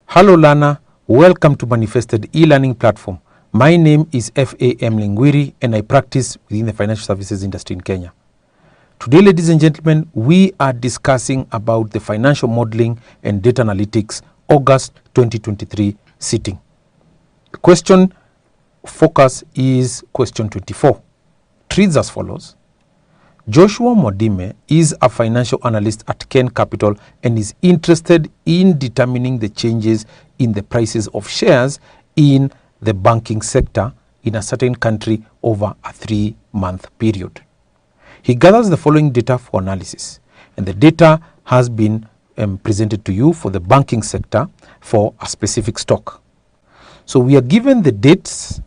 Hello learner, welcome to Manifested e-learning platform. My name is F.A.M. Lingwiri and I practice within the financial services industry in Kenya. Today, ladies and gentlemen, we are discussing about the financial modeling and data analytics August 2023 sitting. The question focus is question 24. It reads as follows. Joshua Modime is a financial analyst at Ken Capital and is interested in determining the changes in the prices of shares in the banking sector in a certain country over a 3-month period. He gathers the following data for analysis, and the data has been presented to you for the banking sector for a specific stock. So we are given the dates,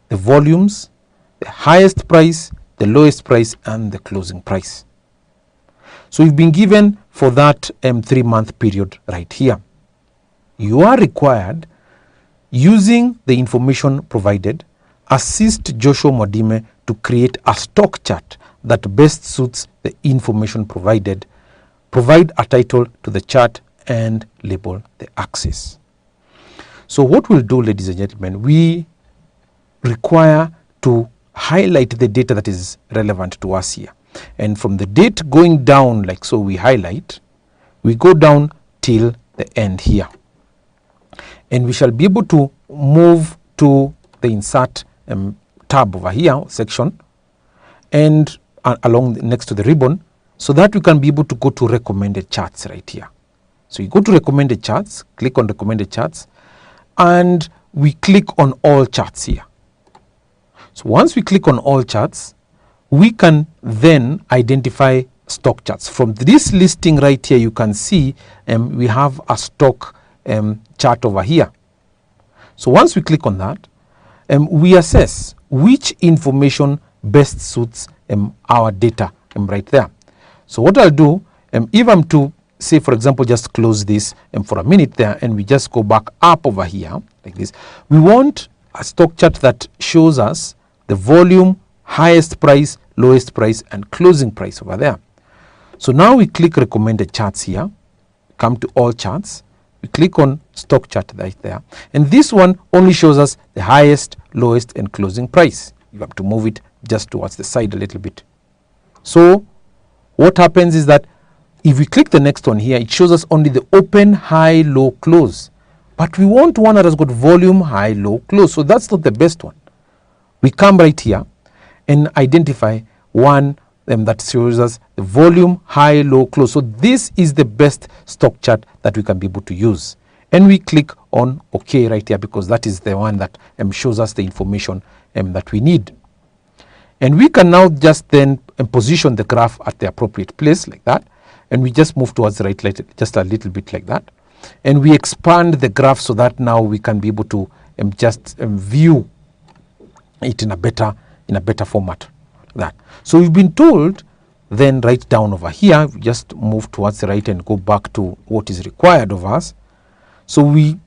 the volumes, the highest price, the lowest price, and the closing price. So we've been given for that 3-month period right here. You are required, using the information provided, assist Joshua Modime to create a stock chart that best suits the information provided, provide a title to the chart, and label the axis. So what we'll do, ladies and gentlemen, we require to highlight the data that is relevant to us here. And from the date going down, like so, we highlight, we go down till the end here. And we shall be able to move to the insert tab over here, section, and along next to the ribbon, so that we can be able to go to recommended charts right here. So you go to recommended charts, click on recommended charts, and we click on all charts here. So once we click on all charts, we can then identify stock charts. From this listing right here, you can see we have a stock chart over here. So once we click on that, we assess which information best suits our data right there. So what I'll do, if I'm to say, for example, just close this for a minute there, and we just go back up over here like this, we want a stock chart that shows us the volume, highest price, lowest price, and closing price over there. So now we click recommended charts here, come to all charts, we click on stock chart right there, and this one only shows us the highest, lowest, and closing price. You have to move it just towards the side a little bit. So what happens is that if we click the next one here, it shows us only the open, high, low, close. But we want one that has got volume, high, low, close. So that's not the best one. We come right here and identify one that shows us the volume, high, low, close. So this is the best stock chart that we can be able to use. And we click on OK right here, because that is the one that shows us the information that we need. And we can now just then position the graph at the appropriate place like that. And we just move towards the right just a little bit like that. And we expand the graph so that now we can be able to just view it in a better format. That. So we've been told then right down over here, we just move towards the right and go back to what is required of us. So we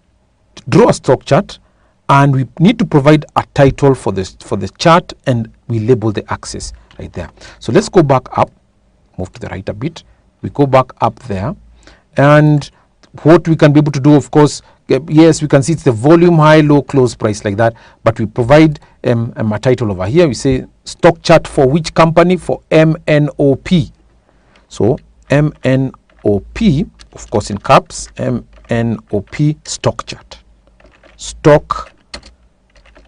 draw a stock chart and we need to provide a title for the chart, and we label the axis right there. So let's go back up, move to the right a bit. We go back up there, and what we can be able to do, of course, yes, we can see it's the volume, high, low, close price like that, but we provide a title over here. We say stock chart for which company? For MNOP. So MNOP, of course in caps, MNOP stock chart. Stock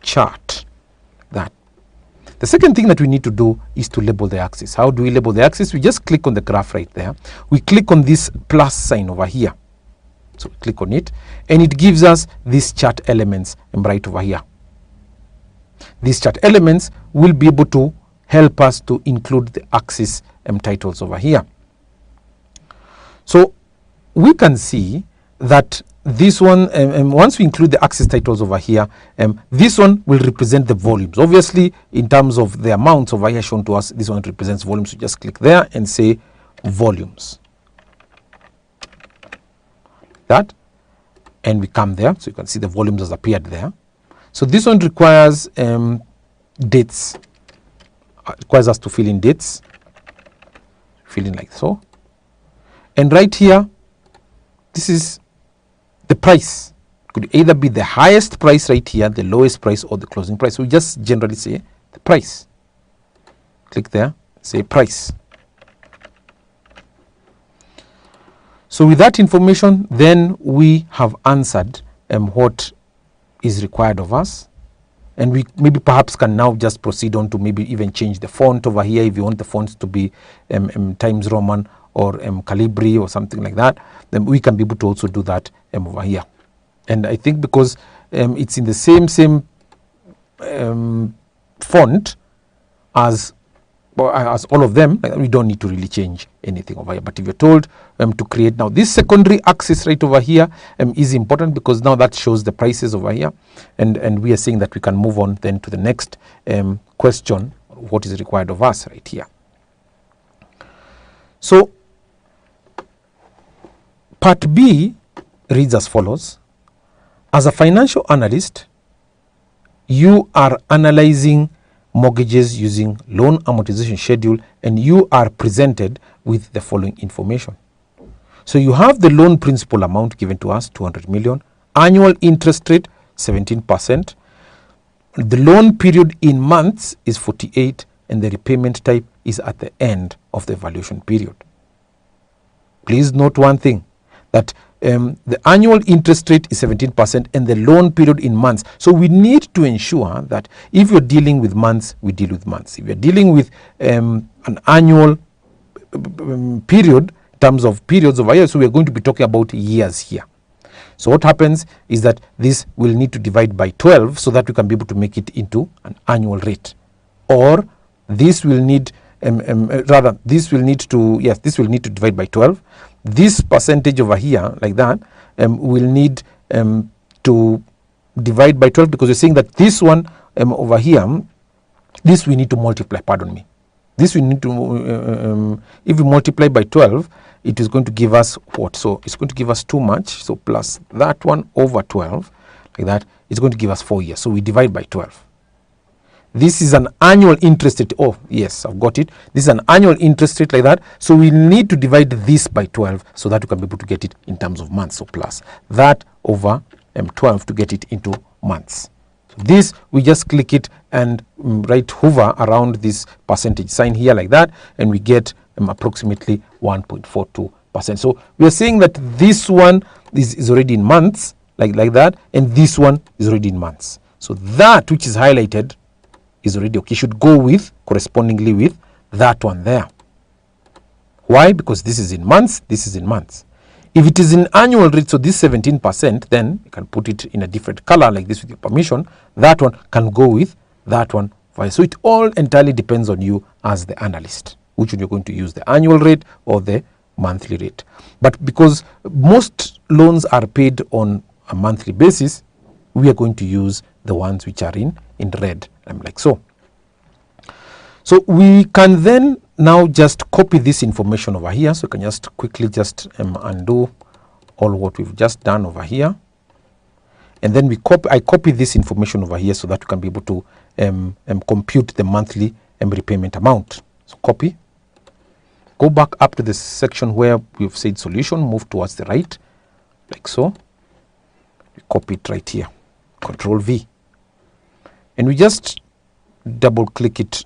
chart. That. The second thing that we need to do is to label the axis. How do we label the axis? We just click on the graph right there. We click on this plus sign over here. So click on it, and it gives us these chart elements right over here. These chart elements will be able to help us to include the axis titles over here. So we can see that this one, once we include the axis titles over here, this one will represent the volumes. Obviously, in terms of the amounts over here shown to us, this one represents volumes. So just click there and say volumes. That, and we come there, so you can see the volumes has appeared there. So this one requires dates. Requires us to fill in dates. Fill in like so. And right here, this is the price. Could either be the highest price right here, the lowest price, or the closing price. So we just generally say the price. Click there, say price. So with that information, then we have answered what is required of us, and we maybe perhaps can now just proceed on to maybe even change the font over here if you want the fonts to be Times Roman or Calibri or something like that. Then we can be able to also do that over here. And I think because it's in the same font as all of them, we don't need to really change anything over here. But if you're told to create now this secondary axis right over here is important, because now that shows the prices over here, and we are saying that we can move on then to the next question, what is required of us right here. So part B reads as follows. As a financial analyst, you are analyzing mortgages using loan amortization schedule, and you are presented with the following information. So you have the loan principal amount given to us, 200 million, annual interest rate 17%, the loan period in months is 48, and the repayment type is at the end of the evaluation period. Please note one thing, that the annual interest rate is 17% and the loan period in months. So we need to ensure that if you're dealing with months, we deal with months. If you're dealing with an annual period, in terms of periods over here, so we're going to be talking about years here. So what happens is that this will need to divide by 12 so that we can be able to make it into an annual rate. Or this will need, this will need to divide by 12. This percentage over here, like that, will need to divide by 12, because you're saying that this one over here, this we need to multiply, pardon me. This we need to, if we multiply by 12, it is going to give us what? So it's going to give us too much. So plus that one over 12, like that, it's going to give us 4 years. So we divide by 12. This is an annual interest rate. Oh, yes, I've got it. This is an annual interest rate like that. So we need to divide this by 12 so that we can be able to get it in terms of months. So plus that over 12 to get it into months. So This we just click it and right hover around this percentage sign here like that, and we get approximately 1.42%. So we are saying that this one is already in months like that, and this one is already in months. So that which is highlighted is already okay, should go with correspondingly with that one there. Why? Because this is in months, this is in months. If it is in annual rate, so this 17%, then you can put it in a different color like this with your permission. That one can go with that one. So it all entirely depends on you as the analyst, which one you're going to use, the annual rate or the monthly rate. But because most loans are paid on a monthly basis, we are going to use the ones which are in red, like so. So we can then now just copy this information over here. So you can just quickly just undo all what we've just done over here, and then I copy this information over here so that we can be able to compute the monthly repayment amount. So copy, go back up to the section where we've said solution, move towards the right like so, we copy it right here, Control V, and we just double click it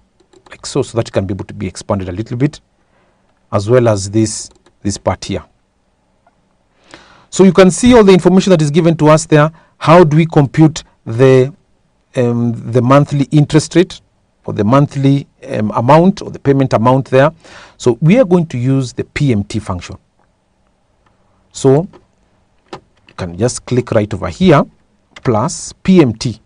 like so, so that it can be able to be expanded a little bit, as well as this part here. So you can see all the information that is given to us there. How do we compute the monthly interest rate or the monthly amount or the payment amount there? So we are going to use the PMT function. So you can just click right over here, plus PMT.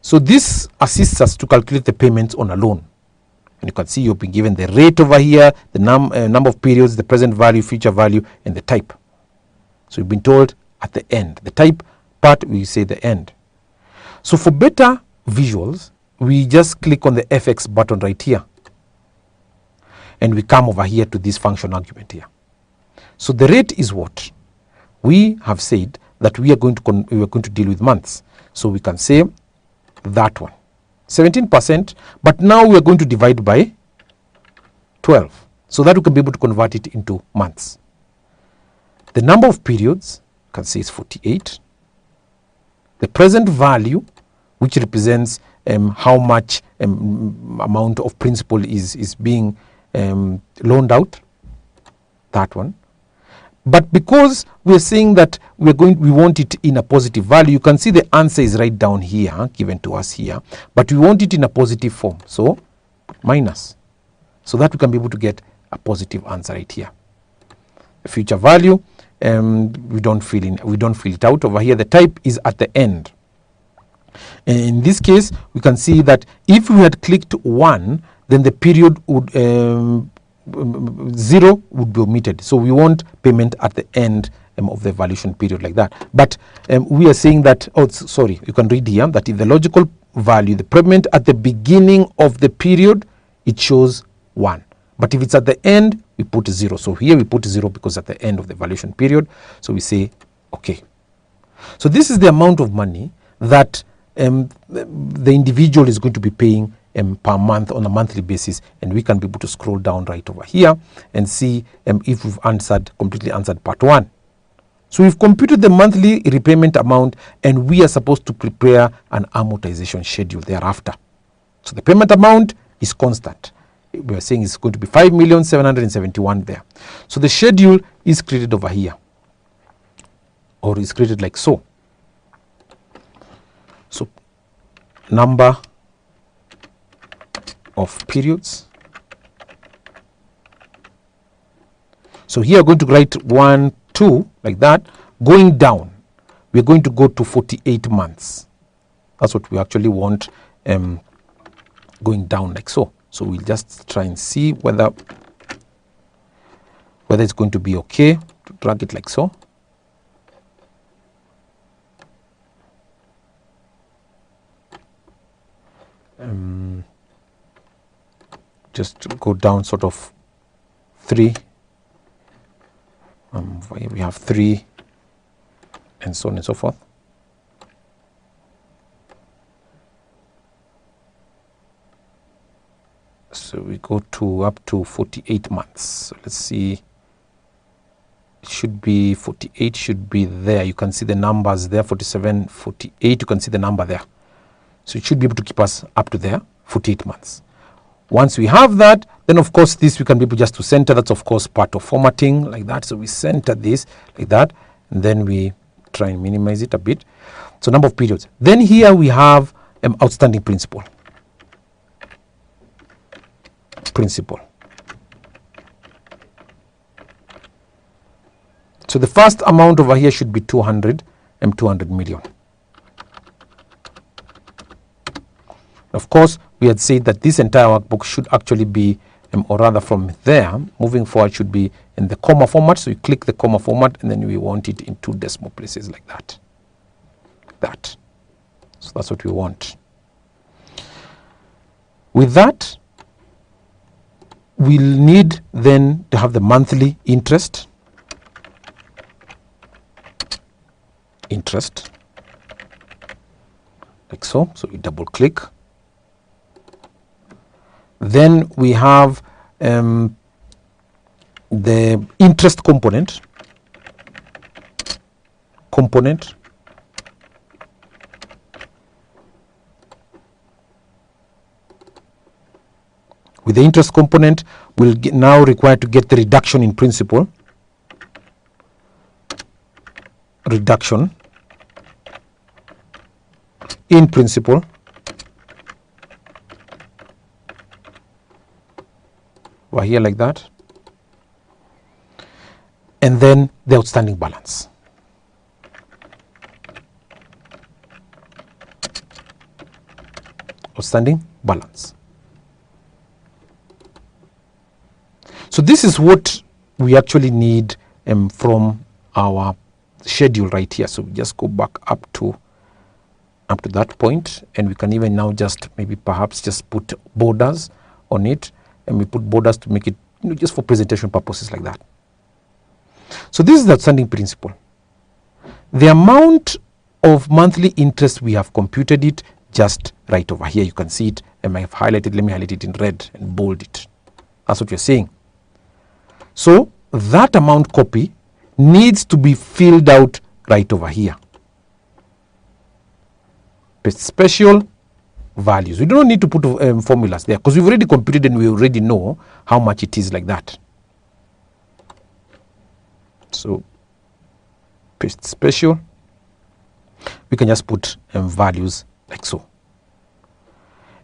So this assists us to calculate the payments on a loan. And you can see you've been given the rate over here, the number of periods, the present value, future value, and the type. So you've been told at the end. The type part, we say the end. So for better visuals, we just click on the FX button right here. And we come over here to this function argument here. So the rate is what? We have said that we are going to deal with months. So we can say that one, 17%, but now we are going to divide by 12 so that we can be able to convert it into months. The number of periods, you can say, is 48. The present value, which represents how much amount of principal is being loaned out, that one. But because we are saying that we want it in a positive value, you can see the answer is right down here, given to us here, but we want it in a positive form, so minus, so that we can be able to get a positive answer right here. The future value, we don't fill it out over here. The type is at the end. And in this case, we can see that if we had clicked 1, then the period would 0 would be omitted. So we want payment at the end of the evaluation period like that. But we are saying that, you can read here that in the logical value, the payment at the beginning of the period, it shows 1. But if it's at the end, we put 0. So here we put 0 because at the end of the evaluation period. So we say, okay. So this is the amount of money that the individual is going to be paying per month on a monthly basis, and we can be able to scroll down right over here and see if we've completely answered part 1. So we've computed the monthly repayment amount, and we are supposed to prepare an amortization schedule thereafter. So the payment amount is constant. We are saying it's going to be 5,771,000 there. So the schedule is created over here, or is created like so. So number of periods. So here we're going to write 1, 2 like that. Going down, we're going to go to 48 months. That's what we actually want, going down like so. So we'll just try and see whether it's going to be okay to drag it like so. Just go down sort of 3. We have 3 and so on and so forth. So we go to up to 48 months. So let's see it should be 48, should be there. You can see the numbers there, 47, 48, you can see the number there. So it should be able to keep us up to there, 48 months. Once we have that, then of course this we can be able just to center. That's of course part of formatting like that. So we center this like that, and then we try and minimize it a bit. So number of periods. Then here we have outstanding principal. So the first amount over here should be 200 million. Of course, we had said that this entire workbook should actually be, or rather from there, moving forward, should be in the comma format. So you click the comma format, and then we want it in 2 decimal places like that. Like that. So that's what we want. With that, we'll need then to have the monthly interest. Like so. So we double click. Then we have the interest component. With the interest component, we'll now require to get the reduction in principal. Reduction in principal. Over here like that. And then the outstanding balance. Outstanding balance. So this is what we actually need from our schedule right here. So we just go back up to that point, and we can even now just maybe perhaps just put borders on it, and we put borders to make it, just for presentation purposes like that. So this is the outstanding principal. The amount of monthly interest, we have computed it just right over here. You can see it, and I have highlighted. Let me highlight it in red and bold it. That's what you're saying. So that amount copy needs to be filled out right over here. Special values. We don't need to put formulas there because we've already computed and we already know how much it is like that. So paste special. We can just put values like so.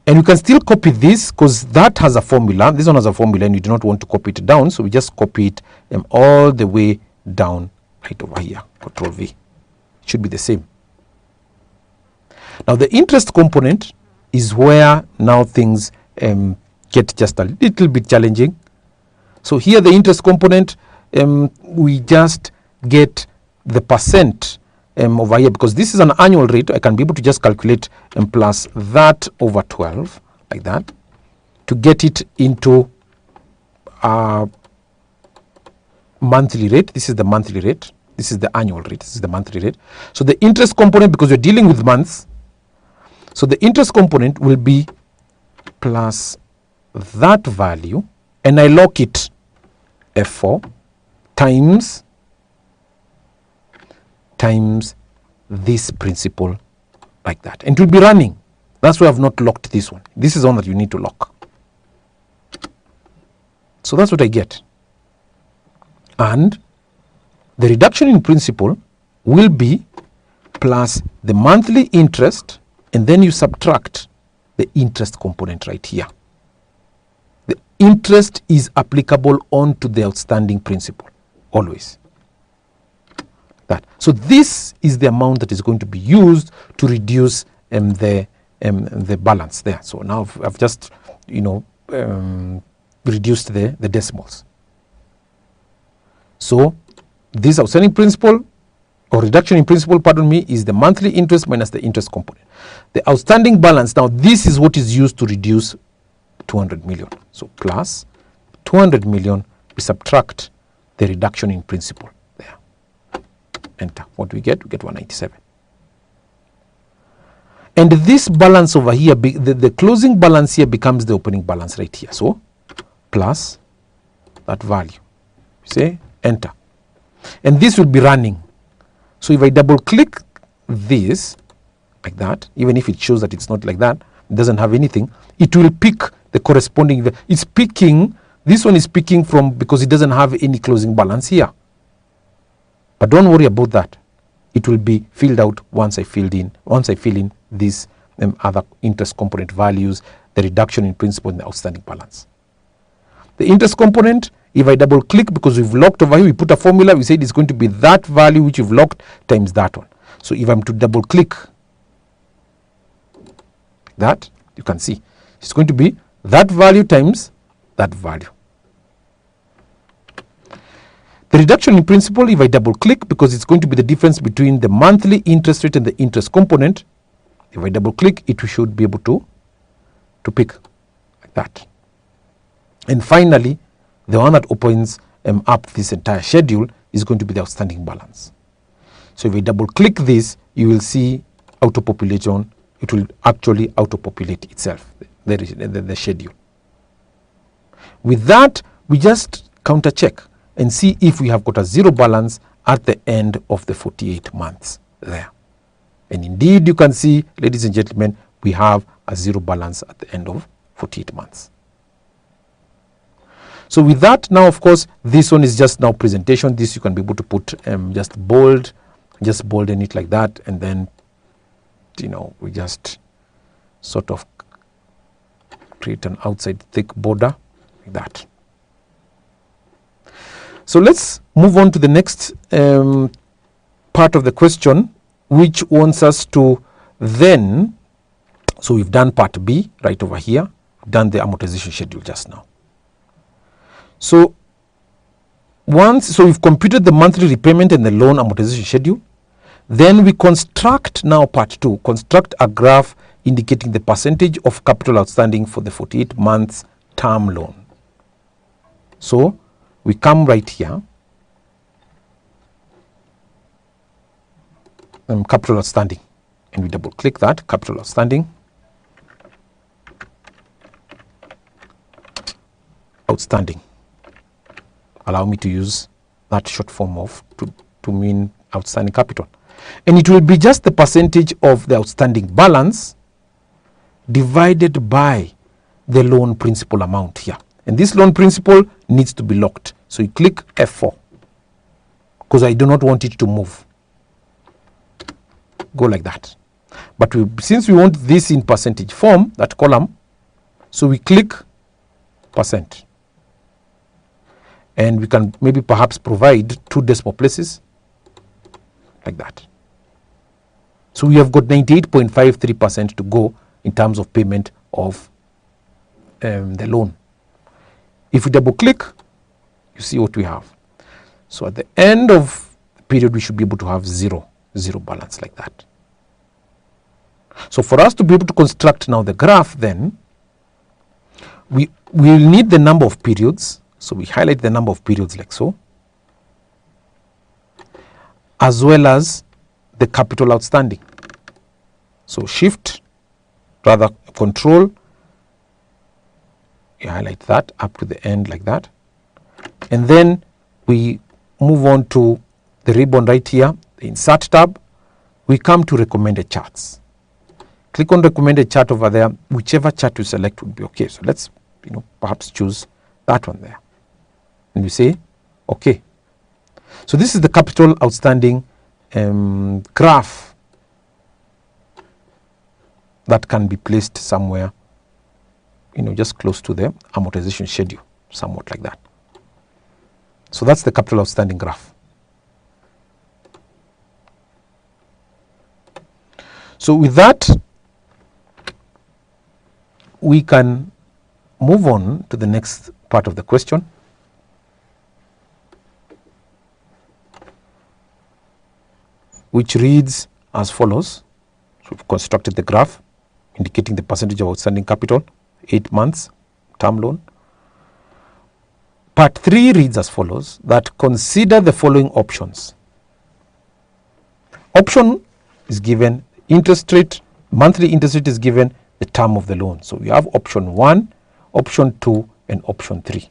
And you can still copy this because that has a formula. This one has a formula and you do not want to copy it down. So we just copy it all the way down right over here. Control V. It should be the same. Now the interest component is where now things get just a little bit challenging. So here the interest component, we just get the percent over here, because this is an annual rate. I can be able to just calculate plus that over 12 like that to get it into monthly rate. This is the monthly rate. This is the annual rate. This is the monthly rate. So the interest component, because we're dealing with months, so the interest component will be plus that value, and I lock it F4 times this principal like that, and it will be running. That's why I've not locked this one. This is the one that you need to lock. So that's what I get. And the reduction in principal will be plus the monthly interest, and then you subtract the interest component right here. The interest is applicable onto the outstanding principal always. That. So this is the amount that is going to be used to reduce the balance there. So now I've just reduced the decimals. So this outstanding principal or reduction in principal, pardon me, is the monthly interest minus the interest component. The outstanding balance, now this is what is used to reduce 200 million. So plus 200 million, we subtract the reduction in principal there. Enter. What do we get? We get 197. And this balance over here, the closing balance here becomes the opening balance right here. So plus that value. Say enter. and this will be running. So if I double click this like that, even if it shows that it's not like that, it doesn't have anything, it will pick the corresponding, it's picking, this one is picking from, because it doesn't have any closing balance here. But don't worry about that. It will be filled out once I fill in these other interest component values, the reduction in principal and the outstanding balance. The interest component, if I double click, because we've locked over here, we put a formula, we said it's going to be that value which you've locked times that one. So if I'm to double click that, you can see it's going to be that value times that value. The reduction in principal, if I double click, because it's going to be the difference between the monthly interest rate and the interest component, if I double click, it should be able to pick like that. And finally, the one that opens up this entire schedule is going to be the outstanding balance. So if I double click this, you will see auto population. It will actually auto populate itself, the schedule. With that, we just counter check and see if we have got a zero balance at the end of the 48 months there. And indeed, you can see, ladies and gentlemen, we have a zero balance at the end of 48 months. So with that, now of course, this one is just now presentation. This you can be able to put just bolden it like that, and then we just sort of create an outside thick border like that. So let's move on to the next part of the question, which wants us to then, so we've done part B right over here, we've done the amortization schedule just now. So we've computed the monthly repayment and the loan amortization schedule. Then we construct now part 2, construct a graph indicating the percentage of capital outstanding for the 48 months term loan. So we come right here, capital outstanding, and we double click that, capital outstanding, outstanding. Allow me to use that short form of to mean outstanding capital. And it will be just the percentage of the outstanding balance divided by the loan principal amount here. And this loan principal needs to be locked. So you click F4 because I do not want it to move. Go like that. But since we want this in percentage form, that column, so we click percent. And we can maybe perhaps provide 2 decimal places like that. So we have got 98.53% to go in terms of payment of the loan. If we double click, you see what we have. So at the end of the period, we should be able to have zero balance like that. So for us to be able to construct now the graph, then we will need the number of periods. So we highlight the number of periods like so, as well as the capital outstanding. So control, you highlight that up to the end like that. And then we move on to the ribbon right here, the insert tab. We come to recommended charts. Click on recommended chart over there. Whichever chart you select would be okay. So let's perhaps choose that one there. And you say okay. So this is the capital outstanding graph that can be placed somewhere, just close to the amortization schedule, somewhat like that. So that's the capital outstanding graph. So with that, we can move on to the next part of the question. Which reads as follows. So we've constructed the graph indicating the percentage of outstanding capital, 8 months term loan. Part 3 reads as follows, that consider the following options. Option is given interest rate, monthly interest rate is given the term of the loan. So we have option 1, option 2 and option 3.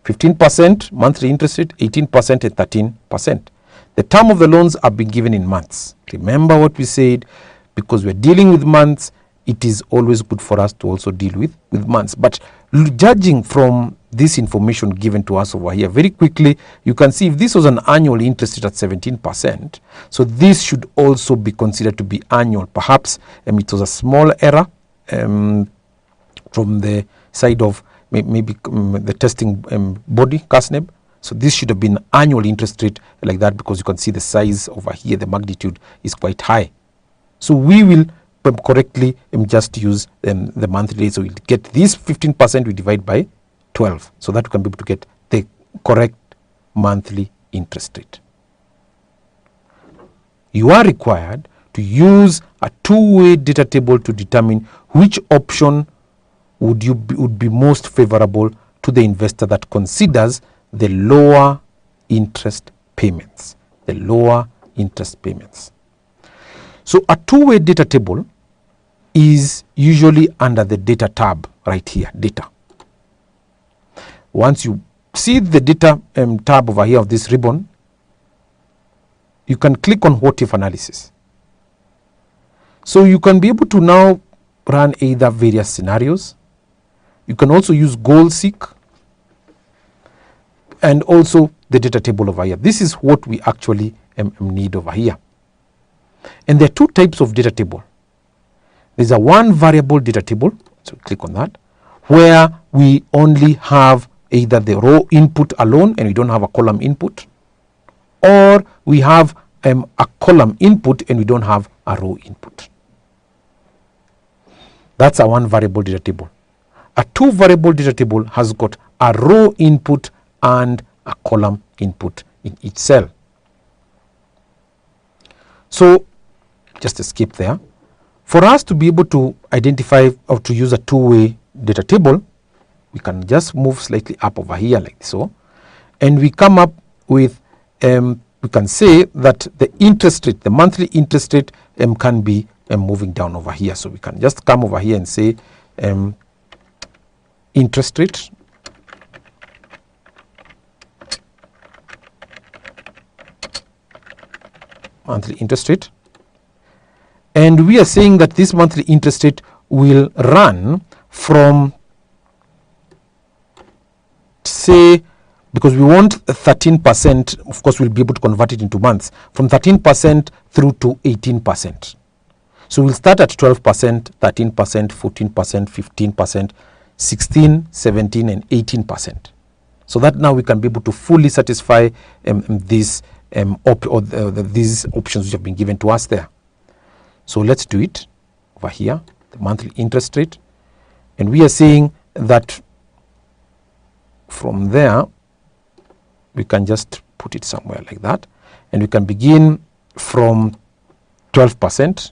15% monthly interest rate, 18% and 13%. The term of the loans are being given in months. Remember what we said, because we're dealing with months, it is always good for us to also deal with months. But judging from this information given to us over here, very quickly, you can see if this was an annual interest rate at 17%, so this should also be considered to be annual. Perhaps it was a small error from the side of maybe the testing body, Kasneb. So this should have been annual interest rate like that, because you can see the size over here, the magnitude is quite high. So we will correctly just use the monthly rate. So we'll get this 15%, we divide by 12, so that we can be able to get the correct monthly interest rate. You are required to use a two-way data table to determine which option would be most favorable to the investor that considers the lower interest payments. So a two-way data table is usually under the data tab right here, data. Once you see the data tab over here of this ribbon, you can click on what if analysis. So you can be able to now run either various scenarios. You can also use goal seek, and also the data table over here. This is what we actually need over here. And there are two types of data table. There's a one variable data table, so click on that, where we only have either the row input alone and we don't have a column input, or we have a column input and we don't have a row input. That's a one variable data table. A two variable data table has got a row input and a column input in each cell. So just escape there. For us to be able to identify or to use a two-way data table, we can just move slightly up over here like so, and we come up with we can say that the interest rate, the monthly interest rate can be moving down over here. So we can just come over here and say interest rate monthly interest rate, and we are saying that this monthly interest rate will run from, say, because we want 13%, of course we'll be able to convert it into months, from 13% through to 18%. So we'll start at 12%, 13%, 14%, 15%, 16, 17 and 18%. So that now we can be able to fully satisfy these these options which have been given to us there. So let's do it over here, the monthly interest rate, and we are saying that from there we can just put it somewhere like that, and we can begin from 12%.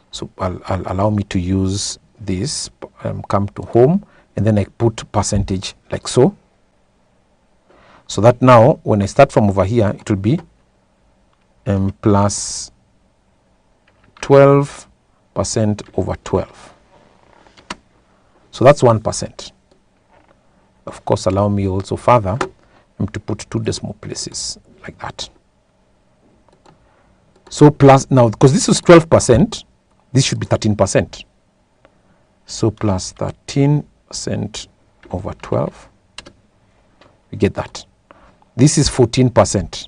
So I'll allow me to use this, come to home, and then I put percentage like so. So that now when I start from over here, it will be plus 12% over 12. So that's 1%. Of course, allow me also further to put two decimal places like that. So plus, now because this is 12%, this should be 13%. So plus 13% over 12, we get that. This is 14%.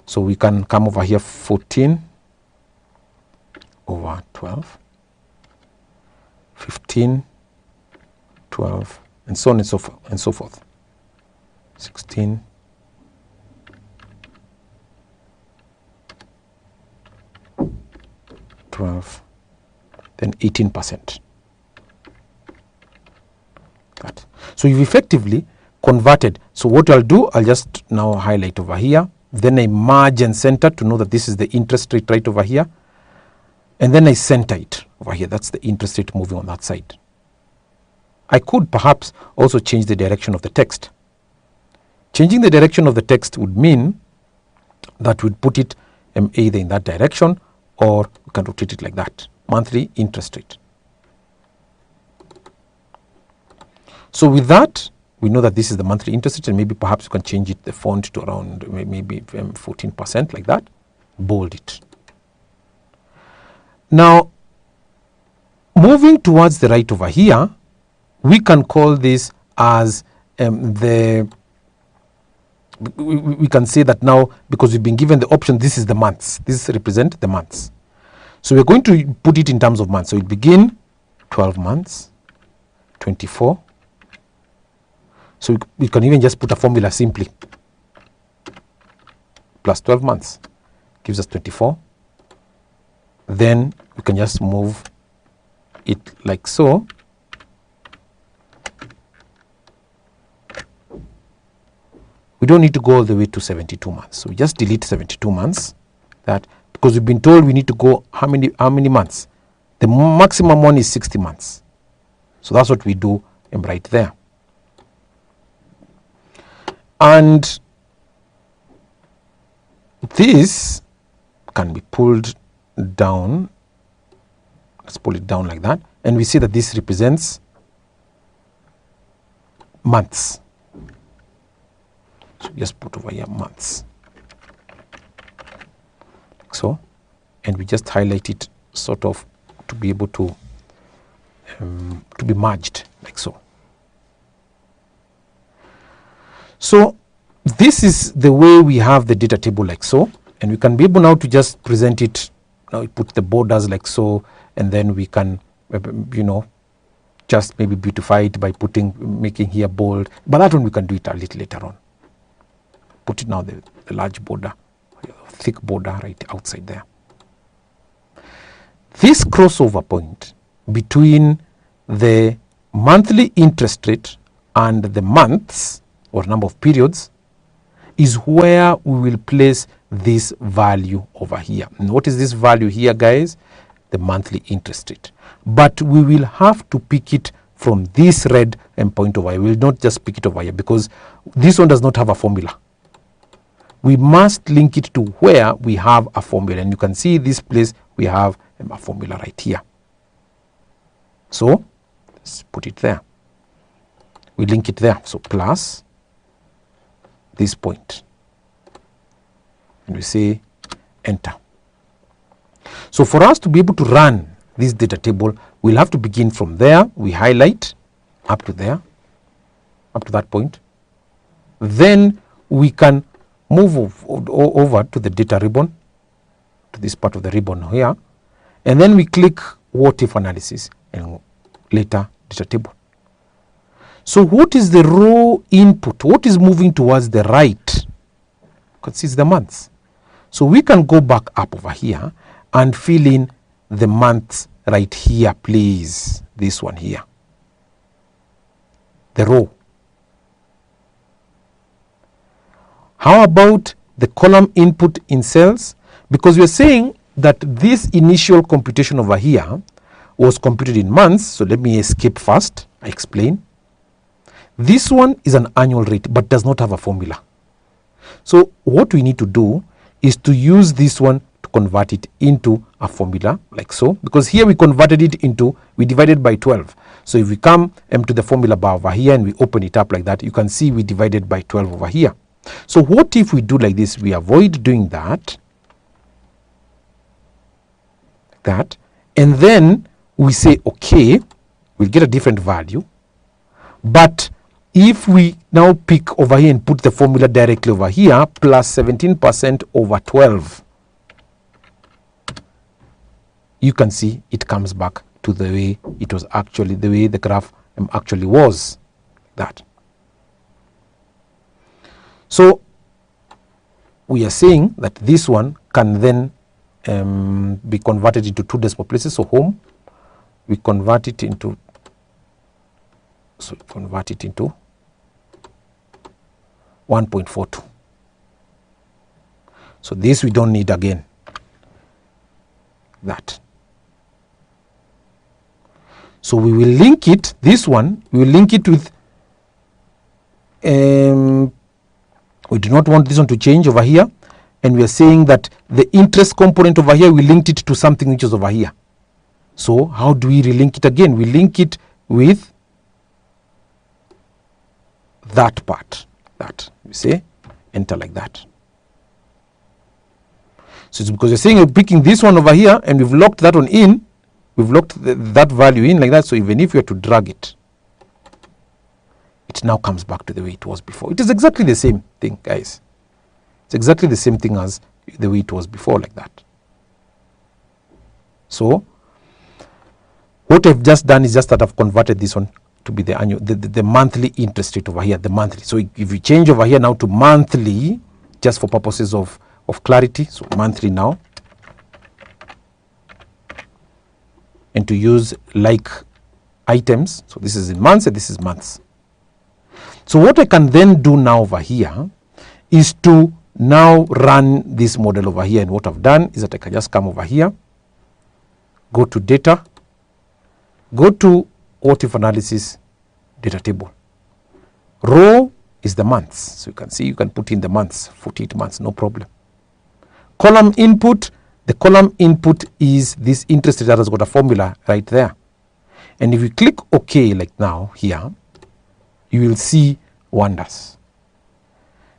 So we can come over here, 14 over 12, 15, 12, and so on and so forth. 16, 12, then 18%. That. So you've effectively converted. So what I'll do, I'll just now highlight over here, then I merge and center to know that this is the interest rate right over here, and then I center it over here. That's the interest rate moving on that side. I could perhaps also change the direction of the text. Changing the direction of the text would mean that we'd put it either in that direction, or we can rotate it like that. Monthly interest rate. So with that, we know that this is the monthly interest rate, and maybe perhaps you can change it, the font to around maybe 14%, like that. Bold it. Now, moving towards the right over here, we can call this as we can say that now, because we've been given the option, this is the months. This represent the months. So we're going to put it in terms of months. So it begin 12 months, 24. So we can even just put a formula simply. Plus 12 months gives us 24. Then we can just move it like so. We don't need to go all the way to 72 months. So we just delete 72 months. That because we've been told we need to go how many months? The maximum one is 60 months. So that's what we do right there. And this can be pulled down. Let's pull it down like that. And we see that this represents months. So just put over here months. Like so. And we just highlight it sort of to be able to be merged like so. So this is the way we have the data table like so, and we can be able now to just present it. Now we put the borders like so, and then we can just maybe beautify it by making here bold, but that one we can do it a little later on. Put it now the large border, thick border right outside there. This crossover point between the monthly interest rate and the months or number of periods is where we will place this value over here. And what is this value here, guys? The monthly interest rate. But we will have to pick it from this red point over here. We will not just pick it over here because this one does not have a formula. We must link it to where we have a formula, and you can see this place we have a formula right here. So let's put it there. We link it there. So plus this point, and we say enter. So for us to be able to run this data table, we'll have to begin from there. We highlight up to there, up to that point. Then we can move over to the data ribbon, to this part of the ribbon here, and then we click what if analysis and later data table. So what is the row input? What is moving towards the right? Because it's the months. So we can go back up over here and fill in the months right here, please. This one here. The row. How about the column input in cells? Because we are saying that this initial computation over here was computed in months. So let me escape first. I explain. This one is an annual rate but does not have a formula. So what we need to do is to use this one to convert it into a formula like so, because here we converted it into, we divided by 12. So if we come to the formula bar over here and we open it up like that, you can see we divided by 12 over here. So what if we do like this? We avoid doing that, and then we say okay, we'll get a different value. But if we now pick over here and put the formula directly over here, plus 17% over 12, you can see it comes back to the way it was actually, the way the graph actually was. That. So we are saying that this one can then be converted into two decimal places. So home, we convert it into, so convert it into 1.42. So this we don't need again. That. So we will link it, this one, we will link it with, we do not want this one to change over here. And we are saying that the interest component over here, we linked it to something which is over here. So how do we relink it again? We link it with that part, that you say enter like that. So it's because you're saying you're picking this one over here and we've locked that one in, we've locked that value in like that. So even if you were to drag it, it now comes back to the way it was before. It is exactly the same thing, guys. It's exactly the same thing as the way it was before, like that. So what I've just done is just that I've converted this one to be the annual, the monthly interest rate over here, the monthly. So if you change over here now to monthly, just for purposes of clarity, so monthly now, and to use like items, so this is in months and this is months. So what I can then do now over here is to now run this model over here, and what I've done is that I can just come over here, go to data, go to what if analysis, data table. Row is the months, so you can see you can put in the months, 48 months, no problem. Column input, the column input is this interest rate that has got a formula right there. And if you click OK like now here, you will see wonders.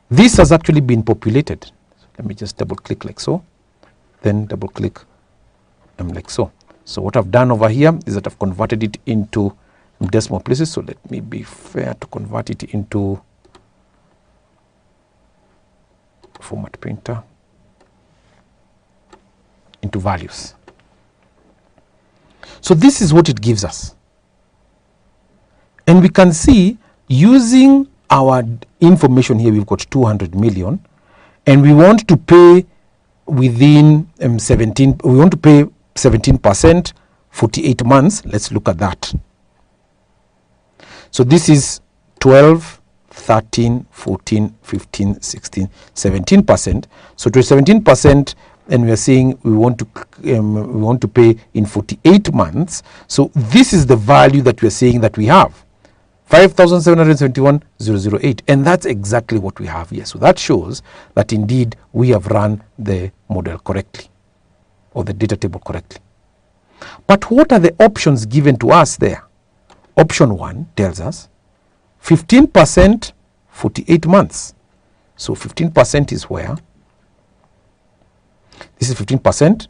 This has actually been populated. So let me just double click like so, then double click like so. So what I've done over here is that I've converted it into decimal places. So let me be fair to convert it into format printer, into values. So this is what it gives us. And we can see using our information here, we've got 200 million and we want to pay within 17, we want to pay 17%, 48 months. Let's look at that. So this is 12, 13, 14, 15, 16, 17%. So to 17%, and we are saying we want to pay in 48 months. So this is the value that we are saying that we have, 5,771,008, and that's exactly what we have here. So that shows that indeed we have run the model correctly, or the data table correctly. But what are the options given to us there? Option 1 tells us 15%, 48 months. So 15% is where? This is 15%,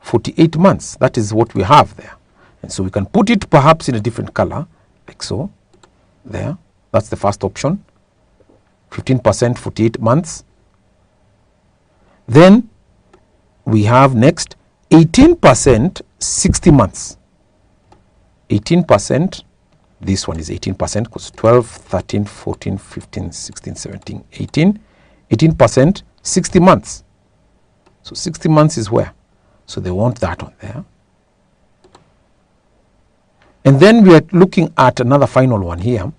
48 months. That is what we have there. And so we can put it perhaps in a different color, like so, there. That's the first option, 15%, 48 months. Then we have next 18%, 60 months. 18%, this one is 18% because 12, 13, 14, 15, 16, 17, 18. 18%, 60 months. So 60 months is where? So they want that on there. And then we are looking at another final one here,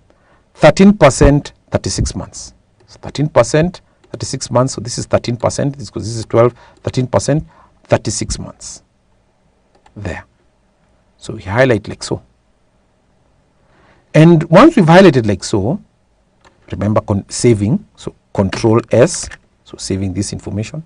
13%, 36 months. So 13%, 36 months. So this is 13%, because this is 12, 13%, 36 months. There. So we highlight like so. And once we've highlighted like so, remember saving, so Control S, so saving this information.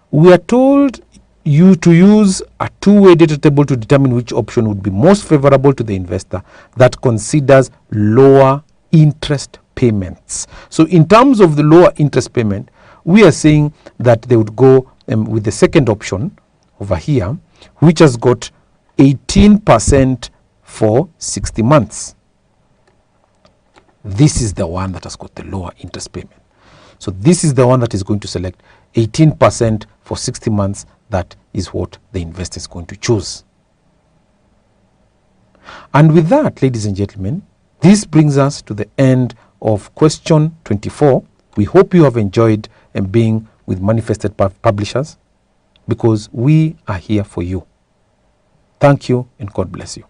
We are told you to use a two-way data table to determine which option would be most favorable to the investor that considers lower interest payments. So in terms of the lower interest payment, we are saying that they would go with the second option over here, which has got 18% for 60 months. This is the one that has got the lower interest payment. So this is the one that is going to select 18% for 60 months. That is what the investor is going to choose. And with that, ladies and gentlemen, this brings us to the end of question 24. We hope you have enjoyed being with Manifested Publishers, because we are here for you. Thank you and God bless you.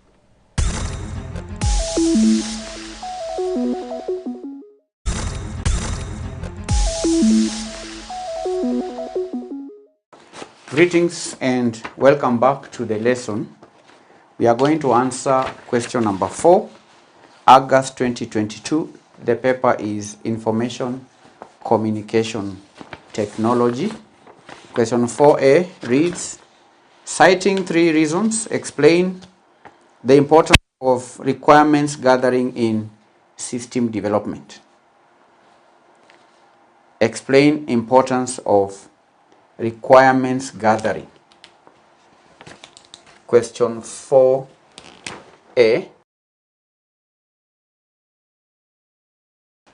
Greetings and welcome back to the lesson. We are going to answer question number 4, August 2022. The paper is Information Communication Technology. Question 4A reads, citing 3 reasons, explain the importance of requirements gathering in system development. Explain importance of requirements gathering. Question 4a.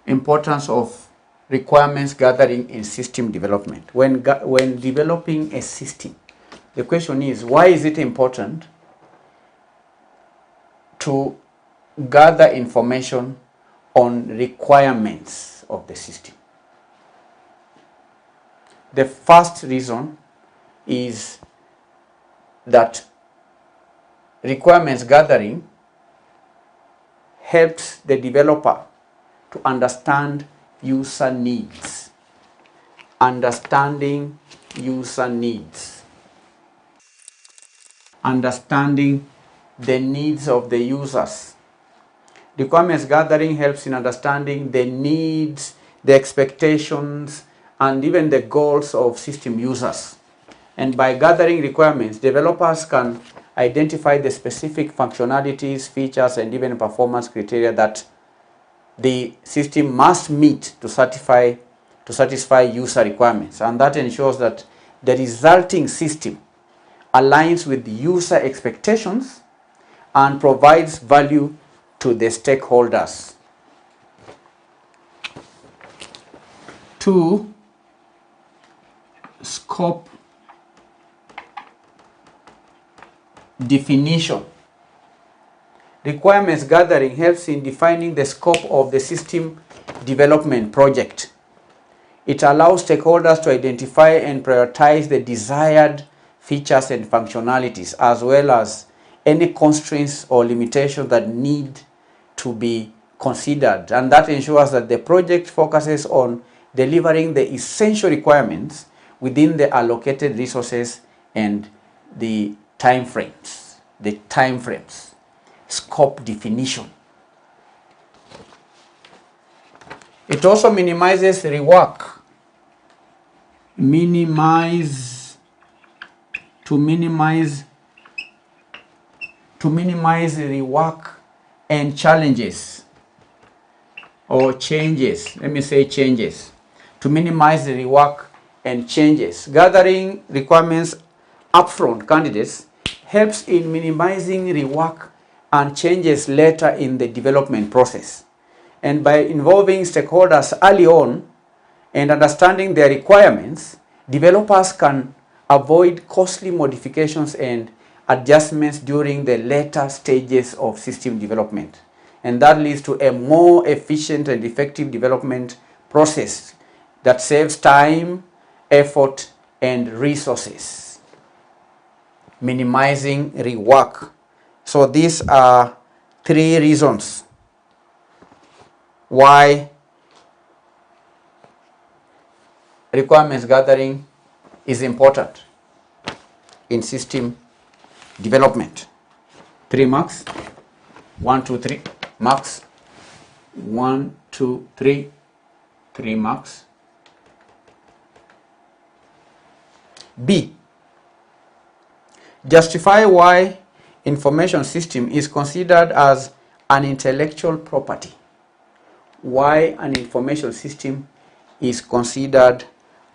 Importance of requirements gathering in system development. When developing a system, the question is, why is it important to gather information on requirements of the system? The first reason is that requirements gathering helps the developer to understand user needs. Understanding user needs. Understanding the needs of the users. Requirements gathering helps in understanding the needs, the expectations, and even the goals of system users. And by gathering requirements, developers can identify the specific functionalities, features, and even performance criteria that the system must meet to satisfy user requirements. And that ensures that the resulting system aligns with user expectations and provides value to the stakeholders. 2. Scope definition. Requirements gathering helps in defining the scope of the system development project. It allows stakeholders to identify and prioritize the desired features and functionalities, as well as any constraints or limitations that need to be considered. And that ensures that the project focuses on delivering the essential requirements within the allocated resources and the time frames. Scope definition. It also minimizes rework. To minimize rework and challenges or changes. Let me say changes. To minimize the rework and changes. Gathering requirements upfront candidates helps in minimizing rework and changes later in the development process. And by involving stakeholders early on and understanding their requirements, developers can avoid costly modifications and adjustments during the later stages of system development. And that leads to a more efficient and effective development process that saves time, effort, and resources. Minimizing rework. So these are 3 reasons why requirements gathering is important in system development. 3 marks. 1, 2, 3 marks. 1, 2, 3. 3 marks. B. Justify why information system is considered as an intellectual property. Why an information system is considered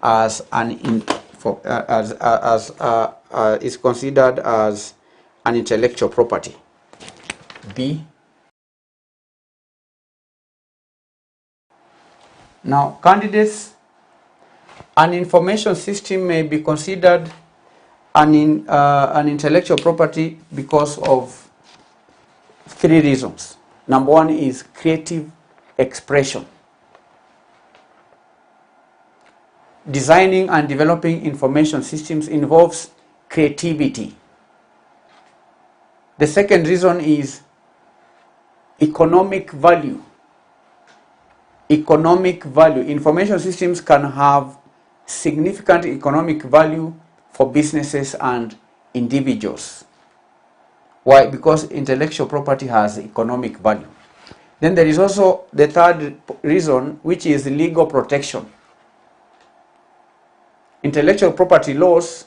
as an intellectual property. B. Now, candidates, an information system may be considered an intellectual property because of 3 reasons. Number 1 is creative expression. Designing and developing information systems involves creativity. The second reason is economic value. Economic value. Information systems can have significant economic value for businesses and individuals. Why? Because intellectual property has economic value. Then there is also the third reason, which is legal protection. Intellectual property laws,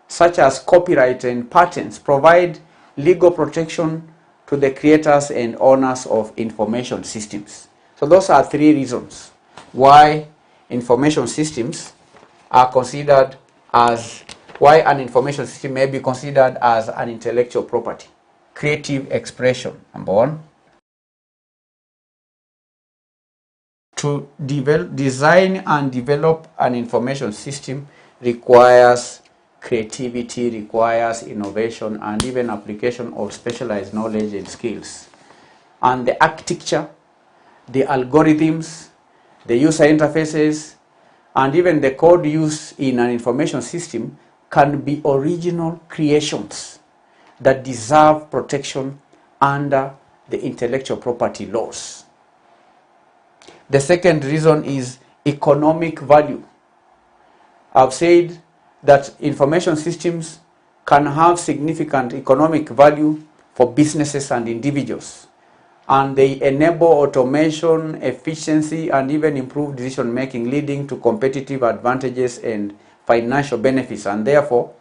such as copyright and patents, provide legal protection to the creators and owners of information systems. So those are three reasons why information systems are considered as, why an information system may be considered as an intellectual property. Creative expression, number one. To design and develop an information system requires creativity, requires innovation, and even application of specialized knowledge and skills. And the architecture, the algorithms, the user interfaces, and even the code used in an information system can be original creations that deserve protection under the intellectual property laws. The second reason is economic value. I've said that information systems can have significant economic value for businesses and individuals, and they enable automation, efficiency, and even improved decision making, leading to competitive advantages and financial benefits. And therefore,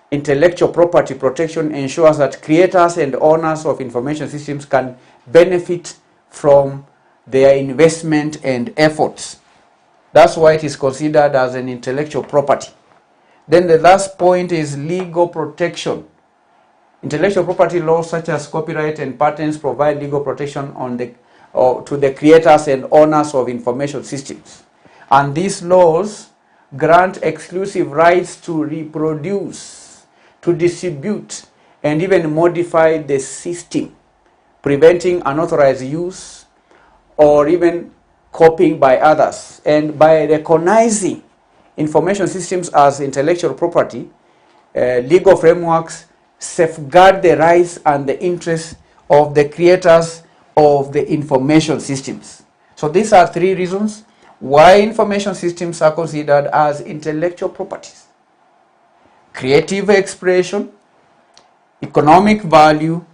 intellectual property protection ensures that creators and owners of information systems can benefit from their investment and efforts. That's why it is considered as an intellectual property. Then the last point is legal protection. Intellectual property laws such as copyright and patents provide legal protection to the creators and owners of information systems. And these laws grant exclusive rights to reproduce, to distribute, and even modify the system, preventing unauthorized use or even copying by others. And by recognizing information systems as intellectual property, legal frameworks safeguard the rights and the interests of the creators of the information systems. So these are three reasons why information systems are considered as intellectual properties: creative expression, economic value,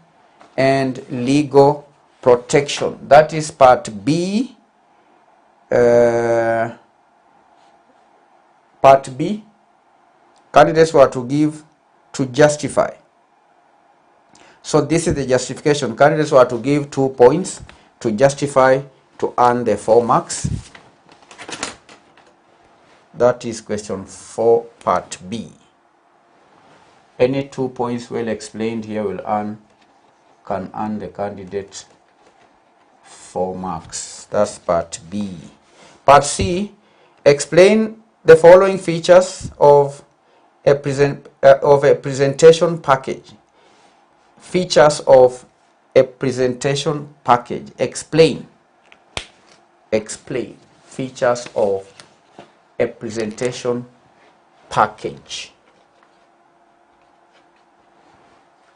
and legal protection. That is part B. Part B, candidates were to give to justify. So this is the justification. Candidates were to give 2 points to justify to earn the 4 marks. That is question 4, part B. Any 2 points well explained here can earn the candidate 4 marks. That's part B. Part C, explain the following features of a presentation package. Features of a presentation package. Explain features of a presentation package.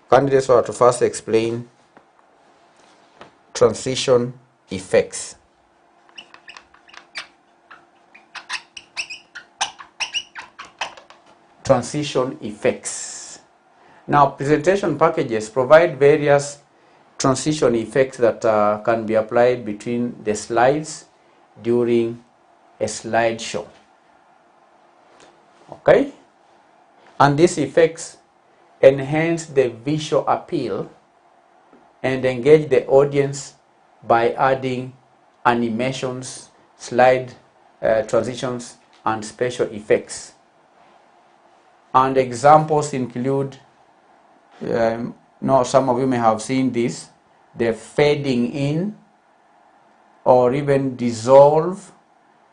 Candidates are to first explain transition effects. Transition effects. Now, presentation packages provide various transition effects that can be applied between the slides during a slideshow. Okay? And these effects enhance the visual appeal and engage the audience by adding animations, slide transitions, and special effects. And examples include, some of you may have seen this, the fading in or even dissolve.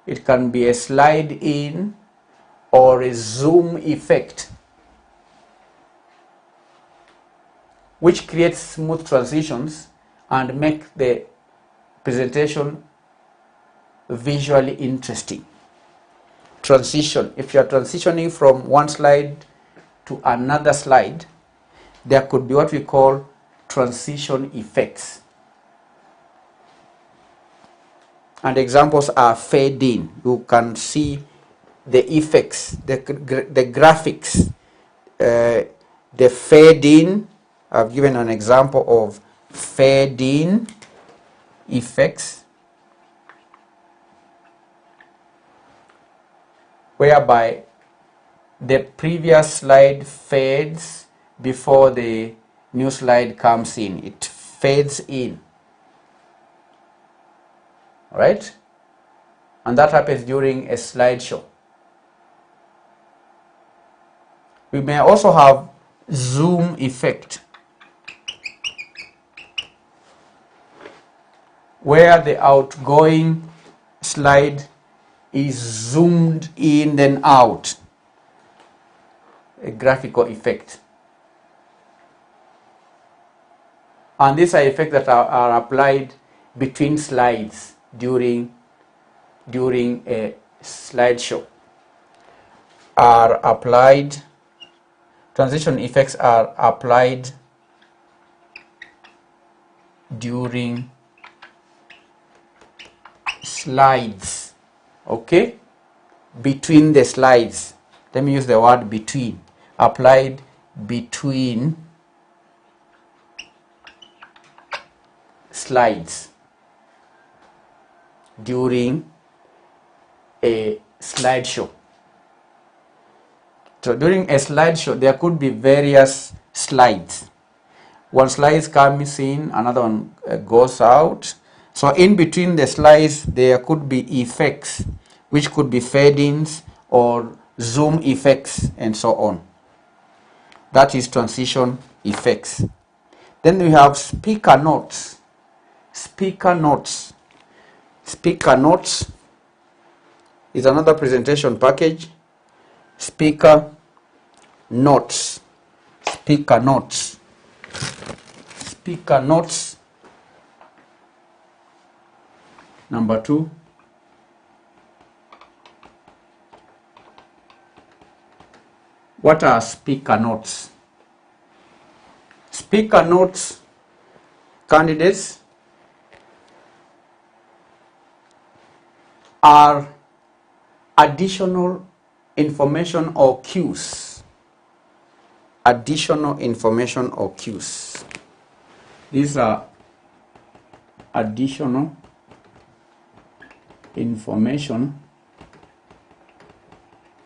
It can be a slide in or a zoom effect, which creates smooth transitions and make the presentation visually interesting. Transition. If you are transitioning from one slide to another slide, there could be what we call transition effects. And examples are fade in. You can see the effects, the graphics, the fade in. I've given an example of fade in effects, whereby the previous slide fades before the new slide comes in, it fades in, right? And that happens during a slideshow. We may also have zoom effect, where the outgoing slide is zoomed in then out, a graphical effect. And these are effects that are applied between slides during a slideshow. Transition effects are applied during slides, okay? Between the slides. Let me use the word between. Applied between slides during a slideshow. So during a slideshow, there could be various slides. One slide comes in, another one goes out. So in between the slides, there could be effects, which could be fade-ins or zoom effects and so on. That is transition effects. Then we have speaker notes. Speaker notes. Speaker notes is another presentation package. Speaker notes. Speaker notes. Speaker notes. Number 2. What are speaker notes? Speaker notes, candidates, are additional information or cues. Additional information or cues. These are additional information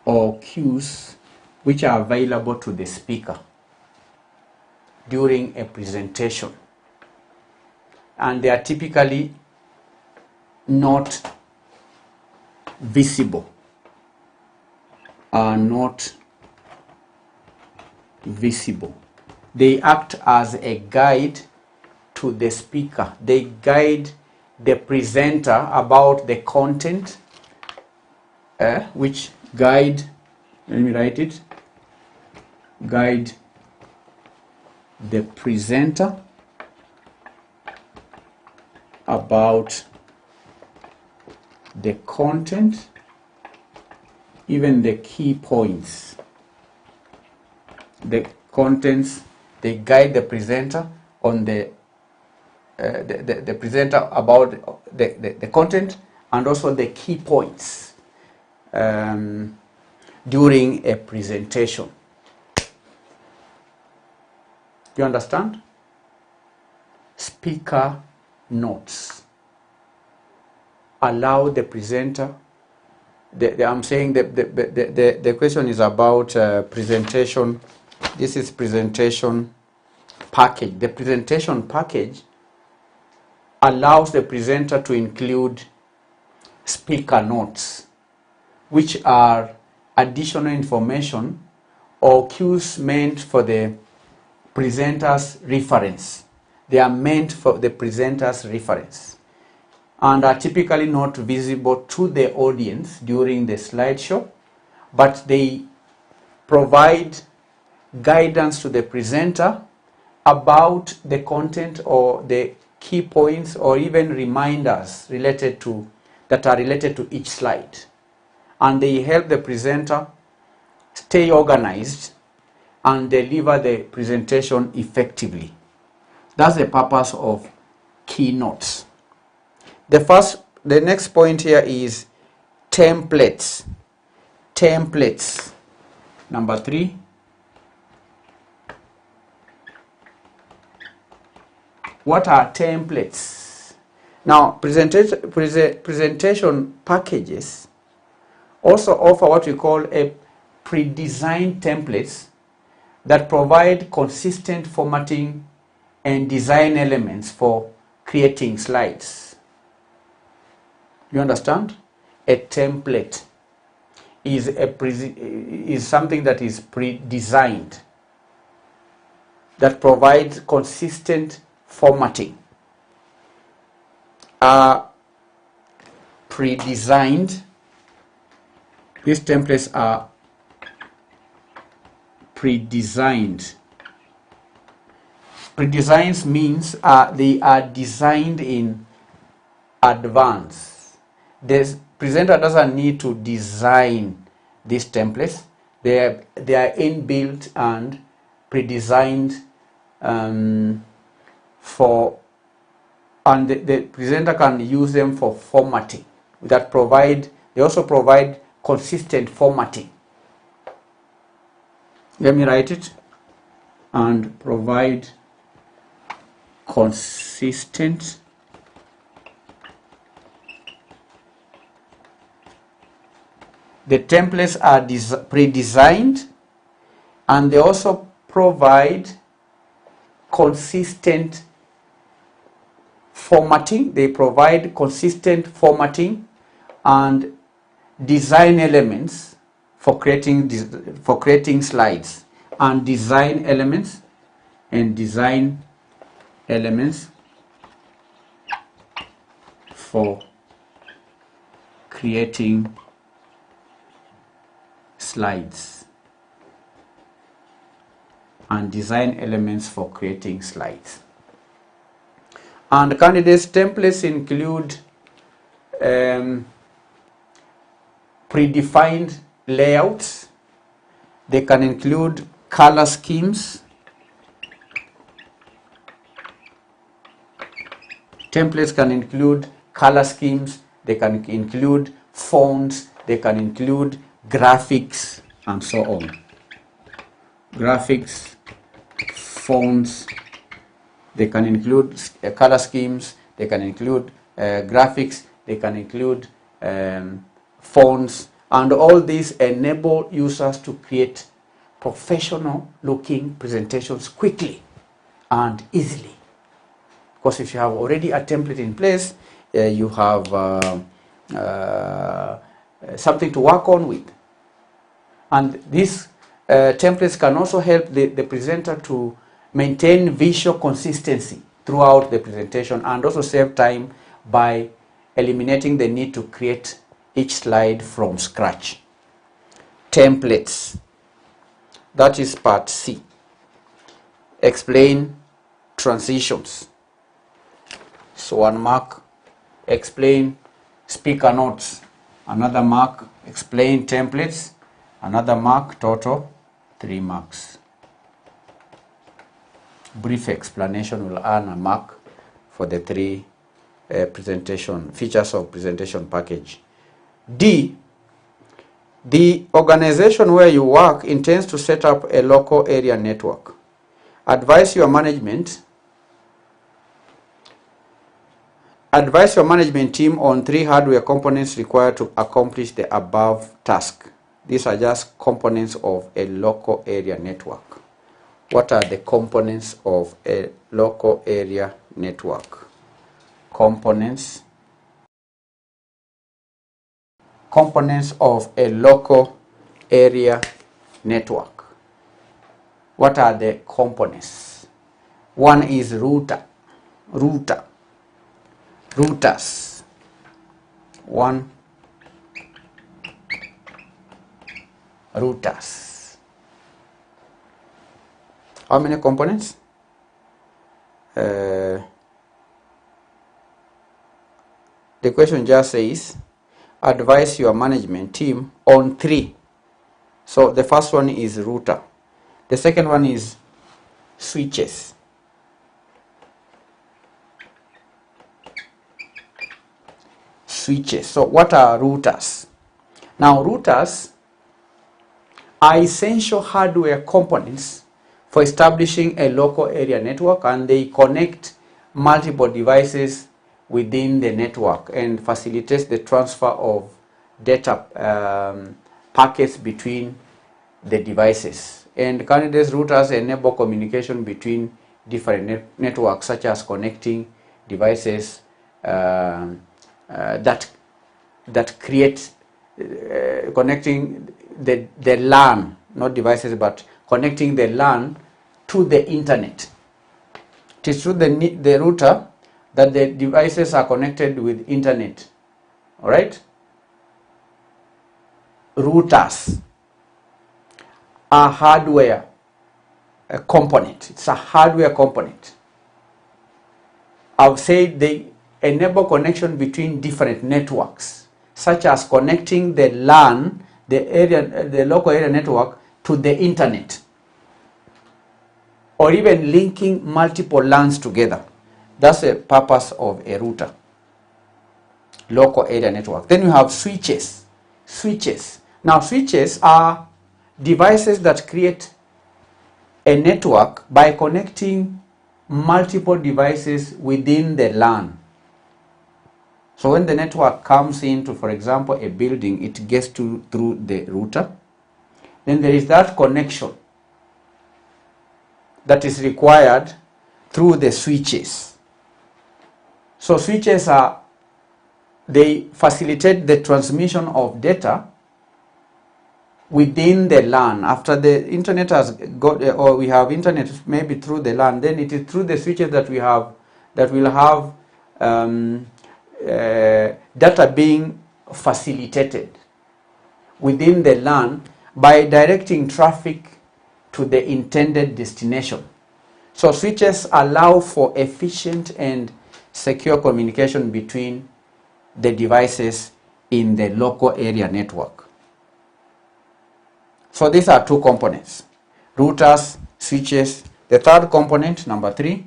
or cues which are available to the speaker during a presentation, and they are typically not visible. They act as a guide to the speaker. They guide the presenter about the content, which guide, let me write it, guide the presenter about the content, even the key points. The contents, they guide the presenter on the presenter about the content and also the key points during a presentation. You understand? Speaker notes allow the presenter. I'm saying the question is about presentation. This is presentation package. The presentation package allows the presenter to include speaker notes, which are additional information or cues meant for the presenter's reference. They are meant for the presenter's reference and are typically not visible to the audience during the slideshow, but they provide guidance to the presenter about the content or the key points or even reminders that are related to each slide. And they help the presenter stay organized and deliver the presentation effectively. That's the purpose of keynotes. The next point here is templates. Templates. Number 3. What are templates? Now, presentation packages also offer what we call a pre-designed templates that provide consistent formatting and design elements for creating slides. You understand? A template is something that is pre-designed, that provides consistent formatting. Pre-designed. These templates are pre-designed. Pre-designed means they are designed in advance. The presenter doesn't need to design these templates. They are inbuilt and pre-designed for, and the presenter can use them for formatting. They also provide consistent formatting. Let me write it. And provide consistent The templates are pre-designed, and they also provide consistent formatting. They provide consistent formatting and design elements for creating slides, and design elements for creating slides, and design elements for creating slides. And candidates templates include predefined layouts. They can include color schemes. Templates can include color schemes. They can include fonts. They can include graphics and so on. Graphics, fonts. They can include color schemes. They can include graphics. They can include fonts, and all these enable users to create professional looking presentations quickly and easily. Because if you have already a template in place, you have something to work on with. And these templates can also help the presenter to maintain visual consistency throughout the presentation, and also save time by eliminating the need to create each slide from scratch. Templates. That is part C. Explain transitions. So 1 mark, explain speaker notes. Another mark, explain templates. Another mark, total 3 marks. Brief explanation will earn a mark for the 3 presentation features of presentation package. D, the organization where you work intends to set up a local area network. Advise your management team on 3 hardware components required to accomplish the above task. These are just components of a local area network. What are the components of a local area network? Components of a local area network. What are the components? One is routers. 1, routers. How many components? The question just says, advise your management team on 3. So the first one is router. The second one is switches. So what are routers? Now routers are essential hardware components for establishing a local area network, and they connect multiple devices within the network and facilitates the transfer of data packets between the devices. And candidates routers enable communication between different networks, such as connecting devices that create connecting the LAN, not devices, but connecting the LAN to the internet. It is through the router that the devices are connected with internet. All right? Routers are hardware component. It's a hardware component. I've said they enable connection between different networks, such as connecting the LAN, the local area network, to the internet, or even linking multiple LANs together. That's the purpose of a router, local area network. Then you have switches. Now, switches are devices that create a network by connecting multiple devices within the LAN. So when the network comes into, for example, a building, it gets through the router. Then there is that connection that is required through the switches. So switches they facilitate the transmission of data within the LAN. After the internet has got, or we have internet maybe through the LAN, then it is through the switches that we have, that will have data being facilitated within the LAN by directing traffic to the intended destination. So switches allow for efficient and secure communication between the devices in the local area network. So these are two components: routers, switches. The third component, number 3,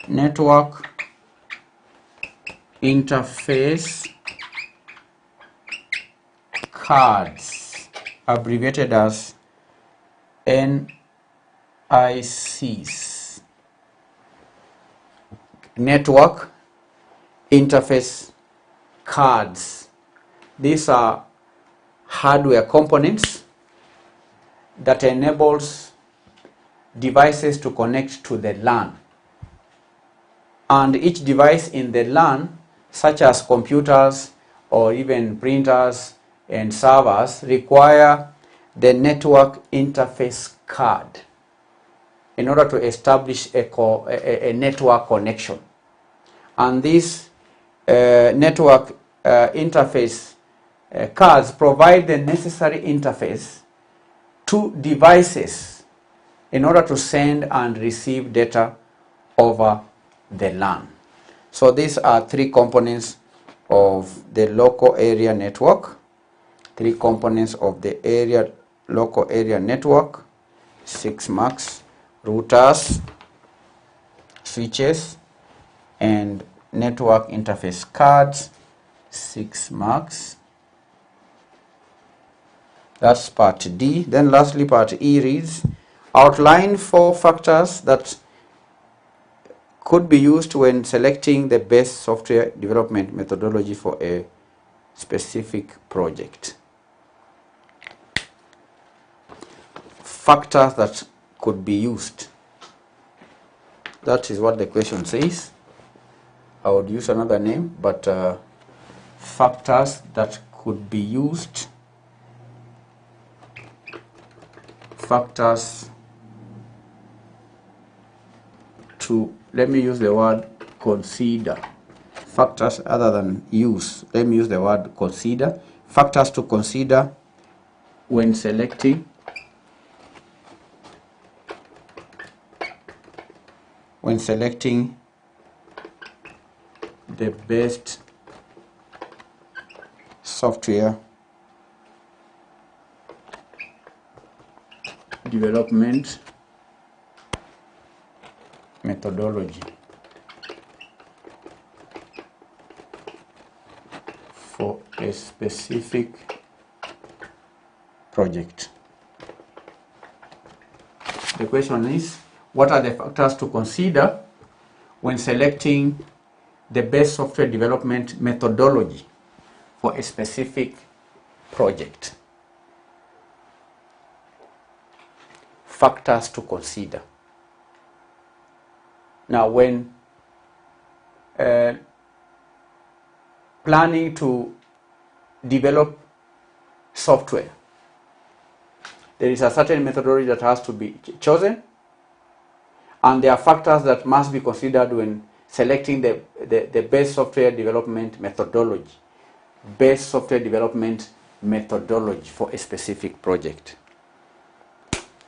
network interface cards, abbreviated as NICs. Network interface cards. These are hardware components that enables devices to connect to the LAN. And each device in the LAN, such as computers or even printers and servers, require the network interface card in order to establish a network connection. And these network interface cards provide the necessary interface to devices in order to send and receive data over the LAN. So these are 3 components of the local area network. 3 components of the local area network. 6 marks: routers, switches, and network interface cards. 6 marks. That's part D. Then lastly, part E reads, outline 4 factors that could be used when selecting the best software development methodology for a specific project. Factors that could be used. That is what the question says. I would use another name, but factors that could be used. Factors to, let me use the word consider. Factors other than use. Let me use the word consider. Factors to consider when selecting the best software development methodology for a specific project. The question is, what are the factors to consider when selecting the best software development methodology for a specific project? factors to consider. Now, when planning to develop software, there is a certain methodology that has to be chosen, and there are factors that must be considered when selecting the best software development methodology. Best software development methodology for a specific project.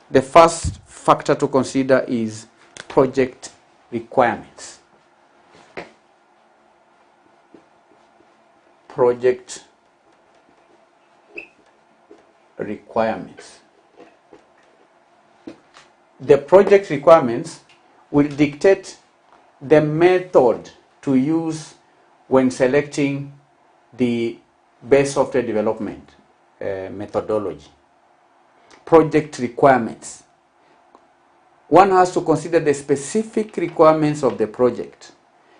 The first factor to consider is project requirements. Project requirements. The project requirements will dictate the method to use when selecting the best software development methodology. Project requirements. One has to consider the specific requirements of the project,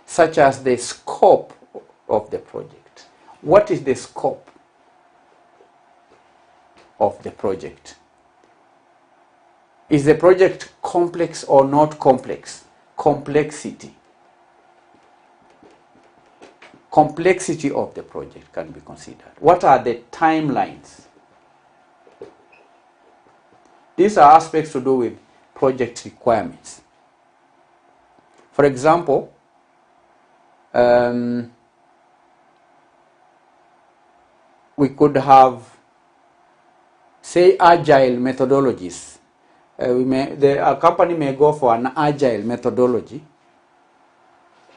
such as the scope of the project. What is the scope of the project? Is the project complex or not complex? Complexity. Complexity of the project can be considered. What are the timelines? These are aspects to do with project requirements. For example, we could have, say, agile methodologies. A company may go for an agile methodology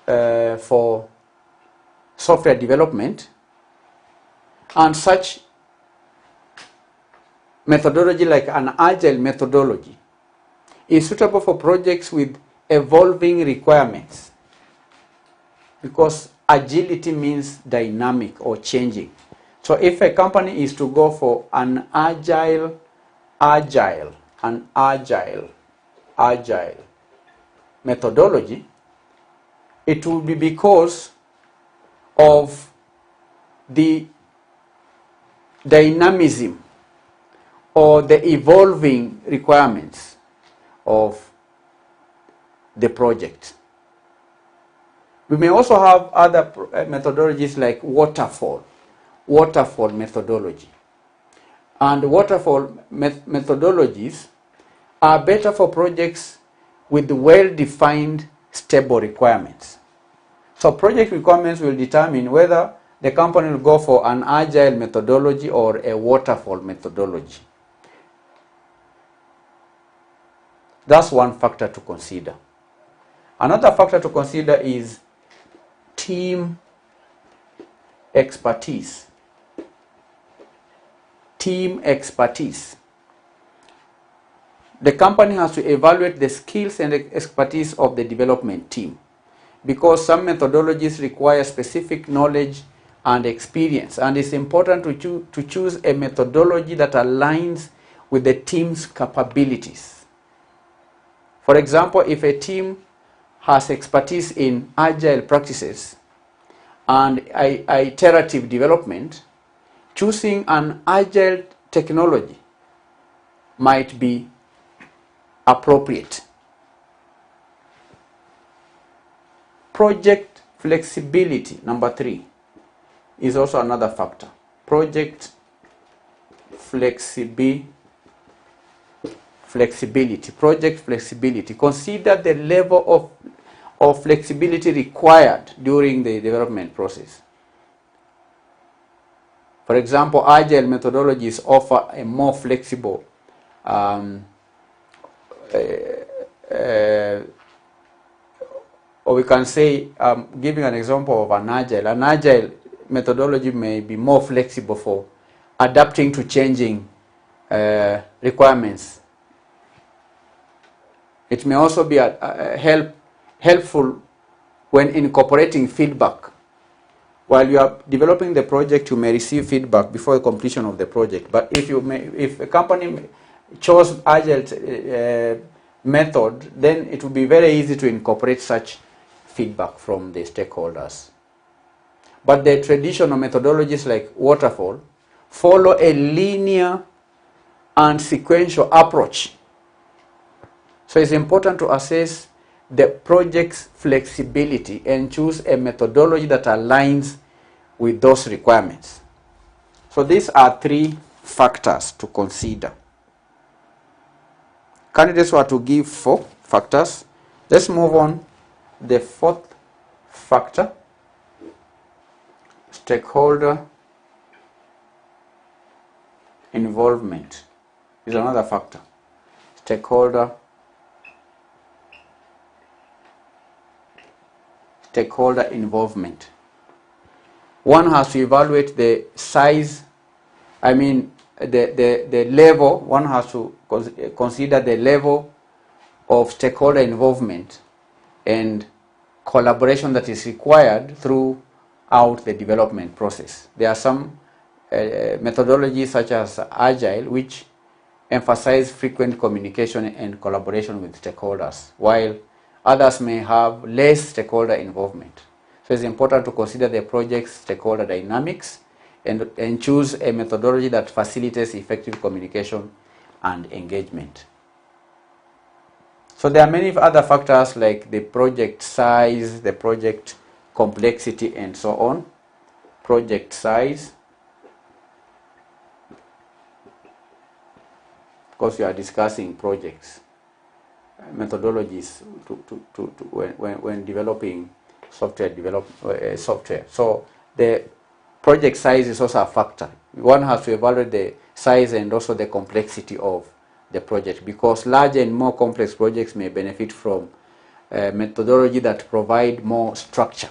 for software development, and such methodology, like an agile methodology, is suitable for projects with evolving requirements, because agility means dynamic or changing. So if a company is to go for an agile methodology, it will be because of the dynamism or the evolving requirements of the project. We may also have other methodologies like waterfall methodology. And waterfall methodologies are better for projects with well-defined, stable requirements. So project requirements will determine whether the company will go for an agile methodology or a waterfall methodology. That's one factor to consider. Another factor to consider is team expertise. Team expertise. The company has to evaluate the skills and expertise of the development team, because some methodologies require specific knowledge and experience, and it's important to choose a methodology that aligns with the team's capabilities. For example, if a team has expertise in agile practices and iterative development, choosing an agile technology might be appropriate. Project flexibility, number 3, is also another factor. Project flexibility. Project flexibility. Consider the level of flexibility required during the development process. For example, agile methodologies offer a more flexible or we can say, giving an example of an agile methodology may be more flexible for adapting to changing requirements. It may also be helpful when incorporating feedback. While you are developing the project, you may receive feedback before the completion of the project. But if a company chose agile method, then it will be very easy to incorporate such feedback from the stakeholders. But the traditional methodologies like waterfall follow a linear and sequential approach So it's important to assess the project's flexibility and choose a methodology that aligns with those requirements. So these are 3 factors to consider. Candidates were to give 4 factors. Let's move on. The 4th factor, stakeholder involvement, is another factor. Stakeholder involvement. One has to evaluate the size, the level. One has to consider the level of stakeholder involvement and collaboration that is required throughout the development process. There are some methodologies such as Agile which emphasize frequent communication and collaboration with stakeholders, while others may have less stakeholder involvement. So it's important to consider the project's stakeholder dynamics and choose a methodology that facilitates effective communication and engagement. So there are many other factors like the project size, the project complexity, and so on. Project size, because you are discussing projects, methodologies when developing software. So the project size is also a factor. One has to evaluate the size and also the complexity of the project, because larger and more complex projects may benefit from methodology that provide more structure,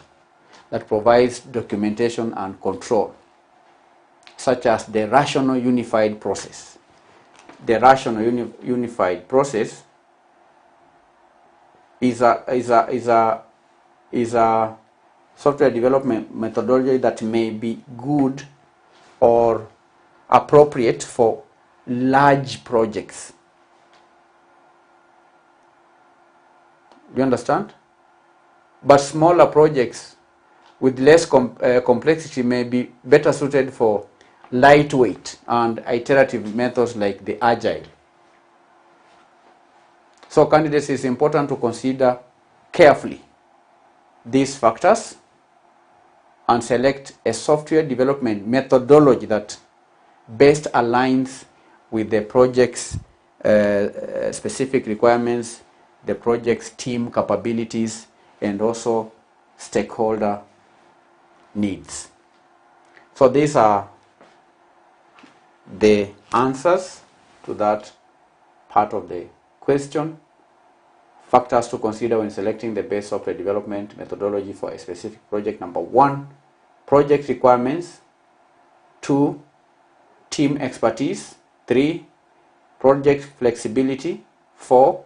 that provides documentation and control, such as the rational unified process. The rational unified process is a software development methodology that may be good or appropriate for large projects. Do you understand? But smaller projects with less complexity may be better suited for lightweight and iterative methods like the Agile. So candidates, it's important to consider carefully these factors and select a software development methodology that best aligns with the project's specific requirements, the project's team capabilities, and also stakeholder needs. So these are the answers to that part of the question. Factors to consider when selecting the best software development methodology for a specific project. Number 1, project requirements. 2, team expertise. 3, project flexibility. 4,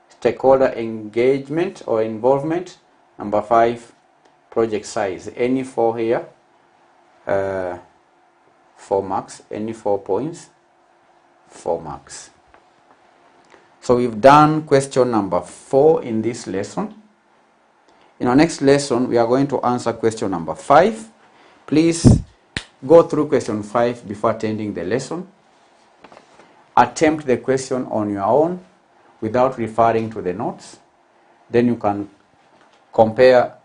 stakeholder engagement or involvement. Number 5, project size. Any 4 here, 4 marks. Any 4 points, 4 marks. So we've done question number 4 in this lesson. In our next lesson, we are going to answer question number 5. Please go through question 5 before attending the lesson. Attempt the question on your own without referring to the notes. Then you can compare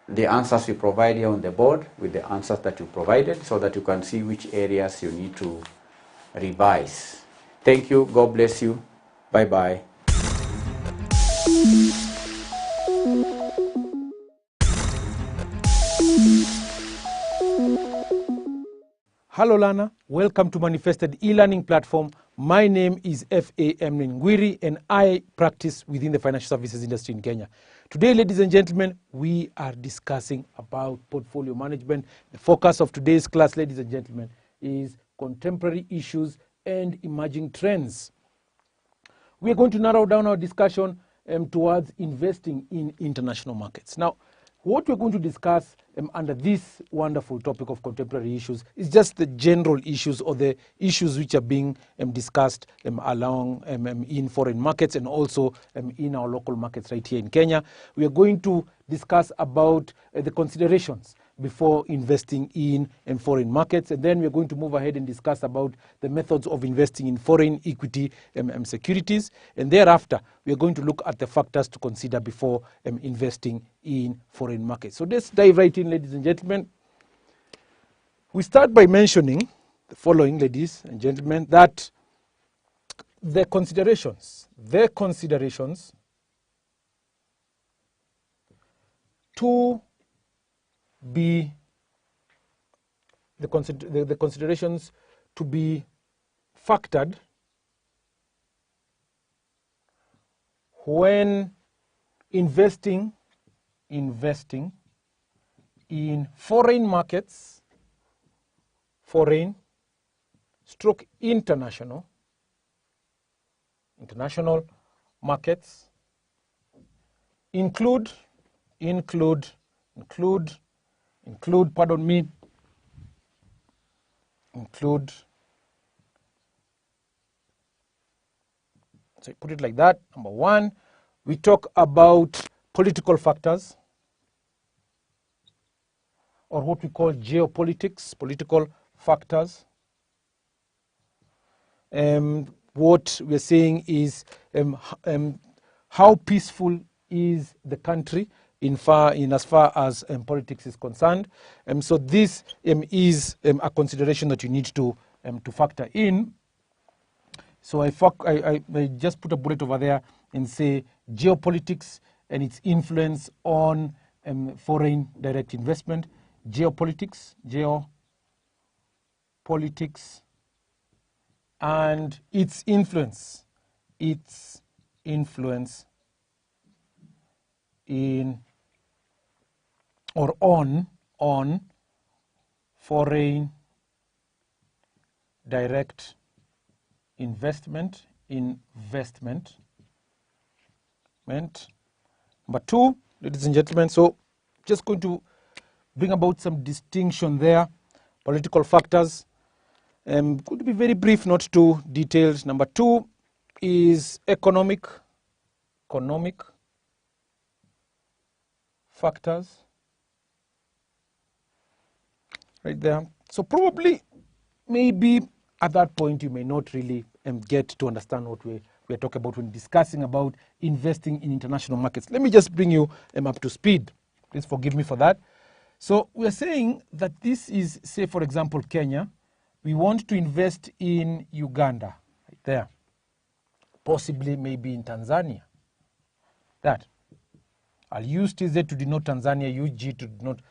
the answers you provide here on the board with the answers that you provided, so that you can see which areas you need to revise. Thank you. God bless you. Bye-bye. Hello learner, welcome to Manifested e-learning platform. My name is F.A.M. Ngwiri and I practice within the financial services industry in Kenya. Today, ladies and gentlemen, we are discussing about portfolio management. The focus of today's class, ladies and gentlemen, is contemporary issues and emerging trends. We are going to narrow down our discussion towards investing in international markets. Now, what we're going to discuss under this wonderful topic of contemporary issues is just the general issues or the issues which are being discussed along in foreign markets and also in our local markets right here in Kenya. We are going to discuss about the considerations before investing in foreign markets. And then we're going to move ahead and discuss about the methods of investing in foreign equity securities. And thereafter, we're going to look at the factors to consider before investing in foreign markets. So let's dive right in, ladies and gentlemen. We start by mentioning the following, ladies and gentlemen, that the considerations to be the considerations to be factored when investing in foreign markets, international markets include, so put it like that. Number one, we talk about political factors, or what we call geopolitics, political factors. What we're saying is how peaceful is the country in as far as politics is concerned. So this is a consideration that you need to factor in. So I just put a bullet over there and say geopolitics and its influence on foreign direct investment. Geopolitics and its influence in or on foreign direct investment. Number two, ladies and gentlemen, so just going to bring about some distinction there. Political factors, going to be very brief, not too detailed. Number two is economic factors, right there. So probably, maybe at that point you may not really get to understand what we're talking about when discussing about investing in international markets. Let me just bring you up to speed. Please forgive me for that. So we're saying that this is, say for example, Kenya. We want to invest in Uganda, right there. Possibly maybe in Tanzania. That. I'll use TZ to denote Tanzania, UG to denote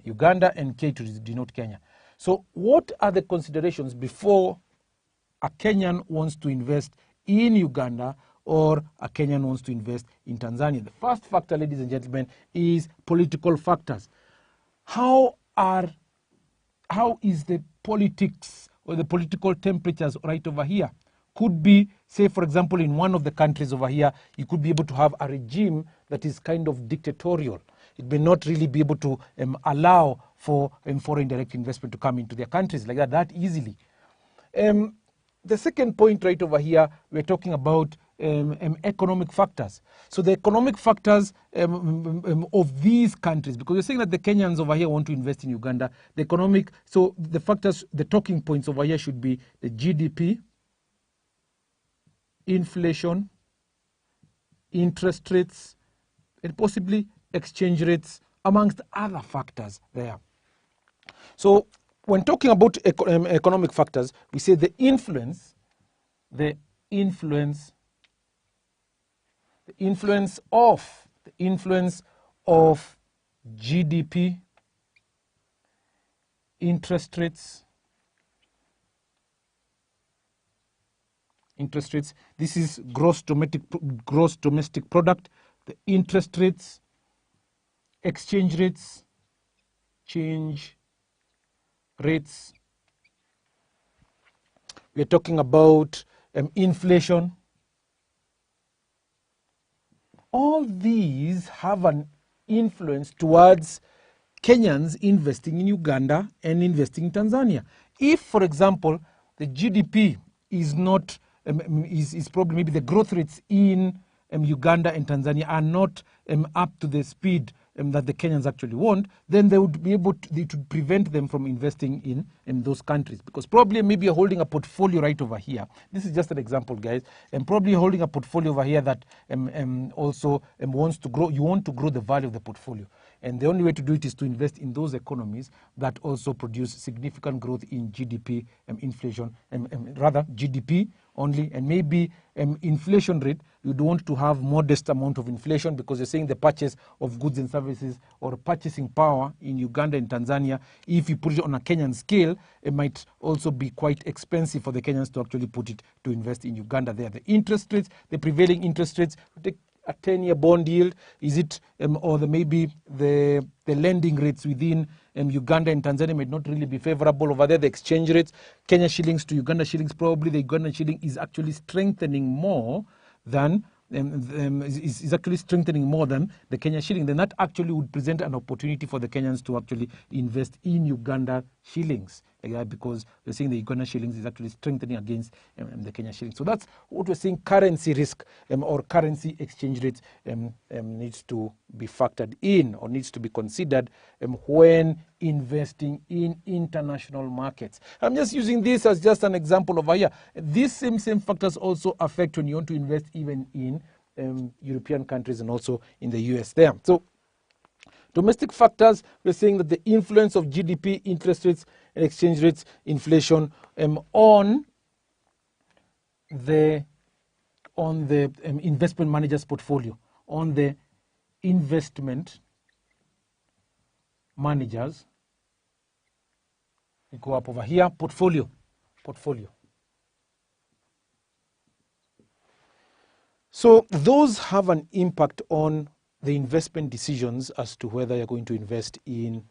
Uganda, and K to denote Kenya. So what are the considerations before a Kenyan wants to invest in Uganda or a Kenyan wants to invest in Tanzania? The first factor, ladies and gentlemen, is political factors. How is the politics or the political temperatures right over here? Could be, say for example, in one of the countries over here, you could be able to have a regime that is kind of dictatorial. It may not really be able to allow for foreign direct investment to come into their countries like that easily. The second point right over here, we're talking about economic factors. So the economic factors of these countries, because we're saying that the Kenyans over here want to invest in Uganda, the economic, so the factors, the talking points over here should be the GDP, inflation, interest rates, and possibly exchange rates, amongst other factors there. So when talking about economic factors, we say the influence of GDP, interest rates. This is gross domestic product. The interest rates, exchange rates, We're talking about inflation. All these have an influence towards Kenyans investing in Uganda and investing in Tanzania. If, for example, the GDP is not, is probably maybe the growth rates in Uganda and Tanzania are not up to the speed that the Kenyans actually want, then they would be able to prevent them from investing in those countries. Because probably maybe you're holding a portfolio right over here. This is just an example, guys. And probably you're holding a portfolio over here that also wants to grow. You want to grow the value of the portfolio. And the only way to do it is to invest in those economies that also produce significant growth in GDP, inflation, rather GDP only, and maybe inflation rate. You don't want to have modest amount of inflation, because you're saying the purchase of goods and services or purchasing power in Uganda and Tanzania, if you put it on a Kenyan scale, it might also be quite expensive for the Kenyans to actually put it to invest in Uganda. There, the interest rates, the prevailing interest rates, take a 10-year bond yield, is it, or maybe the lending rates within Uganda and Tanzania might not really be favorable. Over there, the exchange rates, Kenya shillings to Uganda shillings, probably the Ugandan shilling is actually strengthening more than is actually strengthening more than the Kenya shilling. Then that actually would present an opportunity for the Kenyans to actually invest in Uganda shillings, because we're seeing the Ugandan shillings is actually strengthening against the Kenya shilling. So that's what we're seeing. Currency risk or currency exchange rates needs to be factored in, or needs to be considered when investing in international markets. I'm just using this as just an example over here. These same factors also affect when you want to invest even in European countries and also in the US there. So domestic factors, we're saying that the influence of GDP, interest rates, and exchange rates, inflation on the investment manager's portfolio, on the investment managers. We go up over here, portfolio. So those have an impact on the investment decisions as to whether you're going to invest in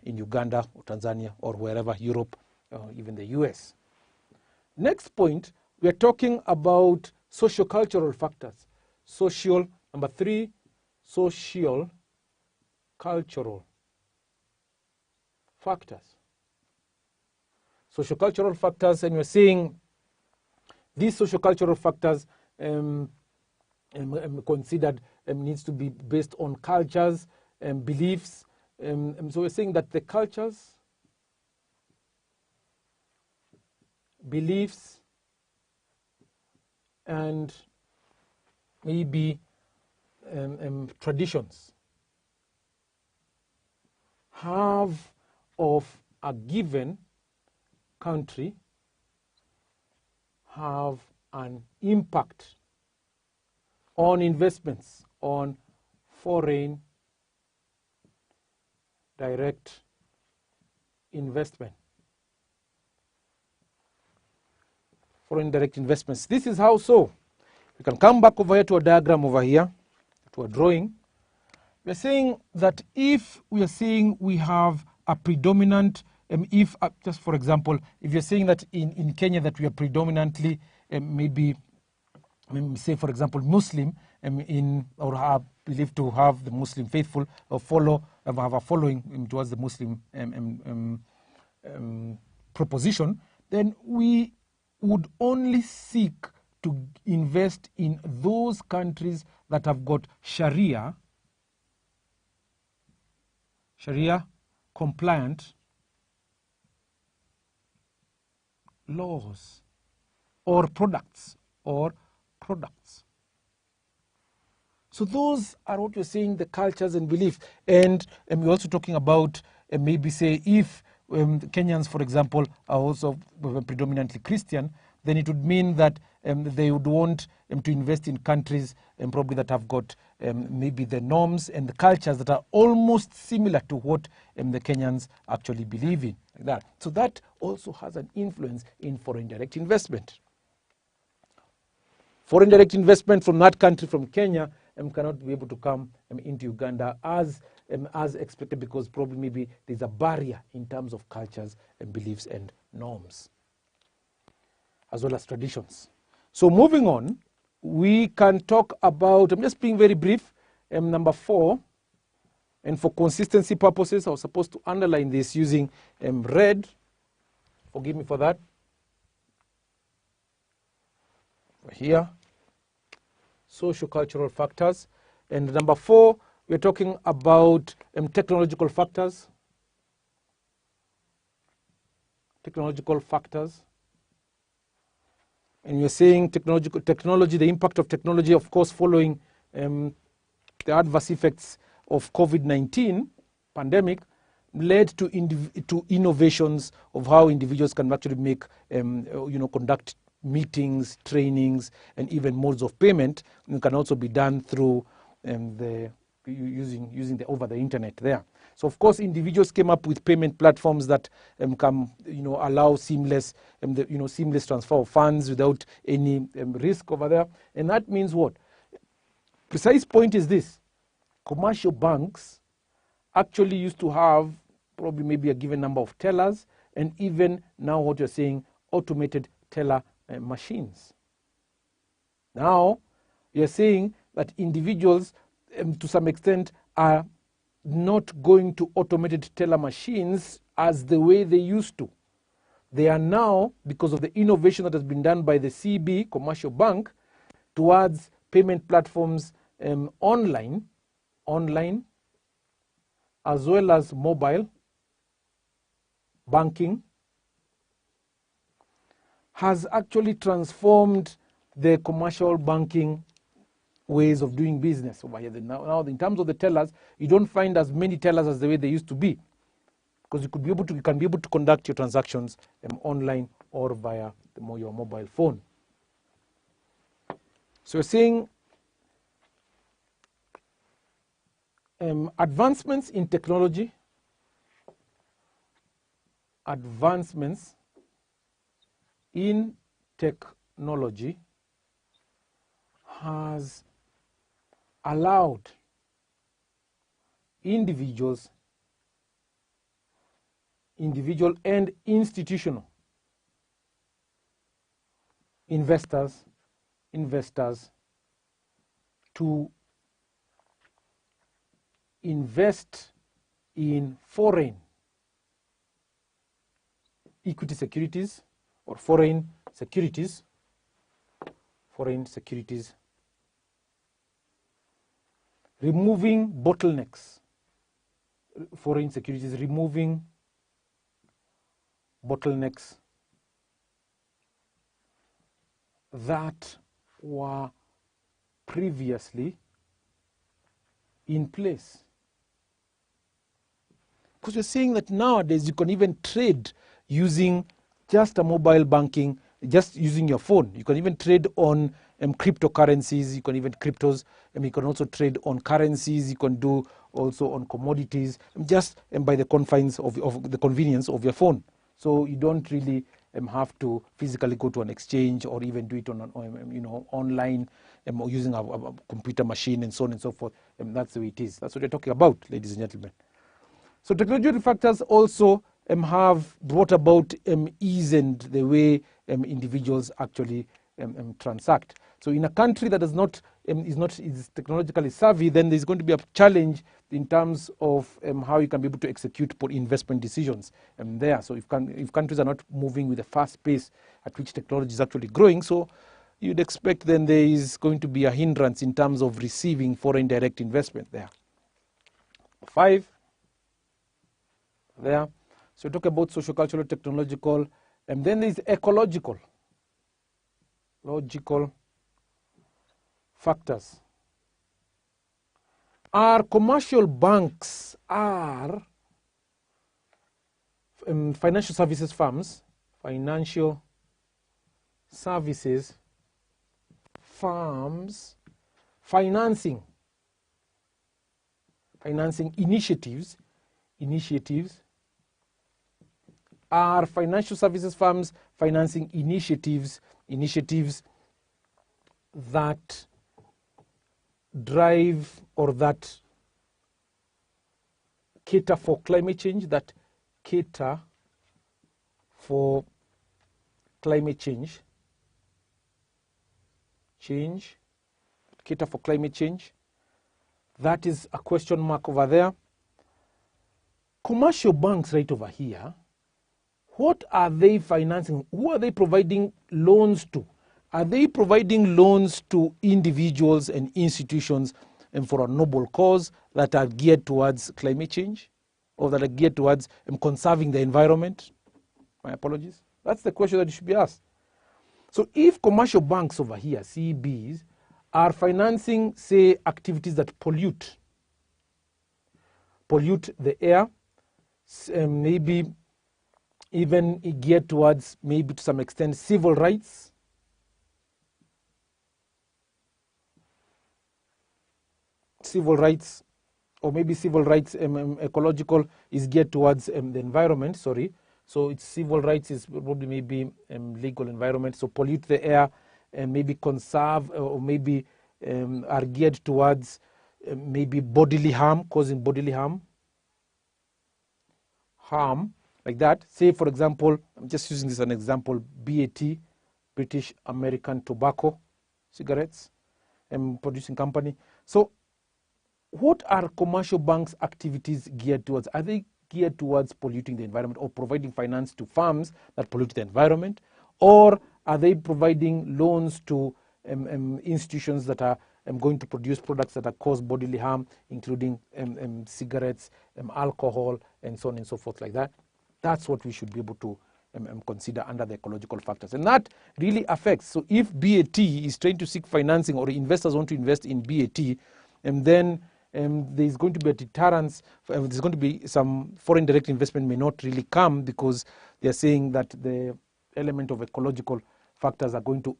Uganda or Tanzania or wherever, Europe, or even the US. Next point, we are talking about socio-cultural factors. Number 3, social-cultural factors. Socio-cultural factors, and we're saying these socio-cultural factors considered needs to be based on cultures and beliefs. So we're saying that the cultures, beliefs, and maybe traditions have of a given country have an impact on investments, on foreign direct investment. Foreign direct investments. This is how so. We can come back over here to a diagram over here, to a drawing. We're saying that if we are saying we have a predominant, just for example, if you're saying that in Kenya that we are predominantly maybe say for example Muslim or are believed to have the Muslim faithful or have a following towards the Muslim proposition, then we would only seek to invest in those countries that have got Sharia compliant laws or products. So those are what we're saying, the cultures and beliefs. And we're also talking about maybe say if Kenyans, for example, are also predominantly Christian, then it would mean that they would want to invest in countries probably that have got maybe the norms and the cultures that are almost similar to what the Kenyans actually believe in. Like that. So that also has an influence in foreign direct investment. Foreign direct investment from that country, from Kenya, cannot be able to come into Uganda as expected, because probably maybe there's a barrier in terms of cultures and beliefs and norms, as well as traditions. So moving on, we can talk about, I'm just being very brief, number 4, and for consistency purposes, I was supposed to underline this using red. Forgive me for that. Here, socio-cultural factors. And number 4, We're talking about technological factors. Technological factors. And you're saying technology, the impact of technology, of course, following the adverse effects of COVID-19 pandemic, led to innovations of how individuals can actually make, conduct meetings, trainings, and even modes of payment. It can also be done through using over the internet there. So of course, individuals came up with payment platforms that can allow seamless seamless transfer of funds without any risk over there. And that means what? Precise point is this: commercial banks actually used to have probably maybe a given number of tellers, and even now what you're saying, automated teller machines. Now you're saying that individuals to some extent are not going to automated teller machines as the way they used to. They are now, because of the innovation that has been done by the CB, commercial bank, towards payment platforms online, as well as mobile banking, has actually transformed the commercial banking ways of doing business over here. Now, in terms of the tellers, you don't find as many tellers as the way they used to be, because you can be able to conduct your transactions online or via your mobile phone. So we're seeing advancements in technology, has allowed individual and institutional investors to invest in foreign equity securities or foreign securities, removing bottlenecks, that were previously in place. Because you're saying that nowadays you can even trade using just a mobile banking, just using your phone. You can even trade on cryptocurrencies, you can even cryptos, and you can also trade on currencies, you can do also on commodities, just by the confines of the convenience of your phone. So you don't really have to physically go to an exchange or even do it on online or using a computer machine and so on and so forth. That's the way it is. That's what we're talking about, ladies and gentlemen. So technological factors also have brought about ease and the way individuals actually transact. So in a country that is technologically savvy, then there's going to be a challenge in terms of how you can be able to execute investment decisions there. So if countries are not moving with a fast pace at which technology is actually growing, so you'd expect then there is going to be a hindrance in terms of receiving foreign direct investment there. 5 there. So we talk about socio-cultural, technological, and then there's ecological factors. Our commercial banks are financial services firms, financing initiatives are financial services firms financing initiatives that drive or that cater for climate change, cater for climate change. That is a question mark over there. Commercial banks right over here, what are they financing? Who are they providing loans to? Are they providing loans to individuals and institutions for a noble cause that are geared towards climate change or that are geared towards conserving the environment? My apologies. That's the question that you should be asked. So if commercial banks over here, CBs, are financing, say, activities that pollute the air, maybe even geared towards, maybe to some extent, civil rights, or maybe civil rights, ecological is geared towards the environment, sorry. So it's civil rights is probably maybe legal environment, so pollute the air, maybe conserve, or maybe are geared towards maybe bodily harm, causing bodily harm, like that. Say, for example, I'm just using this as an example, BAT, British American Tobacco Cigarettes, producing company. So what are commercial banks' activities geared towards? Are they geared towards polluting the environment or providing finance to firms that pollute the environment? Or are they providing loans to institutions that are going to produce products that are cause bodily harm, including cigarettes, alcohol, and so on and so forth like that? That's what we should be able to consider under the ecological factors. And that really affects. So if BAT is trying to seek financing or investors want to invest in BAT, and then there's going to be a deterrence, there's going to be some foreign direct investment may not really come because they're saying that the element of ecological factors are going to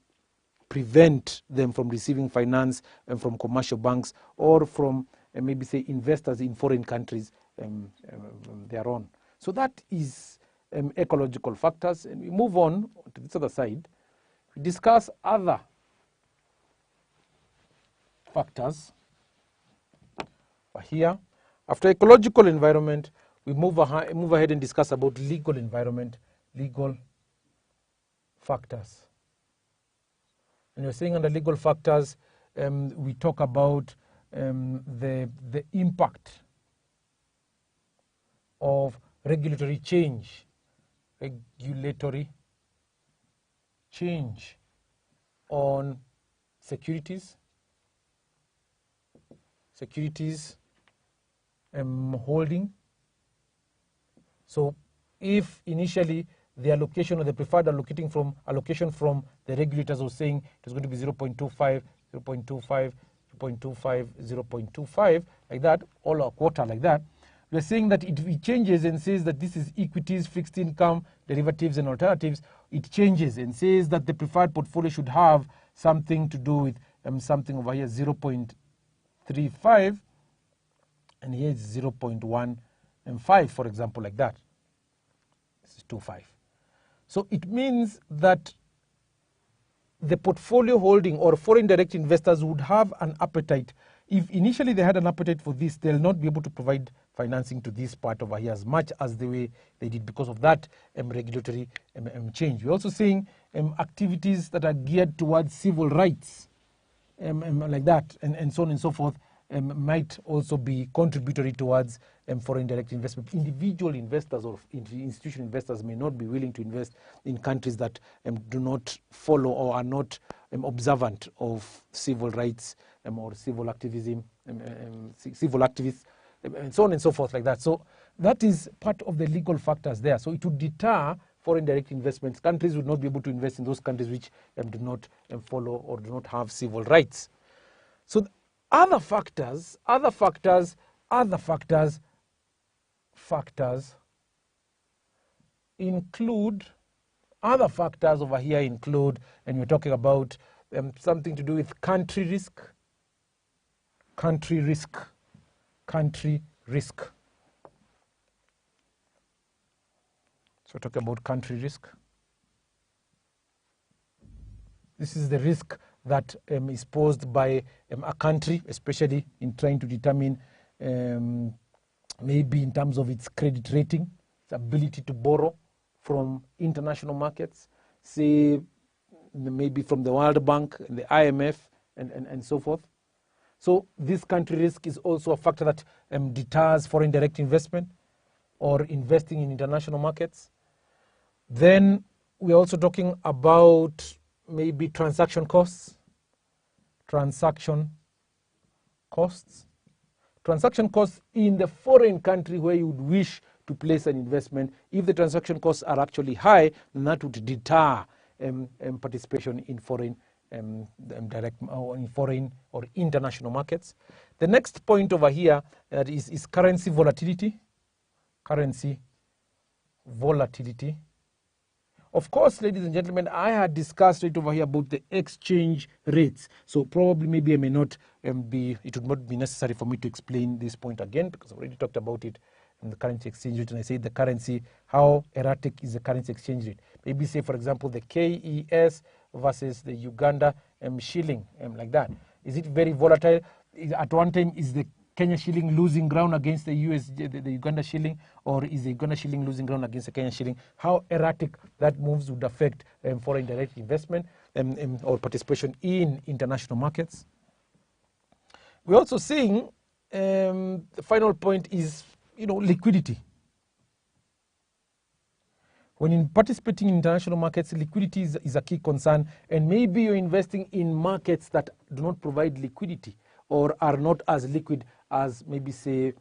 prevent them from receiving finance from commercial banks or from maybe say investors in foreign countries their own. So that is ecological factors. And we move on to this other side. We discuss other factors. Here, after ecological environment, we move ahead and discuss about legal environment, legal factors. And you're saying under legal factors, we talk about the impact of regulatory change on securities holding. So if initially the allocation or the preferred allocation from the regulators was saying it was going to be 0.25, 0.25, 0.25, 0.25, like that, all a quarter like that, we're saying that it changes and says that this is equities, fixed income, derivatives and alternatives. It changes and says that the preferred portfolio should have something to do with something over here, 0.35, and here it's 0.15, for example, like that. This is 2.5. So it means that the portfolio holding or foreign direct investors would have an appetite. If initially they had an appetite for this, they'll not be able to provide financing to this part over here as much as the way they did because of that regulatory change. We're also seeing activities that are geared towards civil rights, like that, and so on and so forth, might also be contributory towards foreign direct investment. Individual investors or institutional investors may not be willing to invest in countries that do not follow or are not observant of civil rights or civil activism, civil activists, and so on and so forth like that. So that is part of the legal factors there. So it would deter foreign direct investments. Countries would not be able to invest in those countries which do not follow or do not have civil rights. So other factors include, other factors over here include, and we're talking about something to do with country risk. So we're talking about country risk. This is the risk that is posed by a country, especially in trying to determine maybe in terms of its credit rating, its ability to borrow from international markets, say maybe from the World Bank, the IMF, and so forth. So this country risk is also a factor that deters foreign direct investment or investing in international markets. Then we're also talking about maybe transaction costs. costs. Transaction costs in the foreign country where you would wish to place an investment. If the transaction costs are actually high, then that would deter participation in foreign direct or in foreign or international markets. The next point over here is currency volatility. Currency volatility. Of course, ladies and gentlemen, I had discussed right over here about the exchange rates. So probably maybe I may not it would not be necessary for me to explain this point again because I already talked about it in the currency exchange rate. And I said the currency, how erratic is the currency exchange rate. Maybe say, for example, the KES versus the Uganda shilling, like that. Is it very volatile? At one time, is the Kenya shilling losing ground against the Uganda shilling, or is the Uganda shilling losing ground against the Kenya shilling? How erratic that moves would affect foreign direct investment or participation in international markets. We're also seeing the final point is, liquidity. When in participating in international markets, liquidity is a key concern, and maybe you're investing in markets that do not provide liquidity or are not as liquid as maybe say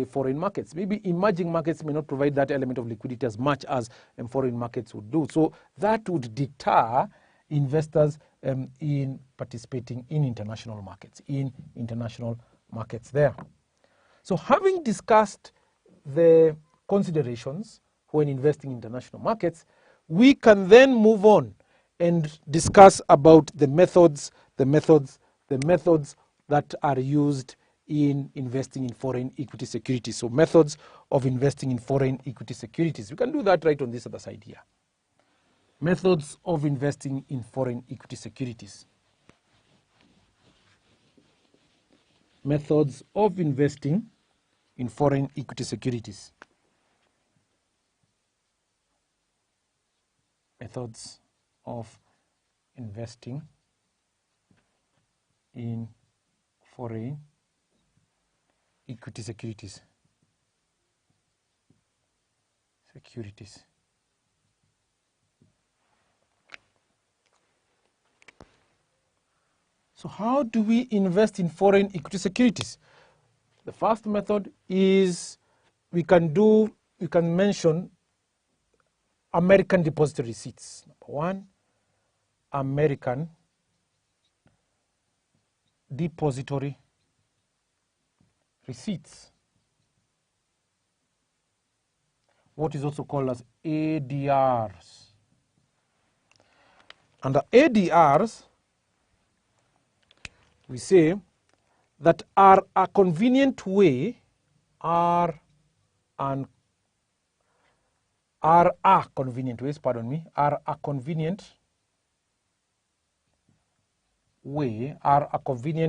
foreign markets. Maybe emerging markets may not provide that element of liquidity as much as foreign markets would do. So that would deter investors in participating in international markets, there. So having discussed the considerations when investing in international markets, we can then move on and discuss about the methods that are used in investing in foreign equity securities. So methods of investing in foreign equity securities. We can do that right on this other side here. Methods of investing in foreign equity securities. Methods of investing in foreign equity securities. Methods of investing in foreign equity securities. So how do we invest in foreign equity securities? The first method is we can mention American depository receipts. Number one, American depository receipts. What is also called as ADRs. Under ADRs, we say that are a convenient way, are a convenient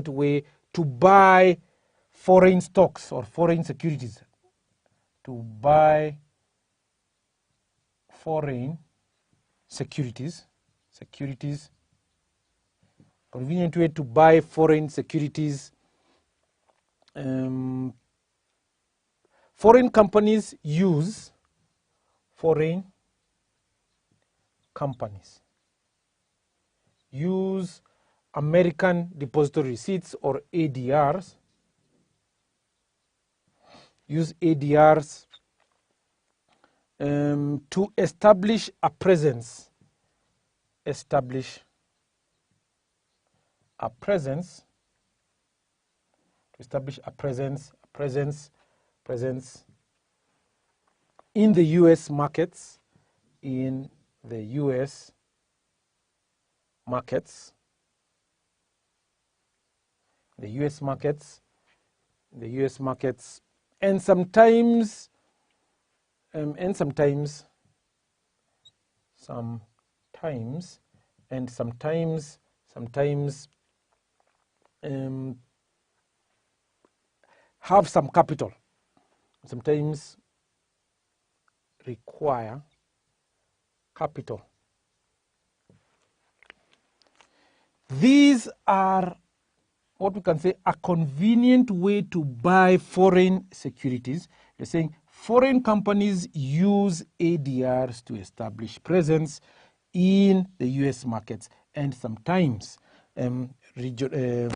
way to buy foreign stocks or foreign securities. To buy foreign securities. Convenient way to buy foreign securities. Foreign companies use American depository receipts or ADRs. Use ADRs to establish a presence. In the US markets. In the US markets. And sometimes have some capital. Sometimes require capital. These are what we can say a convenient way to buy foreign securities. You're saying foreign companies use ADRs to establish presence in the US markets and sometimes require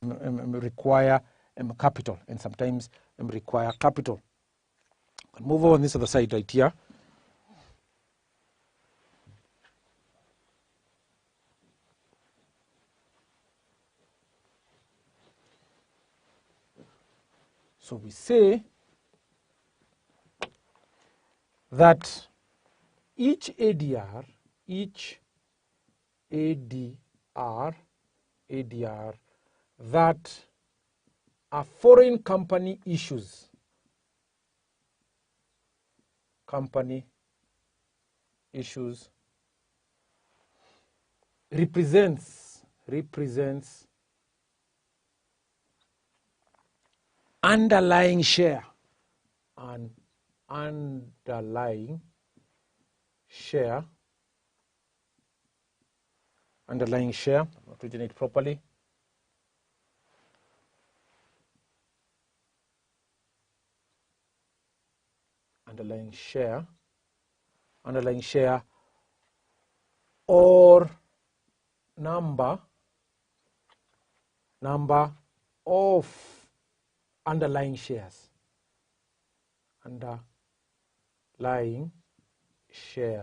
capital, and sometimes require capital. I'll move on this other side right here. So we say that each ADR that a foreign company issues, represents underlying share, an underlying share, I'm not written it properly. Underlying share or number of underlying shares. Underlying share.